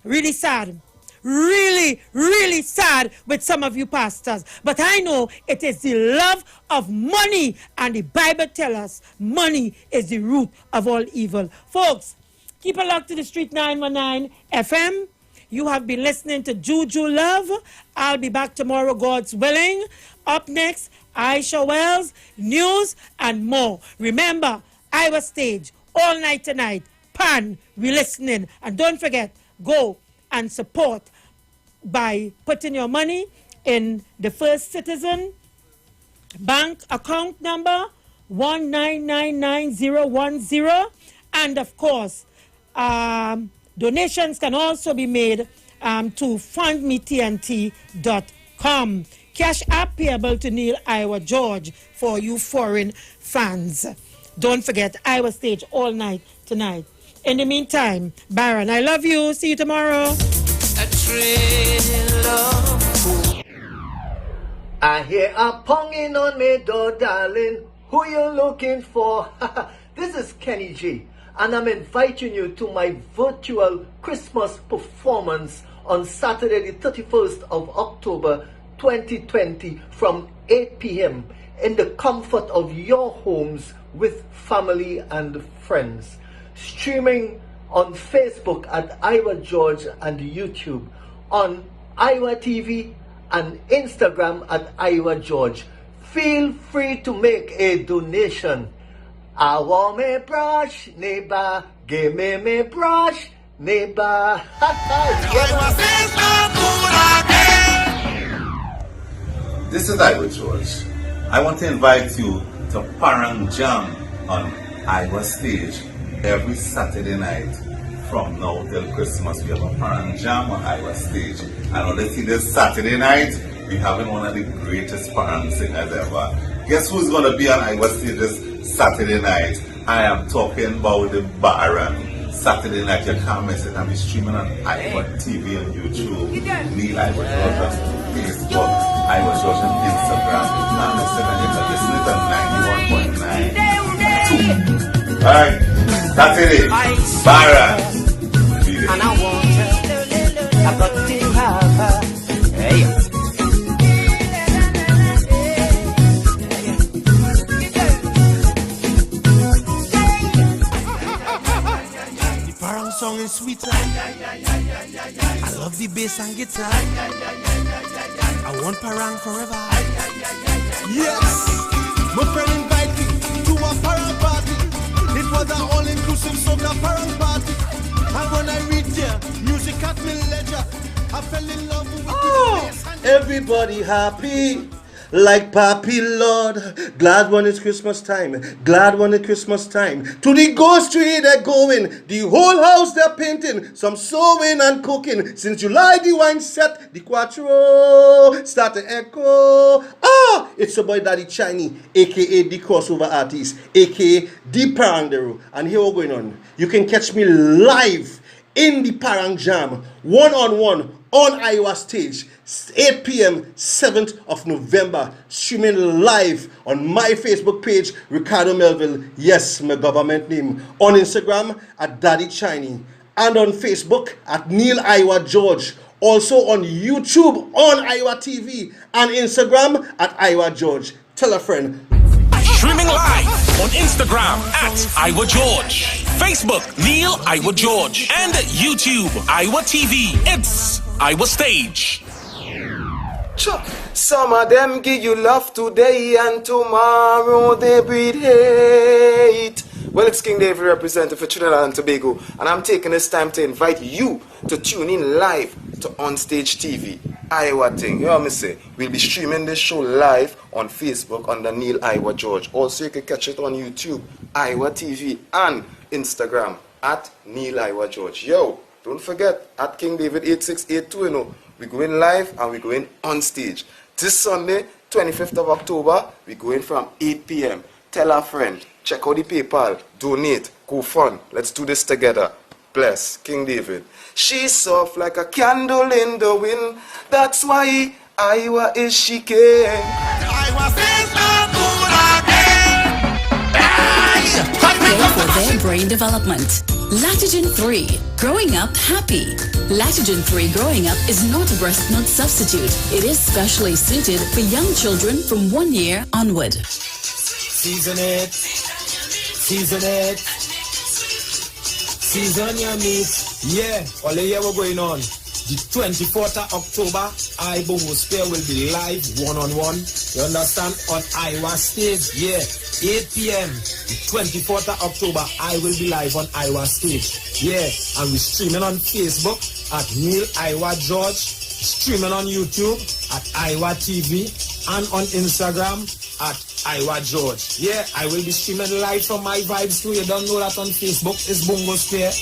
Really sad. Really, really sad with some of you pastors. But I know it is the love of money, and the Bible tells us money is the root of all evil. Folks, keep it locked to the Street 919 FM. You have been listening to Juju Love. I'll be back tomorrow, God's willing. Up next, Aisha Wells, news, and more. Remember, Iwer Stage, all night tonight. Pan, we listening. And don't forget, go and support by putting your money in the First Citizen bank account number 1999010, and of course donations can also be made to fundmetnt.com. Cash app payable to Neil Iwer George for you foreign fans. Don't forget, Iwer Stage all night tonight. In the meantime, Baron, I love you. See you tomorrow. I hear a ponging on me door, darling. Who you looking for? This is Kenny G, and I'm inviting you to my virtual Christmas performance on Saturday, the 31st of October, 2020, from 8 p.m. in the comfort of your homes with family and friends. Streaming on Facebook at Iwer George and YouTube, on Iwer TV and Instagram at Iwer George. Feel free to make a donation. I want me brush, neighbor. Give me brush, neighbor. This is Iwer George. I want to invite you to Parang Jam on Iwer Stage every Saturday night from now till Christmas. We have a Parang Jam on Iwer Stage. And honestly, this Saturday night, we're having one of the greatest Parang singers ever. Guess who's going to be on Iwer Stage this Saturday night? I am talking about the Baron. Saturday night, you can't miss it. I'll be streaming on Iwer TV and YouTube. Neil Iwer George on Facebook. Iwer George on Instagram. Now listen, and you can listen to 91.9. Alright, Saturday, Baron. And I want her, I got to have her. Hey. The Parang song is sweet. I love the bass and guitar. I want Parang forever. Yes, my friend invited me to a Parang party. It was an all-inclusive soca Parang party. And when I reached there, music at me leisure, I fell in love with the bass. Everybody happy, like Papi Lord. Glad when it's Christmas time, glad when it's Christmas time. To the ghost tree they're going, the whole house they're painting, some sewing and cooking. Since July the wine set, the quattro start to echo. It's your boy Daddy Chinese, aka the crossover artist, aka the Parangdero. And here we're going on. You can catch me live in the Parang Jam, one-on-one on Iwer Stage, 8 p.m. 7th of November, streaming live on my Facebook page, Ricardo Melville, yes, my government name, on Instagram at Daddy Chinese, and on Facebook at Neil Iwer George, also on YouTube on Iwer TV, and Instagram at Iwer George. Tell a friend. Streaming live on Instagram at Iwer George, Facebook Neil Iwer George, and YouTube Iwer TV. It's Iwer Stage. Some of them give you love today and tomorrow they breed hate. Well, it's King David representing for Trinidad and Tobago, and I'm taking this time to invite you to tune in live to Onstage TV. Iowa thing. You know what I say? We'll be streaming this show live on Facebook under Neil Iwer George. Also, you can catch it on YouTube, Iwer TV, and Instagram at Neil Iwer George. Yo, don't forget, at King David 8682, you know, we're going live and we're going on stage. This Sunday, 25th of October, we're going from 8 p.m. Tell a friend, check out the PayPal, donate, go fun. Let's do this together. Bless King David. She's soft like a candle in the wind. That's why Iowa is shaking. Iowa says no good again. Prepare for their brain development. Lactogen 3, growing up happy. Lactogen 3 growing up is not a breast milk substitute. It is specially suited for young children from 1 year onward. Season it. Season it. Season your meat. Yeah, all the year we're going on. The 24th of October, I Bongo Spear will be live one-on-one. You understand? On Iowa stage. Yeah, 8 p.m. The 24th of October, I will be live on Iowa stage. Yeah, and we're streaming on Facebook at Neil Iwer George. Streaming on YouTube at Iwer TV. And on Instagram at Iwer George. Yeah, I will be streaming live from my vibes too. You don't know that on Facebook is Bongo Spear.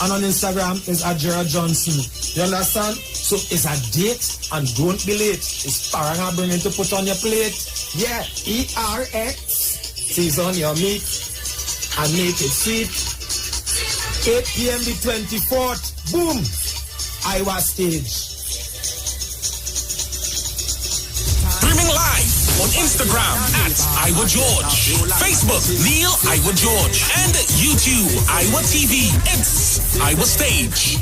And on Instagram is at Gerald Johnson. You understand? So it's a date and don't be late. It's parang bringing to put on your plate. Yeah, ERX. Season your meat and make it sweet. 8 p.m. the 24th. Boom! Iowa stage. Streaming live on Instagram at Iwer George, Facebook Neil Iwer George, and YouTube Iwer TV. It's Iowa Stage.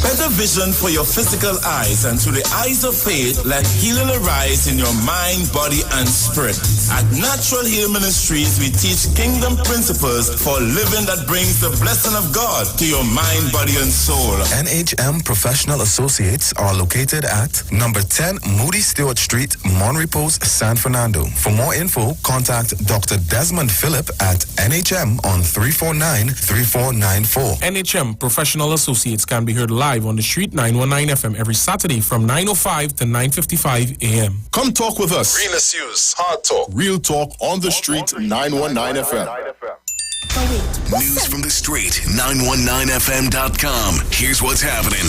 Better vision for your physical eyes, and through the eyes of faith, let healing arise in your mind, body, and spirit. At Natural Heal Ministries, we teach kingdom principles for living that brings the blessing of God to your mind, body, and soul. NHM Professional Associates are located at number 10 Moody Stewart Street, Monrepos, San Fernando. For more info, contact Dr. Desmond Phillip at NHM on 349-3494. NHM Professional Associates can be heard live on the street 919 FM every Saturday from 9:05 to 9:55 a.m. Come talk with us. Realest news, hard talk. Real talk on the street 919 FM. News from the street, 919fm.com. Here's what's happening.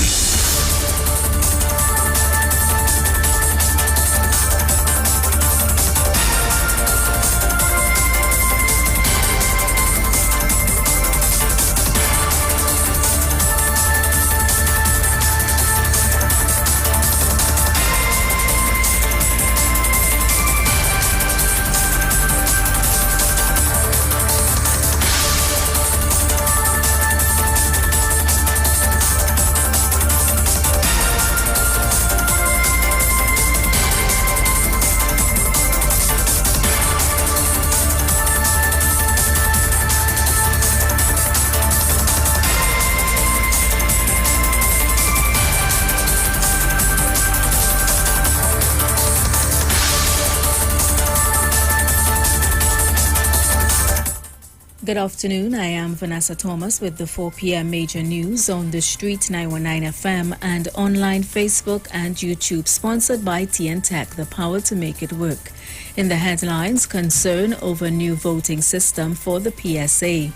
Good afternoon. I am Vanessa Thomas with the 4 p.m. major news on the street 919 FM and online Facebook and YouTube, sponsored by TN Tech, the power to make it work. In the headlines, concern over new voting system for the PSA.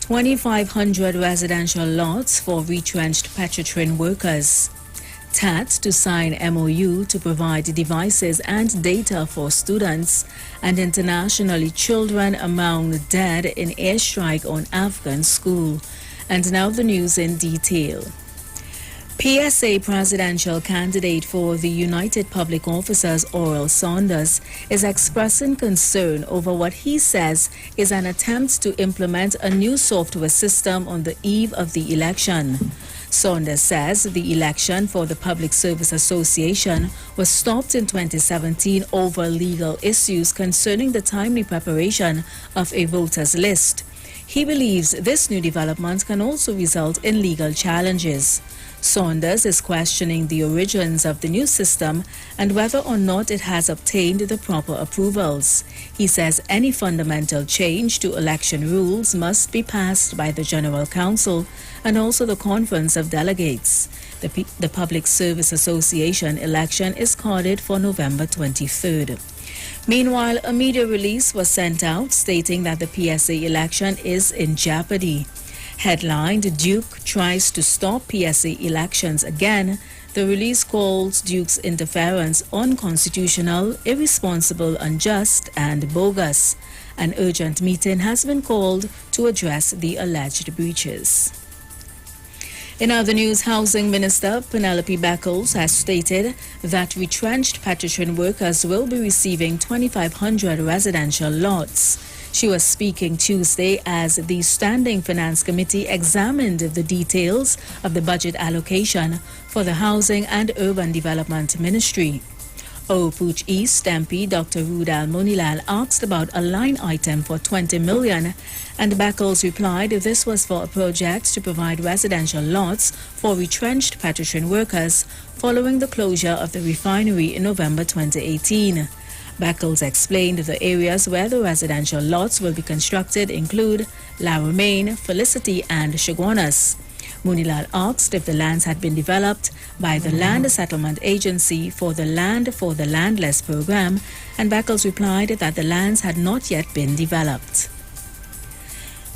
2,500 residential lots for retrenched Petrotrin workers. TAT to sign MOU to provide devices and data for students, and internationally children among dead in airstrike on Afghan school. And now the news in detail. PSA presidential candidate for the United Public Officers, Oral Saunders, is expressing concern over what he says is an attempt to implement a new software system on the eve of the election. Saunders says the election for the Public Service Association was stopped in 2017 over legal issues concerning the timely preparation of a voters list. He believes this new development can also result in legal challenges. Saunders is questioning the origins of the new system and whether or not it has obtained the proper approvals. He says any fundamental change to election rules must be passed by the General Council and also the Conference of Delegates. The Public Service Association election is called for November 23rd. Meanwhile, a media release was sent out stating that the PSA election is in jeopardy. Headlined, Duke tries to stop PSA elections again. The release calls Duke's interference unconstitutional, irresponsible, unjust, and bogus. An urgent meeting has been called to address the alleged breaches. In other news, Housing Minister Penelope Beckles has stated that retrenched Patrician workers will be receiving 2,500 residential lots. She was speaking Tuesday as the Standing Finance Committee examined the details of the budget allocation for the Housing and Urban Development Ministry. Opuch East MP Dr. Rudal Munilal asked about a line item for 20 million, and Beckles replied this was for a project to provide residential lots for retrenched Patrician workers following the closure of the refinery in November 2018. Beckles explained the areas where the residential lots will be constructed include La Romaine, Felicity and Chaguanas. Munilal asked if the lands had been developed by the Land Settlement Agency for the Landless program, and Beckles replied that the lands had not yet been developed.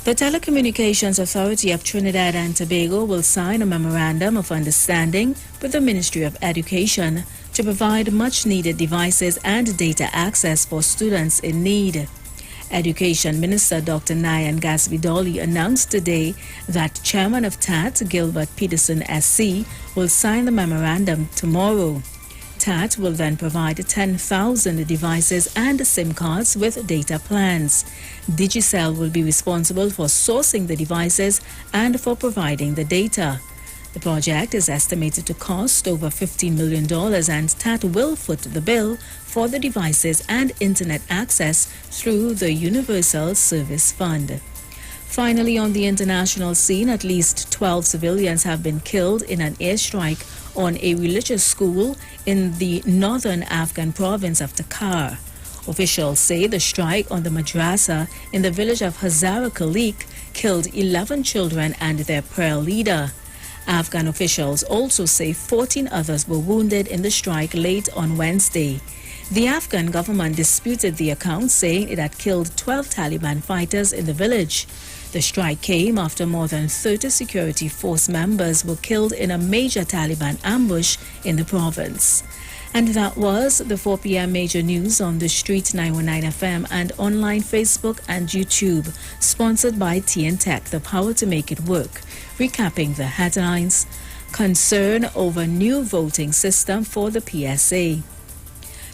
The Telecommunications Authority of Trinidad and Tobago will sign a memorandum of understanding with the Ministry of Education to provide much-needed devices and data access for students in need. Education Minister Dr. Nayan Gasvidoli announced today that Chairman of TAT, Gilbert Peterson SC, will sign the memorandum tomorrow. TAT will then provide 10,000 devices and SIM cards with data plans. Digicel will be responsible for sourcing the devices and for providing the data. The project is estimated to cost over $15 million, and TAT will foot the bill for the devices and internet access through the Universal Service Fund. Finally, on the international scene, at least 12 civilians have been killed in an airstrike on a religious school in the northern Afghan province of Takhar. Officials say the strike on the madrasa in the village of Hazara Khalik killed 11 children and their prayer leader. Afghan officials also say 14 others were wounded in the strike late on Wednesday. The Afghan government disputed the account, saying it had killed 12 Taliban fighters in the village. The strike came after more than 30 security force members were killed in a major Taliban ambush in the province. And that was the 4 p.m. major news on the Street 919 FM and online Facebook and YouTube, sponsored by TN Tech, the power to make it work. Recapping the headlines: concern over new voting system for the PSA.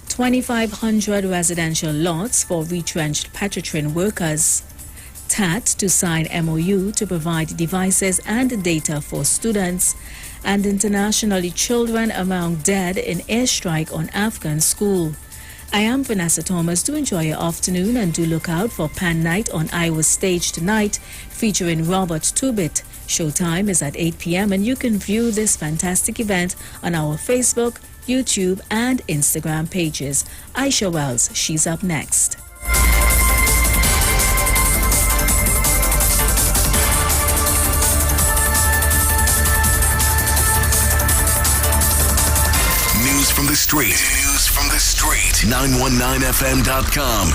2,500 residential lots for retrenched Patrician workers. TAT to sign MOU to provide devices and data for students. And internationally, children among dead in airstrike on Afghan school. I am Vanessa Thomas. Do enjoy your afternoon and do look out for Pan Night on Iwer Stage tonight, featuring Robert Tubit. Showtime is at 8 p.m. and you can view this fantastic event on our Facebook, YouTube and Instagram pages. Aisha Wells, she's up next. News from the street. News from the street. 919fm.com.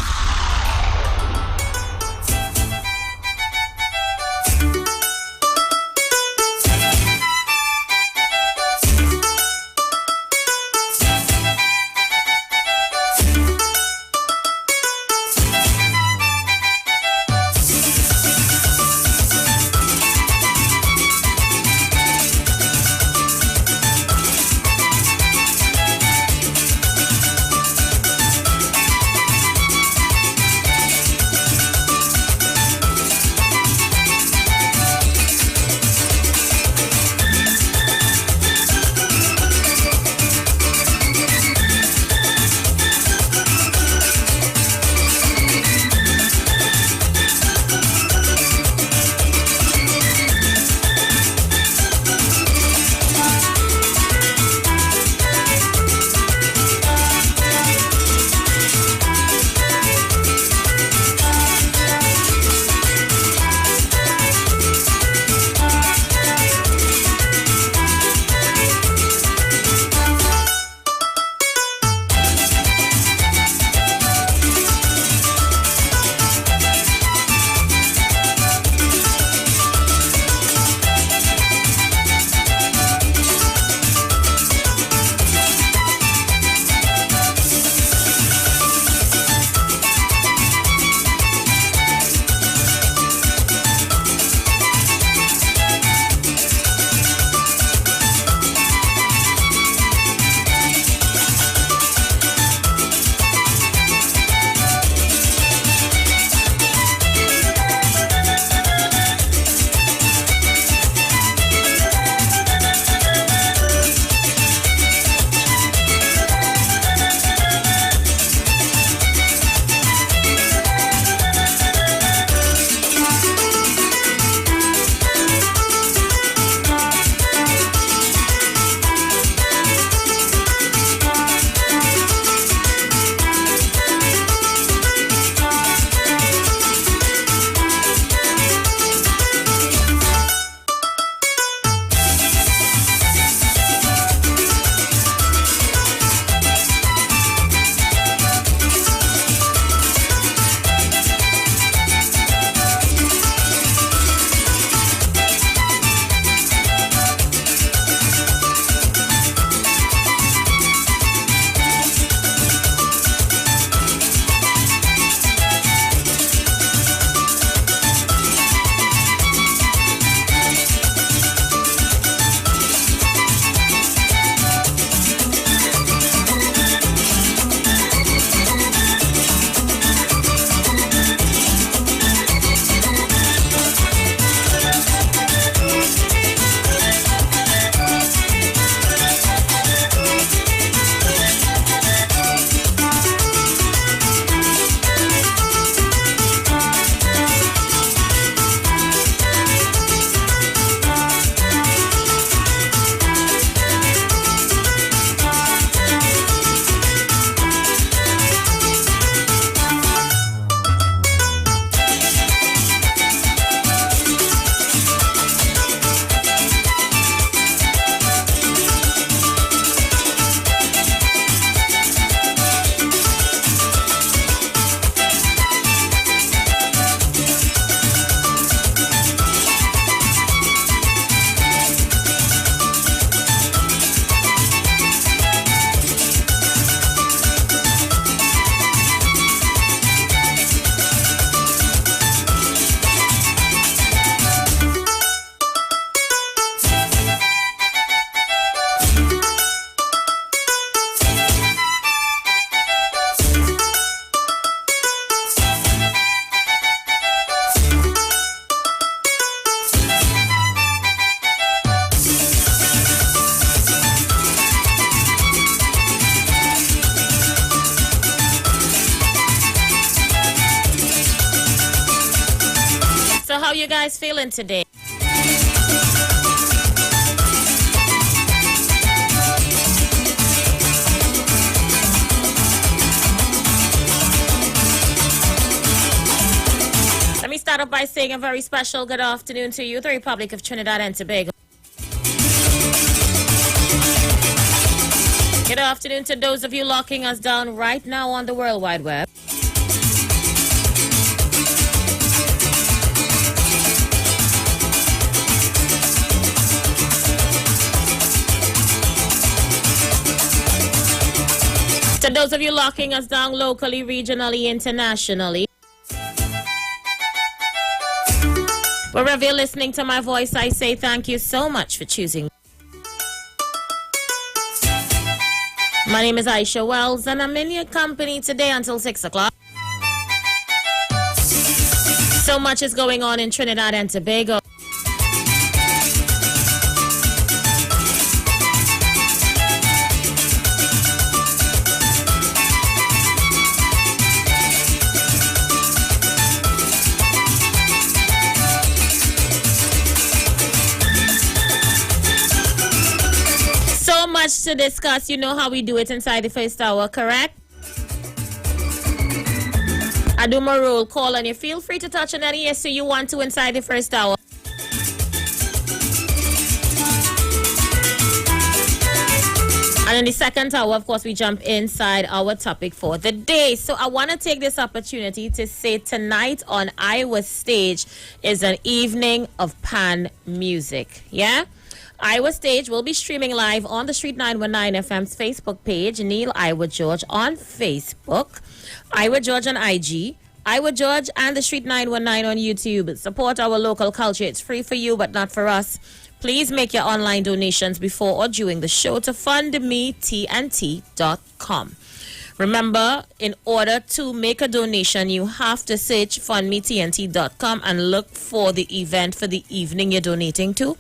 So how you guys feeling today? Let me start off by saying a very special good afternoon to you, the Republic of Trinidad and Tobago. Good afternoon to those of you locking us down right now on the World Wide Web. To those of you locking us down locally, regionally, internationally. Wherever you're listening to my voice, I say thank you so much for choosing. My name is Aisha Wells, and I'm in your company today until 6 o'clock. So much is going on in Trinidad and Tobago. Much to discuss. You know how we do it inside the first hour, correct? I do my roll call and you feel free to touch on any issue you want to inside the first hour. And in the second hour, of course, we jump inside our topic for the day. So I want to take this opportunity to say tonight on Iwer Stage is an evening of pan music. Yeah? Iwer Stage will be streaming live on the Street 919 FM's Facebook page, Neil Iwer George on Facebook, Iwer George on IG, Iwer George and the Street 919 on YouTube. Support our local culture. It's free for you, but not for us. Please make your online donations before or during the show to fundmetnt.com. Remember, in order to make a donation, you have to search fundmetnt.com and look for the event for the evening you're donating to.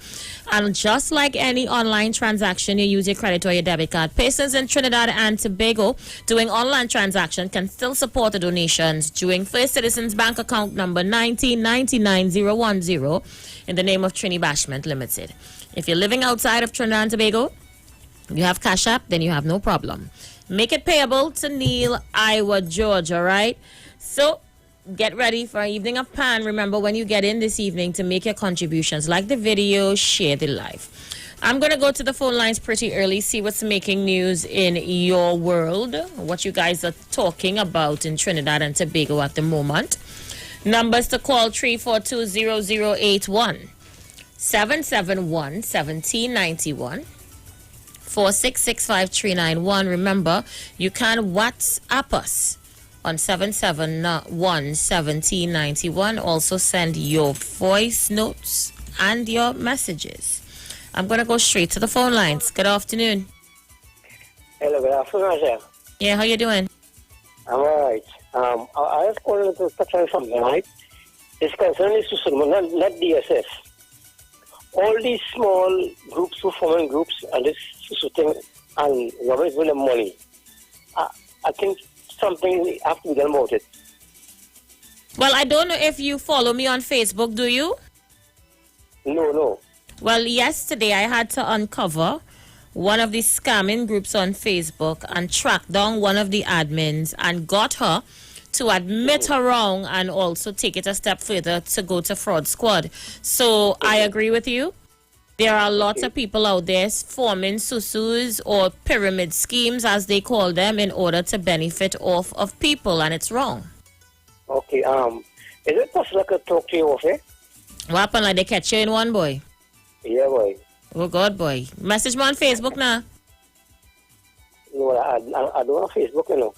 And just like any online transaction, you use your credit or your debit card. Persons in Trinidad and Tobago doing online transaction can still support the donations during First Citizens Bank account number 1999010 in the name of Trini Bashment Limited. If you're living outside of Trinidad and Tobago, you have Cash App, then you have no problem. Make it payable to Neil Iwer George, all right? So get ready for an evening of pan. Remember, when you get in this evening, to make your contributions. Like the video, share the live. I'm going to go to the phone lines pretty early, see what's making news in your world, what you guys are talking about in Trinidad and Tobago at the moment. Numbers to call 3420081, 771-1791. 4665391. Remember, you can WhatsApp us on 771-1791. Also send your voice notes and your messages. I'm going to go straight to the phone lines. Good afternoon. Hello, good afternoon, sir. Yeah, how you doing? I'm all right. I was calling to touch on something, right? It's concerning not DSS. All these small groups who form groups and this thing and government with them money. I think something have to be done about it. Well, I don't know if you follow me on Facebook, do you? No. Well, yesterday I had to uncover one of the scamming groups on Facebook and track down one of the admins and got her to admit her wrong and also take it a step further to go to Fraud Squad. So I agree with you. There are lots of people out there forming susus or pyramid schemes, as they call them, in order to benefit off of people, and it's wrong. Okay, is it possible I could talk to you off, eh? What happened? Like they catch you in one, boy? Yeah, boy. Oh, God, boy. Message me on Facebook now. No, I don't have Facebook, you know.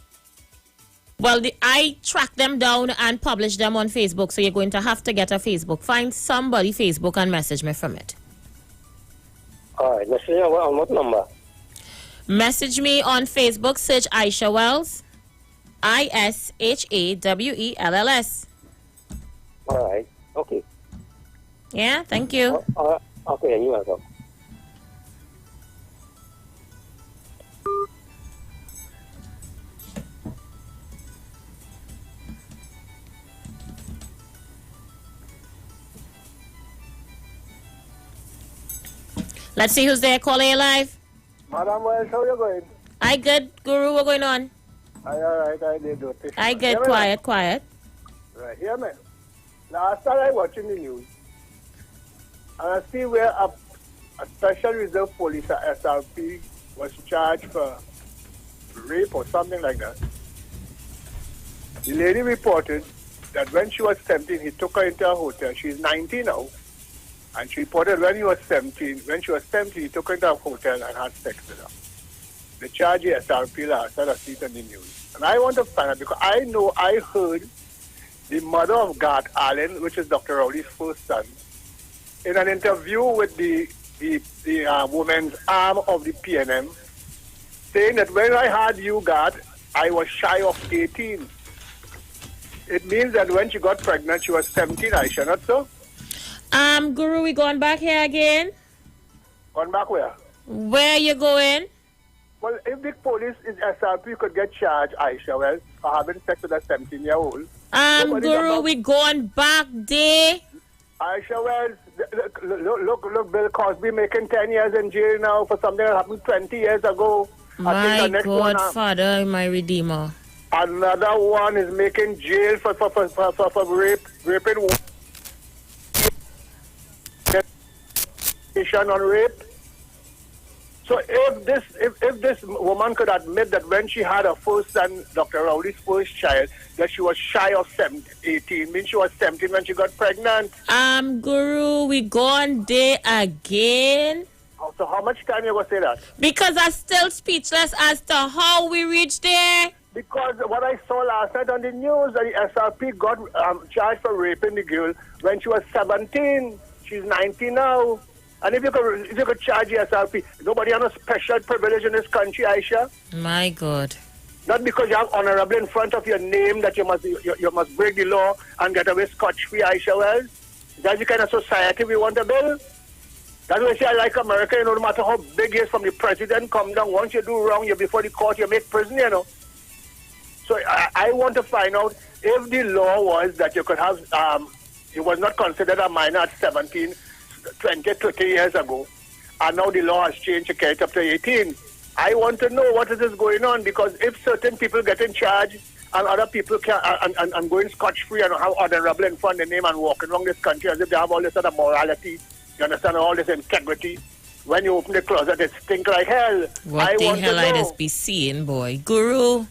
Well, I track them down and publish them on Facebook, so you're going to have to get a Facebook. Find somebody Facebook and message me from it. All right, message me on what number? Message me on Facebook, search Aisha Wells, ISHAWELLS. All right, okay. Yeah, thank you. Okay, you're welcome. Let's see who's there. Caller, you live. Madam Wells, how you going? I good, Guru. What going on? I alright, I did do it. I good, quiet. Right, hear me. Last time I watching the news, and I see where a special reserve police, a SRP, was charged for rape or something like that. The lady reported that when she was 17, he took her into a hotel. She's 19 now. And she reported when she was 17, he took her into a hotel and had sex with her. The charge is SRP last time I see it on the news. And I want to find out because I heard the mother of Garth Allen, which is Dr. Rowley's first son, in an interview with the woman's arm of the PNM, saying that when I had you, Garth, I was shy of 18. It means that when she got pregnant, she was 17, Aisha, not so? Guru, we going back here again? Going back where? Where you going? Well, if the police is SRP could get charged, Aisha, well, for having sex with a 17-year-old. Guru, we going back there. Aisha, well, look, Bill Cosby making 10 years in jail now for something that happened 20 years ago. My God, Father, my Redeemer. Another one is making jail for raping women. On rape. So if this woman could admit that when she had her first son, Dr. Rowley's first child, that she was shy of 18, means she was 17 when she got pregnant. Guru, we gone there again. So how much time you gonna say that? Because I'm still speechless as to how we reached there. Because what I saw last night on the news, the SRP got charged for raping the girl when she was 17. She's 19 now. And if you could charge the SRP, nobody has a special privilege in this country, Aisha. My God. Not because you're honorable in front of your name that you must break the law and get away scotch-free, Aisha Wells. That's the kind of society we want to build. That's why I say I like America, no matter how big it is from the president, come down. Once you do wrong, you're before the court, you make prison, So I want to find out if the law was that you could have, you was not considered a minor at 17, 20, 30 years ago, and now the law has changed to get up to 18. I want to know what is going on, because if certain people get in charge and other people can and going scotch-free and have honorable in front of their name and walking around this country as if they have all this other morality, you understand, all this integrity, when you open the closet, it stinks like hell. What the hell I just be seeing, boy? Guru,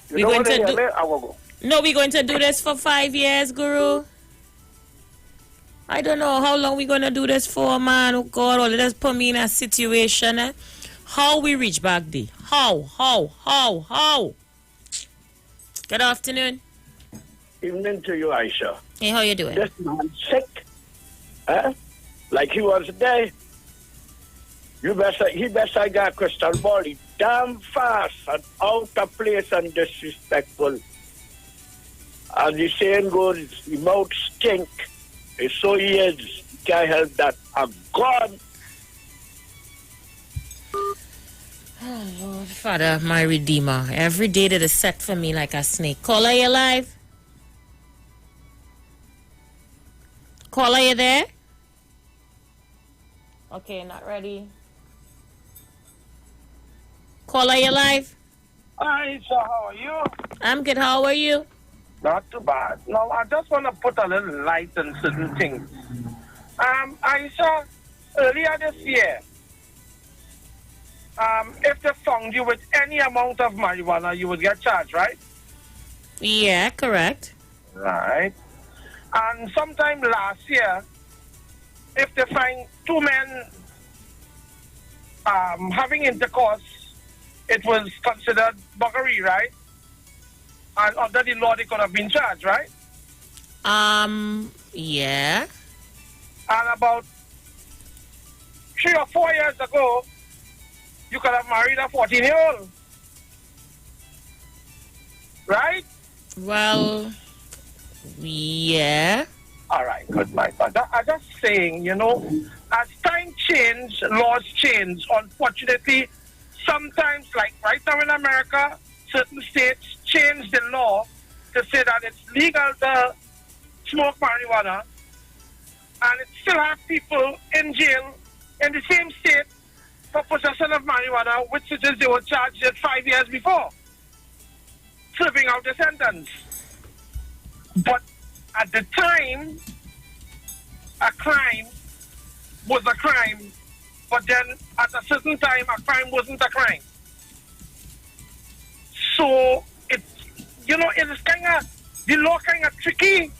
we're going to do this for 5 years, Guru. I don't know how long we're going to do this for, man. Oh, God, all this put me in a situation. How we reach back there? How? Good afternoon. Evening to you, Aisha. Hey, how you doing? This man sick. Like he was there. He best I got crystal ball. He damn fast and out of place and disrespectful. As the saying goes, the mouth stink. So he is. He can't help that. I'm gone. Oh, Lord, Father, my Redeemer. Every day that is set for me like a snake. Caller, you alive? Caller, you there? Okay, not ready. Caller, you alive? Hi, so how are you? I'm good. How are you? Not too bad. Now, I just want to put a little light on certain things. I saw earlier this year, if they found you with any amount of marijuana, you would get charged, right? Yeah, correct. Right. And sometime last year, if they find two men having intercourse, it was considered buggery, right? And under the law, they could have been charged, right? Yeah. And about 3 or 4 years ago, you could have married a 14-year-old. Right? Well, yeah. All right, good, my father. I'm just saying, as time change, laws change. Unfortunately, sometimes, like right now in America, certain states change the law to say that it's legal to smoke marijuana, and it still have people in jail in the same state for possession of marijuana, which it is they were charged at 5 years before, serving out the sentence. But at the time, a crime was a crime, but then at a certain time, a crime wasn't a crime. So it's kind of, the law kind of tricky.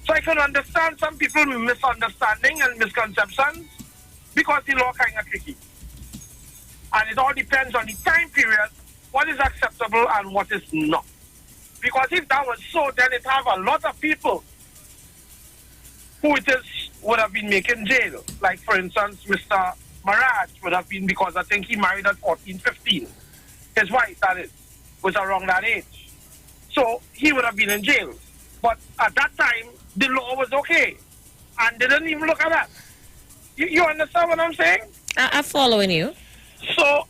So I can understand some people misunderstanding and misconceptions because the law kind of tricky. And it all depends on the time period, what is acceptable and what is not. Because if that was so, then it have a lot of people who would have been making jail. Like, for instance, Mr. Maraj would have been, because I think he married at 14, 15. His wife, that is, was around that age. So he would have been in jail. But at that time, the law was okay. And they didn't even look at that. You understand what I'm saying? I'm following you. So,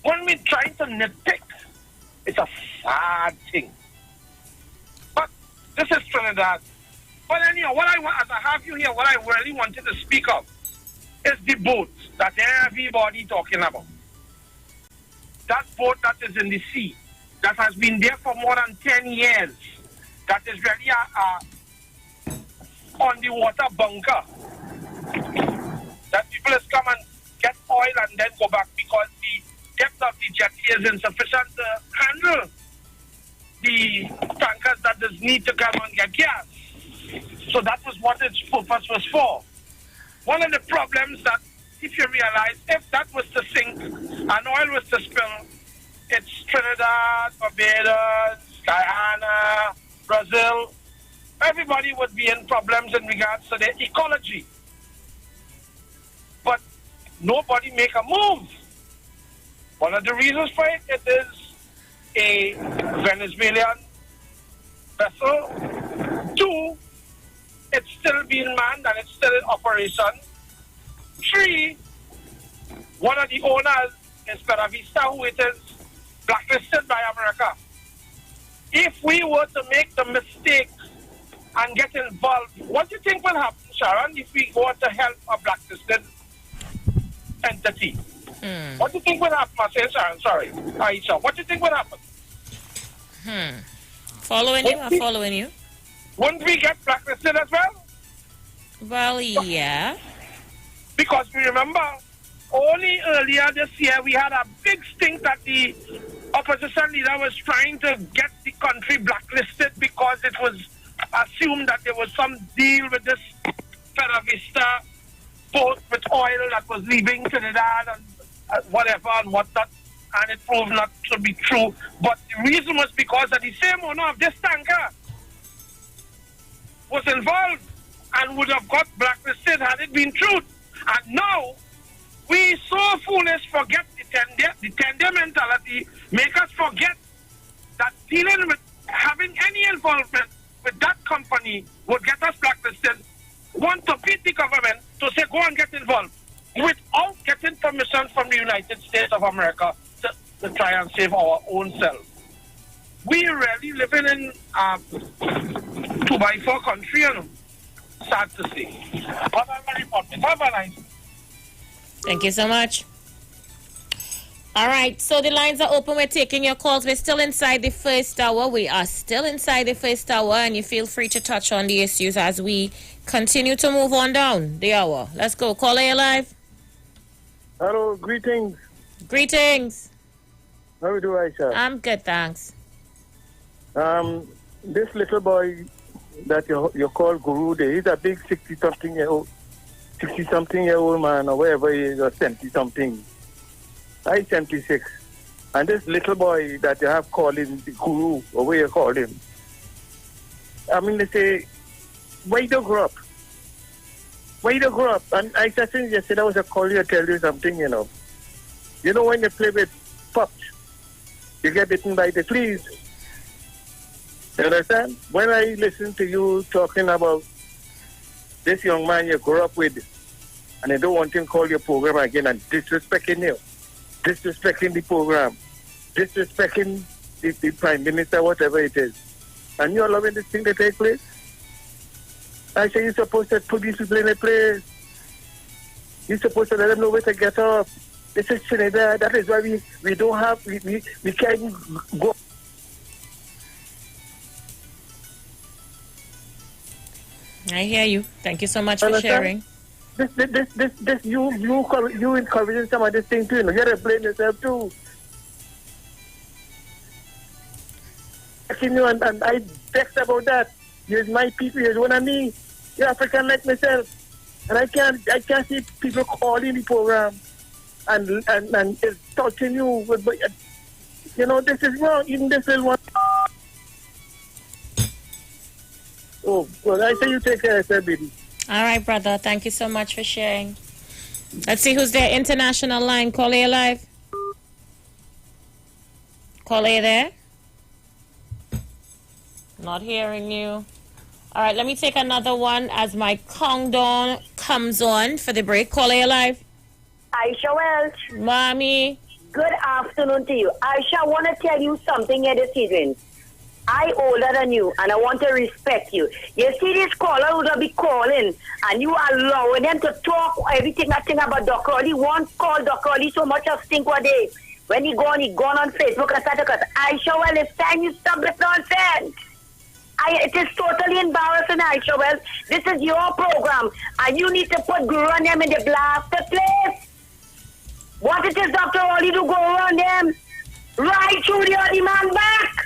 when we're trying to nitpick, it's a sad thing. But this is Trinidad. But anyhow, as I have you here, what I really wanted to speak of is the boat that everybody talking about. That boat that is in the sea, that has been there for more than 10 years, that is really on the water bunker. That people just come and get oil and then go back because the depth of the jetty is insufficient to handle the tankers that does need to come and get gas. So that was what its purpose was for. One of the problems that, if you realize, if that was to sink and oil was to spill, it's Trinidad, Barbados, Guyana, Brazil. Everybody would be in problems in regards to their ecology. But nobody make a move. One of the reasons for it is a Venezuelan vessel. 2, it's still being manned and it's still in operation. 3, one of the owners is Peravista, who it is blacklisted by America. If we were to make the mistake and get involved, what do you think will happen, Sharon, if we go to help a blacklisted entity? What do you think will happen, Sharon? Sorry, Aisha. What do you think will happen? I'm following you. Wouldn't we get blacklisted as well? Well, yeah. Because we remember, only earlier this year, we had a big stink that the opposition leader was trying to get the country blacklisted because it was assumed that there was some deal with this Peravista boat with oil that was leaving Trinidad and whatever and whatnot, and it proved not to be true. But the reason was because of the same owner of this tanker was involved and would have got blacklisted had it been true. And now, we so foolish forget the tender mentality, make us forget that dealing with having any involvement with that company would get us blacklisted, want to beat the government to say go and get involved without getting permission from the United States of America to try and save our own selves. We really living in a 2x4 country, sad to see. But I'm very positive. Have a nice day. Thank you so much. All right, so the lines are open. We're taking your calls. We're still inside the first hour. We are still inside the first hour, and you feel free to touch on the issues as we continue to move on down the hour. Let's go. Caller, you live. Hello, greetings. Greetings. How are you doing, Aisha? I'm good, thanks. This little boy that you call Guru, he's a big 60-something year old man, or wherever he is, or 70-something. I'm 76. And this little boy that you have called him the Guru, or where you call him, I mean, they say, why you don't grow up? Why you don't grow up? And I just think yesterday I was a call you to tell you something, You know when you play with pups, you get bitten by the fleas. You understand? When I listen to you talking about this young man you grew up with, and I don't want him to call your program again and disrespecting you, disrespecting the program, disrespecting the Prime Minister, whatever it is, and you're allowing this thing to take place? I say you're supposed to put these people in a place. You're supposed to let them know where to get off. This is Trinidad. That is why we don't have, we can't go. I hear you. Thank you so much for sharing. This you encouraging some of this thing too. You know, you have to blame yourself too. And I text about that. You're my people. You're one of me. You're African like myself, and I can't see people calling the program and touching you. But you know, this is wrong. Even this is one. Oh, well, I say you take care of yourself, baby. All right, brother. Thank you so much for sharing. Let's see who's there. International line. Caller, you live. Caller, you there? Not hearing you. All right, let me take another one as my countdown comes on for the break. Caller, you live. Aisha Welch. Mommy. Good afternoon to you. Aisha, I want to tell you something here this evening. I older than you, and I want to respect you. You see this caller who's be calling, and you are allowing them to talk everything I think about Dr. Oli. Won't call Dr. Oli so much of stink one day. When he gone on Facebook and start to cut. Aisha, well, it's time you stop this nonsense. It is totally embarrassing, Aisha. Well, this is your program, and you need to put Guru on them in the blasted place. What it is Dr. Oli to go on them? Right through the other man back.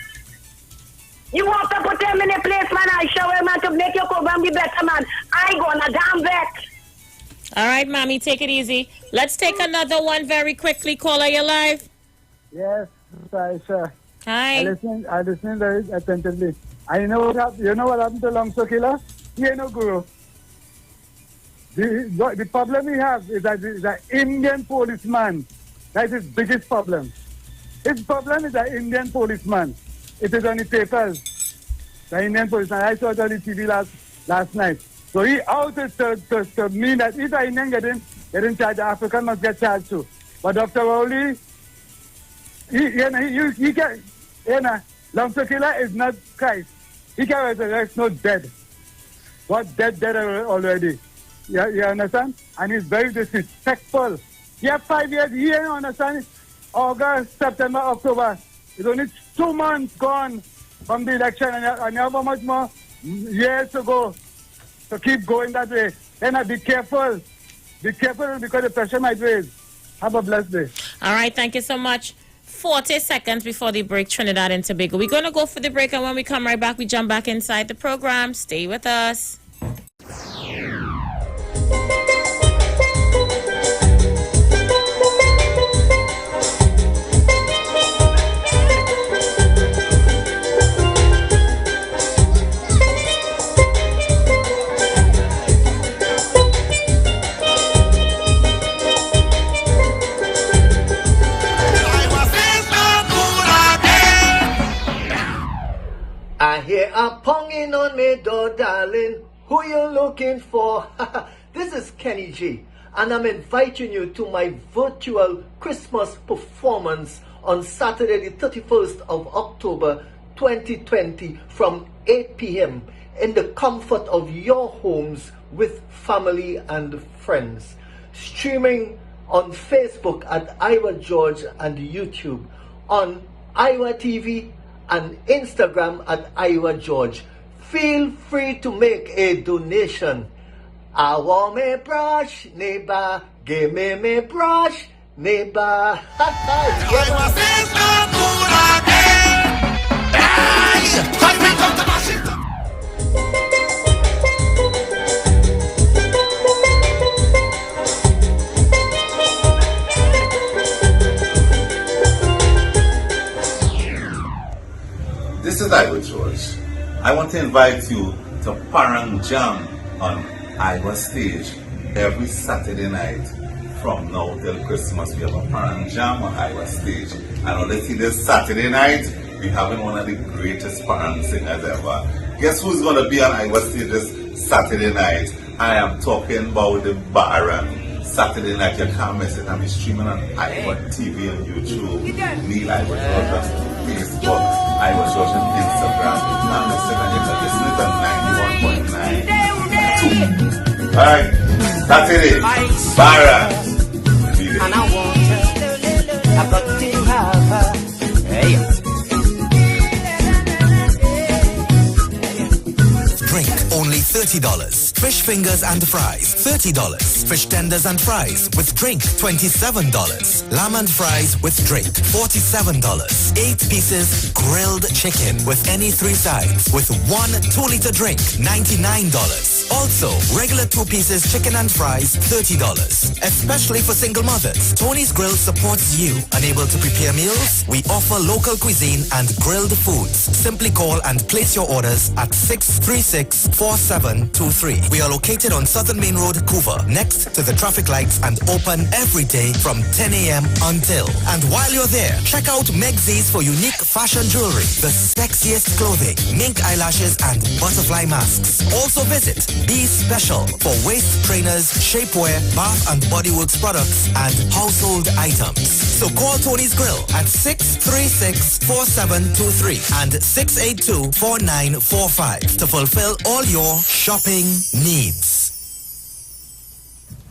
You want to put them in a place, man, Aisha, well, man, to make your program be better, man. I gonna damn vet. All right, Mommy, take it easy. Let's take another one very quickly. Caller, you live. Yes, Aisha. Hi. I listen very attentively. I know what happened. You know what happened to Longso Killer? He ain't no guru. The problem we have is that the Indian policeman. That is his biggest problem. His problem is the Indian policeman. It is on the papers. The Indian policeman. I saw it on the TV last night. So he out to mean that if the Indian get in charge, the African must get charged too. But Dr. Rowley, he can, Longso Killer is not Christ. He can resurrect no dead. What dead already. You understand? And he's very disrespectful. He have 5 years. He ain't understand. August, September, October. It's only 2 months gone from the election, and you have how much more years to go. So keep going that way. Then be careful. Be careful because the pressure might raise. Have a blessed day. All right, thank you so much. 40 seconds before the break, Trinidad and Tobago. We're going to go for the break, and when we come right back, we jump back inside the program. Stay with us. I hear a ponging on me door, darling. Who you looking for? This is Kenny G, and I'm inviting you to my virtual Christmas performance on Saturday, the 31st of October 2020 from 8 p.m. in the comfort of your homes with family and friends. Streaming on Facebook at Iwer George and YouTube, on Iwer TV and Instagram at Iwer George. Feel free to make a donation. I want me brush, neighbor. Give me brush, neighbor. This is Iwer George. I want to invite you to Parang Jam on Iwer Stage every Saturday night from now till Christmas. We have a Parang Jam on Iwer Stage. And honestly, this Saturday night, we're having one of the greatest Parang singers ever. Guess who's going to be on Iwer Stage this Saturday night? I am talking about the Baron. Saturday night, you can't miss it. I'm streaming on Iwer TV and YouTube. Neil Iwer George on Facebook. Iwer George on Instagram. And listen, and you can listen to 91.9. Alright. That's it. Barra. And I want her. I've got to have her. Hey. Drink only $30. Fish fingers and fries $30. Fish tenders and fries with drink $27. Lamb and fries with drink $47. 8 pieces grilled chicken with any 3 sides with 1 2-liter drink $99. Also, regular 2 pieces chicken and fries $30. Especially for single mothers, Tony's Grill supports you. Unable to prepare meals? We offer local cuisine and grilled foods. Simply call and place your orders at 636-4723. We are located on Southern Main Road, Couva, next to the traffic lights and open every day from 10 a.m. until. And while you're there, check out Megzi's for unique fashion jewelry, the sexiest clothing, mink eyelashes, and butterfly masks. Also visit Be Special for waist trainers, shapewear, bath and body works products, and household items. So call Tony's Grill at 636-4723 and 682-4945 to fulfill all your shopping needs.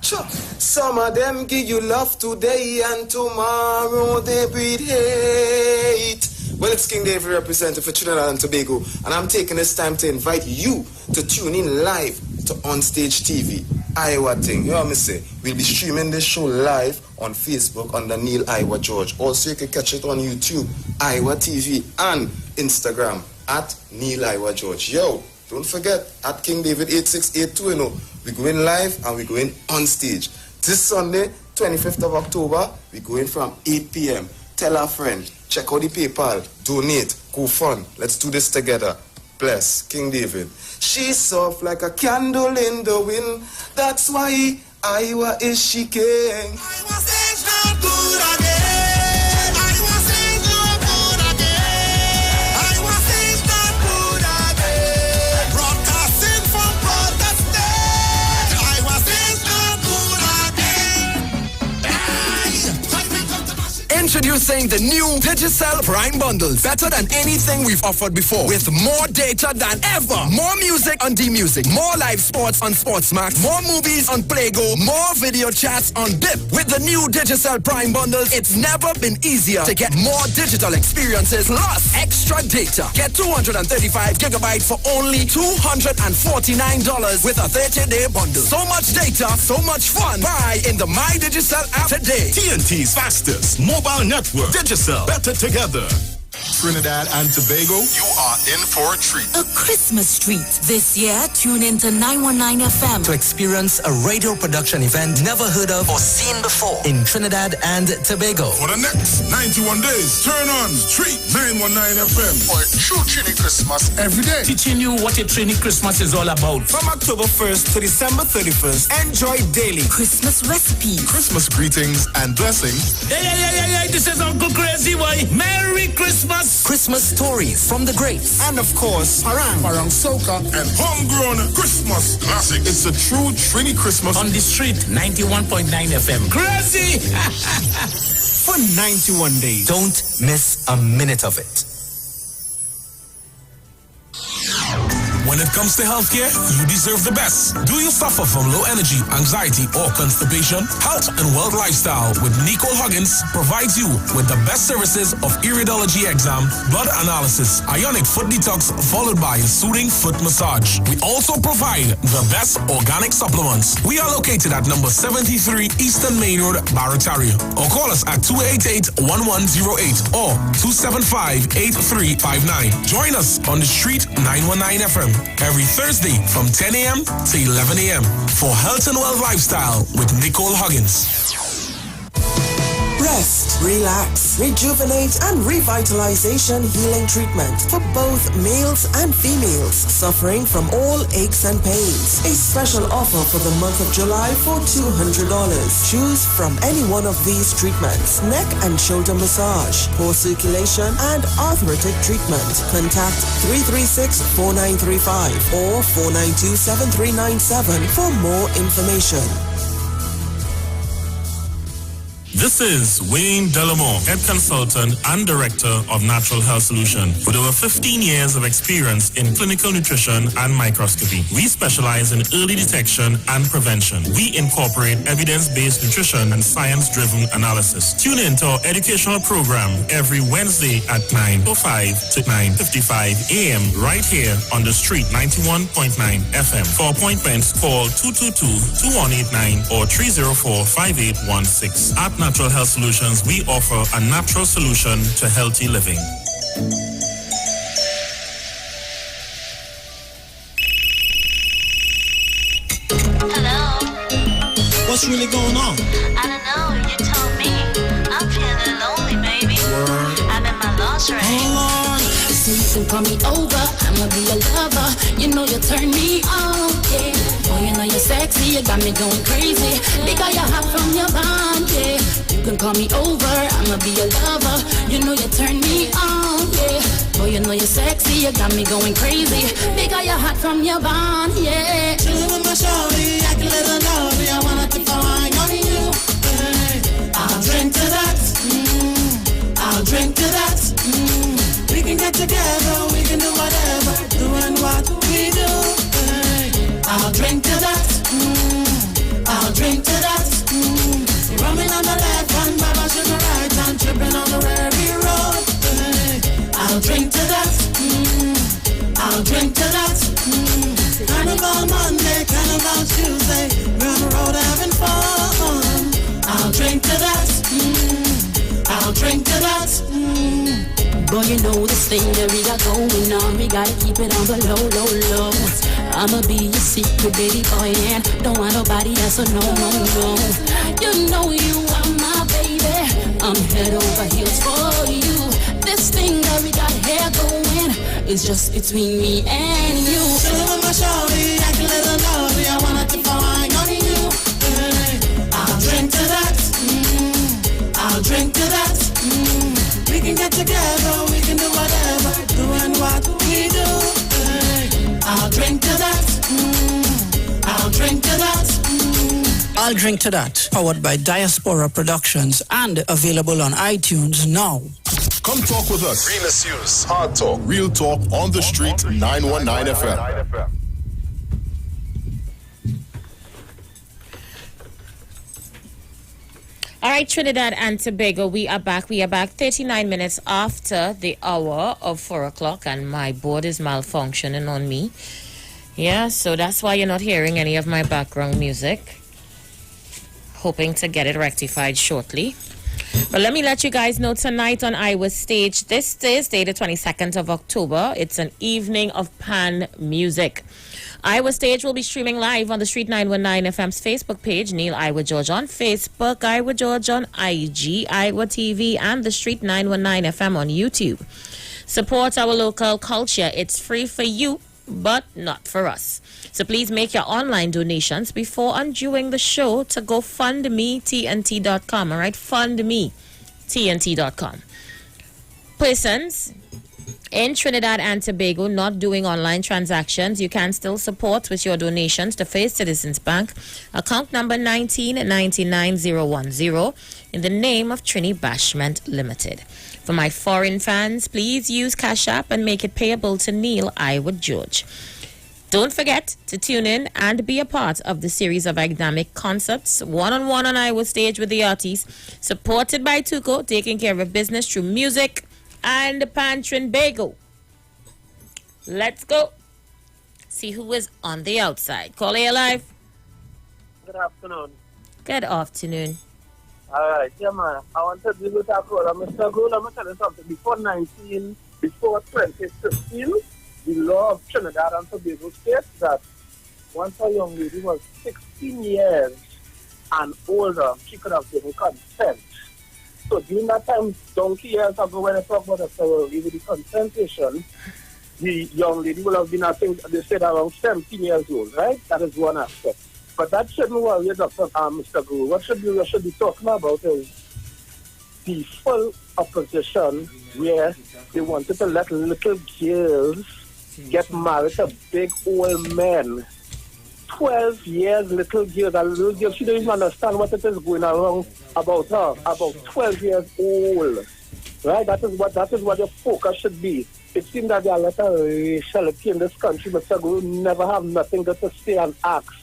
Some of them give you love today and tomorrow they breed hate. Well, it's King David representing for Trinidad and Tobago, and I'm taking this time to invite you to tune in live to Onstage TV. Iwer thing, you know what I say? We'll be streaming this show live on Facebook under Neil Iwer George. Also, you can catch it on YouTube, Iwer TV, and Instagram at Neil Iwer George. Yo, don't forget, at King David 8682, you know, we're going live and we're going on stage. This Sunday, 25th of October, we're going from 8 p.m. Tell a friend, check out the PayPal, donate, go fun. Let's do this together. Bless, King David. She's soft like a candle in the wind. That's why Iwer is she king. Introducing the new Digicel Prime Bundles. Better than anything we've offered before. With more data than ever. More music on D-Music. More live sports on Sportsmax. More movies on Playgo. More video chats on BIP. With the new Digicel Prime Bundles, it's never been easier to get more digital experiences plus extra data. Get 235 gigabytes for only $249 with a 30-day bundle. So much data, so much fun. Buy in the My Digicel app today. TNT's fastest mobile network. Digicel. Better together. Trinidad and Tobago, you are in for a treat. A Christmas treat. This year, tune in to 919 FM to experience a radio production event never heard of or seen before in Trinidad and Tobago. For the next 91 days, turn on Street 919 FM for a true Trini Christmas every day. Teaching you what a Trini Christmas is all about. From October 1st to December 31st, enjoy daily Christmas recipes, Christmas greetings and blessings. Hey, this is Uncle Crazy Boy. Merry Christmas. Christmas stories from the greats. And of course, Parang Soca, and homegrown Christmas classics. It's a true Trini Christmas on the street 91.9 FM. Crazy! For 91 days. Don't miss a minute of it. When it comes to healthcare, you deserve the best. Do you suffer from low energy, anxiety, or constipation? Health and Wealth Lifestyle with Nicole Huggins provides you with the best services of iridology exam, blood analysis, ionic foot detox, followed by a soothing foot massage. We also provide the best organic supplements. We are located at number 73 Eastern Main Road, Barrataria. Or call us at 288-1108 or 275-8359. Join us on the street 919 FM. Every Thursday from 10 a.m. to 11 a.m. for Health and Wealth Lifestyle with Nicole Huggins. Rest, relax, rejuvenate, and revitalization healing treatment for both males and females suffering from all aches and pains. A special offer for the month of July for $200. Choose from any one of these treatments: neck and shoulder massage, poor circulation, and arthritic treatment. Contact 336-4935 or 492-7397 for more information. This is Wayne Delamore, Head Consultant and Director of Natural Health Solution. With over 15 years of experience in clinical nutrition and microscopy, we specialize in early detection and prevention. We incorporate evidence-based nutrition and science-driven analysis. Tune in to our educational program every Wednesday at 9:05 to 9:55 a.m. right here on the street 91.9 FM. For appointments, call 222-2189 or 304-5816. At Natural Health Solutions, we offer a natural solution to healthy living. What's really going on? I don't know, you told me. I'm feeling lonely, baby. Word. I'm in my lingerie. Oh, Lord. So you can call me over, I'ma be a lover. You know you turn me on, yeah. Oh, you know you're sexy, you got me going crazy. Because you're hot from your bond, yeah. You can call me over, I'ma be a lover. You know you turn me on, yeah. Oh, you know you're sexy, you got me going crazy. Because you're hot from your bond, yeah. Chillin' with my shorty, I can let her know I wanna keep flying on you. Hey, I'll drink to that. I'll drink to that. We can get together, we can do whatever, doing what we do. Hey, I'll drink to that. I'll drink to that. Rumming on the left and Baba sugar right and tripping on the Rary road. Hey, I'll drink to that. I'll drink to that. Carnival Monday, Carnival Tuesday, we're on the road having fun. I'll drink to that. I'll drink to that. Boy, you know this thing that we got going on. We gotta keep it on the low, low, low. I'ma be your secret baby boy and don't want nobody else, so no, no, no. You know you are my baby. I'm head over heels for you. This thing that we got here going is just between me and you. Chillin' with my shorty, I can let her know I wanna keep flying on you. Hey, I'll drink to that. I'll drink to that. We can get together, we can do whatever, doing what we do. Hey, I'll drink to that. I'll drink to that. I'll Drink to That, powered by Diaspora Productions and available on iTunes now. Come talk with us. Realest news, hard talk, real talk on the street, 919 FM. All right, Trinidad and Tobago, we are back. We are back 39 minutes after the hour of 4 o'clock, and my board is malfunctioning on me. Yeah, so that's why you're not hearing any of my background music. Hoping to get it rectified shortly. But let me let you guys know tonight on Iwer Stage, this Thursday, the 22nd of October, it's an evening of pan music. Iwer Stage will be streaming live on the Street 919 FM's Facebook page, Neil Iwer George on Facebook, Iwer George on IG, Iwer TV, and the Street 919 FM on YouTube. Support our local culture. It's free for you, but not for us. So please make your online donations before and during the show to GoFundMeTNT.com. All right, FundMeTNT.com. Persons in Trinidad and Tobago not doing online transactions, you can still support with your donations to First Citizens Bank, account number 1999010, in the name of Trini Bashment Limited. For my foreign fans, please use Cash App and make it payable to Neil Iwer George. Don't forget to tune in and be a part of the series of academic concerts, one-on-one on Iwer Stage with the artists, supported by Tuco, taking care of business through music and Pantrin Bagel. Let's go. See who is on the outside. Call A Live. Good afternoon. Good afternoon. All right, yeah, man. I want to deal with that call. Mr. Gould, I'm going to tell you something. Before 2015, the law of Trinidad and Tobago states that once a young lady was 16 years and older, she could have given consent. So during that time, donkey years ago, when I talk about the consentation, the young lady will have been, I think, they said around 17 years old, right? That is one aspect. But that shouldn't worry you, Mr. Gould. What should be talking about is the full opposition where they wanted to let little girls get married to big old men 12 years little girl. That little girl, she don't even understand what it is going around about her. About 12 years old. Right? That is what your focus should be. It seems that there are a lot of raciality in this country, Mr. Guru never have nothing to say and ask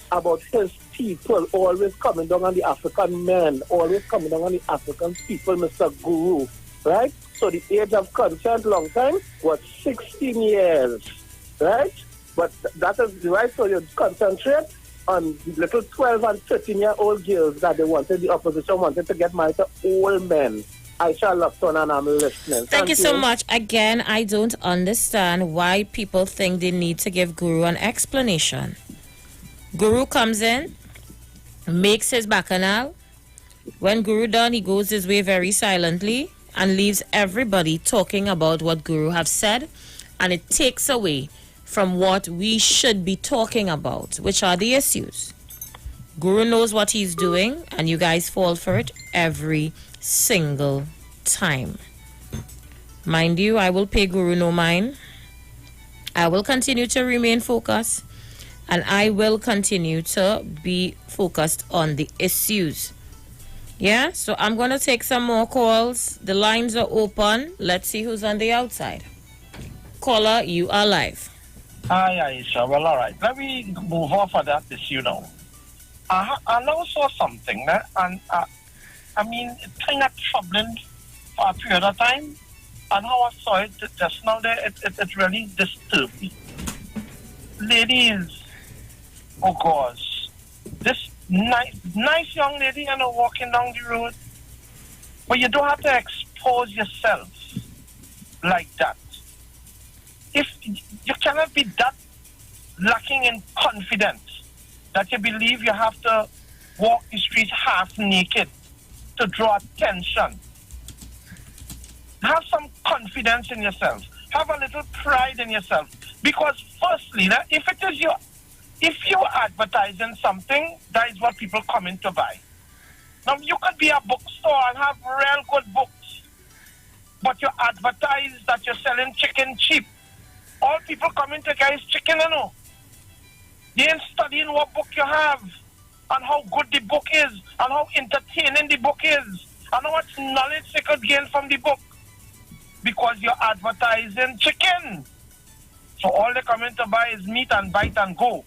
about his people always coming down on the African men, always coming down on the African people, Mr. Guru. Right? So the age of consent long time was 16 years. Right? But that is right, so you concentrate on the little 12 and 13-year-old girls that the opposition wanted to get married to old men. I shall Lupton and I'm listening. Thank you so much. Again, I don't understand why people think they need to give Guru an explanation. Guru comes in, makes his bacchanal. When Guru done, he goes his way very silently and leaves everybody talking about what Guru have said, and it takes away from what we should be talking about, which are the issues. Guru knows what he's doing, and you guys fall for it every single time. Mind you, I will pay Guru no mind. I will continue to remain focused, and I will continue to be focused on the issues. Yeah, so I'm going to take some more calls. The lines are open. Let's see who's on the outside. Caller, you are live. Aye, sure. Well, all right. Let me move off of that issue now. I now saw something, and I mean, it's kind of troubling for a period of time. And how I saw it just now there, it really disturbed me. Ladies, oh gosh, this nice young lady, walking down the road, but you don't have to expose yourself like that. If you cannot be that lacking in confidence that you believe you have to walk the streets half naked to draw attention. Have some confidence in yourself. Have a little pride in yourself. Because firstly, if you're advertising something, that is what people come in to buy. Now, you could be a bookstore and have real good books, but you advertise that you're selling chicken cheap. All people come in to get is chicken, They ain't studying what book you have, and how good the book is, and how entertaining the book is, and how much knowledge they could gain from the book. Because you're advertising chicken. So all they come in to buy is meat and bite and go.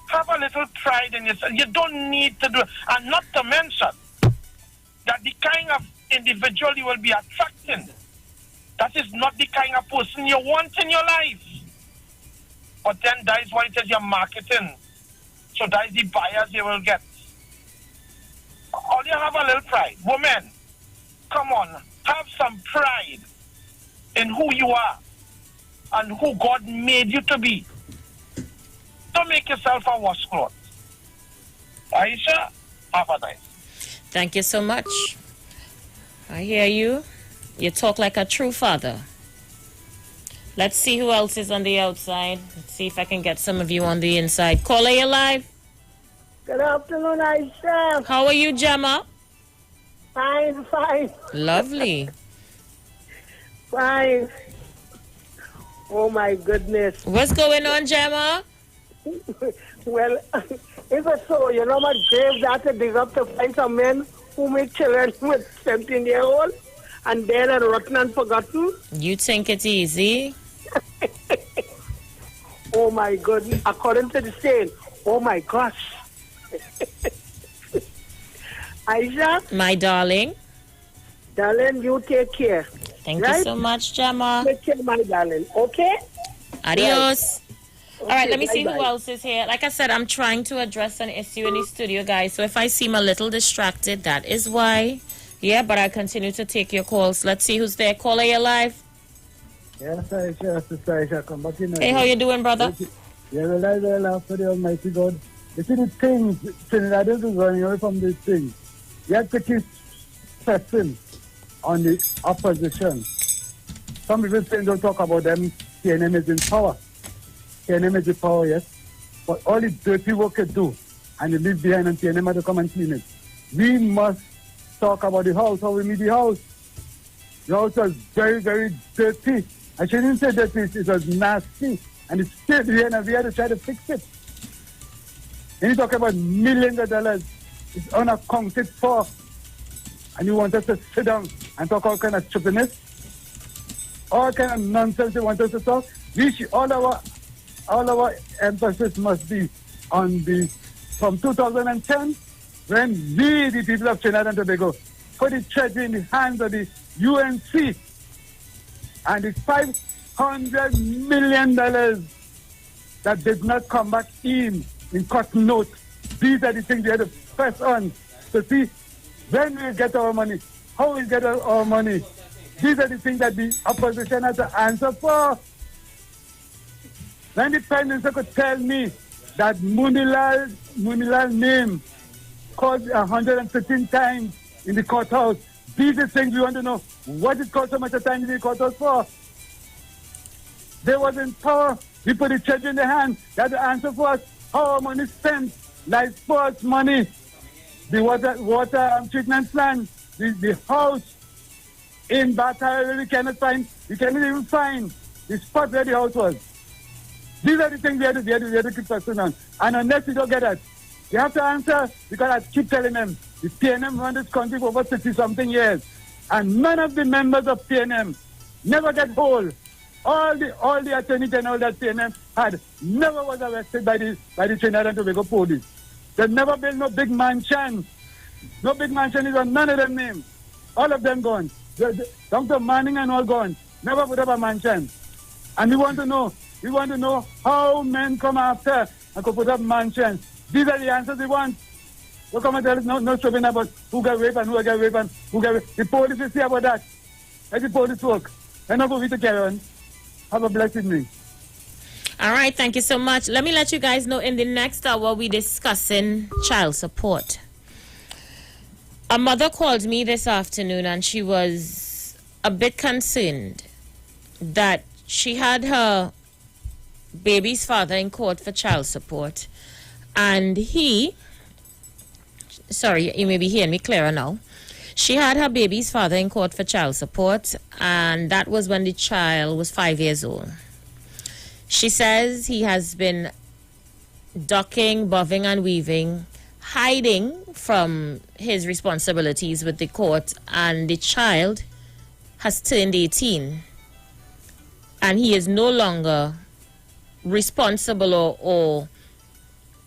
Have a little pride in yourself. You don't need to do it. And not to mention that the kind of individual you will be attracting, that is not the kind of person you want in your life. But then that is why it is your marketing. So that is the buyers you will get. All you have a little pride. Women, come on, have some pride in who you are and who God made you to be. Don't make yourself a washcloth. Aisha, have a nice. Thank you so much. I hear you. You talk like a true father. Let's see who else is on the outside. Let's see if I can get some of you on the inside. Caller, you live? Good afternoon, Aisha. How are you, Gemma? Fine. Lovely. Fine. Oh, my goodness. What's going on, Gemma? Well, if it's so, you know what grave that it is up to find some men who make children with 17-year-old and dead and rotten and forgotten. You think it's easy? Oh, my goodness. According to the saying, oh, my gosh. Aisha? My darling? Darling, you take care. Thank you so much, Gemma. Take care, my darling. Okay? Adios. Right. All right, let me see bye-bye. who else is here. Like I said, I'm trying to address an issue in the studio, guys. So if I seem a little distracted, that is why. Yeah, but I continue to take your calls. Let's see who's there. Caller, you live? Yes, Aisha, come back in. Hey, how you doing, brother? Yeah, well, after the Almighty God. You see the things, Trinidad is running away from these things. You have to keep pressing on the opposition. Some people say don't talk about them, TNM is in power. TNM is in power, yes. But all the dirty work they do, and they leave behind and TNM have to come and clean it. We must talk about the house, how we meet the house. The house was very, very dirty. I shouldn't say dirty, it was nasty. And it's still here and we had to try to fix it. And you talk about millions of dollars. It's unaccounted for. And you want us to sit down and talk all kind of stupidness? All kind of nonsense you want us to talk? All our emphasis must be on from 2010, when we, the people of Trinidad and Tobago, put the treasury in the hands of the UNC, and the $500 million that did not come back in cotton note. These are the things we had to press on to see when we get our money, how we get our money. These are the things that the opposition has to answer for. When the Prime Minister could tell me that Munilal name called 115 times in the courthouse, these are things we want to know. What it called so much time in the courthouse for? They was in power. We put the church in their hand. They had to answer for us how our money spent, like sports money, the water treatment plant, the house in Batara we cannot even find the spot where the house was. These are the things we have to keep pursuing on. And unless we don't get that, you have to answer, because I keep telling them, the PNM run this country for over 60-something years. And none of the members of PNM never get hold. All the attorney general that PNM had never was arrested by the Trinidad and Tobago police. They never built no big mansion. No big mansion is on none of them names. All of them gone. Dr. Manning and all gone. Never put up a mansion. And we want to know how men come after and could put up mansions. These are the answers we want. Don't come and tell us no trouble about who got raped and who got raped and who got raped. The police will see about that. Let the police work. And not go with the carry on. Have a blessed evening. All right, thank you so much. Let me let you guys know in the next hour we're discussing child support. A mother called me this afternoon and she was a bit concerned that she had her baby's father in court for child support, and you may be hearing me clearer now. She had her baby's father in court for child support, and that was when the child was 5 years old. She says he has been ducking, bobbing and weaving, hiding from his responsibilities with the court, and the child has turned 18 and he is no longer responsible or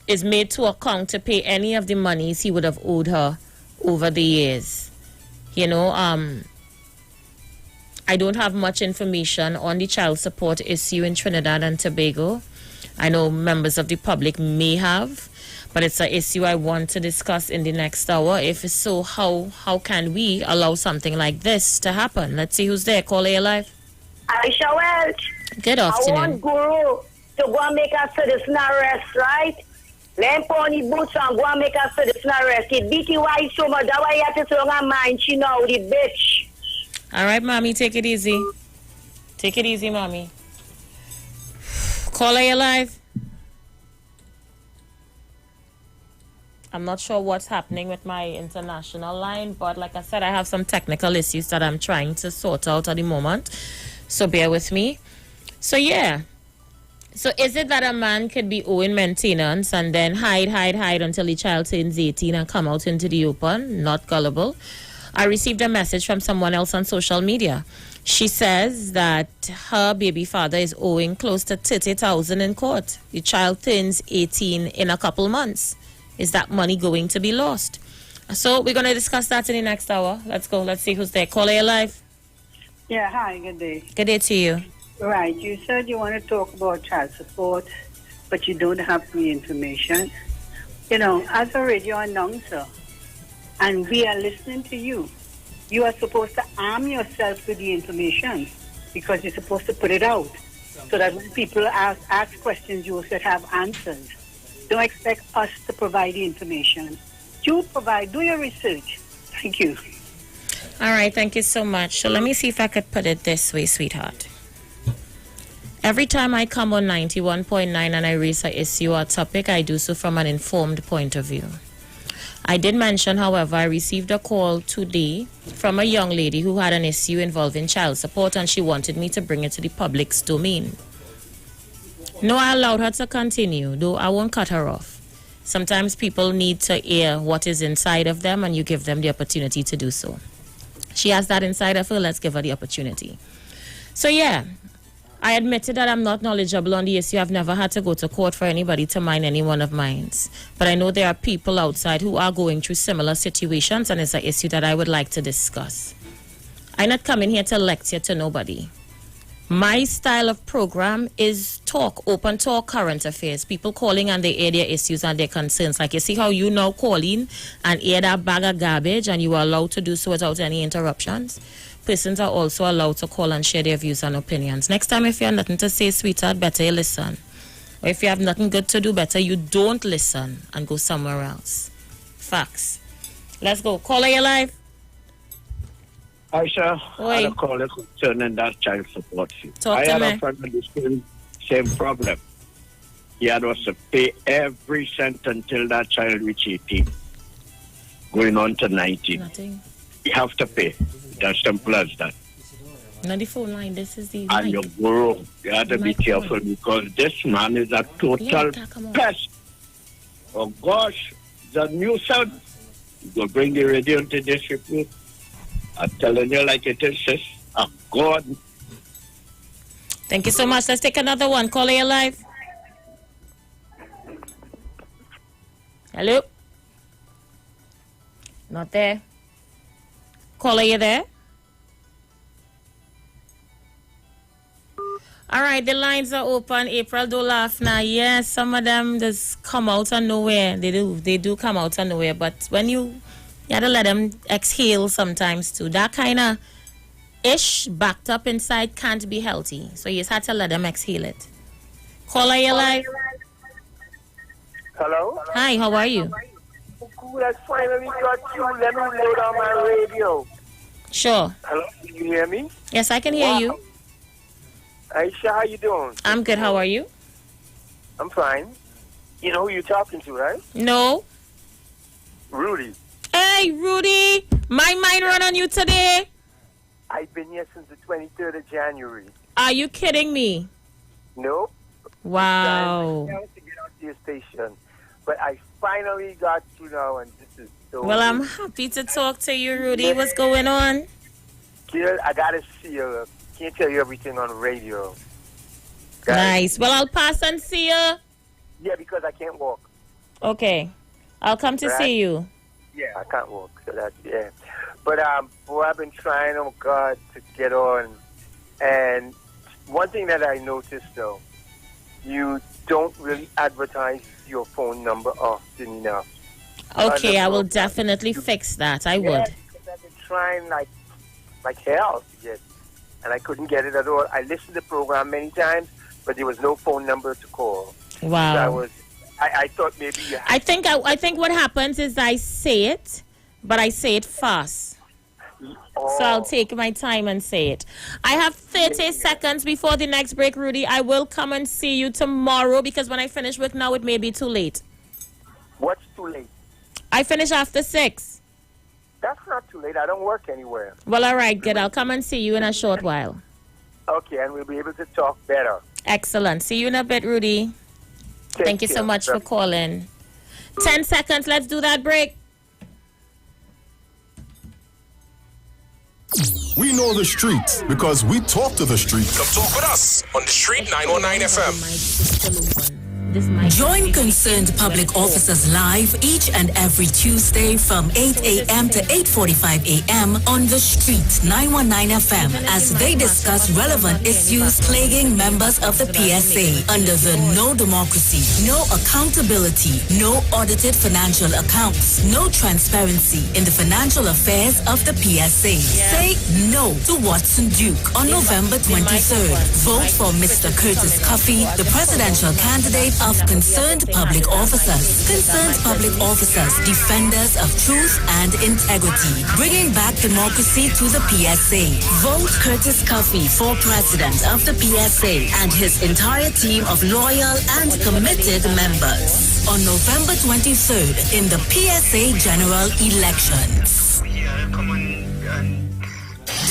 is made to account to pay any of the monies he would have owed her over the years. You know, I don't have much information on the child support issue in Trinidad and Tobago. I know members of the public may have, but it's an issue I want to discuss in the next hour. If so, how can we allow something like this to happen? Let's see who's there. Call A Live. Aisha Welch. Good afternoon. I want Guru to go and make a citizen arrest, right? Let him put on the boots and go and make a citizen arrest. He beat you why so much. That's why you have to so long mind she know the bitch. All right, mommy, take it easy. Take it easy, mommy. Call A Live. I'm not sure what's happening with my international line, but like I said, I have some technical issues that I'm trying to sort out at the moment. So bear with me. So yeah. So is it that a man could be owing maintenance and then hide until the child turns 18 and come out into the open? Not gullible. I received a message from someone else on social media. She says that her baby father is owing close to $30,000 in court. The child turns 18 in a couple months. Is that money going to be lost? So we're going to discuss that in the next hour. Let's go. Let's see who's there. Call A Live. Yeah, hi, good day. Good day to you. Right, you said you want to talk about child support, but you don't have the information. You know, as a radio announcer, and we are listening to you, you are supposed to arm yourself with the information because you're supposed to put it out so that when people ask questions, you also have answers. Don't expect us to provide the information. You provide, do your research. Thank you. All right, thank you so much. So let me see if I could put it this way, sweetheart. Every time I come on 91.9 and I raise an issue or topic, I do so from an informed point of view. I did mention, however, I received a call today from a young lady who had an issue involving child support and she wanted me to bring it to the public's domain. No, I allowed her to continue, though I won't cut her off. Sometimes people need to air what is inside of them, and you give them the opportunity to do so. She has that inside of her. Let's give her the opportunity. So, yeah, I admitted that I'm not knowledgeable on the issue. I've never had to go to court for anybody to mind any one of mine. But I know there are people outside who are going through similar situations, and it's an issue that I would like to discuss. I'm not coming here to lecture to nobody. My style of program is talk, open talk, current affairs. People calling and they air their issues and their concerns. Like you see how you now calling and air that bag of garbage, and you are allowed to do so without any interruptions. Persons are also allowed to call and share their views and opinions. Next time, if you have nothing to say, sweetheart, better you listen. Or if you have nothing good to do, better you don't listen and go somewhere else. Facts. Let's go. Caller, you live. Aisha, I had a call concerning that child support fee. Talk to I had me. a friend with the same problem. He had us to pay every cent until that child reached 18, going on to 19. Nothing. You have to pay. As simple as that. Not the phone line. This is the And you grow. You have to be careful because this man is a total pest. Oh gosh, the nuisance. You go bring the radio into this report. I'm telling you like it is, sis. Oh, God. Thank you so much. Let's take another one. Caller, you live. Hello? Not there. Caller, you there? All right, the lines are open. April, don't laugh now. Yes, some of them just come out of nowhere. They do come out of nowhere. But when you gotta let them exhale sometimes too. That kind of ish backed up inside can't be healthy. So you just had to let them exhale it. Caller, you live. Hello? Hi, how are you? Good, I finally got you. Let me load on my radio. Sure. Hello, can you hear me? Yes, I can hear you. Aisha, how you doing? I'm good. How are you? I'm fine. You know who you're talking to, right? No. Rudy. Hey, Rudy. My mind run on you today. I've been here since the 23rd of January. Are you kidding me? Nope. Wow. I to get out to your station. But I finally got you now, and this is so Well, I'm happy to talk to you, Rudy. What's going on? Kid, I gotta see you. Can't tell you everything on the radio. Nice. Well, I'll pass and see you. Yeah, because I can't walk. Okay. I'll come to see you. Yeah, I can't walk, so that's, yeah. But, boy, I've been trying, oh, God, to get on. And one thing that I noticed, though, you don't really advertise your phone number often enough. Okay, I will definitely fix that. I would. Because I've been trying like hell to get, and I couldn't get it at all. I listened to the program many times, but there was no phone number to call. Wow. So I thought maybe you had I think what happens is I say it, but I say it fast. So I'll take my time and say it. I have 30 seconds before the next break, Rudy. I will come and see you tomorrow because when I finish work now, it may be too late. What's too late? I finish after 6. That's not too late. I don't work anywhere. Well, all right, good. I'll come and see you in a short while. Okay, and we'll be able to talk better. Excellent. See you in a bit, Rudy. Thank you so much for calling. 10 seconds. Let's do that break. We know the streets because we talk to the streets. Come talk with us on the Street 919 FM. Join concerned public officers live each and every Tuesday from 8 a.m. to 8:45 a.m. on the Street 919 FM as they discuss relevant issues plaguing members of the PSA under the No Democracy, No Accountability, No Audited Financial Accounts, No Transparency in the Financial Affairs of the PSA. Say no to Watson Duke on November 23rd. Vote for Mr. Curtis Cuffey, the presidential candidate of concerned public officers. Concerned public officers, defenders of truth and integrity, bringing back democracy to the PSA. Vote Curtis Cuffey for president of the PSA and his entire team of loyal and committed members on November 23rd in the PSA general elections.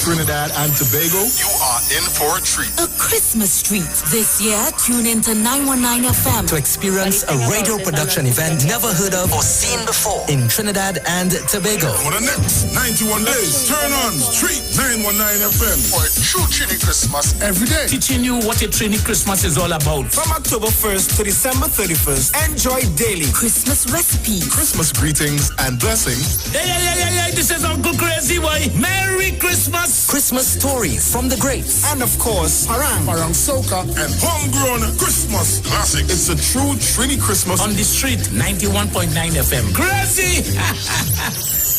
Trinidad and Tobago, you are in for a treat. A Christmas treat. This year, tune into 919 FM to experience a radio production event never heard of or seen before in Trinidad and Tobago. For the next 91 days, turn on Street 919 FM for a true Trini Christmas every day. Teaching you what a Trini Christmas is all about. From October 1st to December 31st, enjoy daily Christmas recipes, Christmas greetings and blessings. Hey, this is Uncle Crazy Boy. Merry Christmas. Christmas stories from the greats. And of course, Parang Soca, and homegrown Christmas classics. It's a true Trini Christmas on the street, 91.9 FM. Crazy!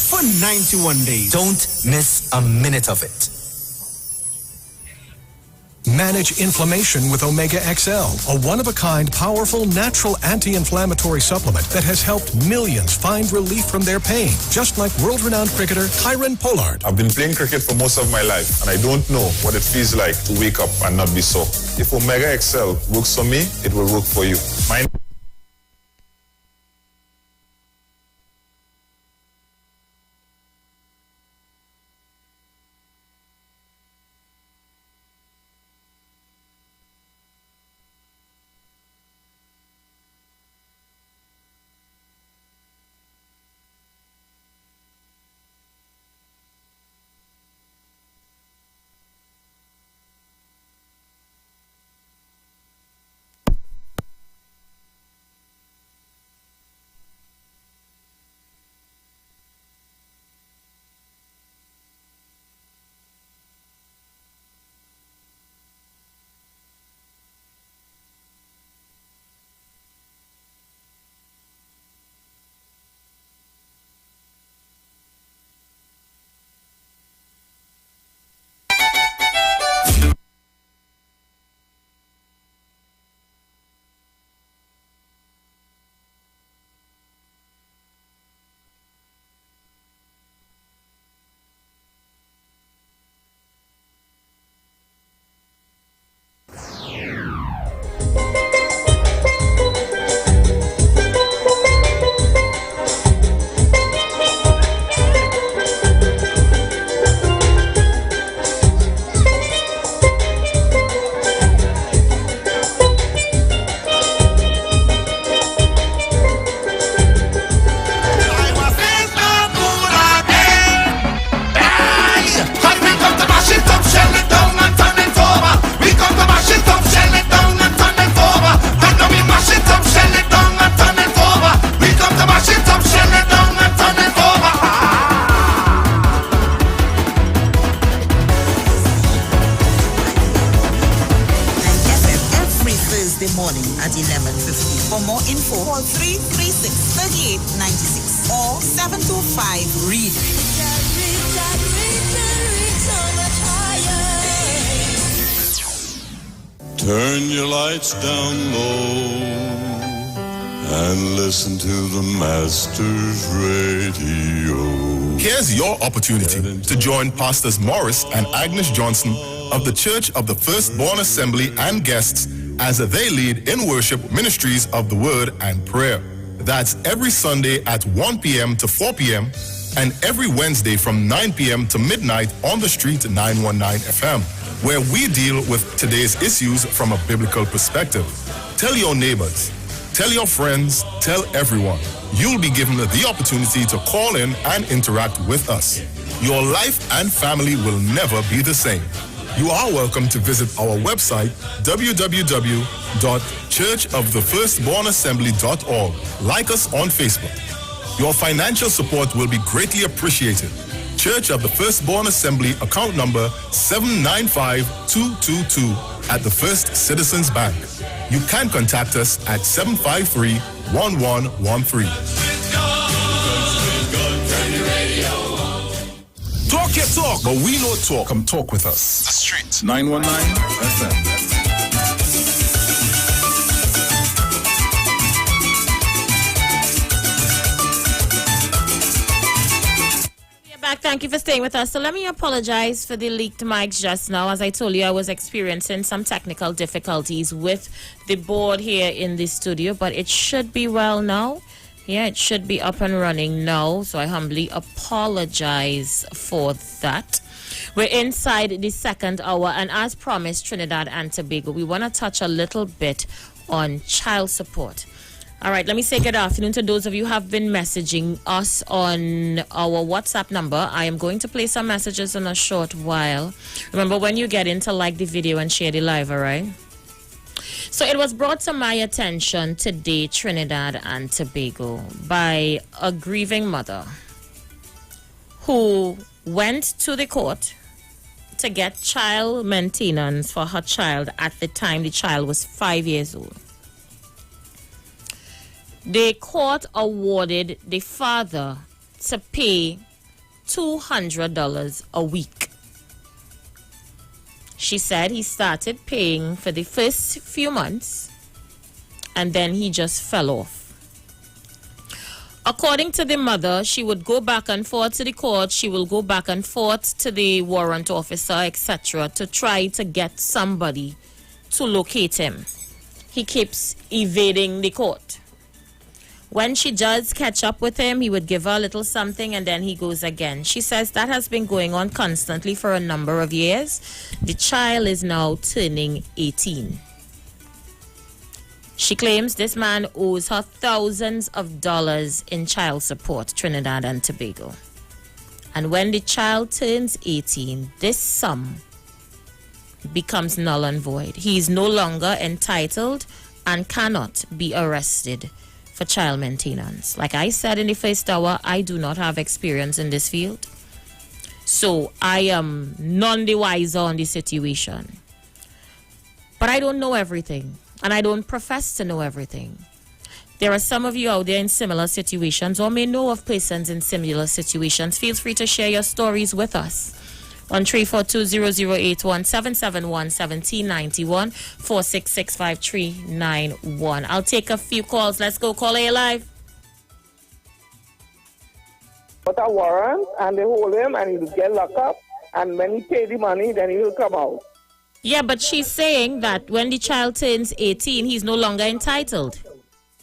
For 91 days. Don't miss a minute of it. Manage inflammation with Omega XL, a one-of-a-kind, powerful, natural anti-inflammatory supplement that has helped millions find relief from their pain, just like world-renowned cricketer Kyron Pollard. I've been playing cricket for most of my life, and I don't know what it feels like to wake up and not be sore. If Omega XL works for me, it will work for you. at 11:50. For more info, call 336-3896 or 725-READ. Turn your lights down low and listen to the Master's Radio. Here's your opportunity to join Pastors Morris and Agnes Johnson of the Church of the Firstborn Assembly and guests as they lead in worship ministries of the Word and Prayer. That's every Sunday at 1 p.m. to 4 p.m. and every Wednesday from 9 p.m. to midnight on the street 919 FM, where we deal with today's issues from a biblical perspective. Tell your neighbors, tell your friends, tell everyone. You'll be given the opportunity to call in and interact with us. Your life and family will never be the same. You are welcome to visit our website, www.churchofthefirstbornassembly.org. Like us on Facebook. Your financial support will be greatly appreciated. Church of the Firstborn Assembly, account number 795222 at the First Citizens Bank. You can contact us at 753-1113. Talk your talk, but we know talk. Come talk with us. The Street 919 FM. Thank you for staying with us. So let me apologize for the leaked mics just now. As I told you, I was experiencing some technical difficulties with the board here in the studio, but it should be well now. Yeah, it should be up and running now. So I humbly apologize for that. We're inside the second hour, and as promised, Trinidad and Tobago, we want to touch a little bit on child support. All right, let me say good afternoon to those of you who have been messaging us on our WhatsApp number. I am going to play some messages in a short while. Remember, when you get in, to like the video and share the live, all right? So it was brought to my attention today, Trinidad and Tobago, by a grieving mother who went to the court to get child maintenance for her child at the time the child was 5 years old. The court awarded the father to pay $200 a week. She said he started paying for the first few months and then he just fell off. According to the mother, she would go back and forth to the court, she will go back and forth to the warrant officer, etc., to try to get somebody to locate him. He keeps evading the court. When she does catch up with him, he would give her a little something and then he goes again. She says that has been going on constantly for a number of years. The child is now turning 18. She claims this man owes her thousands of dollars in child support, Trinidad and Tobago. And when the child turns 18, this sum becomes null and void. He is no longer entitled and cannot be arrested for child maintenance. Like I said in the first hour, I do not have experience in this field. So I am none the wiser on the situation. But I don't know everything. And I don't profess to know everything. There are some of you out there in similar situations or may know of persons in similar situations. Feel free to share your stories with us on 342-0081 771-1791 466-5391. I'll take a few calls. Let's go. Call A Live. Put a warrant and they hold him and he'll get locked up. And when he pay the money, then he will come out. Yeah, but she's saying that when the child turns 18, he's no longer entitled.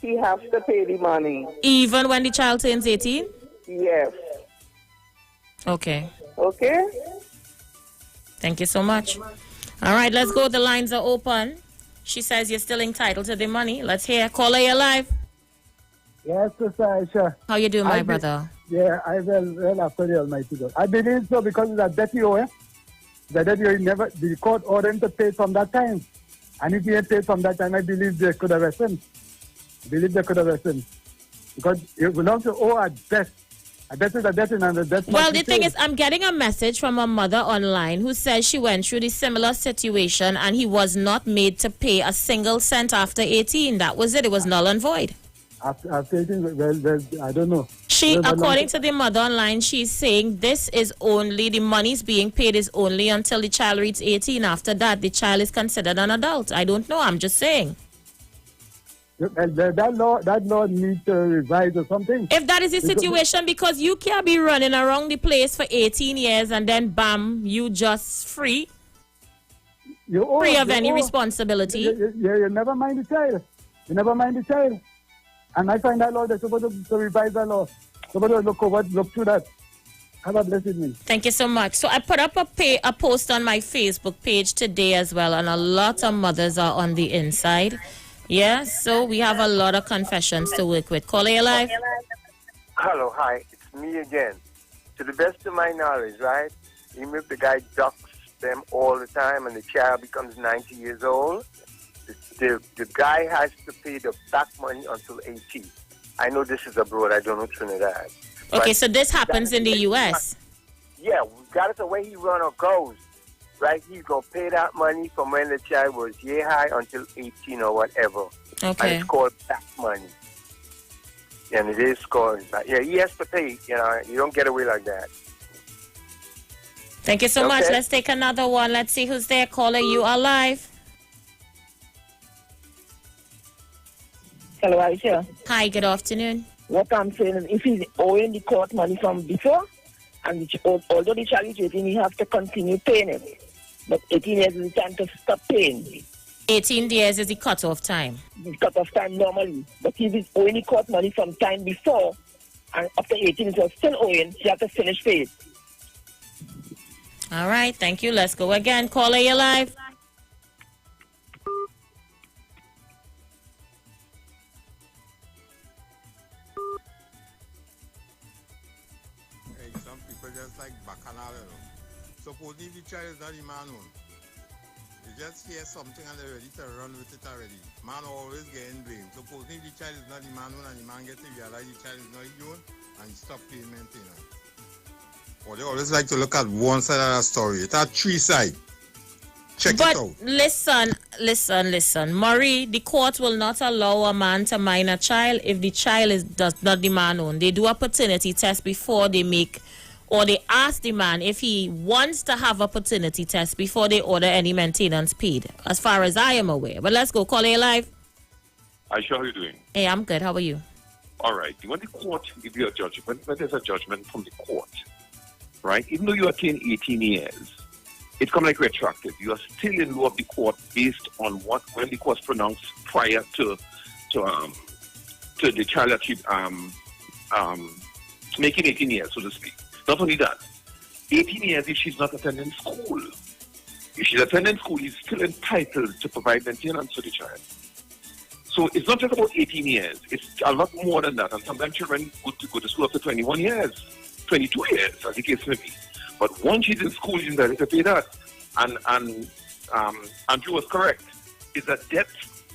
He has to pay the money. Even when the child turns 18? Yes. Okay. Okay? Thank you so much. All right, let's go. The lines are open. She says you're still entitled to the money. Let's hear. Caller, you're live. Yes, Sister Aisha. How you doing, my brother? Yeah, I will after the Almighty God. I believe so because it's a deputy, the deputy never, the court ordered him to pay from that time. And if he had paid from that time, I believe they could have arrested him. Because it belongs to owe a debt. A debt is a debt and a debt. Well, the thing is, I'm getting a message from a mother online who says she went through the similar situation and he was not made to pay a single cent after 18. That was it. It was null and void. After 18, well, I don't know. According to the mother online, she's saying this is only, the money's being paid is only until the child reaches 18. After that, the child is considered an adult. I don't know. I'm just saying. That law needs to revise or something. If that is the situation, because you can't be running around the place for 18 years and then bam, you just free. Free of any responsibility. You never mind the child. And I find that law, they're supposed to revise that law. Somebody look through that. Have a blessed evening. Thank you so much. So I put up a post on my Facebook page today as well, and a lot of mothers are on the inside. Yeah, so we have a lot of confessions to work with. Call A Live. Hello, hi. It's me again. To the best of my knowledge, right? Even if the guy ducks them all the time and the child becomes 90 years old, the guy has to pay the back money until 18. I know this is abroad. I don't know Trinidad. Okay, so this happens in the U.S. Yeah, regardless of where he run or goes, right? He's going to pay that money from when the child was year high until 18 or whatever. Okay. And it's called back money. And it is called back. Yeah, he has to pay. You know, you don't get away like that. Thank you so much. Let's take another one. Let's see who's there. Caller, you are live. Hello, Aisha. Hi, good afternoon. What I'm saying is if he's owing the court money from before, and although the child is 18, he has to continue paying it. But 18 years is the time to stop paying. 18 years is the cutoff time. The cutoff time normally. But if he's owing the court money from time before, and after 18 he's still owing, he has to finish paying. All right, thank you. Let's go again. Caller, you live. Hey, some people just like bacchanal, you know. Supposedly the child is not the man own. You just hear something and they're ready to run with it already. Man always getting blamed. Supposedly the child is not the man own and the man gets to realize the child is not his own and stop paying maintenance. Or they always like to look at one side of the story. It's a three side. Check it out. Listen. Murray, the court will not allow a man to mind a child if the child is not the man own. They do a paternity test before they make, or they ask the man if he wants to have a paternity test before they order any maintenance paid, as far as I am aware. But let's go. Call A Live. Aisha, how are you doing? Hey, I'm good. How are you? All right. When the court give you a judgment, when there's a judgment from the court, right, even though you attain 18 years, it's come like retroactive. You are still in lieu of the court based on when the court's pronounced prior to the child actually making 18 years, so to speak. Not only that, 18 years if she's not attending school. If she's attending school, she's still entitled to provide maintenance to the child. So it's not just about 18 years. It's a lot more than that. And sometimes children go to school up to 21 years, 22 years, as the case may be. But once she's in school, she's entitled to pay that. And Andrew was correct. It's a debt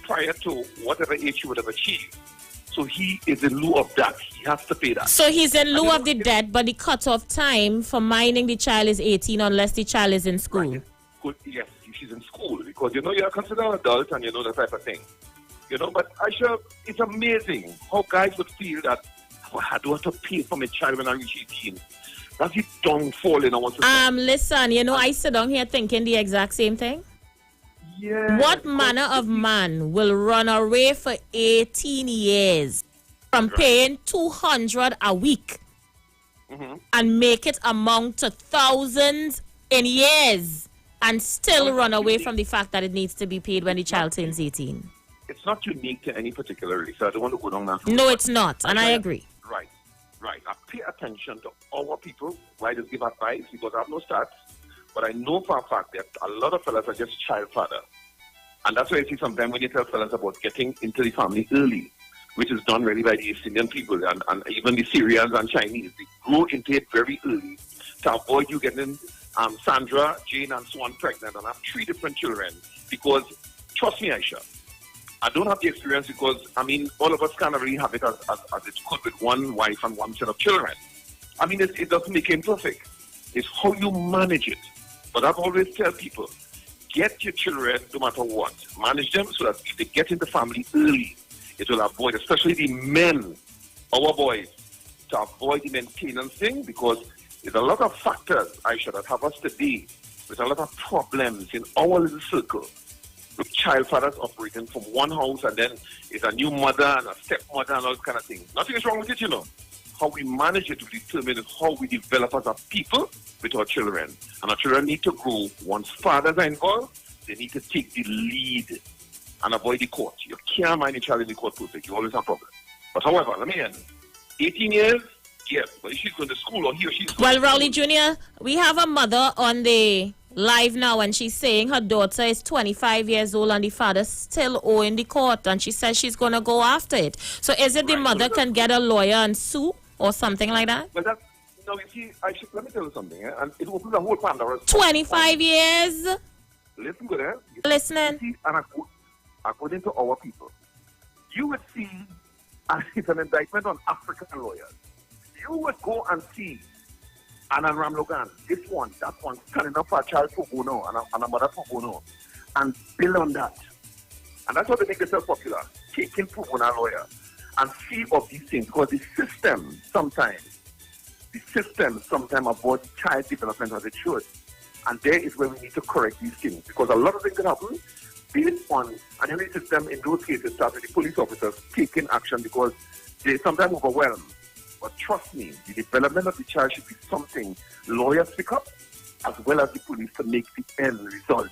prior to whatever age she would have achieved. So he is in lieu of that. He has to pay that. So he's in lieu of the debt, but the cutoff time for minding the child is 18 unless the child is in school. Right. Good. Yes, she's in school because, you're considered an adult and you know that type of thing. But Aisha, it's amazing how guys would feel that, I don't want to pay for my child when I reach 18. That's the downfall in our society. Listen, I sit down here thinking the exact same thing. Yeah. What manner of man will run away for 18 years from paying $200 a week and make it amount to thousands in years and still run away from the fact that it needs to be paid when the child turns 18? It's not unique to any particular race. I don't want to go down that road. No, it's not, and I agree. Right. I pay attention to our people. Why just give advice? Because I have no stats. But I know for a fact that a lot of fellas are just child father. And that's why I see sometimes when you tell fellas about getting into the family early, which is done really by the East Indian people and even the Syrians and Chinese, they grow into it very early to avoid you getting Sandra, Jane, and so on pregnant and have 3 different children. Because, trust me, Aisha, I don't have the experience because, all of us can't really have it as it could with one wife and one set of children. It doesn't make it perfect. It's how you manage it. But I've always tell people, get your children no matter what. Manage them so that if they get in the family early, it will avoid, especially the men, our boys, to avoid the maintenance thing because there's a lot of factors, Aisha, that have us today with a lot of problems in our little circle. With child fathers operating from one house and then it's a new mother and a stepmother and all kind of things. Nothing is wrong with it, How we manage it will determine how we develop as a people with our children. And our children need to grow. Once fathers are involved, they need to take the lead and avoid the court. You can't mind a child in the court perfect. You always have problems. But however, let me end. 18 years, yes. But if she's going to school or he or she's going to Rowley Jr., we have a mother on the live now and she's saying her daughter is 25 years old and the father still owing the court and she says she's going to go after it. So is it the mother can get a lawyer and sue or something like that? But that's, you see, let me tell you something, and it opens a whole Pandora's 25 years? Listen good, eh? Listening. See, and according to our people, you would see, and it's an indictment on African lawyers, you would go and see Anand Ram Logan, this one, that one, standing up for a child pro bono and a mother pro bono, and build on that. And that's how they make themselves popular, taking pro bono lawyer and see of these things, because the system sometimes avoids child development as it should. And there is where we need to correct these things, because a lot of things can happen based on, and every system in those cases starts with the police officers taking action because they sometimes overwhelmed. But trust me, the development of the child should be something lawyers pick up as well as the police to make the end result,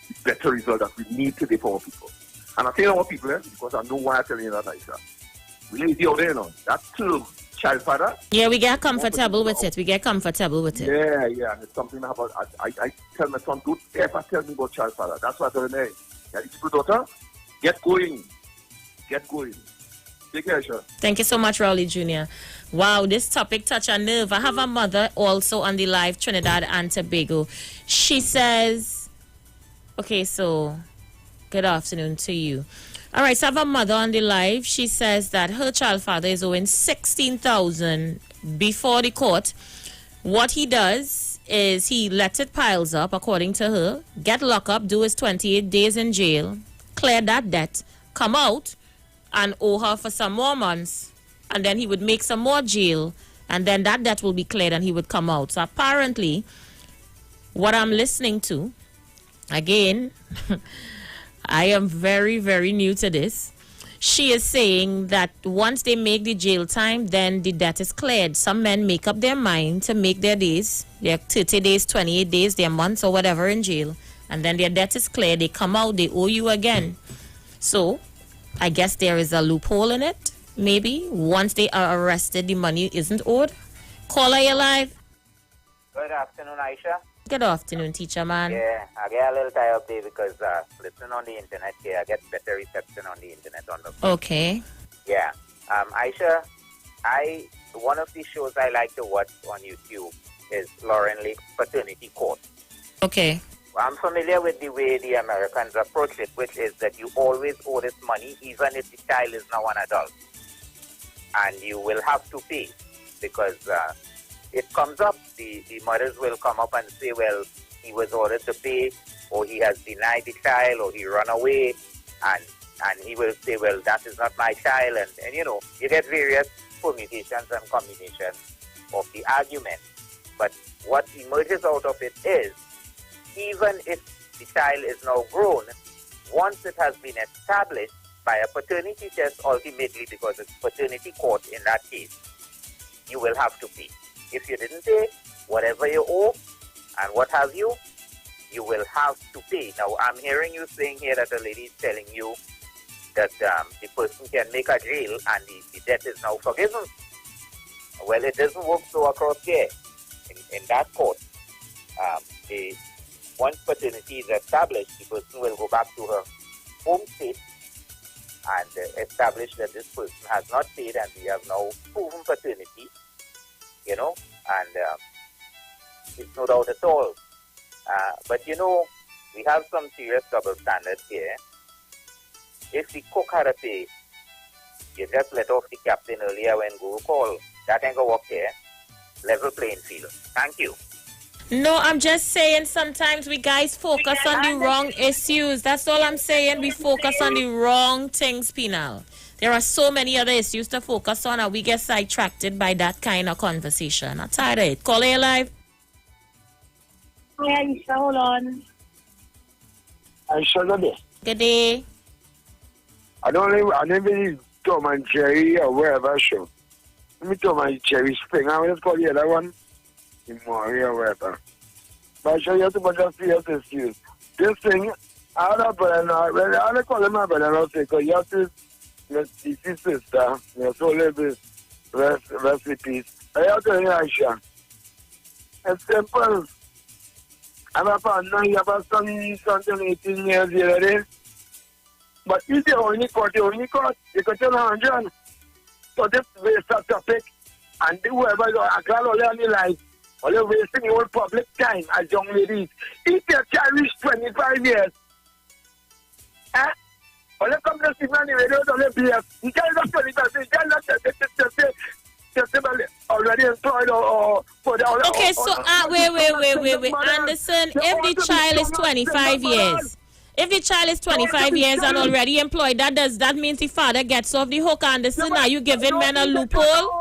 the better result that we need today for our people. And I say our people, because I know why I'm telling you that, Aisha. We lazy out there, That term, child father. Yeah, we get comfortable with it. Yeah. And it's something about, I tell my son, don't ever tell me about child father. That's what I'm saying. Yeah, it's good, daughter. Get going. Take care, sure. Thank you so much, Rowley Jr. Wow, this topic touch a nerve. I have a mother also on the live, Trinidad and Tobago. She says, okay, so good afternoon to you. All right, so I have a mother on the live. She says that her child father is owing $16,000 before the court. What he does is he lets it piles up, according to her, get locked up, do his 28 days in jail, clear that debt, come out, and owe her for some more months. And then he would make some more jail, and then that debt will be cleared and he would come out. So apparently, what I'm listening to, again, I am very, very new to this. She is saying that once they make the jail time, then the debt is cleared. Some men make up their mind to make their days, their 30 days, 28 days, their months or whatever in jail. And then their debt is cleared. They come out, they owe you again. So I guess there is a loophole in it. Maybe once they are arrested, the money isn't owed. Caller, you live. Good afternoon, Aisha. Good afternoon, teacher man. Yeah, I get a little tired up there because listening on the internet here, I get better reception on the internet on the phone. Okay. Yeah. Aisha, one of the shows I like to watch on YouTube is Lauren Lake's Paternity Court. Okay. I'm familiar with the way the Americans approach it, which is that you always owe this money even if the child is now an adult. And you will have to pay because it comes up, the mothers will come up and say, well, he was ordered to pay, or he has denied the child, or he run away, and he will say, well, that is not my child, and you know, you get various permutations and combinations of the argument. But what emerges out of it is, even if the child is now grown, once it has been established by a paternity test, ultimately, because it's paternity court in that case, you will have to pay. If you didn't pay, whatever you owe and what have you, you will have to pay. Now, I'm hearing you saying here that the lady is telling you that the person can make a jail and the debt is now forgiven. Well, it doesn't work so across here. In that court, once paternity is established, the person will go back to her home state and establish that this person has not paid and we have now proven paternity. You know, and it's no doubt at all. But, you know, we have some serious double standards here. If the cook had to pay, you just let off the captain earlier when Guru called. That ain't gonna work here. Level playing field. Thank you. No, I'm just saying sometimes we guys focus on the wrong issues. That's all I'm saying. We focus on the wrong things, Penal. There are so many other issues to focus on and we get sidetracked by that kind of conversation. I'm tired of it. Call it live. Hi, Aisha, hold on. Aisha, good day. Good day. I never Tom and Jerry or wherever show. Let me Tom and Jerry Spring. I will just call the other one in Maury or wherever. But I show you have to put a serious excuse. This thing, I had a brother, well, I call him my brother, because you have to my sister, your soul live rest in peace. I have to hear Aisha. It's simple. I have a partner, you have a son 18 years already. But if you only cut, you cut 100. So this waste of topic, and whoever a girl only on the life, only wasting your public time as young ladies. If your child is 25 years, only come to see me on the radio, only BF. You can't not 25, you can't not already employed or okay, so wait. Anderson, if the child is 25 years, if the child is 25 years and already employed, does that mean the father gets off the hook, Anderson? Are you giving men a loophole?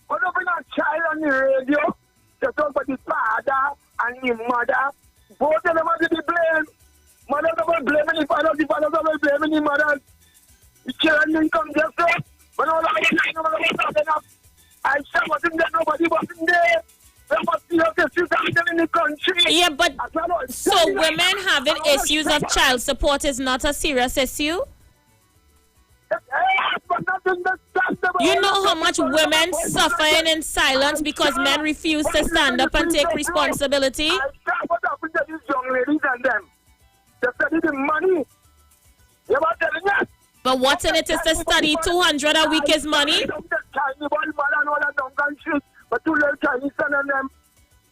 What if a child on the radio to talk about the father and the mother? Both of them are to be blamed. Mother don't blame the father don't blame the mother. The children come just up. But all of them, I said, wasn't there nobody wasn't there? There must be other issues in the country. Yeah, but so women having issues of child support is not a serious issue? But nothing that stops them You know how much women suffering in silence because men refuse to stand up and take responsibility? What happened to these young ladies and them? They study the money. You ever telling us? But what's in it is to study 200 a week is money? But two little Chinese son and them,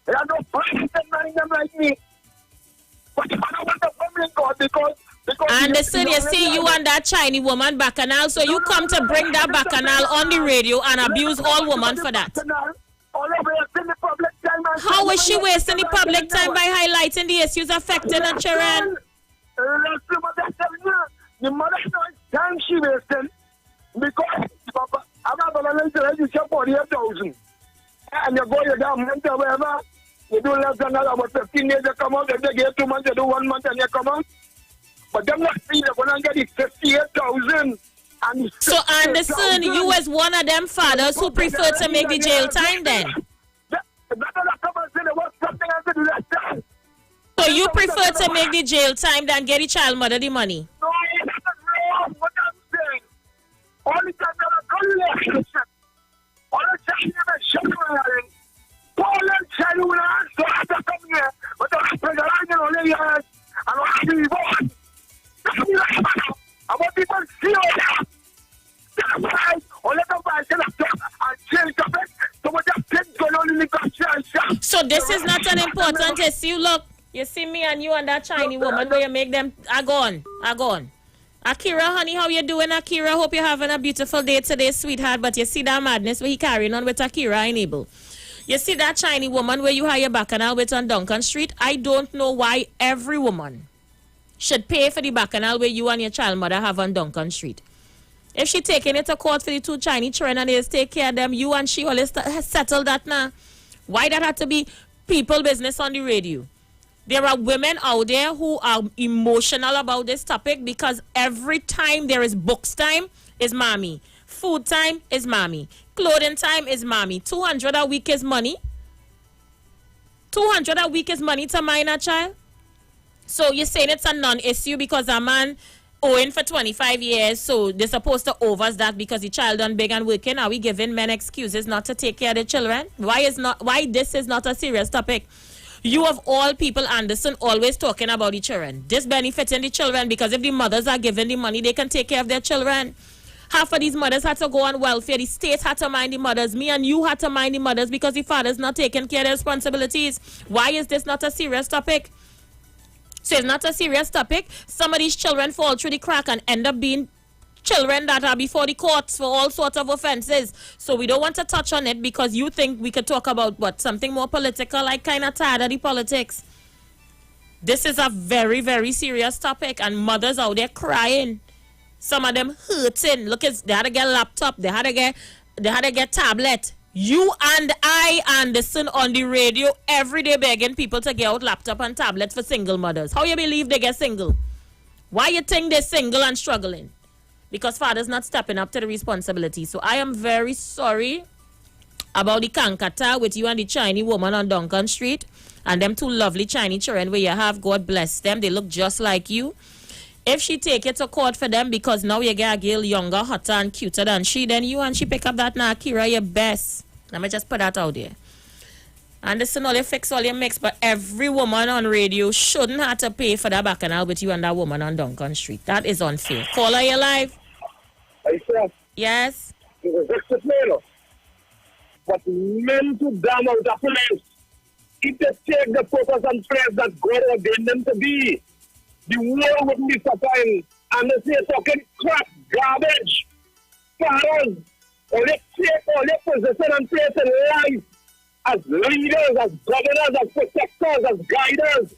they are no friends and them like me. But the man want to come in God because and listen, you see you and that Chinese woman bacchanal, so you come to bring that bacchanal on the radio and abuse all women for that. How is she wasting the public time by highlighting the issues affecting her children? The mother knows time she wasting because I'm not going to let you say 48,000. And you go to that month or whatever, you do less than that, about 15 days you come out, if they get 2 months, you do 1 month and you come out. But them not free, they're going to get it 58,000. So Anderson, you as one of them fathers who prefer to make the jail time then? So you prefer to make the jail time than get the child mother the money? No, what I'm saying. All the time they're a all the time they're showing. All the time when I have to come here, but I'm president only years, and I'm the boss. I want people to see all that. That's right. All the time I change the bed, so what that thing going on in the country. So this is not an important issue. Look, you see me and you and that Chinese woman where you make them are gone. Akira, honey, how you doing, Akira? Hope you're having a beautiful day today, sweetheart. But you see that madness where he carrying on with Akira enable. You see that Chinese woman where you hire bacchanal with on Duncan Street? I don't know why every woman should pay for the bacchanal where you and your child mother have on Duncan Street. If she taking it to court for the two Chinese children and they take care of them, you and she always settle that now. Why that had to be people business on the radio? There are women out there who are emotional about this topic because every time there is books time is mommy. Food time is mommy. Clothing time is mommy. 200 a week is money. 200 a week is money to minor child. So you're saying it's a non-issue because a man owing for 25 years, so they're supposed to overs that because the child done big and working. Are we giving men excuses not to take care of the children? Why this is not a serious topic? You of all people, Anderson, always talking about the children. This benefiting the children because if the mothers are given the money, they can take care of their children. Half of these mothers had to go on welfare. The state had to mind the mothers. Me and you had to mind the mothers because the fathers not taking care of their responsibilities. Why is this not a serious topic? So it's not a serious topic. Some of these children fall through the crack and end up being children that are before the courts for all sorts of offenses. So we don't want to touch on it because you think we could talk about what? Something more political, like kind of tired of the politics. This is a very, very serious topic and mothers out there crying. Some of them hurting. Look, they had to get laptop. They had to get tablet. You and I, Anderson, on the radio every day begging people to get out laptop and tablet for single mothers. How you believe they get single? Why you think they're single and struggling? Because father's not stepping up to the responsibility. So I am very sorry about the kankata with you and the Chinese woman on Duncan Street and them two lovely Chinese children where you have. God bless them. They look just like you. If she take it to court for them because now you get a girl younger, hotter and cuter than she, then you and she pick up that now, Akira, your best. Let me just put that out there. And listen, all you fix, all you mix, but every woman on radio shouldn't have to pay for that bacchanal with you and that woman on Duncan Street. That is unfair. Caller, you live? Yes. But men to damn out the place. If they take the focus and place that God ordained them to be, the world wouldn't be suffering. And they say talking crap, garbage. Fathers, or they take all their position and place in life as leaders, as governors, as protectors, as guiders.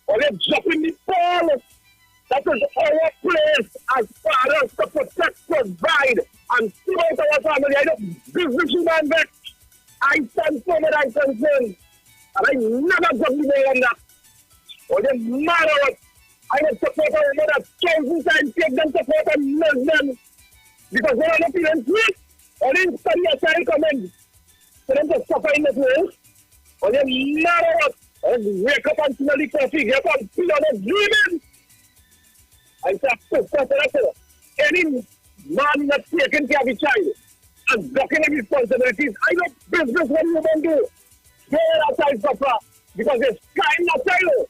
Or they jump in the ball. That is our place as fathers to protect, provide, and support our family. I don't businessman back. I stand for what I concern. And I never got me on that. Or they matter what. I would support our mother 1,000 times, take them support and miss them. Because they are not feeling sweet. Or they study a child coming for them to suffer in this world. Or they matter what. Or they wake up and smell the coffee, get up and feel on the dreaming. I say, any man that's taking care of a child, and blocking the responsibilities. I know business what you want to do. Stay outside proper because it's time not time.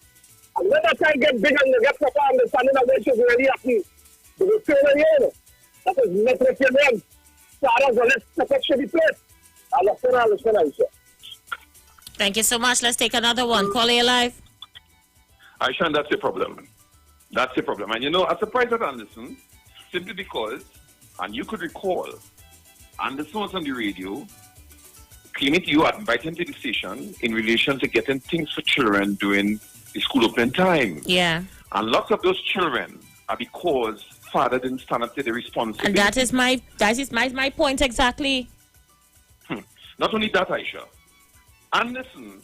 And when that time get big and they get proper understanding of what should really happen, they will fail again. That is not what you want. So I don't know, let's step up to the place. I'll Thank you so much. Let's take another one. Call you live. Aisha, that's the problem. That's the problem. And you know, I'm surprised at Anderson simply because, and you could recall, Anderson was on the radio claiming to you had invited him to the station in relation to getting things for children during the school opening time. Yeah. And lots of those children are because father didn't stand up to the responsibility. And that is my point exactly. Not only that, Aisha. Anderson,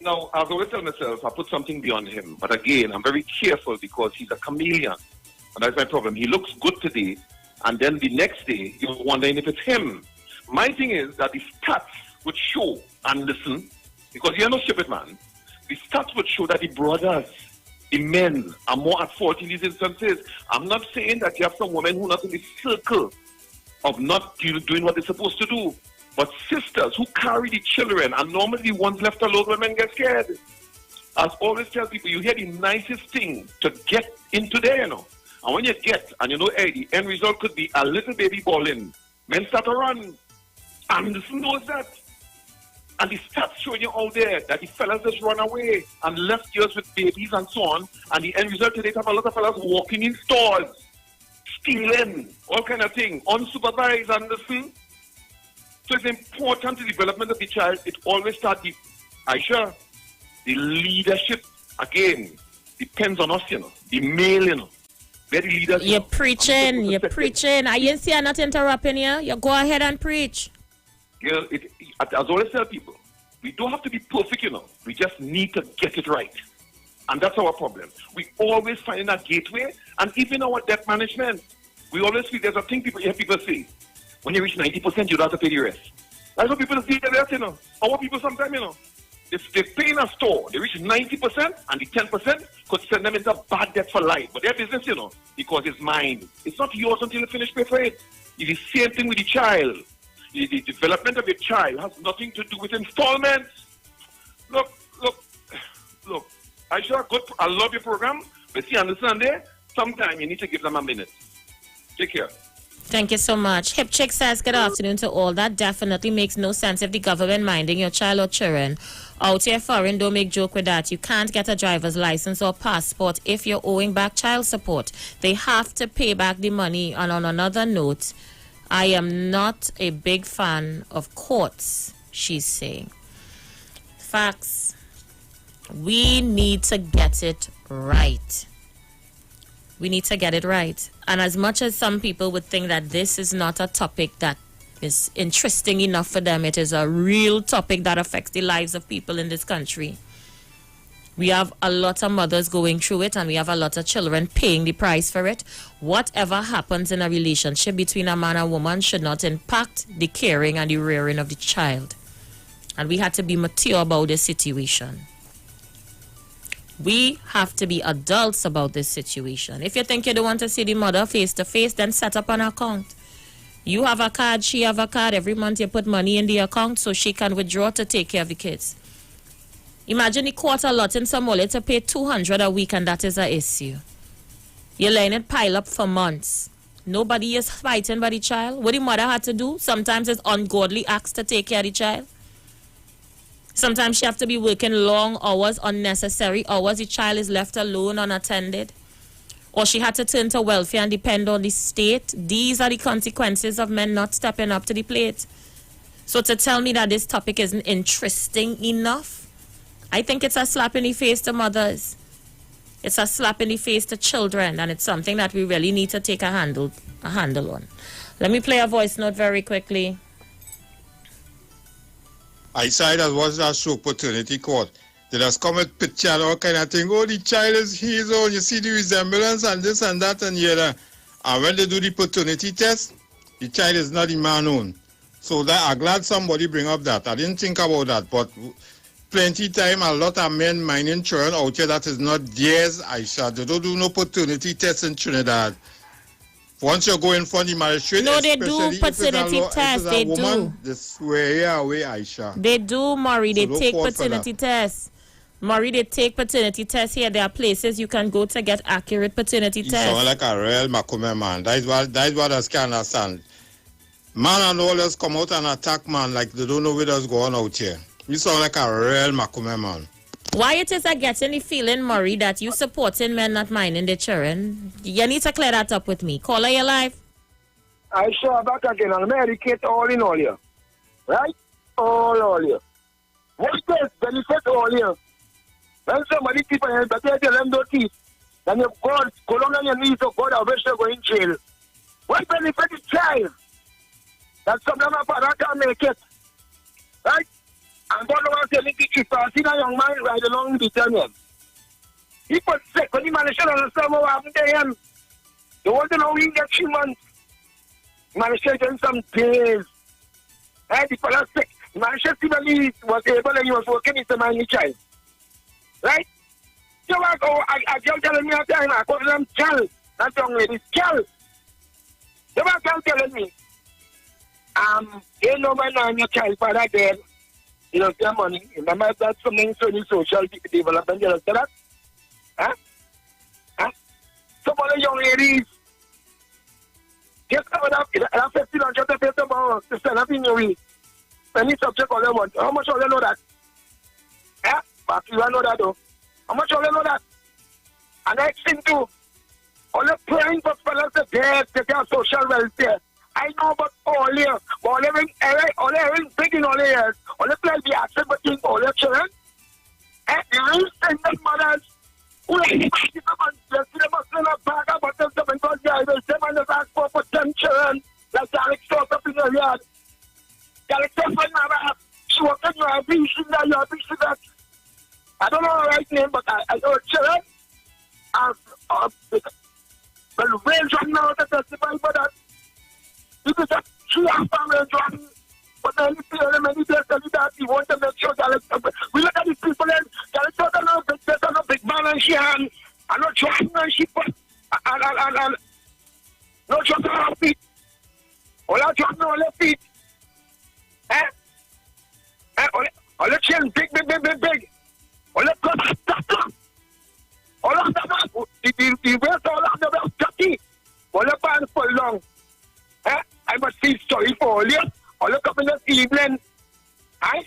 now, I've always told myself I put something beyond him. But again, I'm very careful because he's a chameleon. And that's my problem. He looks good today, and then the next day, you're wondering if it's him. My thing is that the stats would show Anderson, because you're no stupid man, the stats would show that the brothers, the men, are more at fault in these instances. I'm not saying that you have some women who are not in the circle of not doing what they're supposed to do. But sisters who carry the children are normally the ones left alone when men get scared. As always tell people, you hear the nicest thing to get into there, you know. And when you get, and you know, hey, the end result could be a little baby balling. Men start to run. Anderson knows that. And the stats showing you out there that the fellas just run away and left girls with babies and so on. And the end result today have a lot of fellas walking in stores, stealing, all kind of thing, unsupervised, Anderson. So it's important, the development of the child. It always starts with Aisha. The leadership, again, depends on us, you know. The male, you know. Very leaders. You're preaching. You're preaching. I didn't see you not interrupting you. You go ahead and preach. Girl, as I always tell people, we don't have to be perfect, you know. We just need to get it right. And that's our problem. We always find a gateway. And even our debt management, we always feel there's a thing you hear people say. When you reach 90%, you don't have to pay the rest. That's what people see the rest, you know. Our people sometimes, you know, if they pay in a store, they reach 90% and the 10% could send them into bad debt for life. But their business, you know, because it's mine. It's not yours until you finish pay for it. It's the same thing with the child. The development of your child has nothing to do with installments. Look. I love your program, but see, understand there, sometimes you need to give them a minute. Take care. Thank you so much. Hip Chick says, good afternoon to all. That definitely makes no sense if the government minding your child or children out here foreign. Don't make joke with that. You can't get a driver's license or passport if you're owing back child support. They have to pay back the money. And on another note, I am not a big fan of courts, she's saying. Facts. We need to get it right. We need to get it right. And as much as some people would think that this is not a topic that is interesting enough for them, it is a real topic that affects the lives of people in this country. We have a lot of mothers going through it, and we have a lot of children paying the price for it. Whatever happens in a relationship between a man and woman should not impact the caring and the rearing of the child. And we had to be mature about this situation. We have to be adults about this situation. If you think you don't want to see the mother face to face, then set up an account. You have a card, she have a card. Every month you put money in the account so she can withdraw to take care of the kids. Imagine the court allotting somebody to pay $200 a week, and that is an issue. You're letting it pile up for months. Nobody is fighting by the child. What the mother had to do, sometimes it's ungodly acts to take care of the child. Sometimes she have to be working long hours, unnecessary hours. The child is left alone, unattended. Or she had to turn to welfare and depend on the state. These are the consequences of men not stepping up to the plate. So to tell me that this topic isn't interesting enough, I think it's a slap in the face to mothers. It's a slap in the face to children, and it's something that we really need to take a handle on. Let me play a voice note very quickly. I saw that was that show paternity court. They just come with picture and all kind of thing. Oh, the child is his own. You see the resemblance and this and that and here. And when they do the paternity test, the child is not the man own. So that I'm glad somebody bring up that. I didn't think about that, but plenty time a lot of men mining children out here that is not theirs. They don't do no paternity test in Trinidad. Once you go in for the magistrate, no, they do paternity tests. They do. They swear away, Aisha. They do, Maury. So They take paternity tests. Maury, they take paternity tests here. There are places you can go to get accurate paternity tests. You sound like a real Makume man. That is what I can understand. Man and all us come out and attack man like they don't know where that's going out here. You sound like a real Makume man. Why it is I getting the feeling, Maury, that you supporting men not minding their children? You need to clear that up with me. Caller your life. I saw back again and medicate all in all here. Right? All here. What does benefit all here? When somebody keep on head, but they tell them don't eat. Then you go down on your knees to God, I wish they go in jail. What benefit the child? That some of my father can't make it. Right? And God was telling me if I see a young man ride along the tunnel. He was sick when he managed to understand what happened to him. They want to know he get 3 months. He managed to get some days. Right? The fellow sick. He managed to see when he was able and he was working with the man, child. Right? So I kept telling me all the time, I call them child. That young lady, child. They were telling me, you know when I'm your child father dead, you know, their money. Remember that's something so in social development, you know that? Huh? Some of the young ladies get covered up, and I'm 1,500 to pay tomorrow to stand up in your way. Any subject all they want. How much all they know that? Yeah? But you know that though. How much all they know that? And next thing too, all the praying for fellas are dead, they have social welfare. I know about all here, but all everything big in all years, all the play the accent between all the children. And the real single mothers who are the must not back up but them because they will say man is asked for 10 children, like Alex talked up in the yard. Alex talked up in the yard. She was saying you are being that. I don't know the right name, but I know children. Well, range right now to testify for that. It is a 3.5 range one. But then you see them and you tell you that you want to make sure that we look at these people and there's a big man and she hand. And not dropping and she put and not dropping on her feet. All I dropping on her feet. All the chin big. All the cut. All of them, the rest all of them are dirty. All the pants for long. I must feel sorry for all you. All the couple this evening. I'm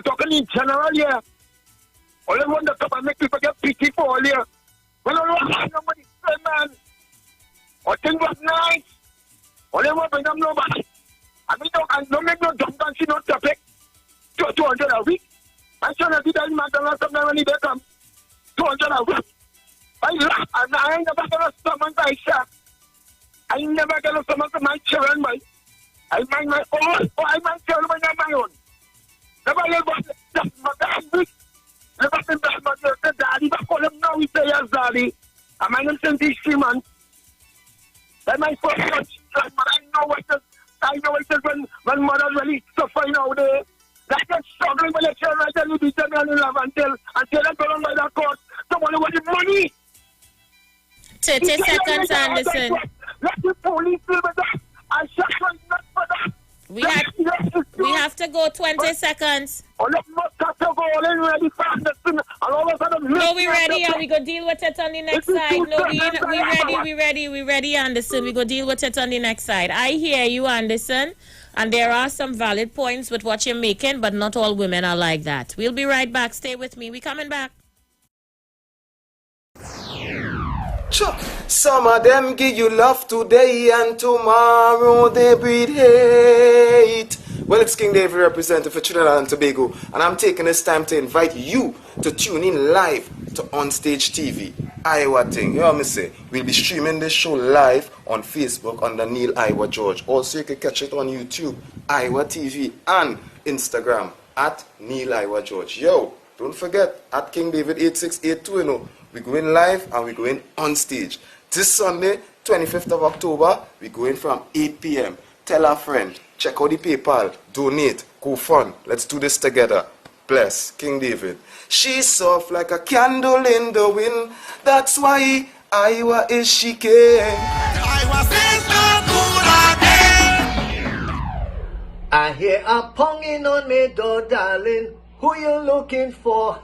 talking in general here. All the one that come and make people get pity for all you. Well, all the nobody say, man. All things was nice. All the one bring them nobody. I mean, don't make no dumb dance, no topic. 200 a week. My son has did McDonald's sometimes when he come. 200 a week. I ain't never gonna summon myself. I ain't never gonna summon my children, man. I mind my own, I mind children on my own. Never live just my dad week. Never been back, but the daddy, but call him now, we say yes, daddy. I mind him since he's 3 months. That's my first touch, but I know what it is when mothers really suffering out there. Like they're struggling with their children, until you beat them and you love until they go on by that court. Someone want the money. 30 seconds, Anderson. Let the police deal with that. I shall not for that. We have to go 20 seconds. No, we ready and we go deal with it on the next side. No, we ready, Anderson. We go deal with it on the next side. I hear you, Anderson. And there are some valid points with what you're making, but not all women are like that. We'll be right back. Stay with me. We coming back. Some of them give you love today and tomorrow they breed hate. Well, it's King David representing for Trinidad and Tobago, and I'm taking this time to invite you to tune in live to Onstage TV. Iwer thing, you know what I say? We'll be streaming this show live on Facebook under Neil Iwer George. Also, you can catch it on YouTube, Iwer TV, and Instagram at Neil Iwer George. Yo, don't forget, at King David 8682, you know, we're going live and we're going on stage. This Sunday, 25th of October, we're going from 8 p.m. Tell a friend, check out the PayPal, donate, go fun. Let's do this together. Bless King David. She's soft like a candle in the wind. That's why Iwer is she king. Iwer says I hear a ponging on me door, darling. Who you looking for?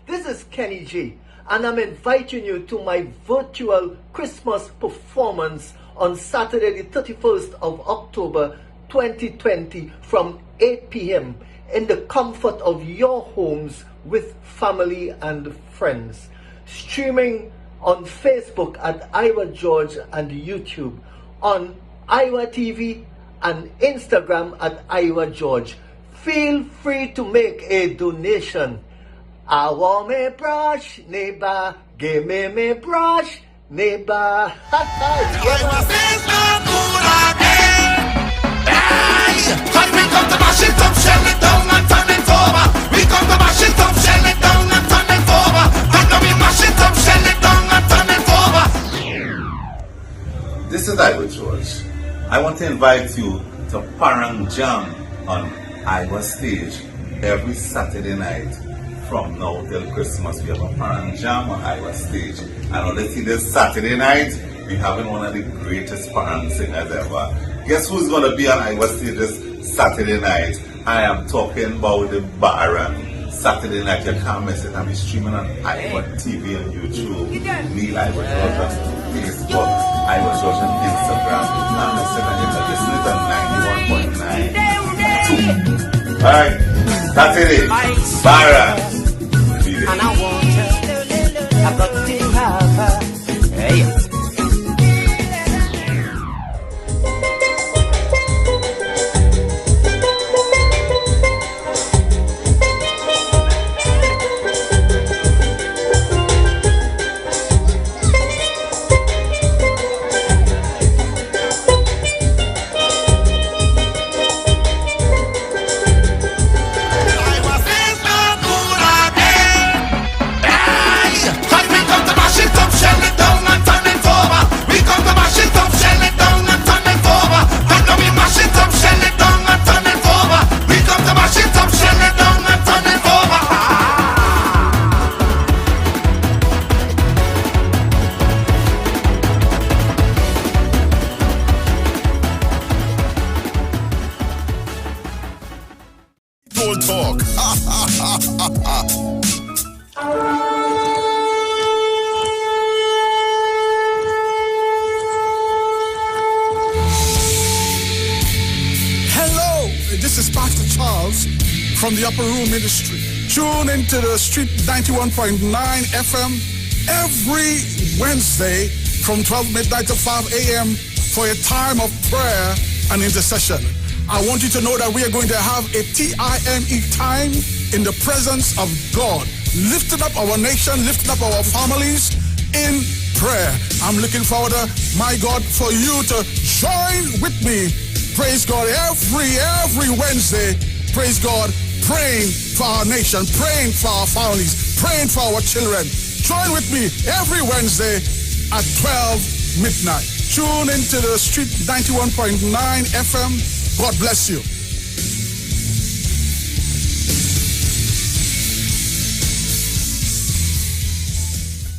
This is Kenny G, and I'm inviting you to my virtual Christmas performance on Saturday, the 31st of October 2020 from 8 p.m. in the comfort of your homes with family and friends. Streaming on Facebook at Iwer George and YouTube, on Iwer TV and Instagram at Iwer George. Feel free to make a donation. I want me brush, neighbor. Give me brush, neighbor. Cause we come to mash it up, shell it down and turn it over. We come to mash it up, shell it down and turn it over. And now we mash it up, shell it down and turn it over. This is Iwer George. I want to invite you to Parang Jam on Iwer Stage every Saturday night from now till Christmas. We have a Parang Jam on Iwer Stage. And honestly, this Saturday night, we're having one of the greatest Parang singers ever. Guess who's going to be on Iwer Stage this Saturday night? I am talking about the Baron. Saturday night, you can't miss it. I'm streaming on Iwer TV and YouTube. Neil Iwer George on Facebook. Iwer George on Instagram. I'm listening and you're listening to 91.9. Alright, Saturday, Baron. And I want her, I've got to have her. Hey. From the Upper Room Ministry. Tune into the Street 91.9 FM every Wednesday from 12 midnight to 5 a.m. for a time of prayer and intercession. I want you to know that we are going to have a TIME time in the presence of God, lifting up our nation, lifting up our families in prayer. I'm looking forward, my God, for you to join with me. Praise God, every Wednesday, praise God, praying for our nation, praying for our families, praying for our children. Join with me every Wednesday at 12 midnight. Tune into the Street 91.9 FM. God bless you.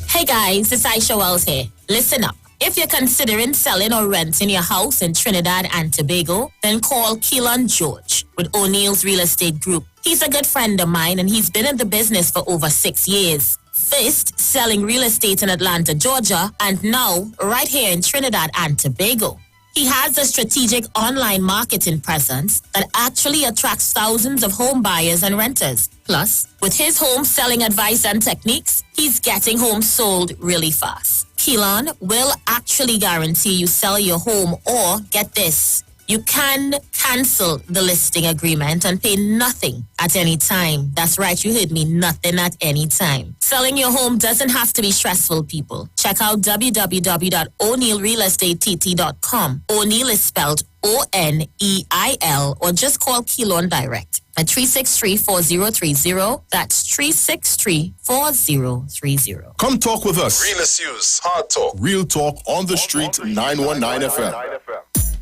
Hey guys, it's Aisha Wells here. Listen up. If you're considering selling or renting your house in Trinidad and Tobago, then call Keelan George with O'Neill's Real Estate Group. He's a good friend of mine and he's been in the business for over 6 years. First, selling real estate in Atlanta, Georgia, and now right here in Trinidad and Tobago. He has a strategic online marketing presence that actually attracts thousands of home buyers and renters. Plus, with his home selling advice and techniques, he's getting homes sold really fast. Keelan will actually guarantee you sell your home, or get this, you can cancel the listing agreement and pay nothing at any time. That's right, you heard me, nothing at any time. Selling your home doesn't have to be stressful, people. Check out www.o'neillrealestatetT.com. O'Neill is spelled O-N-E-I-L, or just call Keelan direct at 363-4030. That's 363-4030. Come talk with us. Realest news, hard talk. Real talk on the street, 919 FM.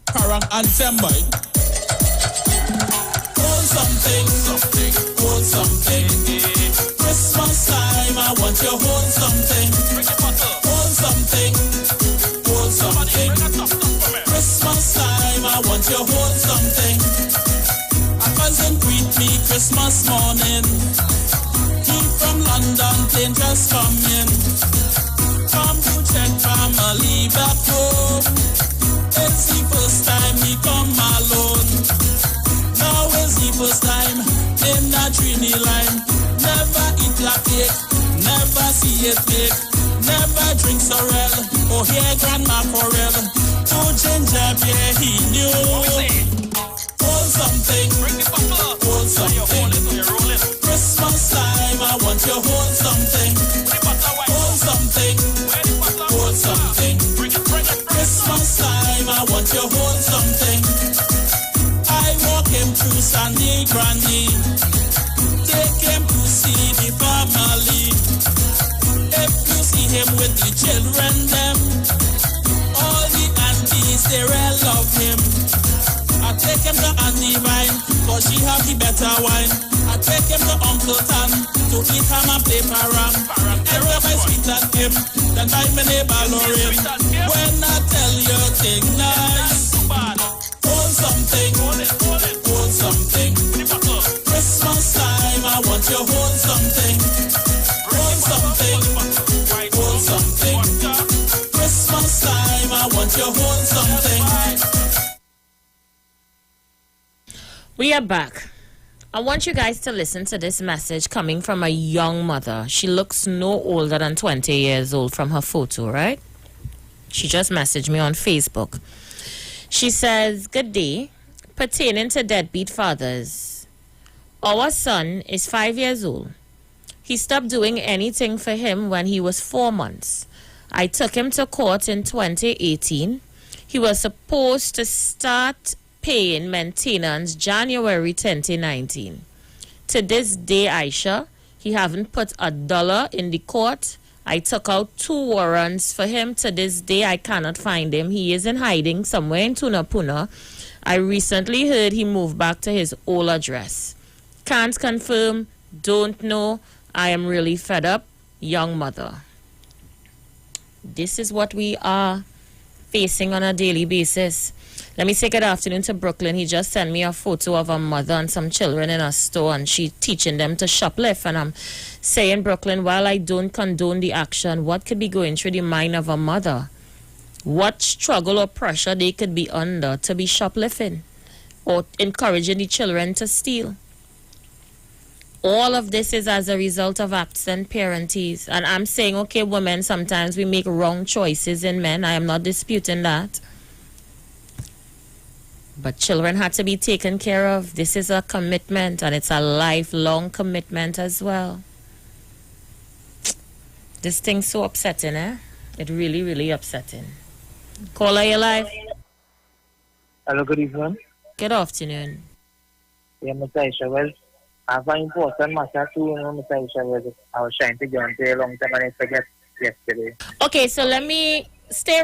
Parang Anthem, boy. Hold something, hold something. Christmas time, I want you hold something. Hold something, hold something. Christmas time, I want you hold something. cousin greet me Christmas morning. He from London, plane just come in. Come to check family back home. It's the first time he come alone. Now is the first time in that Trini line. Never eat like cake, never see it bake. Never drink sorrel, or hear grandma quarrel. To ginger beer he knew. Hold something, hold something. Christmas time, I want you hold something. Hold something, hold something. Christmas time, I want you hold something. I walk him through Sandy Granny. Take him to see the family. If you see him with the children, them, all the aunties, they all love him. I take him to Auntie Vine, cause she have the better wine. I take him to Uncle Tan, to eat ham and play parang. Everybody sweet at him, then I my neighbor Lauren. When I tell you thing nice, hold something, hold something. Christmas time, I want you hold something. Hold something, hold something. Christmas time, I want you hold something. We are back. I want you guys to listen to this message coming from a young mother. She looks no older than 20 years old from her photo, right? She just messaged me on Facebook. She says, "Good day. Pertaining to deadbeat fathers, our son is 5 years old. He stopped doing anything for him when he was 4 months. I took him to court in 2018. He was supposed to start paying maintenance January 2019. To this day, Aisha, he haven't put $1 in the court. I took out 2 warrants for him. To this day, I cannot find him. He is in hiding somewhere in Tunapuna. I recently heard he moved back to his old address. Can't confirm, don't know. I am really fed up. Young mother." This is what we are facing on a daily basis. Let me say good afternoon to Brooklyn. He just sent me a photo of a mother and some children in a store, and she teaching them to shoplift. And I'm saying, Brooklyn, while I don't condone the action, what could be going through the mind of a mother? What struggle or pressure they could be under to be shoplifting or encouraging the children to steal? All of this is as a result of absent parentage. And I'm saying, okay, women, sometimes we make wrong choices in men. I am not disputing that. But children had to be taken care of. This is a commitment, and it's a lifelong commitment as well. This thing's so upsetting, eh? It really, really upsetting. Caller, you live? Hello, good evening. Good afternoon. Yeah, Mr. Aisha, well, I have an important matter too, Mr. Aisha. Well, I was trying to get into a long time and I forget yesterday. Okay, so let me stay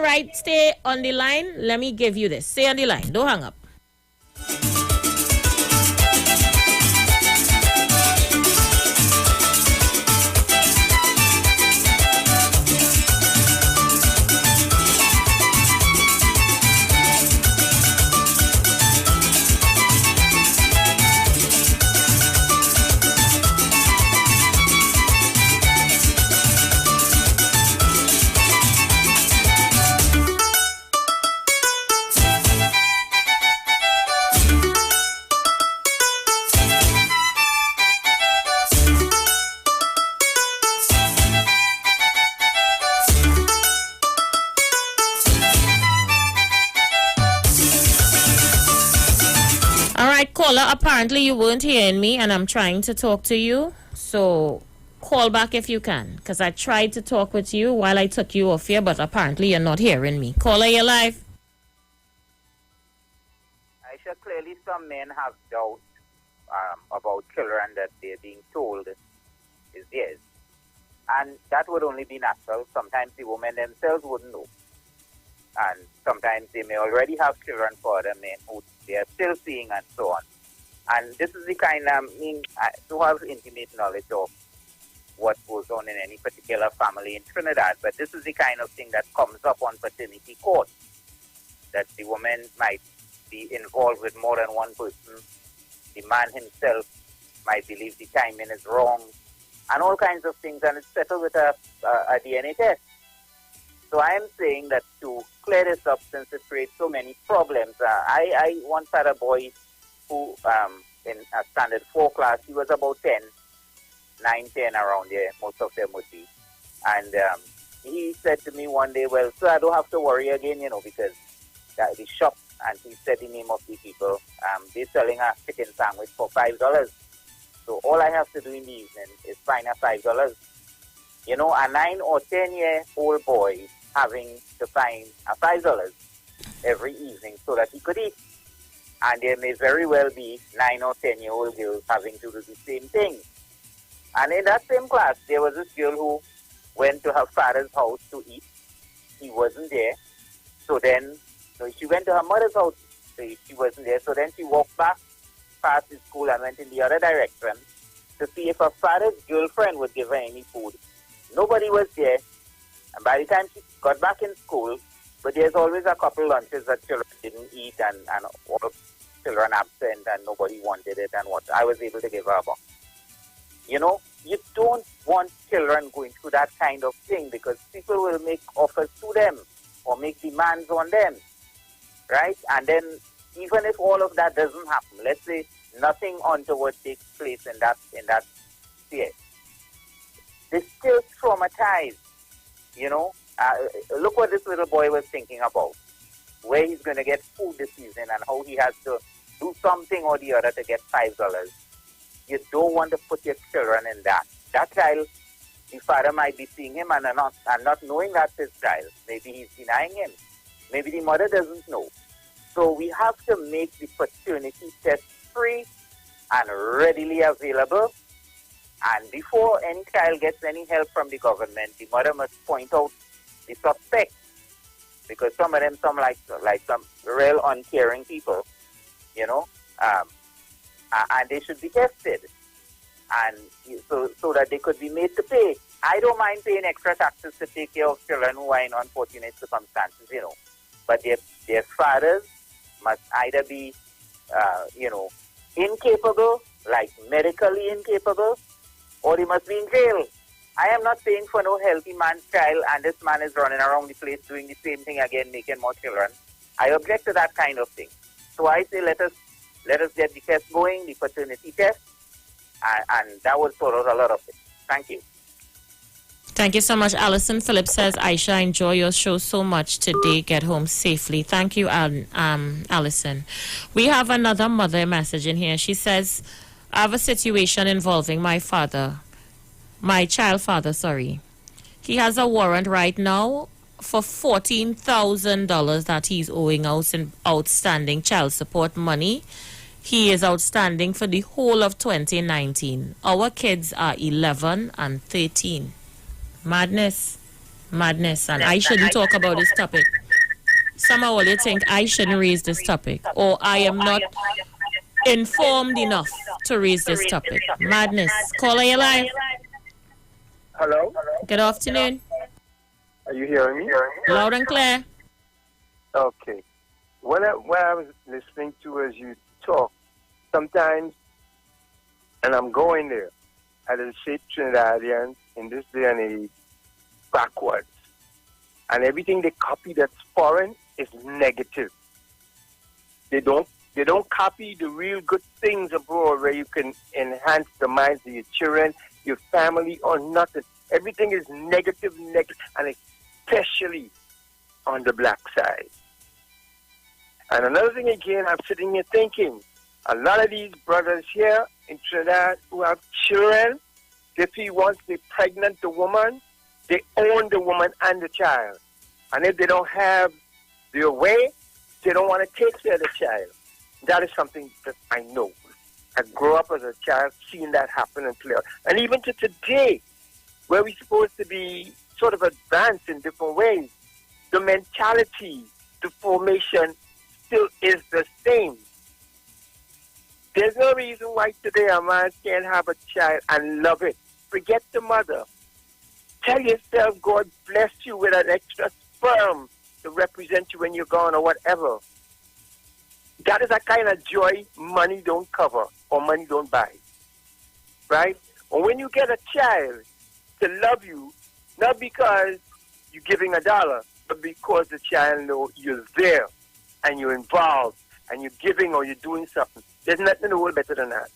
on the line. Let me give you this. Stay on the line. Don't hang up. Caller, apparently you weren't hearing me and I'm trying to talk to you. So call back if you can, because I tried to talk with you while I took you off here, but apparently you're not hearing me. Caller, you're live. Aisha, clearly some men have doubt about children that they're being told is theirs. And that would only be natural. Sometimes the women themselves wouldn't know. And sometimes they may already have children for other men who they are still seeing and so on. And this is the kind of, to have intimate knowledge of what goes on in any particular family in Trinidad, but this is the kind of thing that comes up on paternity court, that the woman might be involved with more than one person the man himself might believe the timing is wrong, and all kinds of things, and it's settled with a DNA test. So I am saying that to clear this up, since it creates so many problems, I once had a boy who, in a standard 4 class, he was about 9, 10 around there, most of them would be. And he said to me one day, well, sir, I don't have to worry again, because the shop, and he said the name of the people, they're selling a chicken sandwich for $5. So all I have to do in the evening is find a $5. A 9 or 10-year-old boy having to find a $5 every evening so that he could eat. And there may very well be 9 or 10-year-old girls having to do the same thing. And in that same class, there was this girl who went to her father's house to eat. He wasn't there. So then she went to her mother's house. She wasn't there. So then she walked back past the school and went in the other direction to see if her father's girlfriend would give her any food. Nobody was there. And by the time she got back in school, but there's always a couple lunches that children didn't eat and all children absent and nobody wanted it and what. I was able to give her a box. You don't want children going through that kind of thing because people will make offers to them or make demands on them, right? And then even if all of that doesn't happen, let's say nothing untoward takes place in that sphere, they're still traumatized, Look what this little boy was thinking about, where he's going to get food this season and how he has to do something or the other to get $5. You don't want to put your children in that. That child, the father might be seeing him and not knowing that's his child. Maybe he's denying him. Maybe the mother doesn't know. So we have to make the paternity test free and readily available. And before any child gets any help from the government, the mother must point out the suspect. Because some of them, some real uncaring people, and they should be tested. And so that they could be made to pay. I don't mind paying extra taxes to take care of children who are in unfortunate circumstances, But their fathers must either be, incapable, like medically incapable, or they must be in jail. I am not paying for no healthy man's child, and this man is running around the place doing the same thing again, making more children. I object to that kind of thing. So I say let us get the test going, the paternity test, and that will sort out a lot of it. Thank you. Thank you so much. Alison Phillips says, Aisha, enjoy your show so much today. Get home safely. Thank you, Alison. We have another mother message in here. She says, I have a situation involving my child father. He has a warrant right now for $14,000 that he's owing us in outstanding child support money. He is outstanding for the whole of 2019. Our kids are 11 and 13. Madness. And I shouldn't talk about this topic. Somehow you think I shouldn't raise this topic, or I am not informed enough to raise this topic. Madness. Caller, you live. Hello? Good afternoon. Are you hearing me? Loud and clear. Okay. When I was listening to as you talk, sometimes, and I'm going there, I just say Trinidadians in this day and age backwards. And everything they copy that's foreign is negative. They don't copy the real good things abroad where you can enhance the minds of your children, your family, or nothing. Everything is negative, and especially on the black side. And another thing again, I'm sitting here thinking, a lot of these brothers here in Trinidad who have children, if he wants to pregnant the woman, they own the woman and the child. And if they don't have their way, they don't want to take care of the child. That is something that I know. I grew up as a child seeing that happen and play out. And even to today, where we're supposed to be sort of advanced in different ways, the mentality, the formation still is the same. There's no reason why today a man can't have a child and love it. Forget the mother. Tell yourself God bless you with an extra sperm to represent you when you're gone or whatever. That is a kind of joy money don't cover or money don't buy. Right? And when you get a child to love you, not because you're giving $1, but because the child knows you're there and you're involved and you're giving or you're doing something. There's nothing in the world better than that.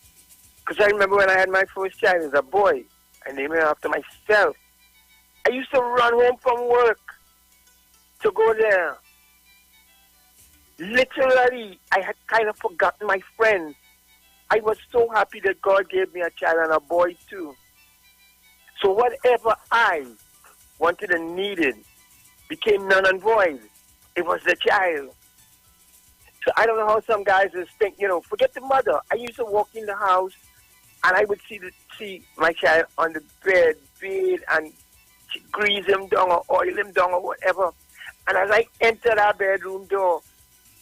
Because I remember when I had my first child as a boy, I named him after myself. I used to run home from work to go there. Literally, I had kind of forgotten my friends. I was so happy that God gave me a child and a boy too. So whatever I wanted and needed became none and void. It was the child. So I don't know how some guys just think, forget the mother. I used to walk in the house and I would see my child on the bed and grease him down or oil him down or whatever. And as I enter that bedroom door,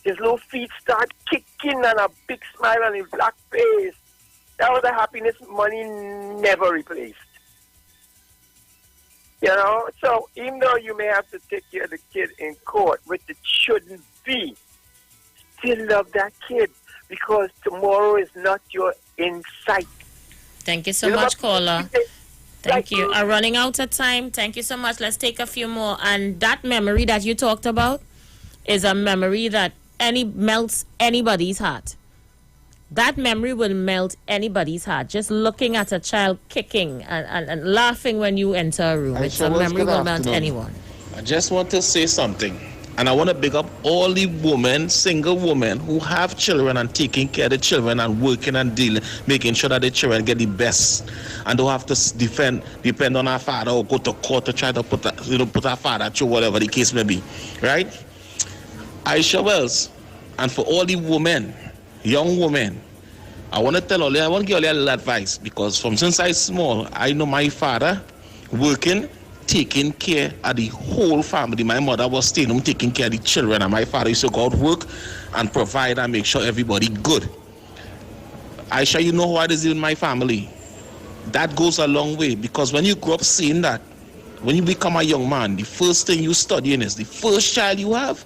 his little feet start kicking and a big smile on his black face. That was a happiness money never replaced. So even though you may have to take care of the kid in court, which it shouldn't be, still love that kid because tomorrow is not your in sight. Thank you so much, caller. Thank you. I'm running out of time. Thank you so much. Let's take a few more. And that memory that you talked about is a memory that melts anybody's heart. That memory will melt anybody's heart. Just looking at a child kicking and laughing when you enter a room. It's a memory will melt anyone. I just want to say something. And I want to big up all the women, single women who have children and taking care of the children and working and dealing, making sure that the children get the best and don't have to depend on our father or go to court to try to put our father through whatever the case may be. Right? Aisha Wells, and for all the women, young women, I want to give you a little advice because since I was small, I know my father working, taking care of the whole family. My mother was staying home taking care of the children, and my father used to go out work and provide and make sure everybody good. Aisha, you know how it is in my family. That goes a long way because when you grow up seeing that, when you become a young man, the first thing you studying is the first child you have.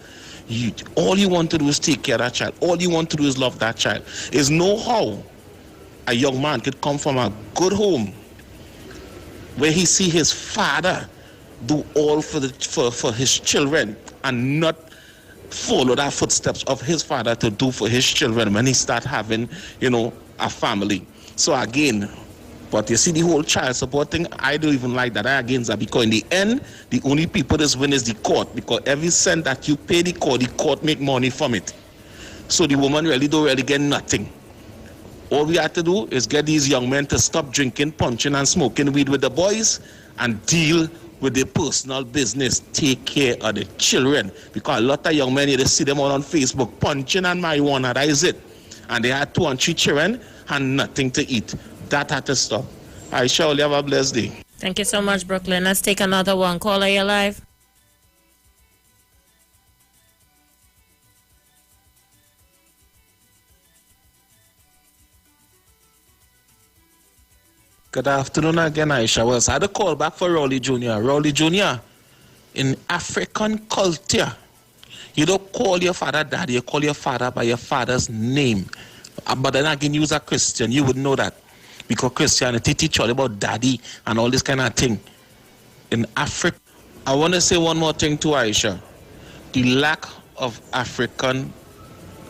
All you want to do is take care of that child. All you want to do is love that child. Is know how a young man could come from a good home where he see his father do all for his children and not follow that footsteps of his father to do for his children when he start having, a family. So again, but you see the whole child support thing, I don't even like that. I against that because in the end, the only people that win is the court because every cent that you pay the court make money from it. So the woman don't get nothing. All we have to do is get these young men to stop drinking, punching and smoking weed with the boys and deal with their personal business. Take care of the children because a lot of young men, you see them all on Facebook punching and marijuana, that is it. And they had 2 and 3 children and nothing to eat. That had to stop. I surely have a blessed day. Thank you so much, Brooklyn. Let's take another one. Caller, you live. Good afternoon again, Aisha Wells. I had a call back for Rowley Jr. Rowley Jr., in African culture, you don't call your father daddy, you call your father by your father's name. But then again, you as a Christian, you would know that. Because Christianity teach all about daddy and all this kind of thing. In Africa, I want to say one more thing to Aisha. The lack of African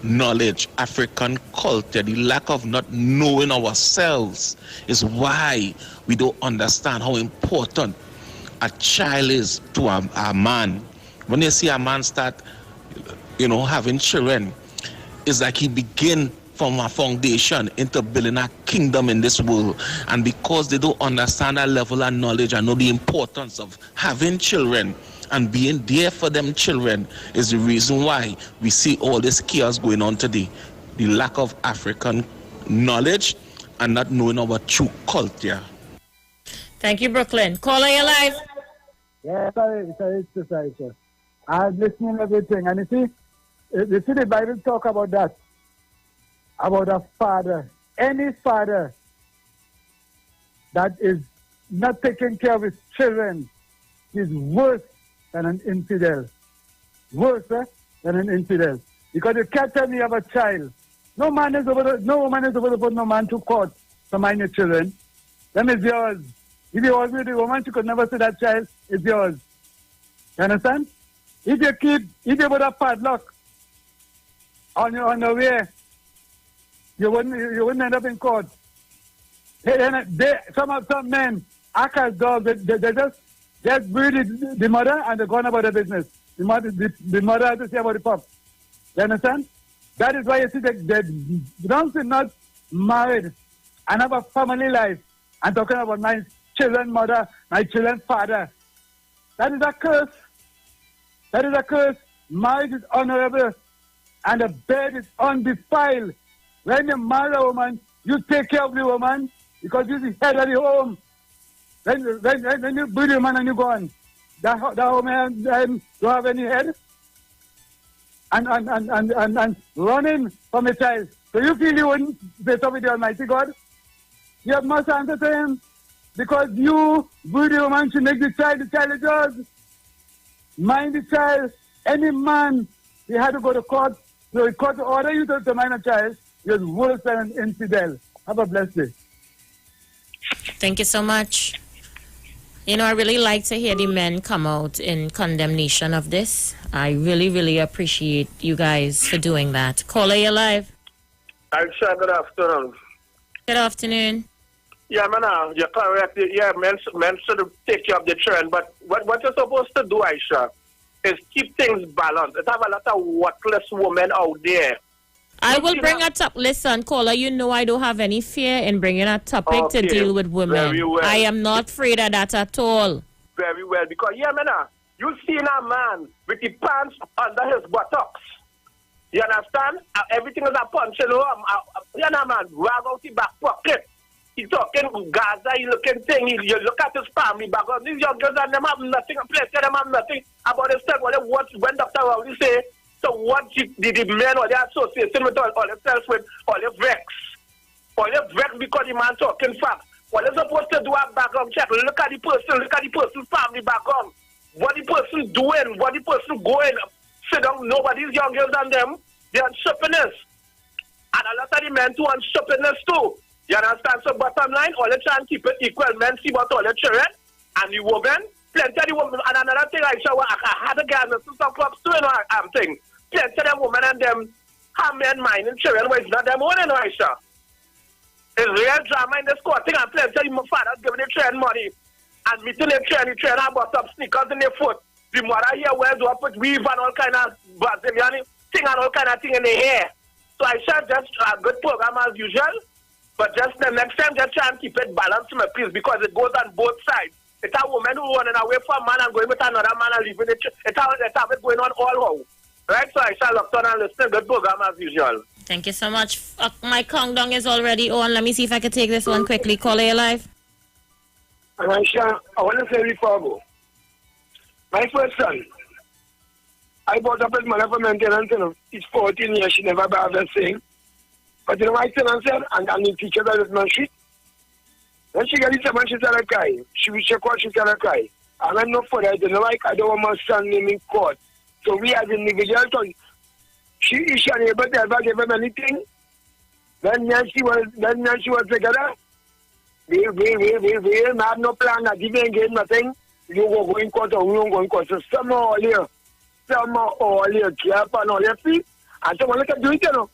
knowledge, African culture, the lack of not knowing ourselves is why we don't understand how important a child is to a man. When you see a man start, having children, it's like he begin from a foundation into building a kingdom in this world. And because they don't understand that level of knowledge and know the importance of having children and being there for them children is the reason why we see all this chaos going on today. The lack of African knowledge and not knowing our true culture. Thank you, Brooklyn. Caller, you live. Yeah, sorry, sir. I'm listening to everything. And you see the Bible talk about that. About a father. Any father that is not taking care of his children is worse than an infidel. Worse than an infidel. Because you can't tell me you have a child. No woman is over to put no man to court to mind your children. Then it's yours. If you was with the woman, she could never say that child is yours. You understand? If you put a padlock on your way, you wouldn't end up in court. Some men act as dogs. They just breed the mother and they go on about their business. The mother has to say about the pup. You understand? That is why you see that once you're not married and have a family life and talking about my children's mother, my children's father. That is a curse. That is a curse. Marriage is honorable and the bed is undefiled. When you marry a woman, you take care of the woman because you're the head of the home. When you build a man and you go on, that home don't have any head. And running from a child. So you feel you wouldn't say something with the Almighty God? You must answer to him. Because you, build a woman, should make the child is yours. Mind the child. Any man, he had to go to court. So the court order you to mind a child, you're worse than an infidel. Have a blessed day. Thank you so much. You know, I really like to hear the men come out in condemnation of this. I really, really appreciate you guys for doing that. Caller, you're live. Aisha, good afternoon. Good afternoon. Yeah, man, you're correct. Yeah, men should take care of the children. But what you're supposed to do, Aisha, is keep things balanced. There's a lot of worthless women out there. I will bring a topic. Listen, caller, you know I don't have any fear in bringing a topic to deal with women. Very well. I am not afraid of that at all. Very well, because, yeah, man, you seen a man with the pants under his buttocks. You understand? Everything is a punch in him. You know, man, rag out the back pocket. He talking Gaza, he looking thing. You look at his family background. These young girls and them have nothing. Plenty of them have nothing about this stuff. When Dr. Rowley say, so what the men or the association with all themselves with all the vex? All the vex because the man talking fact. What they're supposed to do a background check. Look at the person's family background. What the person doing, what the person going. Sit down, nobody's young girls than them. They are shoppiness. And a lot of the men too on shoppiness too. You understand? So bottom line, all they try and keep it equal. Men see about all the children and the women. Plenty of the women. And another thing I had a girl in some clubs too, thing. Plenty of them women and them have men minding children, but it's not them own, Aisha. It's real drama in the school thing, and plenty of fathers giving the children money and meeting the children have bought up sneakers in their foot. The mother here wears up with weave and all kind of Brazilian thing and all kind of thing in the hair. So Aisha, just a good program as usual, but just the next time just try and keep it balanced, please, because it goes on both sides. It's a woman who running away from a man and going with another man and leaving it. It's it going on all over. Right, so I shall look on and listen. Good program as usual. Thank you so much. My countdown is already on. Let me see if I can take this one quickly. Caller, you live. And Aisha, I want to say before I go. My first son, I brought up his mother for maintenance. He's 14 years. She never bothered saying. But you know my son said, and the teacher that is my street. When she got it, she started crying. She started crying. And I'm not for that. You know, like, I don't want my son name in court. So we as individuals, so she able to ever give him anything. Then she was together. We have no plan that he didn't get nothing. You go in court or we don't go in court. So somehow all here, cap and all your feet. And someone let us do it, you know.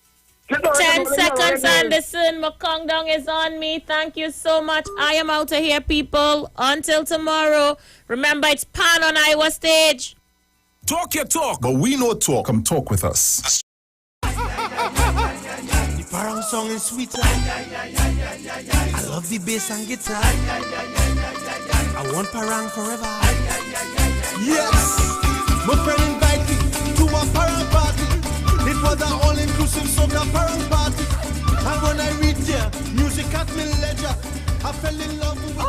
10 seconds, Anderson. My countdown is on me. Thank you so much. I am out of here, people. Until tomorrow. Remember, it's Pan on Iwer Stage. Talk your talk, but we know talk. Come talk with us. The Parang song is sweet. I love the bass and guitar. I want Parang forever. Yes, my friend invited me to a Parang party. It was an all-inclusive soca Parang party. And when I reached there, music at me ledger. I fell in love with the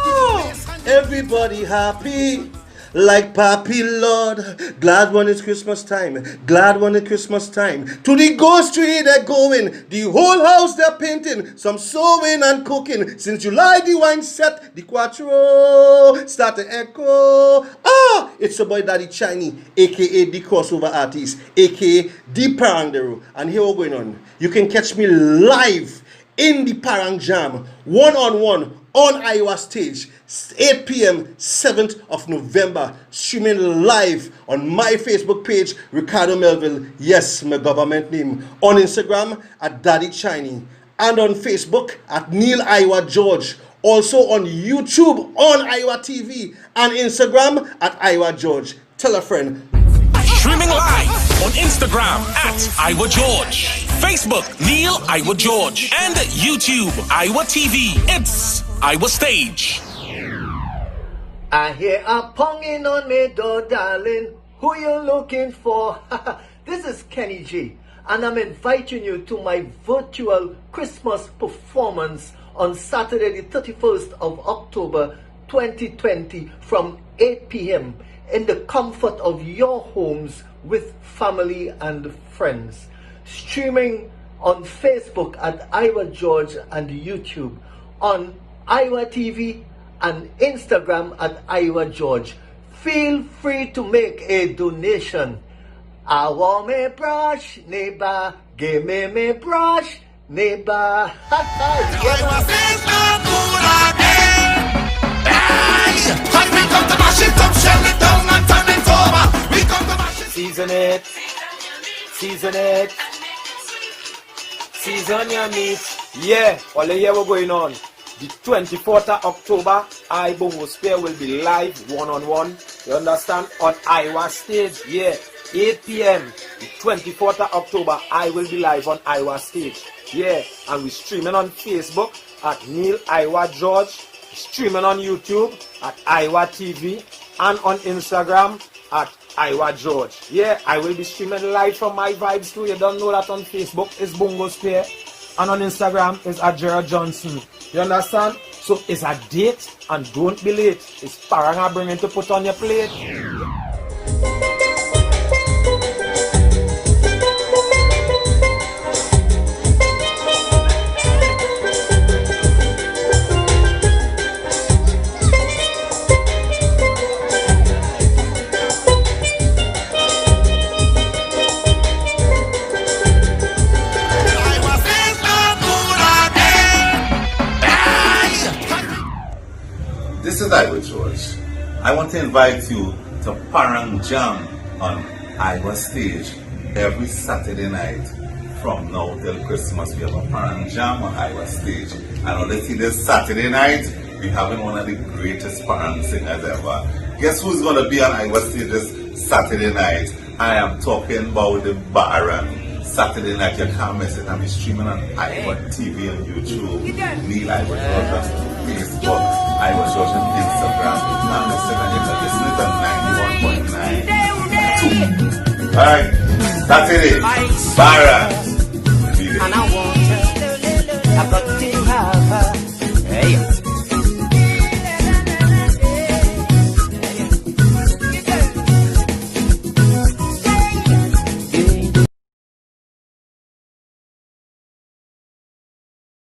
bass. Everybody happy. like Papi Lord. Glad when it's Christmas time, glad when it's Christmas time. To the ghost tree they're going, the whole house they're painting, some sewing and cooking. Since July the wine set, the quattro start to echo. Ah, it's your boy Daddy Chinese, aka the crossover artist, aka the Parangdero. And here we're going on. You can catch me live in the Parang Jam, one-on-one on Iowa stage, 8 p.m. 7th of November, streaming live on my Facebook page, Ricardo Melville, yes, my government name, on Instagram at Daddy Chinese, and on Facebook at Neil Iwer George, also on YouTube on Iwer TV, and Instagram at Iwer George. Tell a friend. Streaming live on Instagram at Iwer George, Facebook Neil Iwer George, and YouTube Iwer TV. It's Iwer Stage. I hear a ponging on me door, darling. Who you looking for? This is Kenny G, and I'm inviting you to my virtual Christmas performance on Saturday the 31st of October 2020 from 8 p.m. in the comfort of your homes with family and friends. Streaming on Facebook at Iwer George and YouTube, on Iwer TV and Instagram at Iwer George. Feel free to make a donation. I want me brush, neighbor. Give me brush, neighbor. Season it, season it, season your meat. Yeah, all the year we're going on. The 24th of October, I Bongo Spear will be live one-on-one. You understand? On Iowa stage. Yeah, 8 p.m. The 24th of October, I will be live on Iowa stage. Yeah, and we're streaming on Facebook at Neil Iwer George, streaming on YouTube at Iwer TV, and on Instagram at Iwer George. Yeah, I will be streaming live from my vibes too. You don't know that on Facebook is Bongo Spear, and on Instagram is at Gerald Johnson. You understand? So it's a date, and don't be late. It's Paranga bringing to put on your plate. This is Iwer George. I want to invite you to Parang Jam on Iwer Stage every Saturday night from now till Christmas. We have a Parang Jam on Iwer Stage. And honestly, this Saturday night, we're having one of the greatest Parang singers ever. Guess who's going to be on Iwer Stage this Saturday night? I am talking about the Baron. Saturday night, you can't miss it. I'm streaming on Iwer TV and YouTube. Neil Iwer George on Facebook. Iwer George on Instagram. And Instagram, you can listen to 91.9. Alright, Saturday, Baron. And I want